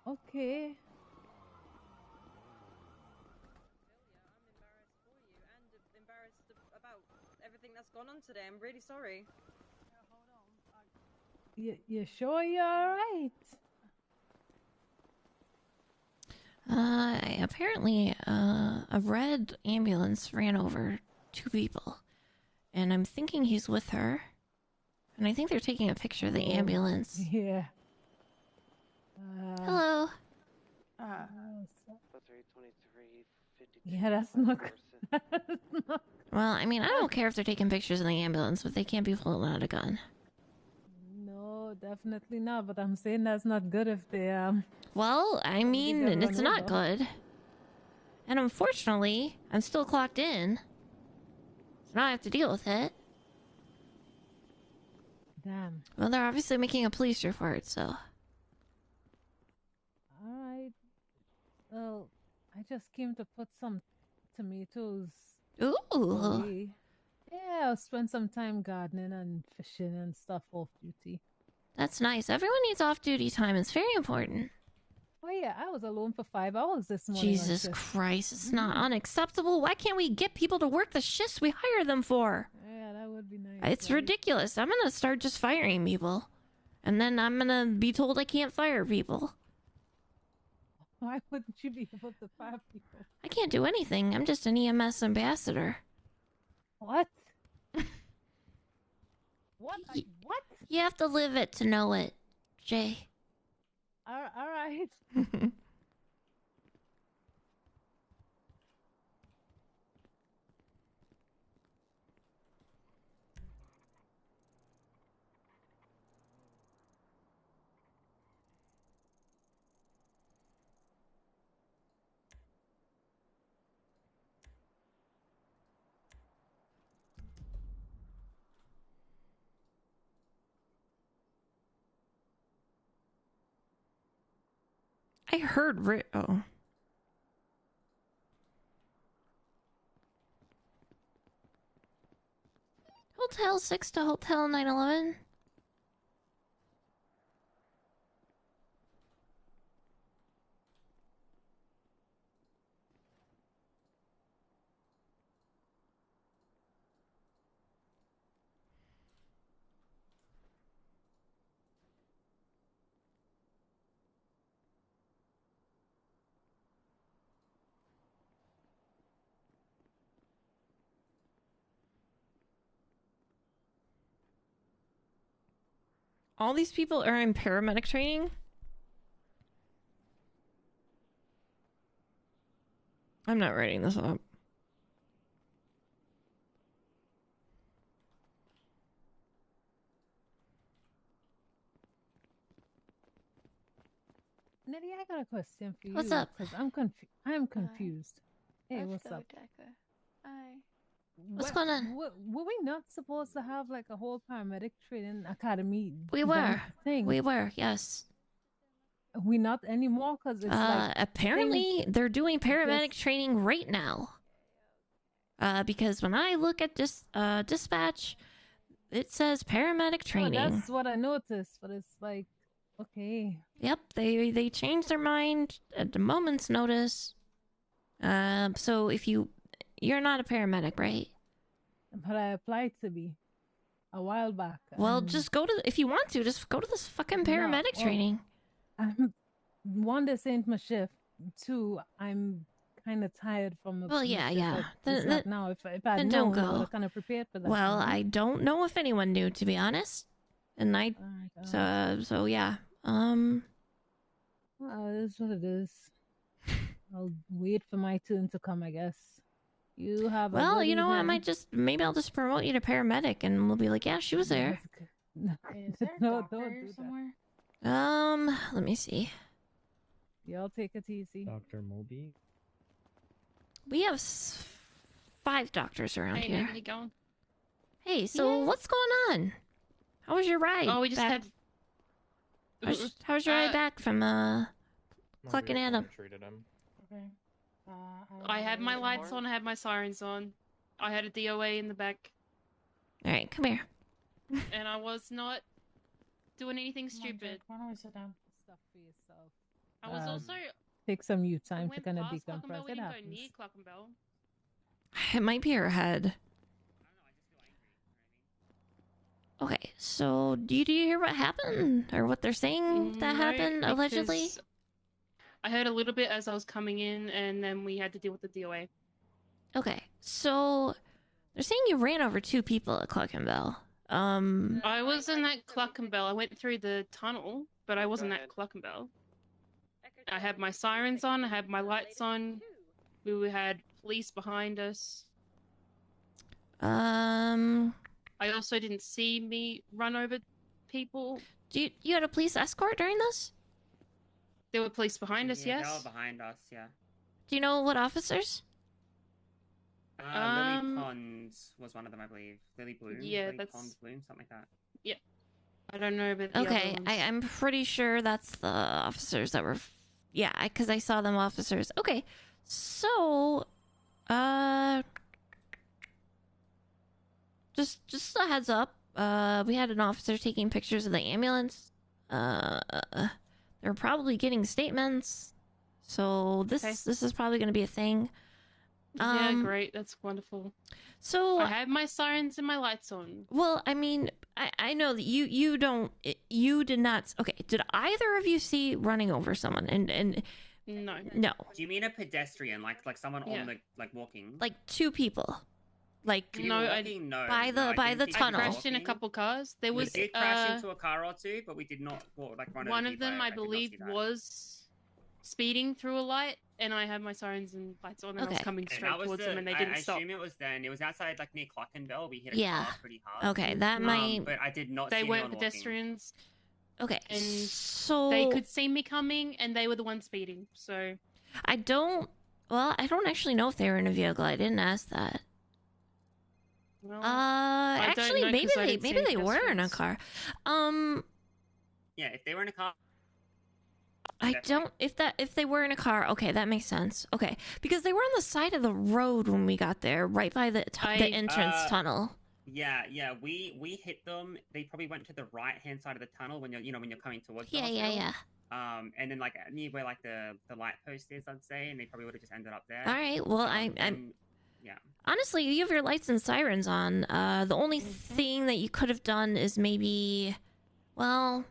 Okay. that's gone on today. I'm really sorry. You sure you're alright? Apparently, a red ambulance ran over 2 people. And I'm thinking he's with her. And I think they're taking a picture of the ambulance. Yeah. Hello. Yeah, that's not good. Well, I mean, I don't care if they're taking pictures in the ambulance, but they can't be pulling out a gun. No, definitely not. But I'm saying that's not good if they Well, I mean, get it's run not over. good. And unfortunately, I'm still clocked in. So now I have to deal with it. Damn. Well, they're obviously making a police report, so... Alright. Well, I just came to put some tomatoes. Ooh. away. Yeah, I'll spend some time gardening and fishing and stuff off duty. That's nice. Everyone needs off-duty time. It's very important. Oh yeah, I was alone for 5 hours this morning. on Jesus shift. Christ, it's not unacceptable. Why can't we get people to work the shifts we hire them for? Yeah, that would be nice. It's ridiculous. I'm gonna start just firing people. And then I'm gonna be told I can't fire people. Why wouldn't you be able to fire people? I can't do anything. I'm just an EMS ambassador. What? What? What? You have to live it to know it, Jay. All right. I heard oh. Hotel 6 to Hotel 911. All these people are in paramedic training? I'm not writing this up. Nettie, I got a question for you. What's up? Because I'm confused. Hey, what's up? Hi. What's going on? Were we not supposed to have like a whole paramedic training academy? We were. We were, yes. We not anymore because it's like apparently they're doing paramedic training right now. Because when I look at dispatch, it says paramedic training. Oh, that's what I noticed, but it's like, okay. Yep, they changed their mind at the moment's notice. So if you're not a paramedic, right? But I applied to be a while back. Well, just go to, if you want to, just go to this fucking paramedic training. One, this ain't my shift. Two, I'm kind of tired from the. Well, yeah. Then, now, if I then known, don't I go. would have kind of prepared for that. Well, I don't know if anyone knew, to be honest. And so yeah. Well, it is what it is. I'll wait for my turn to come, I guess. You have. Well, you know, maybe I'll just promote you to paramedic, and we'll be like, yeah, she was there. Is there a doctor somewhere? Let me see. Y'all take it easy. Dr. Moby? We have 5 doctors around Hey, here. how's it going? Hey, so what's going on? How was your ride? Oh, we just back? How was your ride back from Cluck and Adam? Treated him. Okay. I had my lights on, I had my sirens on. I had a DOA in the back. All right, come here. And I was not doing anything stupid. Why don't we sit down? Stuff for yourself. I was also... Take some you time to went kind of past Clockenbell, decompress. we It didn't go happens. near Clockenbell. It might be her head. Okay, so do you hear what happened or what they're saying that happened allegedly? because I heard a little bit as I was coming in, and then we had to deal with the DOA. Okay, so they're saying you ran over 2 people at Cluckenbell. I wasn't at Cluckenbell. I went through the tunnel, but I wasn't at Cluckenbell. I had my sirens on. I had my lights on. We had police behind us. I also didn't see me run over people. You had a police escort during this? There were police behind us, Yeah, yes. they were behind us, yeah. Do you know what officers? Lily Pons was one of them, I believe. Lily Bloom? Yeah, Lily that's... Pons Bloom, something like that. Yeah. I don't know about the Okay, other ones. I'm pretty sure that's the officers that were... Yeah, because I saw them officers. Okay, so... Just a heads up. We had an officer taking pictures of the ambulance. They're probably getting statements. So this is probably going to be a thing. Yeah, great. That's wonderful. So I have my sirens and my lights on. Well, I mean, I know that you did not. Okay, did either of you see running over someone? And no. Do you mean a pedestrian, like someone on the walking? Like 2 people, like by the tunnel. I crashed in a couple cars. There was we did crash into a car or 2, but we did not run one over of them, people. I believe, was speeding through a light, and I had my sirens and lights on, and I was coming straight towards them, and they didn't stop. I assume it was then. It was outside, near Clockenbell. We hit a car pretty hard. Okay, that might. But I did not. They see weren't anyone pedestrians. Okay, and so they could see me coming, and they were the ones speeding. So I don't actually know if they were in a vehicle. I didn't ask that. Well, actually, maybe they were in a car. Yeah, if they were in a car. I don't. If they were in a car, okay, that makes sense. Okay, because they were on the side of the road when we got there, right by the entrance tunnel. Yeah, we hit them. They probably went to the right hand side of the tunnel when you're coming towards. Yeah. And then near where the light post is, I'd say, and they probably would have just ended up there. All right. Well, I'm. Yeah. Honestly, you have your lights and sirens on. The only thing that you could have done is maybe, well,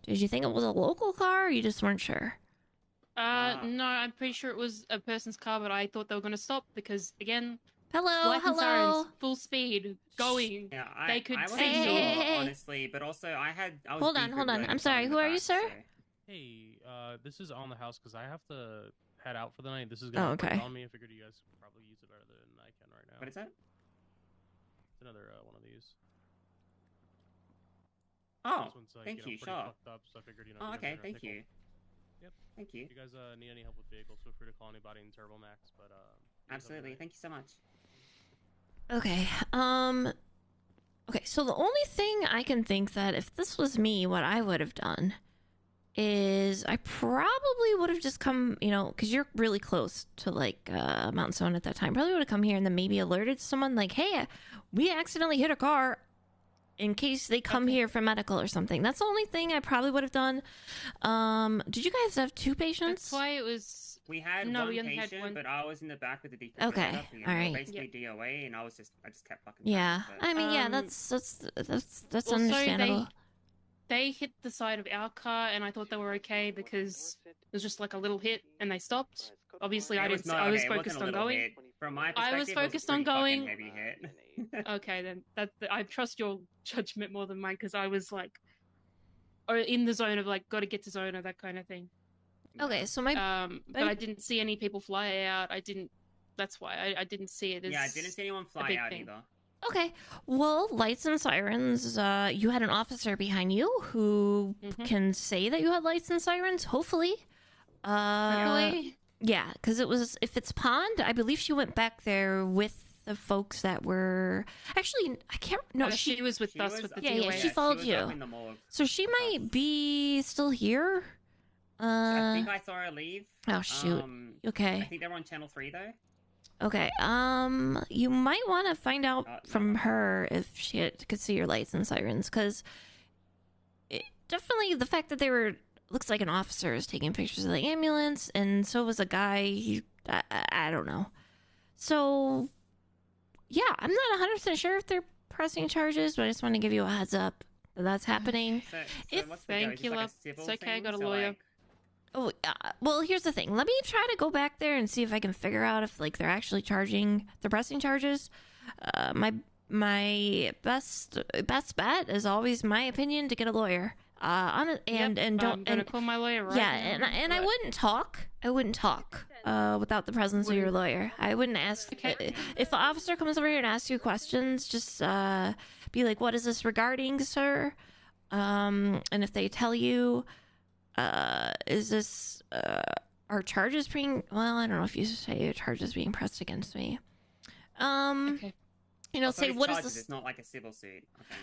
did you think it was a local car, or you just weren't sure? No, I'm pretty sure it was a person's car, but I thought they were going to stop because, again, hello, sirens, full speed, going. Yeah, they could I see me, honestly, but also I was hold on. I'm sorry. Who are you, sir? Hey, this is on the house because I have to head out for the night. This is gonna okay. on me. I figured you guys could probably use it better than I can right now. What is that? It's another one of these. Oh, this one's, thank you. Pretty fucked up, so I figured, Oh, okay, thank you. Yep. Thank you. If you guys need any help with vehicles, feel free to call anybody in Turbo Max. But absolutely, thank you so much. Okay. Okay. So the only thing I can think that if this was me, what I would have done is I probably would have just come, because you're really close to Mount Stone at that time. Probably would have come here and then maybe alerted someone like, hey, we accidentally hit a car. In case they come here for medical or something. That's the only thing I probably would have done. Did you guys have 2 patients? That's why it was... We had one patient, but I was in the back with the defibrillator. Okay, all right. Basically DOA, and I just kept fucking... Yeah, I mean, yeah, that's understandable. They hit the side of our car, and I thought they were okay because it was just like a little hit, and they stopped. Obviously, I didn't. I was focused on going. From my perspective, I was focused on going. Heavy hit. Okay, then I trust your judgment more than mine because I was or in the zone of got to get to zone or that kind of thing. Okay, so but I didn't see any people fly out. I didn't. That's why I didn't see it. I didn't see anyone fly out either. Okay, well, lights and sirens. You had an officer behind you who can say that you had lights and sirens. Hopefully. Hopefully. Yeah, because if it's Pond, I believe she went back there with the folks that were actually I can't. No, she was with us with the DOA. Yeah, she followed you. So she might be still here. I think I saw her leave. Oh shoot. Okay. I think they were on channel 3 though. Okay. You might want to find out from her if she could see your lights and sirens, because definitely the fact that they were. Looks like an officer is taking pictures of the ambulance, and so was a guy. I don't know. So, yeah, I'm not 100% sure if they're pressing charges, but I just want to give you a heads up that that's happening. So what's the deal? Is this like a civil It's okay, I thing? got a So, lawyer. like, Oh, well, here's the thing. Let me try to go back there and see if I can figure out if like they're actually charging the pressing charges. My best bet is always my opinion to get a lawyer. And don't I'm gonna call my lawyer right yeah, now. and I wouldn't talk. Without the presence of your lawyer. I wouldn't ask. If the officer comes over here and asks you questions, just be like, "What is this regarding, sir?" And if they tell you, "Is this are charges being?" Well, I don't know if you say charges being pressed against me. Okay. You know, so say it's what is charges, this? It's not like a civil suit. Okay.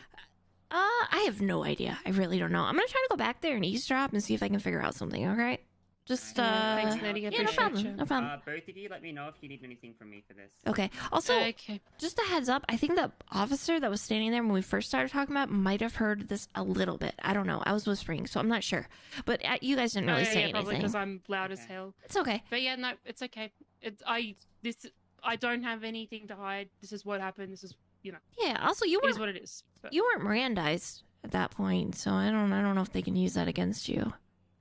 I have no idea. I really don't know. I'm gonna try to go back there and eavesdrop and see if I can figure out something. Okay. Just Thanks, Nettie. yeah, no problem. No problem. Both of you, let me know if you need anything from me for this. Okay. Also, just a heads up. I think the officer that was standing there when we first started talking about might have heard this a little bit. I don't know. I was whispering, so I'm not sure. But you guys didn't really say probably anything. because I'm loud as hell. It's okay. But yeah, no, it's okay. I don't have anything to hide. This is what happened. This is, you know. Yeah. Also, you it weren't is what it is. But. You weren't Mirandized at that point, so I don't know if they can use that against you.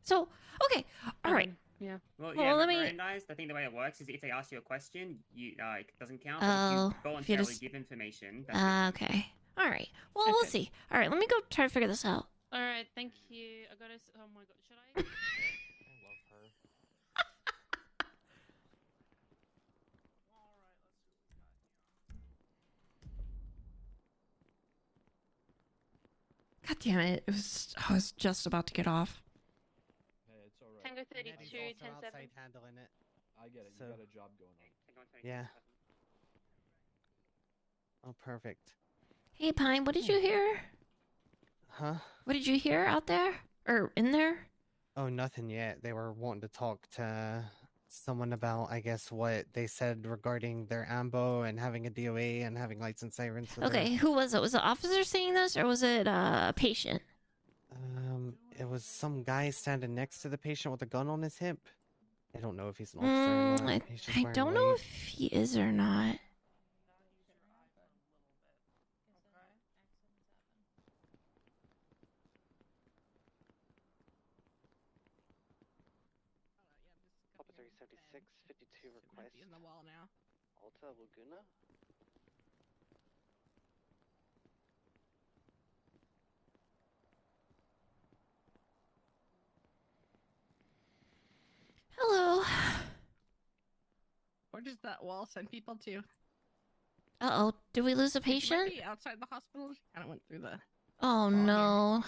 So okay, all right. Yeah. Well, yeah. Mirandized, I think the way it works is if they ask you a question, you it doesn't count. But if you voluntarily give information. That's okay. All right. Well, we'll see. All right. Let me go try to figure this out. All right. Thank you. I gotta. Oh my god. Should I? God damn it. I was just about to get off. Hey, it's alright. Tango 32, Nettie's also 10-7. outside handling it. I get it. So- You got a job going on. Yeah. Oh, perfect. Hey, Pine, what did you hear? Huh? What did you hear out there? Or in there? Oh, nothing yet. They were wanting to talk to someone about, I guess, what they said regarding their AMBO and having a DOA and having lights and sirens. So Okay, who was it? Was the officer saying this, or was it a patient? It was some guy standing next to the patient with a gun on his hip. I don't know if he's an officer or not. He's just I wearing don't know white. if he is or not. Officer 76, 52 request. In the wall now. Alta Laguna. Hello. Where does that wall send people to? Uh-oh, did we lose a It might patient? be outside the hospital. Kind of went through the. Oh no.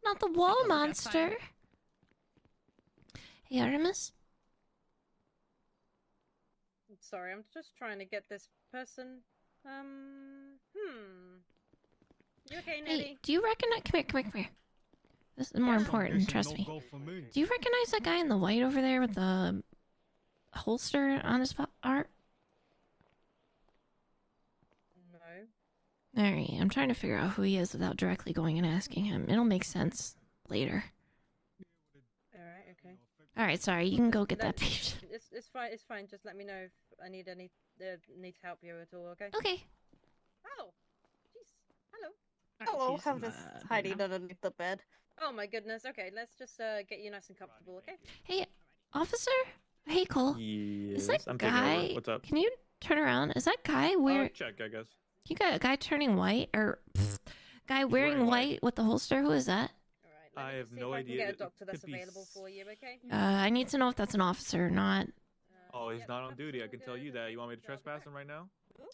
Not the wall Take a look monster. outside. Hey, Artemis? Sorry, I'm just trying to get this person. You okay, Nettie? Hey, do you recognize... Come here. This is more important, trust me. Do you recognize that guy in the white over there with the holster on his art? No. Alright, I'm trying to figure out who he is without directly going and asking him. It'll make sense later. Alright, okay. Alright, sorry, you can go get that patient. It's fine, it's fine. Just let me know if I need need to help you at all, okay? Okay. Oh, jeez. Hello. Hello, I'm just hiding underneath the bed. Oh my goodness. Okay, let's just get you nice and comfortable, okay? Hey, officer? Hey, Cole. Yes, Is that I'm taking over. guy... What's up? Can you turn around? Is that guy wearing... Check, I guess. You got a guy turning white? Or... guy wearing white with the holster? Who is that? I have no I can idea. get a It doctor that's could be available for you, okay? I need to know if that's an officer or not. Oh, he's not on duty. I can tell you that. You want me to trespass him right now?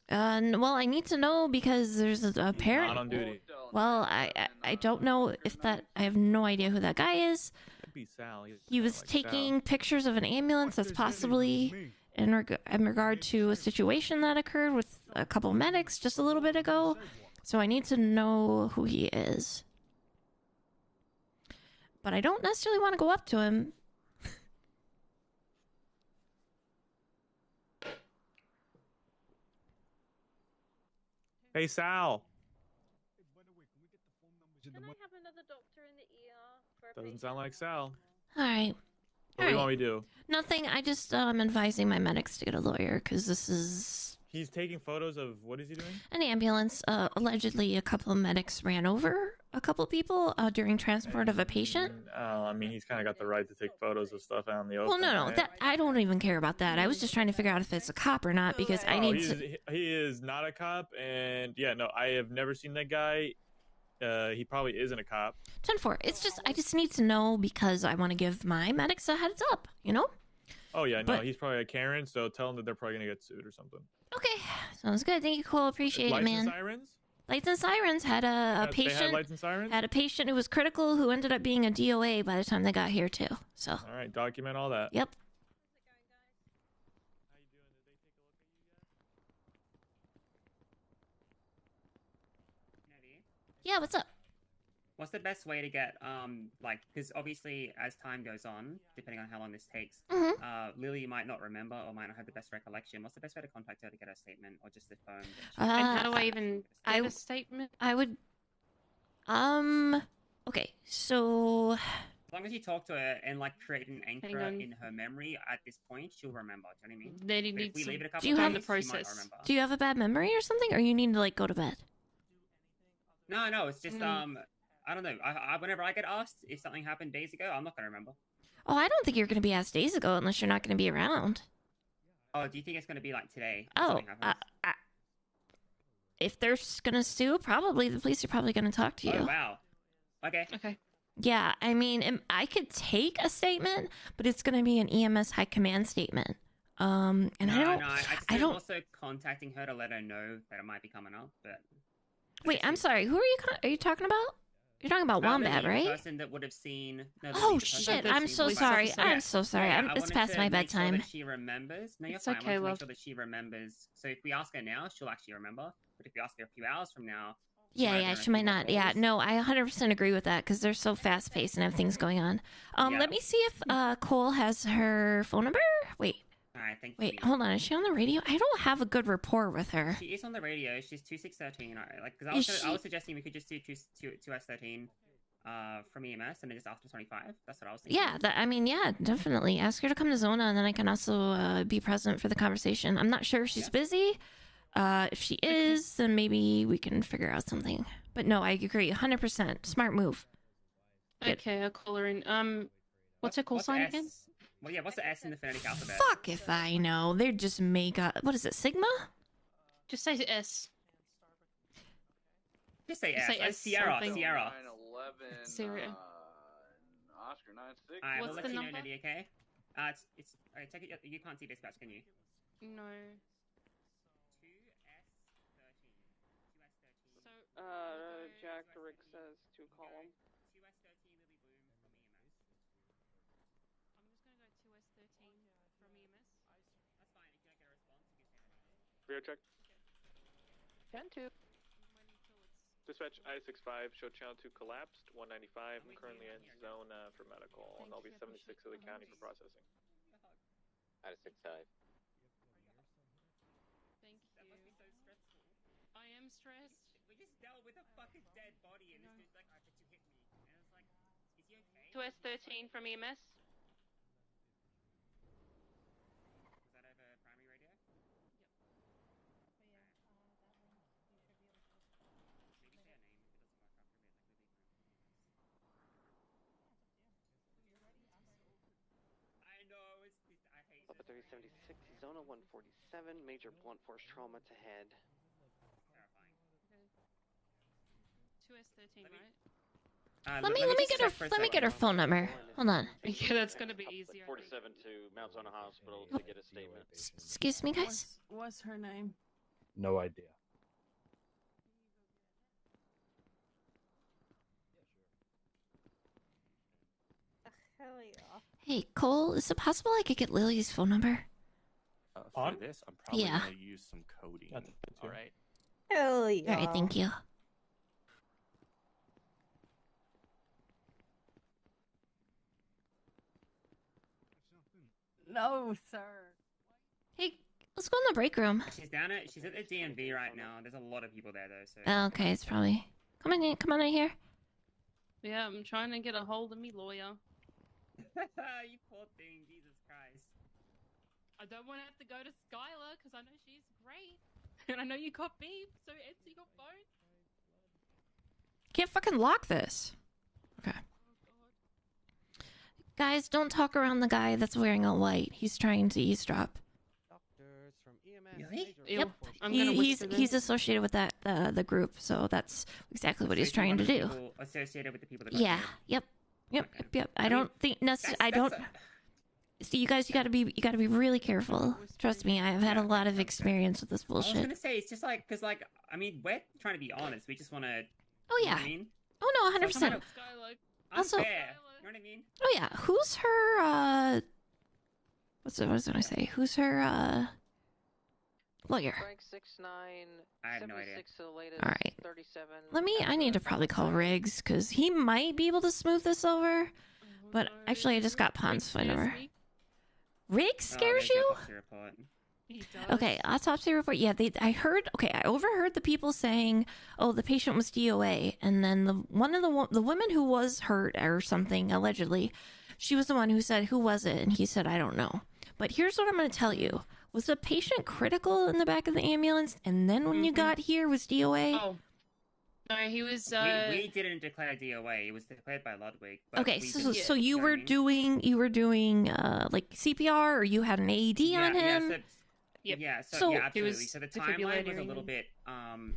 Well, I need to know because there's a parent. Not on duty. Well, I don't know if that. I have no idea who that guy is. Could be Sal. He was taking pictures of an ambulance that's possibly in regard to a situation that occurred with a couple medics just a little bit ago. So I need to know who he is. But I don't necessarily want to go up to him. Hey, Sal. Can I have another doctor in the ER for a Doesn't patient? sound like Sal. All right. What do you want me to do? Nothing. I just I'm advising my medics to get a lawyer because this is He's taking photos of what is he doing? An ambulance. Allegedly, a couple of medics ran over a couple people during transport of a patient. I mean, he's kind of got the right to take photos of stuff out in the open. Well, no, right? that I don't even care about that. I was just trying to figure out if it's a cop or not because I need to. He is not a cop, and yeah, no, I have never seen that guy. He probably isn't a cop. 10-4. It's just I just need to know because I want to give my medics a heads up. You know. Oh yeah, no, he's probably a Karen, so tell him that they're probably gonna get sued or something. Okay, sounds good. Thank you, Cole. Appreciate it, man. Lights and sirens? Lights and sirens had a patient. They had lights and sirens? Had a patient who was critical who ended up being a DOA by the time they got here too. So. All right, document all that. Yep. Yeah, what's up? What's the best way to get, like, because obviously as time goes on, depending on how long this takes, Lily might not remember or might not have the best recollection. What's the best way to contact her to get a statement or just the phone? And how do I even get a statement? I would, okay, so... As long as you talk to her and, like, create an anchor in her memory at this point, she'll remember. Do you know what I mean? Nettie But if we leave it a couple Do you of have days, the she might not process? remember. Do you have a bad memory or something, or you need to like go to bed? No, it's just, I don't know. I whenever I get asked if something happened days ago, I'm not going to remember. Oh, I don't think you're going to be asked days ago unless you're not going to be around. Oh, do you think it's going to be like today? Oh, if they're going to sue, probably the police are probably going to talk to you. Oh, wow. Okay. Yeah, I mean, I could take a statement, but it's going to be an EMS high command statement. And I don't. Also contacting her to let her know that it might be coming up, but. Wait, I'm sorry. Who are you talking about? You're talking about Wombat, The right? person that would have seen. No, Oh shit! I'm so sorry. I'm so sorry. It's past my bedtime. Make sure that she remembers. No, you're fine. I want to make sure that she remembers. So if we ask her now, she'll actually remember. But if we ask her a few hours from now. She might not. Yeah, no, I 100% agree with that because they're so fast paced and have things going on. Let me see if Cole has her phone number. Wait. All right, thank you. Wait, hold on. Is she on the radio? I don't have a good rapport with her. She is on the radio. She's 2613. Because I was suggesting we could just do 2S13 from EMS and then just after 25. That's what I was thinking. Yeah, definitely. Ask her to come to Zona and then I can also be present for the conversation. I'm not sure if she's busy. If she is, then maybe we can figure out something. But no, I agree. 100%. Smart move. Okay, I'll call her in. What's her call sign again? Well, yeah, what's the S in the phonetic alphabet? Fuck if I know. They're just what is it, Sigma? Just say S. Just say S. Sierra. Sierra. 911. Sierra. Oscar 96. Alright, What's we'll the let you number? know, Nettie, okay? It's. Alright, check it. You can't see dispatch, can you? No. 2S13. Jack Rick says to call him. 2S13 Lily Bloom from EMS. I'm just gonna go 2S13 from EMS. That's fine. If you don't get a response, you can say that. Rear check. 10-2. Dispatch I-65 show channel 2 collapsed. 195 currently in zone for medical, and there'll be 76 of the county for processing. I-65. Thank you. That must be so stressful. I am stressed. We just dealt with a fucking dead body, and this dude's like, "I bet you hit me," and I was like, "Is he okay?" 2S13 from EMS. Was that over primary radio? Maybe say a name if it doesn't work after a bit, like Lily Bloom. I know, I hate Up at 376, Zona 147, major blunt force trauma to head. Terrifying. 2S13, right? Let me get her phone number. Hold on. Yeah, that's gonna be easier. 47 to Mount Zona Hospital to get a statement. Excuse me, guys. What's her name? No idea. Hell yeah. Hey, Cole, is it possible I could get Lily's phone number? For this, I'm probably Yeah. gonna use some coding. All right. Hell yeah. All right, thank you. No, sir. Hey, let's go in the break room. She's at the DMV right now. There's a lot of people there though, so. Oh, okay, it's probably. Come on in here. Yeah, I'm trying to get a hold of me lawyer. You poor thing, Jesus Christ. I don't want to have to go to Skylar because I know she's great. And I know you got beef, so Etsy got phone. Can't fucking lock this. Okay. Guys, don't talk around the guy that's wearing a light. He's trying to eavesdrop. Really? Yep. I'm gonna He's whisper he's then. associated with that the group, so that's exactly what he's trying to do. Associated with the people that got Yeah. killed. Yep. I don't think I don't. So you guys, you gotta be really careful. Trust me, I've had a lot of experience with this I was bullshit. gonna say it's just like because I mean we're trying to be honest. We just want to. Oh yeah. You know what I mean? Oh no, 100%. Also, Unfair. You know what I mean? oh yeah, who's her? What was I gonna say? Who's her lawyer? Frank 69, I have no idea. 76 to the latest, All right. 37. I need to probably call Riggs because he might be able to smooth this over. But actually, I just got Pon's phone number. Riggs scares you? Okay, autopsy report. Yeah, I overheard the people saying, "Oh, the patient was DOA," and then the woman who was hurt or something allegedly, she was the one who said, "Who was it?" And he said, "I don't know." But here's what I'm going to tell you: was the patient critical in the back of the ambulance, and then when you got here was DOA? Oh, no, he was. We didn't declare DOA. It was declared by Ludwig. But Okay, we so didn't- you know were what I mean? doing like CPR, or you had an AED on him? So absolutely. So the timeline was a defibrillating. little bit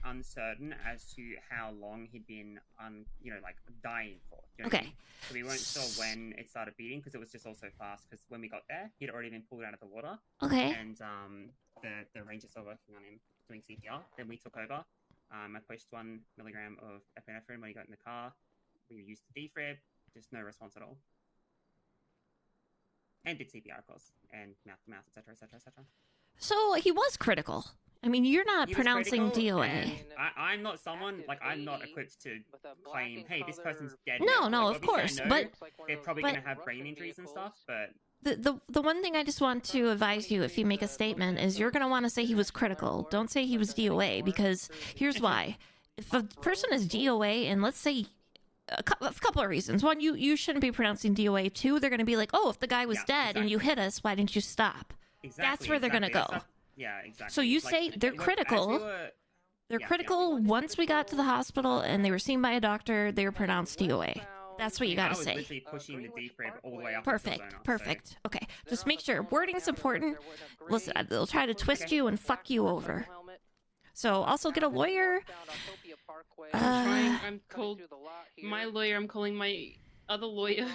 uncertain as to how long he'd been dying for. You know what I Okay. mean? So we weren't sure when it started beating because it was just all so fast. Because when we got there, he'd already been pulled out of the water. Okay. And the rangers were working on him doing CPR. Then we took over. I pushed 1 milligram of epinephrine when he got in the car. We used the defib. Just no response at all. And did CPR, of course, and mouth to mouth, etc., etc., etc. So he was critical. I mean, you're not He was pronouncing critical, DOA. and I'm not someone I'm not equipped to claim, hey, this person's dead. No, now." no, Like, of obviously I course, know but- they're probably but- gonna have brain injuries and stuff. But The one thing I just want to advise you if you make a statement is you're going to want to say he was critical. Don't say he was DOA, because here's why. If a person is DOA, and let's say a couple of reasons. One, you shouldn't be pronouncing DOA. Two, they're going to be like, oh, if the guy was dead and you hit us, why didn't you stop? That's where they're going to go. Yeah, exactly. So you Like, say they're look, as critical. we were- They're critical. Once we got to the hospital and they were seen by a doctor, they were pronounced DOA. That's what you got to I was say. literally pushing the defib all the way up. Perfect. Okay, just make sure wording's important. Listen, they'll try to twist you and fuck you over. So also get a lawyer. I'm called my lawyer. I'm calling my other lawyer.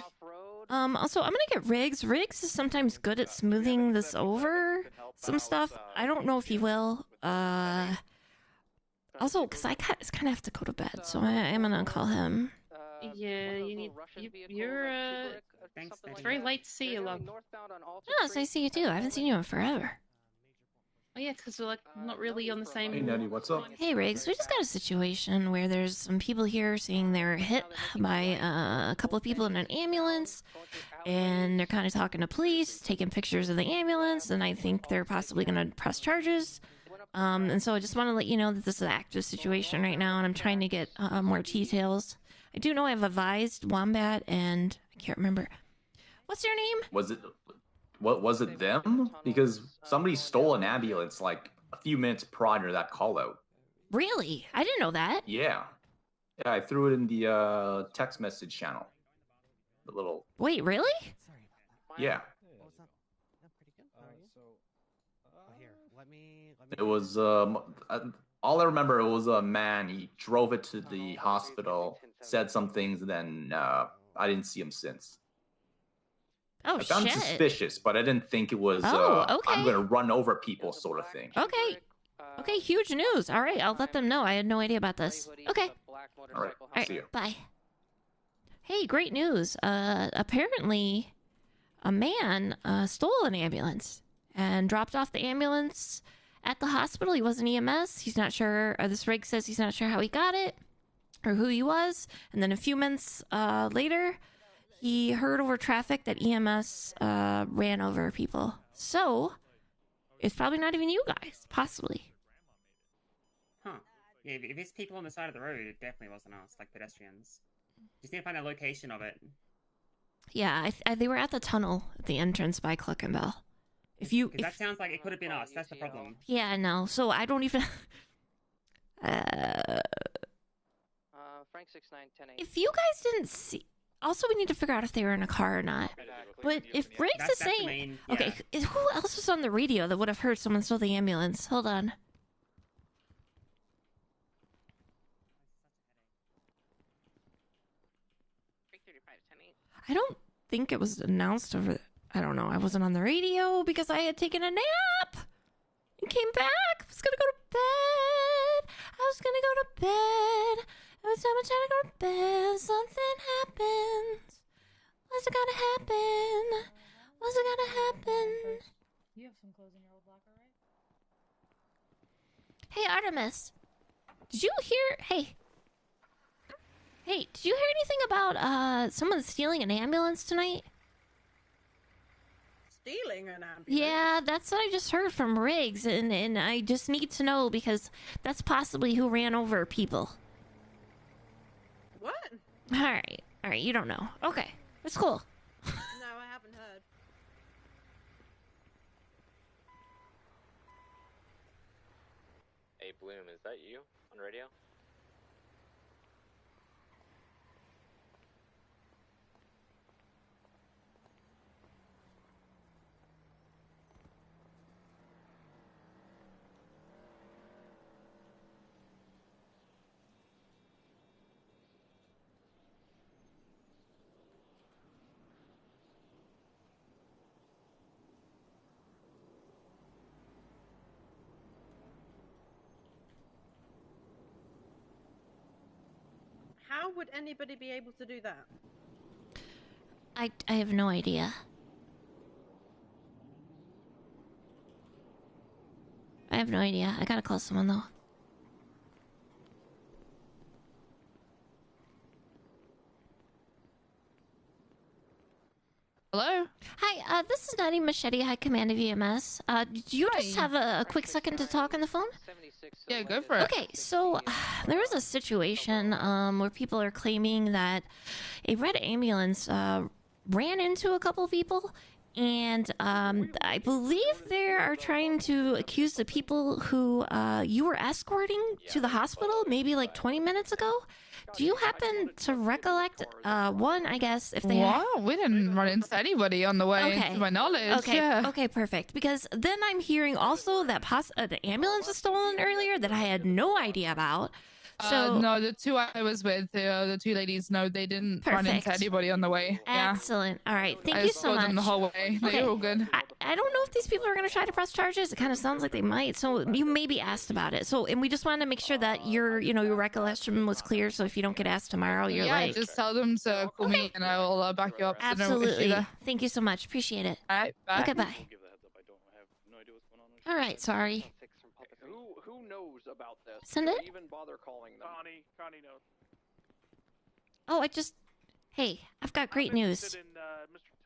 Also, I'm gonna get Riggs. Riggs is sometimes good at smoothing this over some stuff. I don't know if he will. Also, because I kind of have to go to bed, so I am gonna call him. Yeah, you need. You're. It's very late to see you, love. Yes, I see you too. I haven't seen you in forever. Oh yeah, because we're like not really on the same. Hey, Nettie, what's up? Hey, Riggs, we just got a situation where there's some people here saying they're hit by a couple of people in an ambulance, and they're kind of talking to police, taking pictures of the ambulance, and I think they're possibly going to press charges. And so I just want to let you know that this is an active situation right now, and I'm trying to get more details. I do know I've advised Wombat, and I can't remember. What's your name? Was it them? Because somebody stole an ambulance like a few minutes prior to that call out. Really? I didn't know that. Yeah, I threw it in the text message channel. The little. Wait, really? Yeah. Let me It was all I remember. It was a man. He drove it to the hospital, said some things, and then I didn't see him since. Oh, I found shit. it suspicious, but I didn't think it was. Oh, okay. I'm gonna run over people, sort of thing. Okay. Okay, huge news. All right, I'll let them know. I had no idea about this. Okay. All right. See you. Bye. Hey, great news. Apparently, a man stole an ambulance and dropped off the ambulance at the hospital. He was an EMS. He's not sure. This rig says he's not sure how he got it or who he was. And then a few minutes later, he heard over traffic that EMS ran over people. So, it's probably not even you guys, possibly. Huh. Yeah, if it's people on the side of the road, it definitely wasn't us, like pedestrians. Just need to find the location of it. Yeah, they were at the tunnel at the entrance by Cluck and Bell. Because that sounds like it could have been us. That's the problem. Yeah, no. So I don't even. Frank 6910. If you guys didn't see, also we need to figure out if they were in a car or not. But if Briggs is saying, okay, who else was on the radio that would have heard someone stole the ambulance? Hold on. I don't think it was announced over. I don't know. I wasn't on the radio because I had taken a nap and came back. I was gonna go to bed. Every time I try to go to bed, something happens. What's it gonna happen? What's it gonna happen? You have some clothes in your old locker, right? Hey, Artemis. Did you hear? Hey, did you hear anything about someone stealing an ambulance tonight? Stealing an ambulance? Yeah, that's what I just heard from Riggs, and I just need to know because that's possibly who ran over people. What? All right, you don't know. Okay, that's cool. No, I haven't heard. Hey, Bloom, is that you on radio? How would anybody be able to do that? I have no idea. I gotta call someone though. Hello? Hi, this is Nettie, Machete, High Command of EMS. Do you just have a quick second to talk on the phone? Yeah, go for it. Okay, so there was a situation where people are claiming that a red ambulance ran into a couple people, and I believe they are trying to accuse the people who you were escorting to the hospital maybe like 20 minutes ago. Do you happen to recollect one, I guess, if they What? We didn't run into anybody on the way, to my knowledge. Okay, Yeah. okay, perfect. Because then I'm hearing also that the ambulance was stolen earlier that I had no idea about. So No, the two I was with, the two ladies, no, they didn't run into Perfect. anybody on the way. Yeah. Excellent. All right, thank I you so escorted much. them the whole way. They were all good. I don't know if these people are going to try to press charges. It kind of sounds like they might. So you may be asked about it. So, and we just wanted to make sure that your recollection was clear. So if you don't get asked tomorrow, you're Yeah, like, just tell them to call me and I will back you up. So no issue absolutely. there. Thank you so much. Appreciate it. All right, bye. Okay, bye. All right, sorry. Who knows about this? Send Don't it? even bother calling them. Connie knows. Oh, Hey, I've got great news. Mr.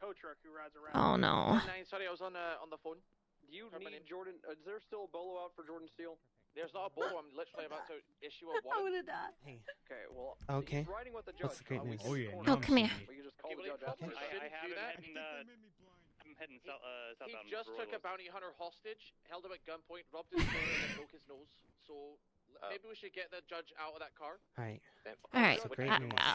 Tow Truck who rides around. Oh no. Sorry, I was on the phone. Do you need Jordan? Is there still a bolo out for Jordan Steele? There's not a bolo. I'm literally about to issue a warrant. Hey. Okay, well, Okay. he's riding with the judge. What's the great news? Oh, come here. We can just call the judge after. I have him heading southbound. He just took a bounty hunter hostage, held him at gunpoint, rubbed his throat, and then broke his nose. So maybe we should get the judge out of that car. Alright. All right.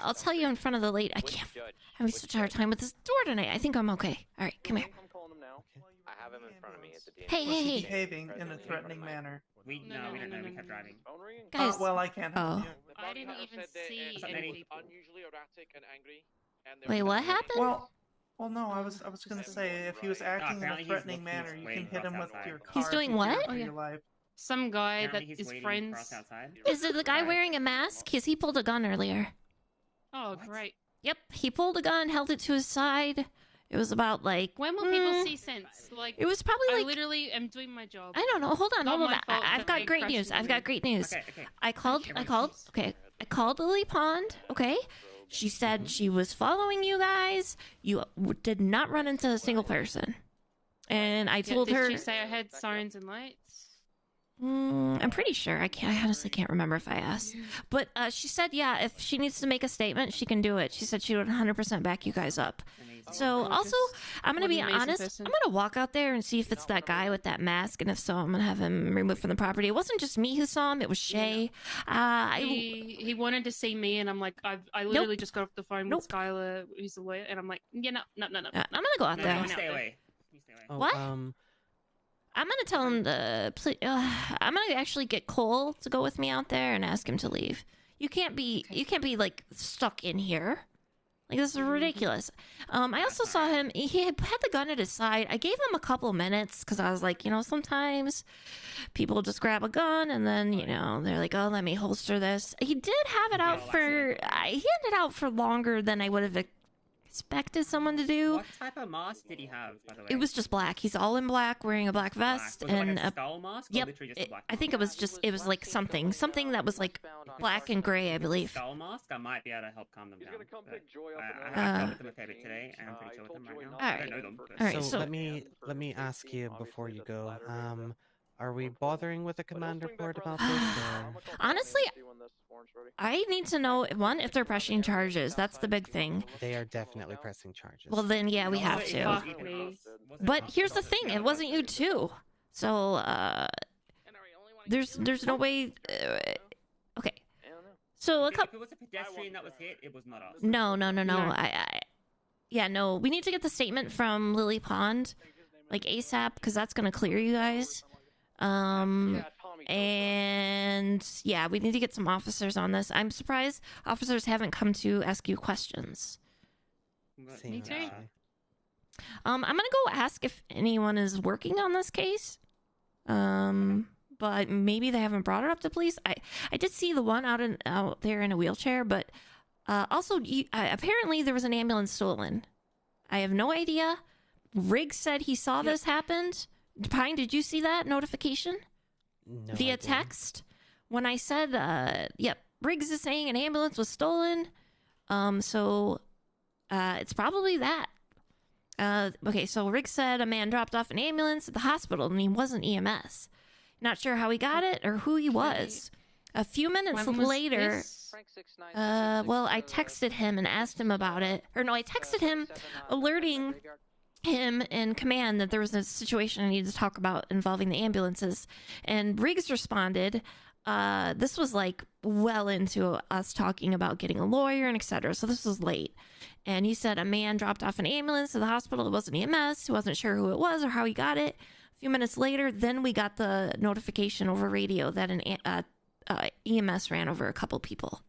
I'll tell you in front of the lady. I can't. I'm having such a hard time with this door tonight. I think I'm okay. All right, come here. I'm calling him now. I have him in front of me at the DMV. Hey. Behaving in a threatening manner. We don't know. We kept driving. Guys. Well, I can't help you. I didn't even see He was unusually erratic and angry. Wait, what happened? Well, no. I was gonna say if he was acting in a threatening manner, you can hit him with your car. He's doing what? For your life. some guy that is friends. Is it the guy wearing a mask? Because he pulled a gun earlier. Oh, great. Yep, he pulled a gun, held it to his side. It was about like... When will people see sense? Like, it was probably I like... literally am doing my job. I don't know. Hold on. Not Hold on. my fault I've that got they great crashed news. into I've got me. great news. Okay. I called Lily Pond. Okay. She said she was following you guys. You did not run into a single person. And I told her... Did she say I had sirens and lights? I'm pretty sure. I honestly can't remember if I asked. But she said, yeah, if she needs to make a statement, she can do it. She said she would 100% back you guys up. So also, I'm gonna be honest. I'm gonna walk out there and see if it's that guy with that mask, and if so, I'm gonna have him removed from the property. It wasn't just me who saw him; it was Shay. He wanted to see me, and I'm like, I literally just got off the phone with Skylar, who's a lawyer, and I'm like, yeah, no. I'm gonna go out there. Stay away. Oh, What? I'm gonna tell him to. I'm gonna actually get Cole to go with me out there and ask him to leave. You can't be like stuck in here. Like, this is ridiculous. I also saw him. He had the gun at his side. I gave him a couple minutes because I was like, sometimes people just grab a gun and then, they're like, oh, let me holster this. He did have it out he had it out for longer than I would have expected someone to do. What type of mask did he have, by the way? It was just black. He's all in black, wearing a black vest. Was and it like a skull mask? Or yep. literally just a black I think it was like something that was like black and gray, I believe. Skull mask? I might be able to help calm them down. I have dealt with them a fair bit today, and I'm pretty chill with them right now. I don't know them. All right, so let me ask you before you go. Are we bothering with a command report about this? Or? Honestly, I need to know, one, if they're pressing charges. That's the big thing. They are definitely pressing charges. Well, then, yeah, we have to. But here's the thing. It wasn't you, too. So, there's no way... okay. So, If it was a pedestrian that was hit, it was not us. No. No. We need to get the statement from Lily Pond, like, ASAP, because that's going to clear you guys. And yeah, we need to get some officers on this. I'm surprised officers haven't come to ask you questions. Me too. I'm gonna go ask if anyone is working on this case. But maybe they haven't brought it up to police. I did see the one out there in a wheelchair, but also apparently there was an ambulance stolen. I have no idea. Riggs said he saw this happened. Pine, did you see that notification? No, via text? When I said, Riggs is saying an ambulance was stolen. So it's probably that. Okay, so Riggs said a man dropped off an ambulance at the hospital and he wasn't EMS. Not sure how he got it or who he was. A few minutes later, I texted him and asked him about it. Or no, I texted him alerting him in command that there was a situation I needed to talk about involving the ambulances. And Riggs responded, this was like well into us talking about getting a lawyer and etc. So this was late. And he said a man dropped off an ambulance at the hospital. It wasn't EMS. He wasn't sure who it was or how he got it. A few minutes later, then we got the notification over radio that an EMS ran over a couple people.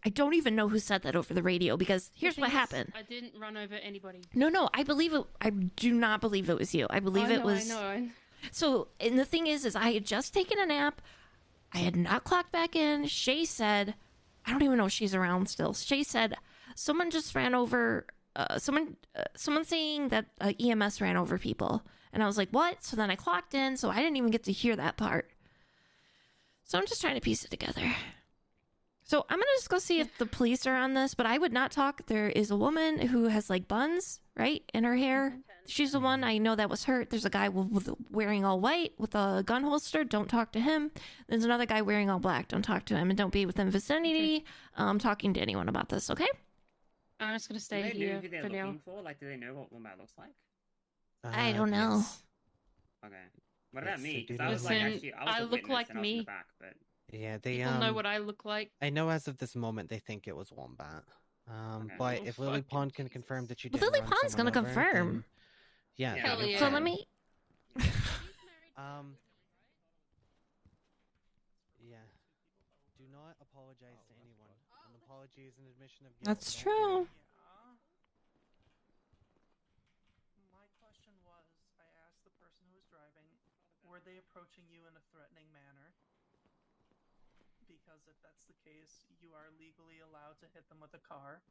I don't even know who said that over the radio because here's what happened. I didn't run over anybody. No, I believe it. I do not believe it was you. I believe it was. I know. So, and the thing is I had just taken a nap. I had not clocked back in. Shay said, I don't even know if she's around still. Shay said, someone just ran over, someone saying that EMS ran over people. And I was like, what? So then I clocked in, so I didn't even get to hear that part. So I'm just trying to piece it together. So I'm going to just go see if the police are on this, but I would not talk. There is a woman who has like buns, right, in her hair. She's the one. I know that was her. There's a guy wearing all white with a gun holster. Don't talk to him. There's another guy wearing all black. Don't talk to him. And don't be within vicinity talking to anyone about this, okay? I'm just going to stay Do they here know who they're for now. looking for? Like, do they know what that looks like? I don't know. Yes. Okay. What about me? they Because do I was know. like, Listen, actually, I was I a look witness like and I was in me. the back, but... Yeah, they People know what I look like. I know as of this moment they think it was Wombat. But if Lily Pond can confirm that you did, Lily Pond's gonna confirm. Yeah. Hell yeah. So let me. Yeah. Do not apologize to anyone. An apology is an admission of guilt. That's Don't do true. it. My question was, I asked the person who was driving, were they approaching you in a threatening manner? Because if that's the case, you are legally allowed to hit them with a car.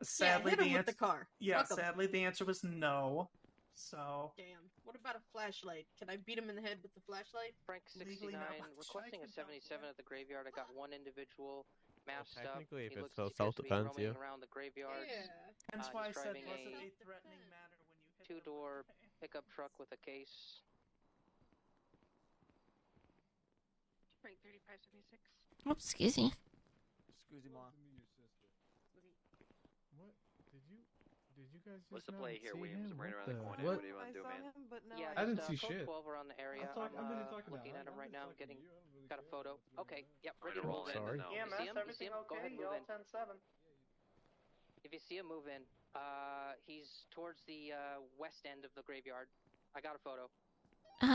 Sadly, hit him with the car. Yeah, Fuck 'em. sadly, the answer was no. So. Damn. What about a flashlight? Can I beat him in the head with the flashlight? Frank 69 requesting a 77 at the graveyard. I got one individual masked technically, up. if He it's looks so appears to be self-defense, roaming yeah. around the graveyard. That's why I He's said driving wasn't a a threatening manner when you hit two-door pickup truck with a case. Frank 3576. Oops, excuse me. Excuse me. What? Did What's the play here, Williams? I'm right around the corner. What? What do you want to do, man? Yeah, I didn't just, see code shit. 12 around the area. I'm Looking at him right now. Got a photo. Okay. Yep. Ready to roll move in. in. EMS, everything okay? Go ahead, move in. 10-7. If you see him move in, he's towards the west end of the graveyard. I got a photo.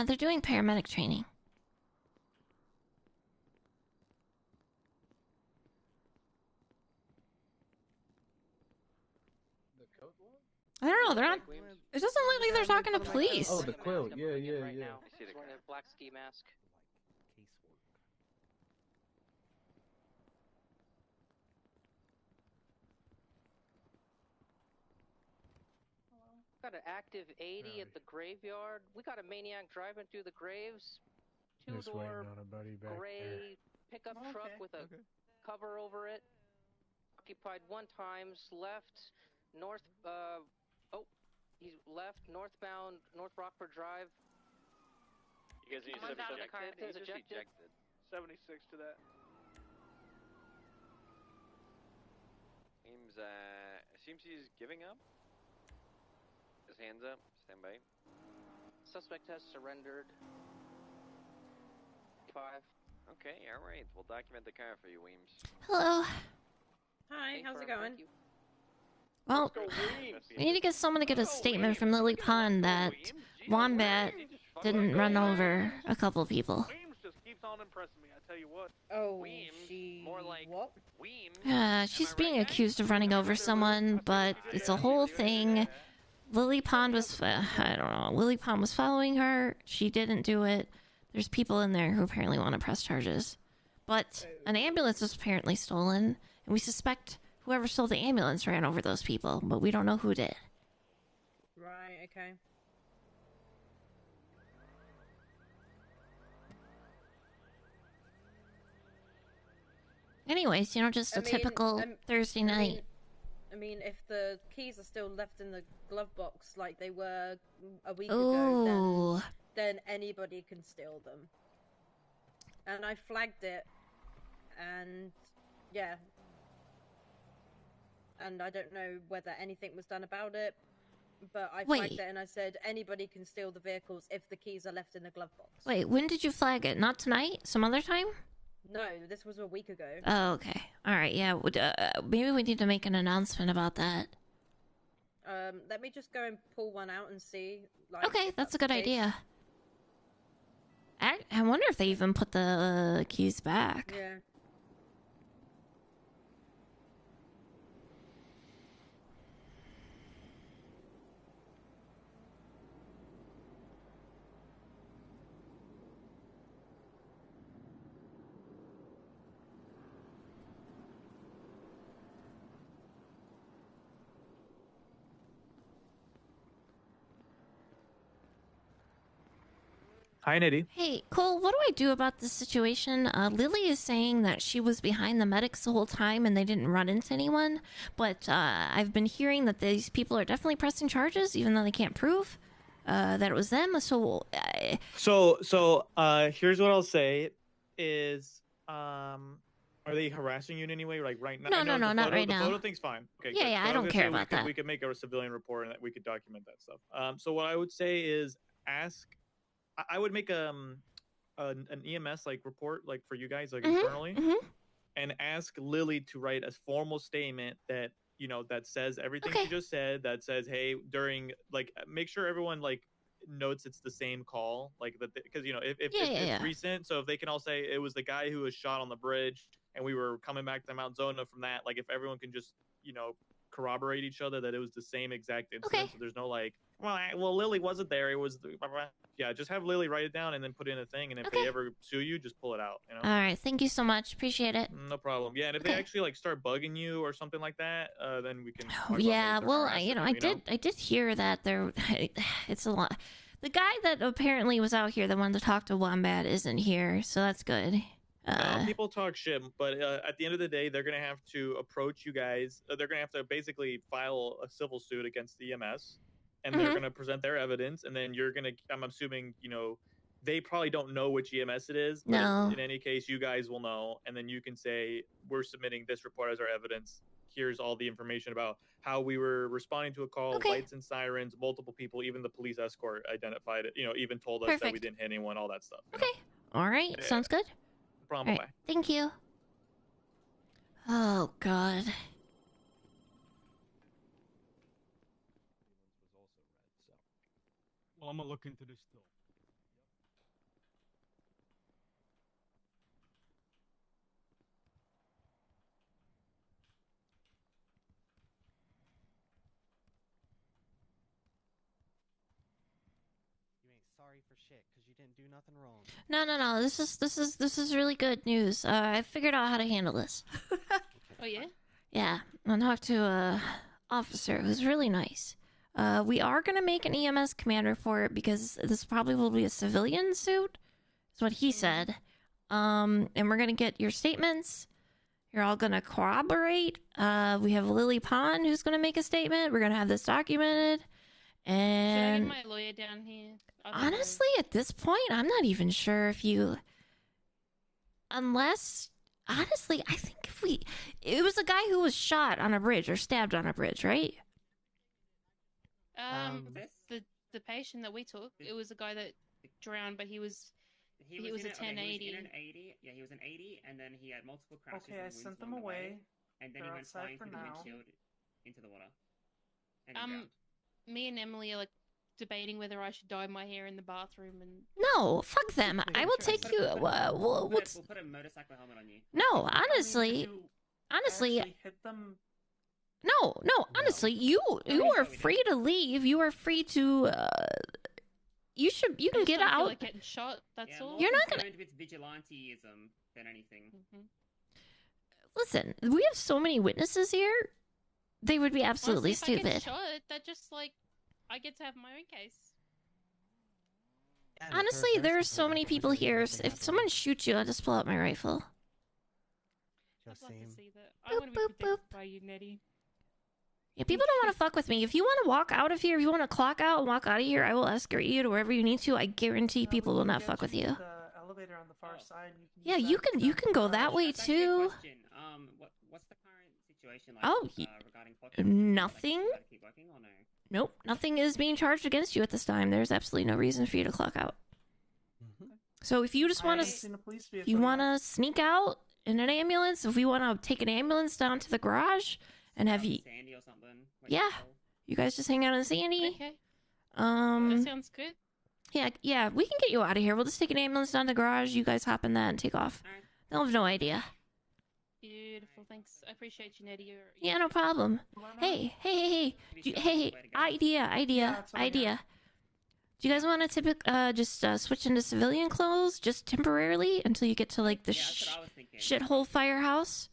They're doing paramedic training. I don't know. They're not. It doesn't look like they're talking to police. Oh, the quilt. Yeah. Right now. He's wearing a black ski mask. Got an active 80 at the graveyard. We got a maniac driving through the graves. Two-door gray pickup truck with a cover over it. Occupied 1 times. Left north. He's left northbound North Rockford Drive. You guys need to He's ejected. 76 to that. Seems he's giving up. His hands up. Stand by. Suspect has surrendered. 5. Okay, all right. We'll document the car for you, Weems. Hello. Hi, how's it going? Well, we need to get someone to get a statement from Lily Pond that Wombat didn't run over a couple of people. Weems just keeps on impressing me, I tell you what. Oh, Weems, more like what? Weems. She's being accused of running over someone, but it's a whole thing. Lily Pond was, I don't know, Lily Pond was following her. She didn't do it. There's people in there who apparently want to press charges. But an ambulance was apparently stolen, and we suspect whoever stole the ambulance ran over those people, but we don't know who did. Right, okay. Anyways, just a typical Thursday night. I mean, if the keys are still left in the glove box like they were a week Ooh. ago, then anybody can steal them. And I flagged it, and yeah. And I don't know whether anything was done about it, but I flagged it and I said anybody can steal the vehicles if the keys are left in the glove box. Wait, when did you flag it? Not tonight? Some other time? No, this was a week ago. Oh, okay. All right, yeah. Maybe we need to make an announcement about that. Let me just go and pull one out and see. Like, Okay, if that's a the good case. idea. I wonder if they even put the keys back. Yeah. Hi, Nettie. Hey, Cole, what do I do about this situation? Lily is saying that she was behind the medics the whole time and they didn't run into anyone. But I've been hearing that these people are definitely pressing charges, even though they can't prove that it was them. So Here's what I'll say: is are they harassing you in any way? Like right now? No, not right now. The photo thing's fine. Okay. Yeah, good. yeah, So I don't care about that. We could make a civilian report and that we could document that stuff. So what I would say is ask. I would make an EMS report for you guys internally, and ask Lily to write a formal statement that that says everything she just said. That says, hey, during make sure everyone notes it's the same call, because if it's recent, so if they can all say it was the guy who was shot on the bridge and we were coming back to Mount Zona from that, if everyone can just corroborate each other that it was the same exact incident, so there's no well Lily wasn't there, it was just have Lily write it down and then put in a thing, and if they ever sue you, just pull it out. All right, thank you so much, appreciate it. No problem. Yeah, and if they actually start bugging you or something like that, then we can yeah, well, I did hear that there it's a lot. The guy that apparently was out here that wanted to talk to Wombat isn't here, so that's good. People talk shit, but at the end of the day, they're going to have to approach you guys. They're going to have to basically file a civil suit against the EMS, and they're going to present their evidence, and then you're going to, I'm assuming, they probably don't know which EMS it is, but in any case, you guys will know, and then you can say, we're submitting this report as our evidence. here's all the information about how we were responding to a call, lights and sirens, multiple people, even the police escort identified it. Even told us that we Perfect. didn't hit anyone, all that stuff. Okay. All right. Yeah. Sounds good. No problem. All right. Thank you. Oh God. Well, I'm gonna look into this still. You ain't sorry for shit because you didn't do nothing wrong. No. This is really good news. I figured out how to handle this. Oh yeah. Yeah, I talked to a officer who's really nice. We are gonna make an EMS commander for it because this probably will be a civilian suit. That's what he said. And we're gonna get your statements. You're all gonna corroborate. We have Lily Pond who's gonna make a statement. We're gonna have this documented. And Should I get my lawyer down here? honestly, at this point, I'm not even sure if you. Unless, honestly, I think if we. It was a guy who was shot on a bridge or stabbed on a bridge, right? The patient that we took, it was a guy that drowned, but he was a 1080. He was in an 80. Yeah, he was an 80, and then he had multiple crashes. Okay, I and sent wounds them along the way, away. and then They're he went outside flying for through the now. windshield into the water. And he drowned. Me and Emily are like debating whether I should dye my hair in the bathroom and. No, fuck them. I will take you. We'll put a motorcycle helmet on you. No, honestly, Hit them. no. Honestly, you are free to leave. You are free to. You can get I feel out. like getting shot. That's all. You're not gonna concerned with vigilanteism than anything. listen. We have so many witnesses here. They would be absolutely Honestly, if I get stupid. shot, that just like I get to have my own case. Honestly, there are so many people here. If someone shoots you, I'll just pull out my rifle. I'd love to see that. I want to be protected by you, Nettie. Yeah, people don't want to fuck with me. If you want to walk out of here, if you want to clock out and walk out of here, I will escort you to wherever you need to. I guarantee people will not fuck with you. The elevator on the far side. Yeah, you can go that way too. What's the current situation like? Oh, regarding nothing. Like, keep working or no? Nope, nothing is being charged against you at this time. There's absolutely no reason for you to clock out. So if you just want to, sneak out in an ambulance, if we want to take an ambulance down to the garage and have you, Sandy or something. yeah, you guys just hang out in Sandy. Okay. That sounds good. Yeah, we can get you out of here. We'll just take an ambulance down to the garage. You guys hop in that and take off. They'll have no idea. Beautiful, thanks. I appreciate you, Nettie. Yeah, no problem. Hey. Idea. Do you guys want to just switch into civilian clothes, just temporarily, until you get to like the shithole firehouse?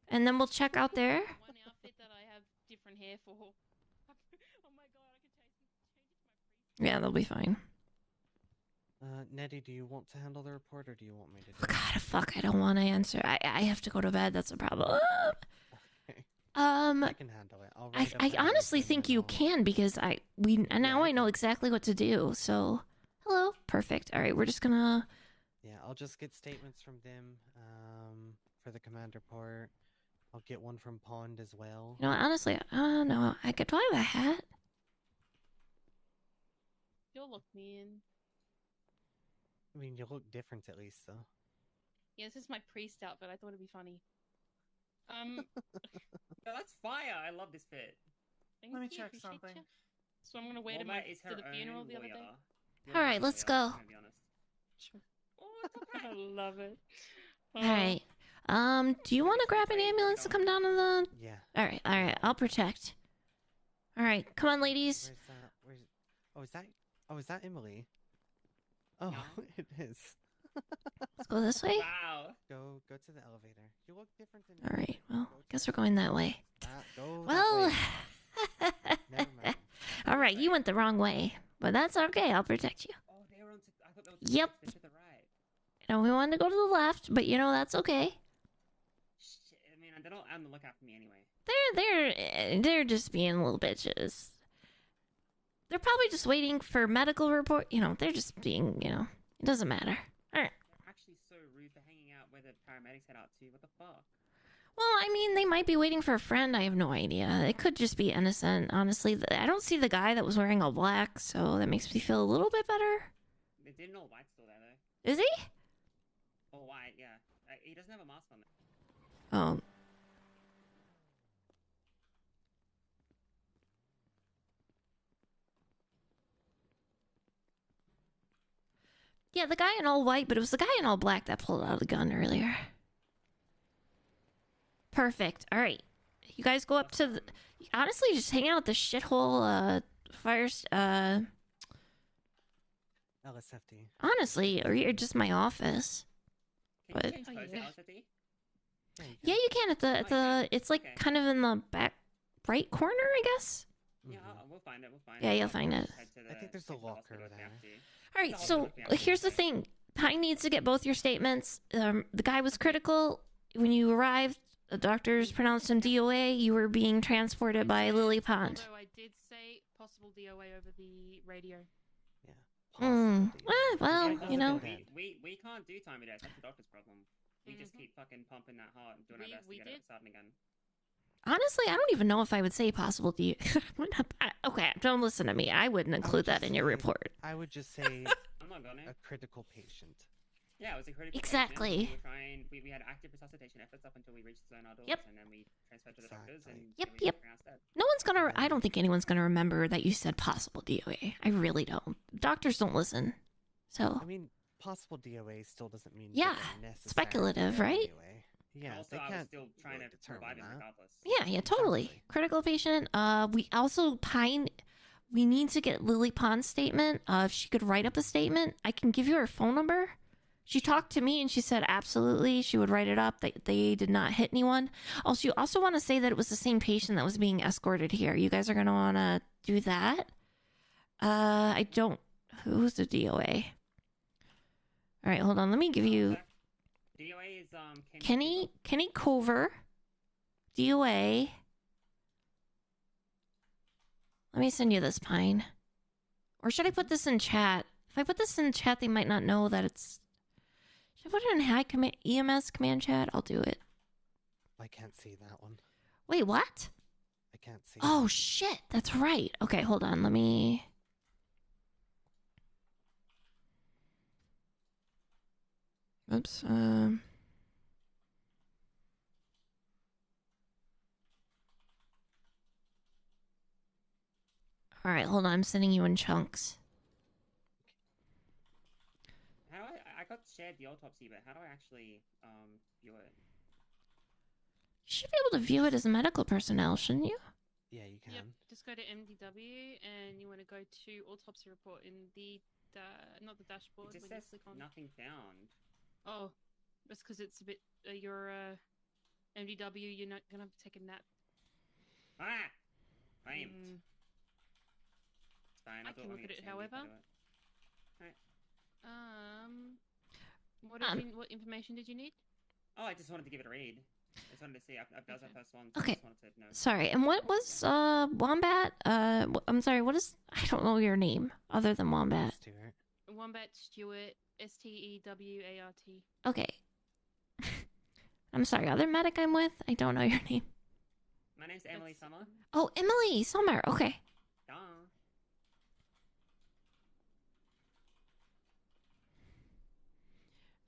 And then we'll check out there. One outfit that I have different hair for. Oh my god, I could change it to my Yeah, they'll be fine. Nettie, do you want to handle the report, or do you want me to do it? God, fuck, I don't want to answer. I have to go to bed. That's a problem. I can handle it. I honestly think you can because now I know exactly what to do. So, hello, perfect. All right, we're just gonna. Yeah, I'll just get statements from them. For the command report, I'll get one from Pond as well. You know, honestly, no, I could buy a hat. You'll look me in. I mean, you look different at least, though. Yeah, this is my priest outfit. I thought it'd be funny. No, that's fire. I love this fit. Let me check something. So I'm gonna wear to the funeral the other day. All right, let's go. I love it. All right. Do you want to grab an ambulance to come down to the? Yeah. All right. I'll protect. All right, come on, ladies. Is that Emily? Oh, it is. Let's go this way. Wow. Go to the elevator. You look different than. All right. Well, guess we're going that way. All right. You went the wrong way, but that's okay. I'll protect you. Oh, they were on I thought that was Yep. to the right. You know, we wanted to go to the left, but that's okay. Shit, I mean, they're not on the lookout for me anyway. They're just being little bitches. They're probably just waiting for medical report. They're just being. It doesn't matter. All right. They're actually so rude for hanging out where the paramedics head out to. What the fuck? Well, I mean, they might be waiting for a friend. I have no idea. It could just be innocent, honestly. I don't see the guy that was wearing all black, so that makes me feel a little bit better. They didn't all white still there, though. Is he? All white, yeah. He doesn't have a mask on there. Oh. Yeah, the guy in all white, but it was the guy in all black that pulled out the gun earlier. Perfect. All right. You guys go up to the... Honestly, just hang out at the shithole, LSFD. Honestly, or you're just my office. But... Yeah, you can at the... It's like kind of in the back right corner, I guess? Yeah, we'll find it, Yeah, you'll find it. I think there's a locker there. Alright, so here's the thing. Pine needs to get both your statements. The guy was critical. When you arrived, the doctors pronounced him DOA. You were being transported by Lily Pond. Although I did say possible DOA over the radio. Well, you know. We can't do timey days. That's the doctor's problem. We just keep fucking pumping that hard and doing our best to get it starting again. Honestly, I don't even know if I would say possible DOA. Okay, don't listen to me. I wouldn't include that in your report. I would just say I'm not gonna. a critical patient. Yeah, it was a critical Exactly. patient. We had active resuscitation efforts up until we reached zone adults, and then we transferred to the doctors, and Yep. pronounced dead. No one's gonna... I don't think anyone's gonna remember that you said possible DOA. I really don't. Doctors don't listen. So... I mean, possible DOA still doesn't mean... Yeah, speculative, right? Yeah, also, they I was can't still trying to revive him regardless. Yeah, totally. Critical patient. We also we need to get Lily Pond's statement. If she could write up a statement, I can give you her phone number. She talked to me and she said absolutely she would write it up. That they did not hit anyone. Also, you also want to say that it was the same patient that was being escorted here. You guys are gonna want to do that. I don't. Who's the DOA? All right, hold on. Let me give you. DOA is Kenny Cover, DOA. Let me send you this, Pine. Or should I put this in chat? If I put this in chat, they might not know that it's... Should I put it in EMS command chat? I'll do it. I can't see that one. Wait, what? I can't see. Oh, shit. That's right. Okay, hold on. Let me... Oops. All right, hold on. I'm sending you in chunks. How I got shared the autopsy, but how do I actually view it? You should be able to view it as medical personnel, shouldn't you? Yeah, you can. Yep. Just go to MDW and you want to go to autopsy report in the not the dashboard. It just when says you click on nothing found. Oh, that's because it's a bit your MDW. You're not gonna have to take a nap. Ah, framed. It's fine. I can look at it, however. Alright. What information did you need? Oh, I just wanted to give it a read. I just wanted to see. That was our first one. So okay. I just wanted to know. Sorry. And what was Wombat? I'm sorry. What is? I don't know your name other than Wombat. Stewart. Wombat Stewart. Stewart. Okay. I'm sorry. Other medic I'm with. I don't know your name. My name's Emily Summer. Oh, Emily Summer. Okay. Duh.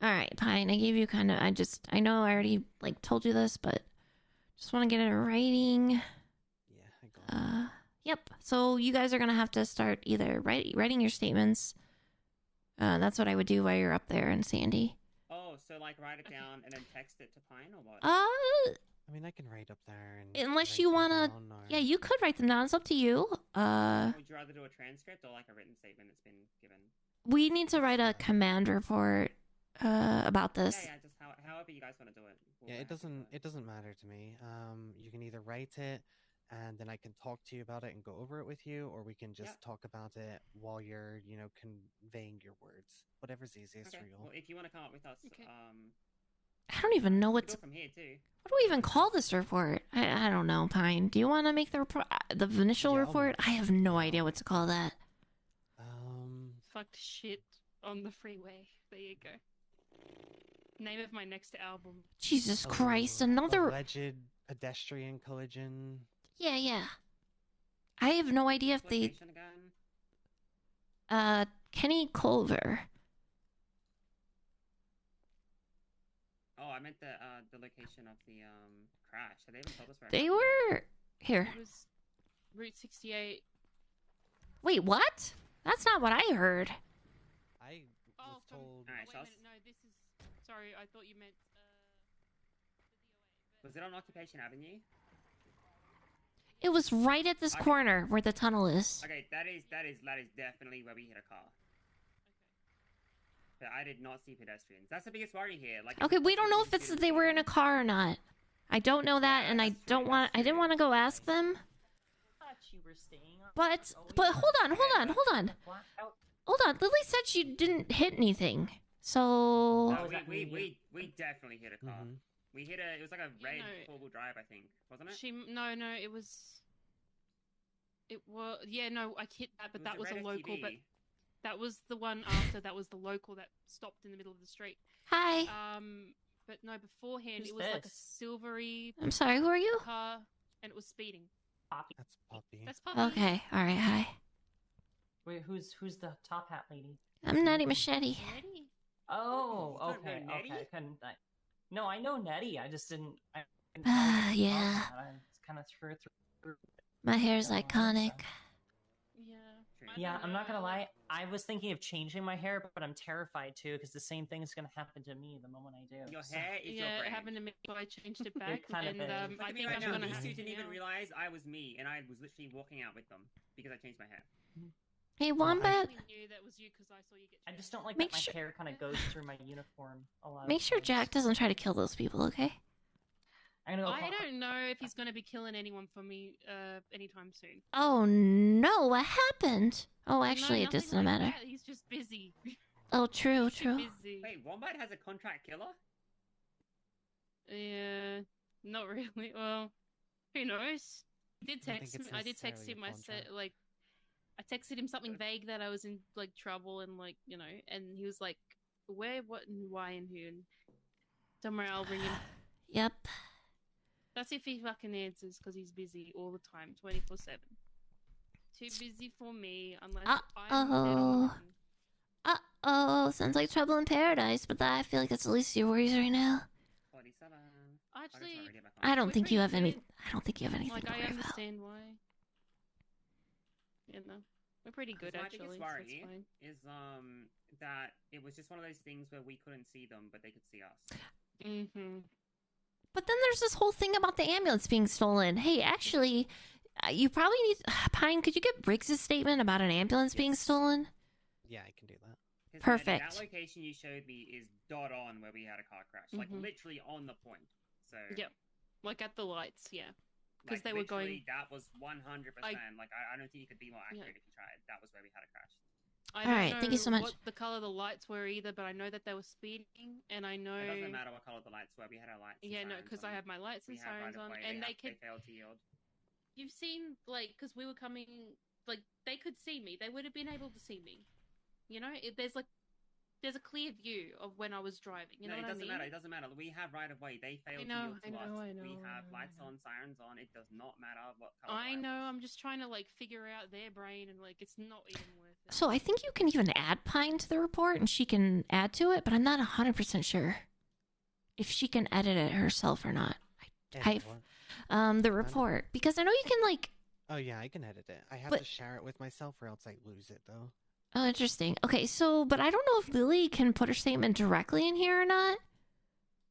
All right, Pine. I gave you kind of. I know I already told you this, but just want to get it in writing. Yeah, I got it. Yep. So you guys are gonna have to start either writing your statements. That's what I would do while you're up there in Sandy. Oh, so write it down and then text it to Pine or what? I mean, I can write up there and. Unless you wanna, yeah, you could write them down. It's up to you. Would you rather do a transcript or a written statement that's been given? We need to write a command report about this. Yeah, just however you guys want to do it. Yeah, it doesn't matter to me. You can either write it, and then I can talk to you about it and go over it with you, or we can just talk about it while you're, conveying your words. Whatever's easiest for you. Well, if you want to come up with us, I don't even know what's. From here too. What do we even call this report? I don't know, Pine. Do you want to make the report, the initial report? I have no idea what to call that. Fucked shit on the freeway. There you go. Name of my next album. Jesus Christ, another alleged pedestrian collision. Yeah. I have no idea if they. Location again? Kenny Culver. Oh, I meant the location of the crash. Have they even told us where? They were here. It was Route 68. Wait, what? That's not what I heard. I was told. Alright, Wait a minute, no, this is. Sorry, I thought you meant. Was it on Occupation Avenue? It was right at this corner where the tunnel is. Okay, that is definitely where we hit a car. But I did not see pedestrians. That's the biggest worry here. Like, Okay, we don't know if it's that they were in a car or not. I don't know that, and I didn't want to go ask them. But hold on. Lily said she didn't hit anything. So No, we definitely hit a car. We hit it was like a red four-wheel drive, I think, wasn't it? No, it was. Yeah, no, I hit that, but that was a local. SUV. But that was the one after. That was the local that stopped in the middle of the street. Hi. But no, beforehand Who's it was like a this? silvery. I'm sorry, who are you? Car, and it was speeding. Poppy. That's Poppy. That's Poppy. Okay, all right, hi. Wait, who's the top hat lady? I'm Nettie Machete. Oh, You don't okay, know Nettie? okay. No, I know Nettie. I just didn't. Yeah. I kind of threw it through. My hair's iconic. Yeah, I'm not gonna lie. I was thinking of changing my hair, but I'm terrified too because the same thing is gonna happen to me the moment I do. Your hair is your Yeah, it brain. happened to me, so I changed it back, kinda and big. I think I'm now, gonna these have two to didn't even now. realize I was me, and I was literally walking out with them because I changed my hair. Hey, Wombat. I knew that was you because I saw you get. I just don't like Make that my sure- hair kind of goes through my uniform a lot. Make sure Jack doesn't try to kill those people, okay? I'm gonna go I don't know if he's gonna be killing anyone for me anytime soon. Oh no, what happened? Oh, actually, No, it nothing doesn't like matter. that. He's just busy. Oh, true, He's too true. busy. Wait, Wombat has a contract killer? Yeah, not really. Well, who knows? He did I don't text think me. it's I did text necessarily him. a I contract. said like, I texted him something vague that I was in like trouble and like and he was like, where, what, and why, and who, and somewhere I'll ring him. Yep. That's if he fucking answers because he's busy all the time, 24/7. Too busy for me unless I'm dead on the Uh-oh. Sounds like trouble in paradise, but I feel like that's the least of your worries right now. 47. Actually, I don't we're think you have pretty any. good. I don't think you have anything Like to I worry about. understand why. We're pretty good My actually. biggest So worry it's fine. is that it was just one of those things where we couldn't see them, but they could see us. Mm-hmm. But then there's this whole thing about the ambulance being stolen. Hey, actually, you probably need Pine. Could you get Briggs' statement about an ambulance being stolen? Yeah, I can do that. 'Cause Perfect. That location you showed me is dot on where we had a car crash, like Mhm. literally on the point. So Yep. Like at the lights, yeah. Because like, they were literally, going. That was 100%. Like I don't think you could be more accurate if you tried. That was where we had a crash. I All don't right, know thank you so much. what the color of the lights were either, but I know that they were speeding, and I know. It doesn't matter what color the lights were. We had our lights. And Yeah, no, sirens because on. I have my lights and We had sirens right of on, way. and they they could. failed to yield. You've seen like because we were coming, like they could see me. They would have been able to see me. You know, there's a clear view of when I was driving. You know No, it what I doesn't mean? matter. It doesn't matter. We have right of way. They failed to yield to us. We have lights on, sirens on. It does not matter what color. I know. I'm just trying to like figure out their brain, and like it's not even worth it. So I think you can even add Pine to the report, and she can add to it. But I'm not 100% sure if she can edit it herself or not. The report, because I know you can like. Oh yeah, I can edit it. I have But- to share it with myself, or else I lose it though. Oh, interesting. Okay, so but I don't know if Lily can put her statement directly in here or not.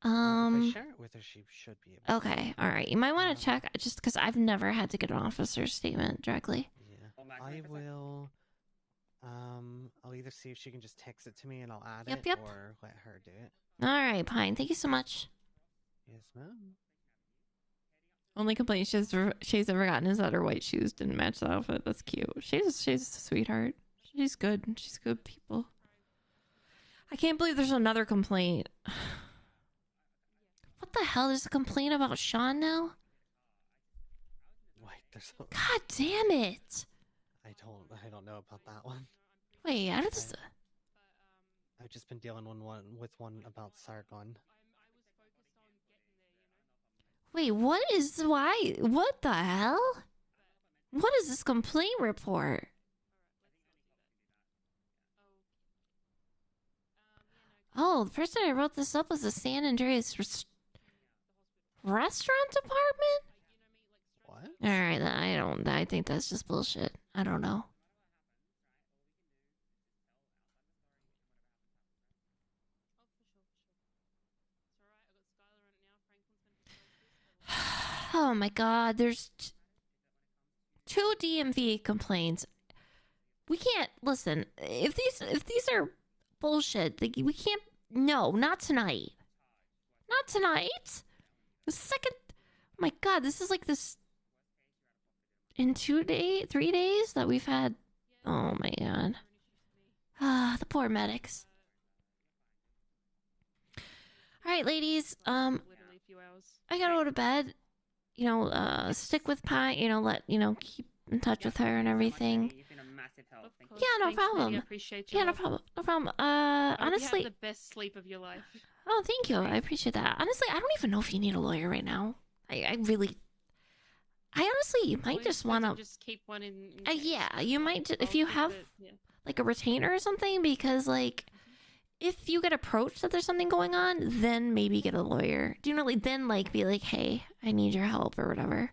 If I share it with her, she should be able. Okay, all right. You might want to check just because I've never had to get an officer's statement directly. Yeah, I will. I'll either see if she can just text it to me and I'll add Yep, it, yep. or let her do it. All right, Pine. Thank you so much. Yes, ma'am. Only complaint she's ever gotten is that her white shoes didn't match the outfit. That's cute. She's a sweetheart. She's good. She's good people. I can't believe there's another complaint. What the hell? There's a complaint about Sean now? Wait, there's. God damn it! I don't know about that one. Wait, how did this? I've just been dealing with one about Sargon. Wait, what the hell? What is this complaint report? Oh, the person I wrote this up was the San Andreas restaurant department? What? Alright, I think that's just bullshit. I don't know. Oh my god, there's two DMV complaints. We can't listen. If these are bullshit, we can't. No, not tonight. Not tonight. The second. Oh my god, this is like this. In 3 days that we've had. Oh my god. Ah, the poor medics. All right, ladies. Literally a few hours. I gotta go to bed. You know, stick with Pine. You know, keep in touch with her and everything. You've been a massive help. Thank you. Yeah, no Thanks, problem. Nettie, I appreciate you. Yeah, no problem. No problem. I hope Honestly, you have the best sleep of your life. oh, thank you. I appreciate that. Honestly, I don't even know if you need a lawyer right now. I honestly, you might just want to just keep one in. yeah, you might if you have like a retainer or something, because like if you get approached that there's something going on, then maybe get a lawyer. Do you know, like then like be like, hey, I need your help or whatever.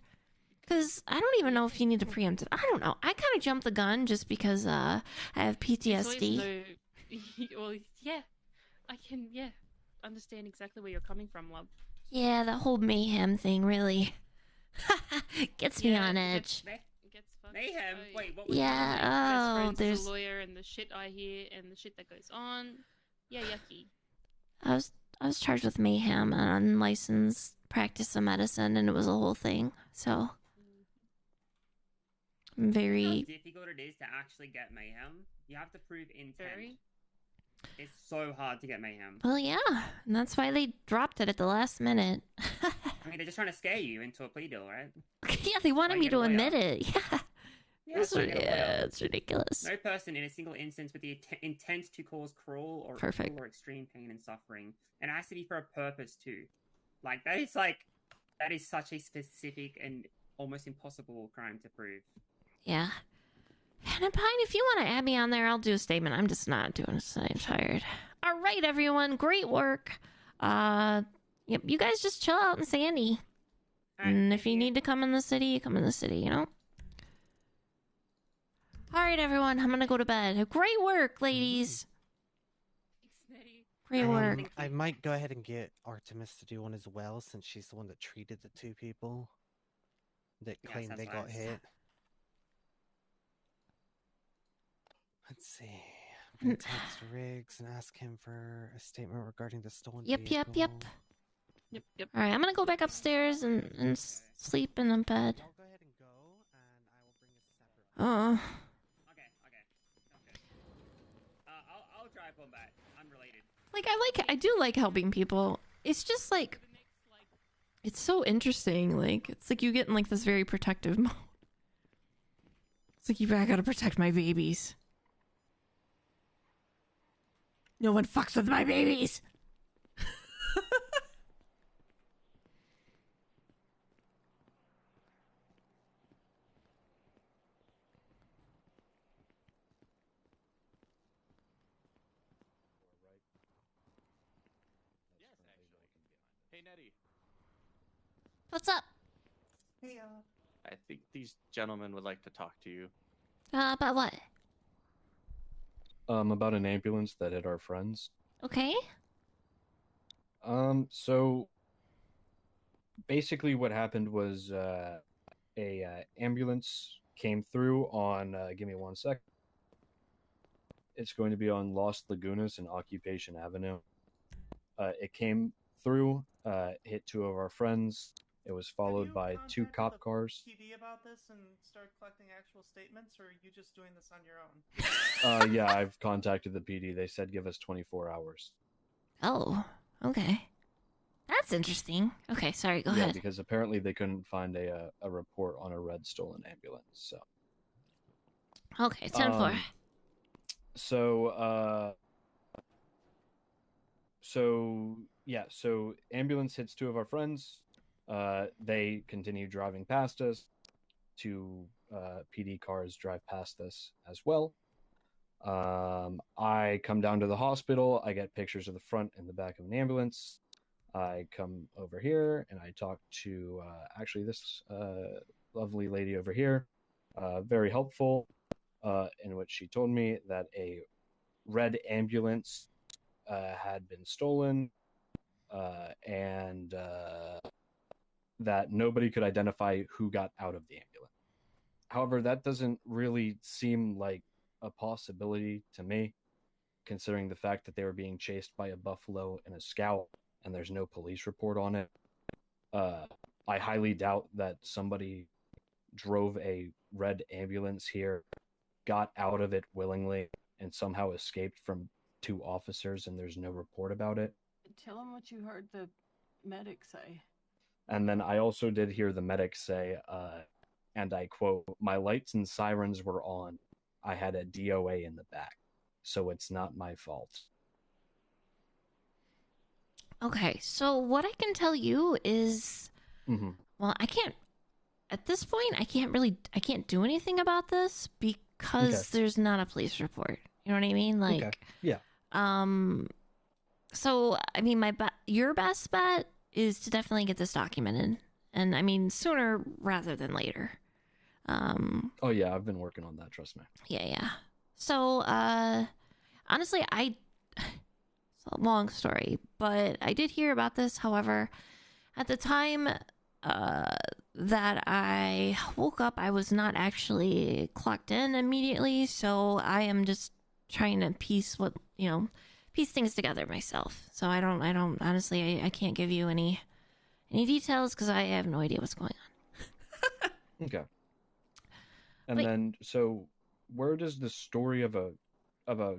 Because I don't even know if you need to preempt it. I don't know. I kind of jumped the gun just because I have PTSD. Well, yeah, I can understand exactly where you're coming from, love. Yeah, the whole mayhem thing really gets me on edge. Mayhem? Wait, what was Yeah, there's the lawyer and the shit I hear and the shit that goes on. Yeah, yucky. I was charged with mayhem and unlicensed practice of medicine, and it was a whole thing. So I'm very how difficult it is to actually get mayhem. You have to prove intent. It's so hard to get mayhem. well, yeah, and that's why they dropped it at the last minute. I mean, they're just trying to scare you into a plea deal, right? Yeah, they wanted me to admit it. Yeah, Yeah, it's ridiculous. No person in a single instance with the intent to cause cruel or extreme pain and suffering, and it has to be for a purpose too. That is such a specific and almost impossible crime to prove. Yeah. And Pine, if you want to add me on there, I'll do a statement. I'm just not doing it. I'm tired. All right, everyone. Great work. Yep, you guys just chill out in Sandy. And if you need to come in the city, come in the city, you know? All right, everyone. I'm going to go to bed. Great work, ladies. Great work. I might go ahead and get Artemis to do one as well, since she's the one that treated the two people that claimed they got hit. Let's see. I'm gonna text Riggs and ask him for a statement regarding the stolen vehicle. Yep. All right, I'm going to go back upstairs and sleep in the bed. I'll go ahead and go, and I will bring a separate... Okay. I'll drive one back. Unrelated. I do like helping people. It's just like, it's so interesting. Like, it's like you get in like this very protective mode. It's like, I gotta protect my babies. No one fucks with my babies. Hey, Nettie. What's up? Hey, I think these gentlemen would like to talk to you. About what? About an ambulance that hit our friends. Okay. So basically what happened was a ambulance came through on give me 1 sec. It's going to be on Los Lagunas and Occupation Avenue. It came through, hit two of our friends. It was followed by two cop cars. PD about this and start collecting actual statements, or are you just doing this on your own? Yeah, I've contacted the PD. They said give us 24 hours. Oh, okay. That's interesting. Okay, sorry, go Yeah, ahead. because apparently they couldn't find a report on a red stolen ambulance. So. Okay, 10-4. So, so yeah, so ambulance hits two of our friends. They continue driving past us. Two PD cars drive past us as well. I come down to the hospital. I get pictures of the front and the back of an ambulance. I come over here and I talk to actually this lovely lady over here, very helpful, in which she told me that a red ambulance had been stolen, and that nobody could identify who got out of the ambulance. However, that doesn't really seem like a possibility to me, considering the fact that they were being chased by a buffalo and a scout, and there's no police report on it. I highly doubt that somebody drove a red ambulance here, got out of it willingly, and somehow escaped from two officers, and there's no report about it. Tell them what you heard the medic say. And then I also did hear the medic say, and I quote, "My lights and sirens were on. I had a DOA in the back, so it's not my fault." Okay, so what I can tell you is, well, I can't, at this point, I can't do anything about this because there's not a police report. You know what I mean? Like, yeah. So, I mean, your best bet is to definitely get this documented. And I mean, sooner rather than later. Oh yeah, I've been working on that, trust me. Yeah. So, honestly, it's a long story, but I did hear about this. However, at the time that I woke up, I was not actually clocked in immediately, so I am just trying to piece things together myself. So I don't honestly, I can't give you any details because I have no idea what's going on. Okay. And then, so where does the story of a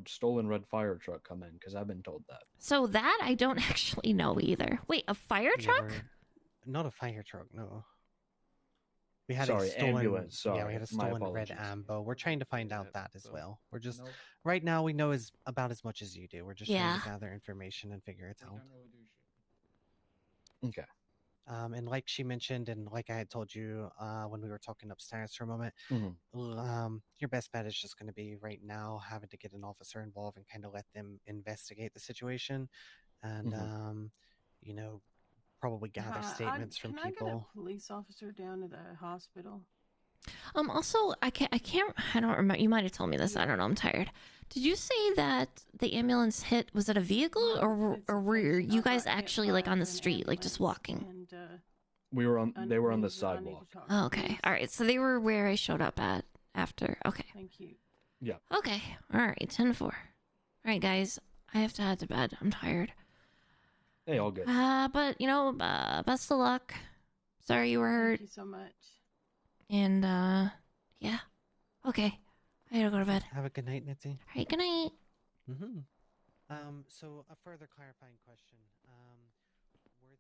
stolen red fire truck come in? Because I've been told that. So that I don't actually know either. Wait, a fire truck? Not a fire truck, no. We had ambulance. Sorry, yeah, we had a stolen red ambo. We're trying to find out that as well. We're just right now we know about as much as you do. We're just trying to gather information and figure it out. Okay. And like she mentioned, and like I had told you when we were talking upstairs for a moment, your best bet is just going to be right now having to get an officer involved and kind of let them investigate the situation, and probably gather statements from people. Can I get a police officer down to the hospital? Also, I don't remember. You might have told me this. I don't know. I'm tired. Did you say that the ambulance was it a vehicle or were you guys actually like on the street, like just walking? We were on. They were on the sidewalk. Oh, okay. All right. So they were where I showed up at after. Okay. Thank you. Yeah. Okay. All right. 10-4. All right, guys. I have to head to bed. I'm tired. Hey, all good. But best of luck. Sorry you were hurt. Thank you so much. And yeah. Okay. I gotta go to bed. Have a good night, Nettie. All right. Good night. So a further clarifying question. Were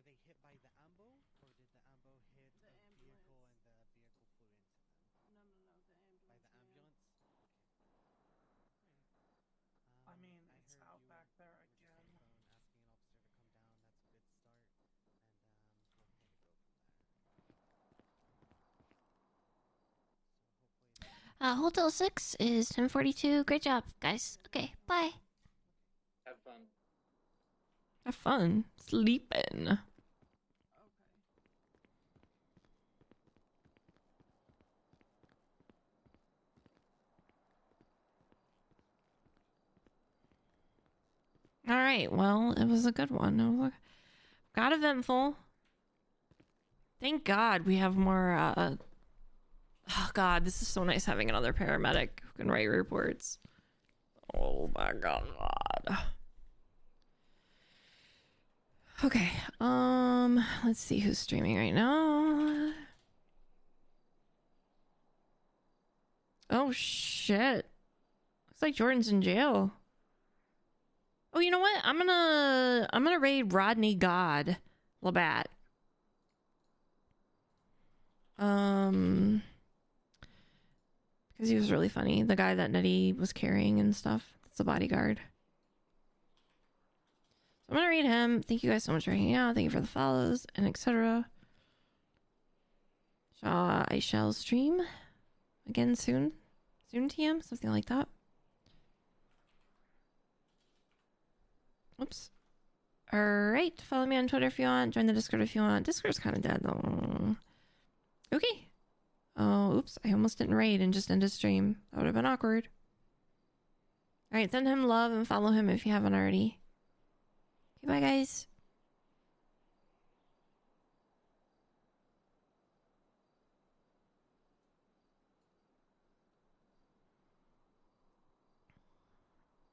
they hit by the ambo, or did the ambo hit the vehicle and the vehicle flew into them? No, by the ambulance. I mean, it's out back there again. Hotel 6 is 10:42. Great job, guys. Okay, bye. Have fun. Have fun sleeping. All right. Well, it was a good one. Got eventful. Thank God we have more. Oh God, this is so nice having another paramedic who can write reports. Oh my God. Okay. Let's see who's streaming right now. Oh shit. Looks like Jordan's in jail. Oh, you know what? I'm gonna raid Rodney God Labatt. Because he was really funny. The guy that Nettie was carrying and stuff. It's a bodyguard. I'm gonna read him. Thank you guys so much for hanging out. Thank you for the follows and etc. I shall stream again soon. Soon, TM? Something like that. Oops. Alright. Follow me on Twitter if you want. Join the Discord if you want. Discord's kind of dead though. Okay. Oh, oops. I almost didn't raid and just ended stream. That would have been awkward. Alright, send him love and follow him if you haven't already. Okay, bye guys.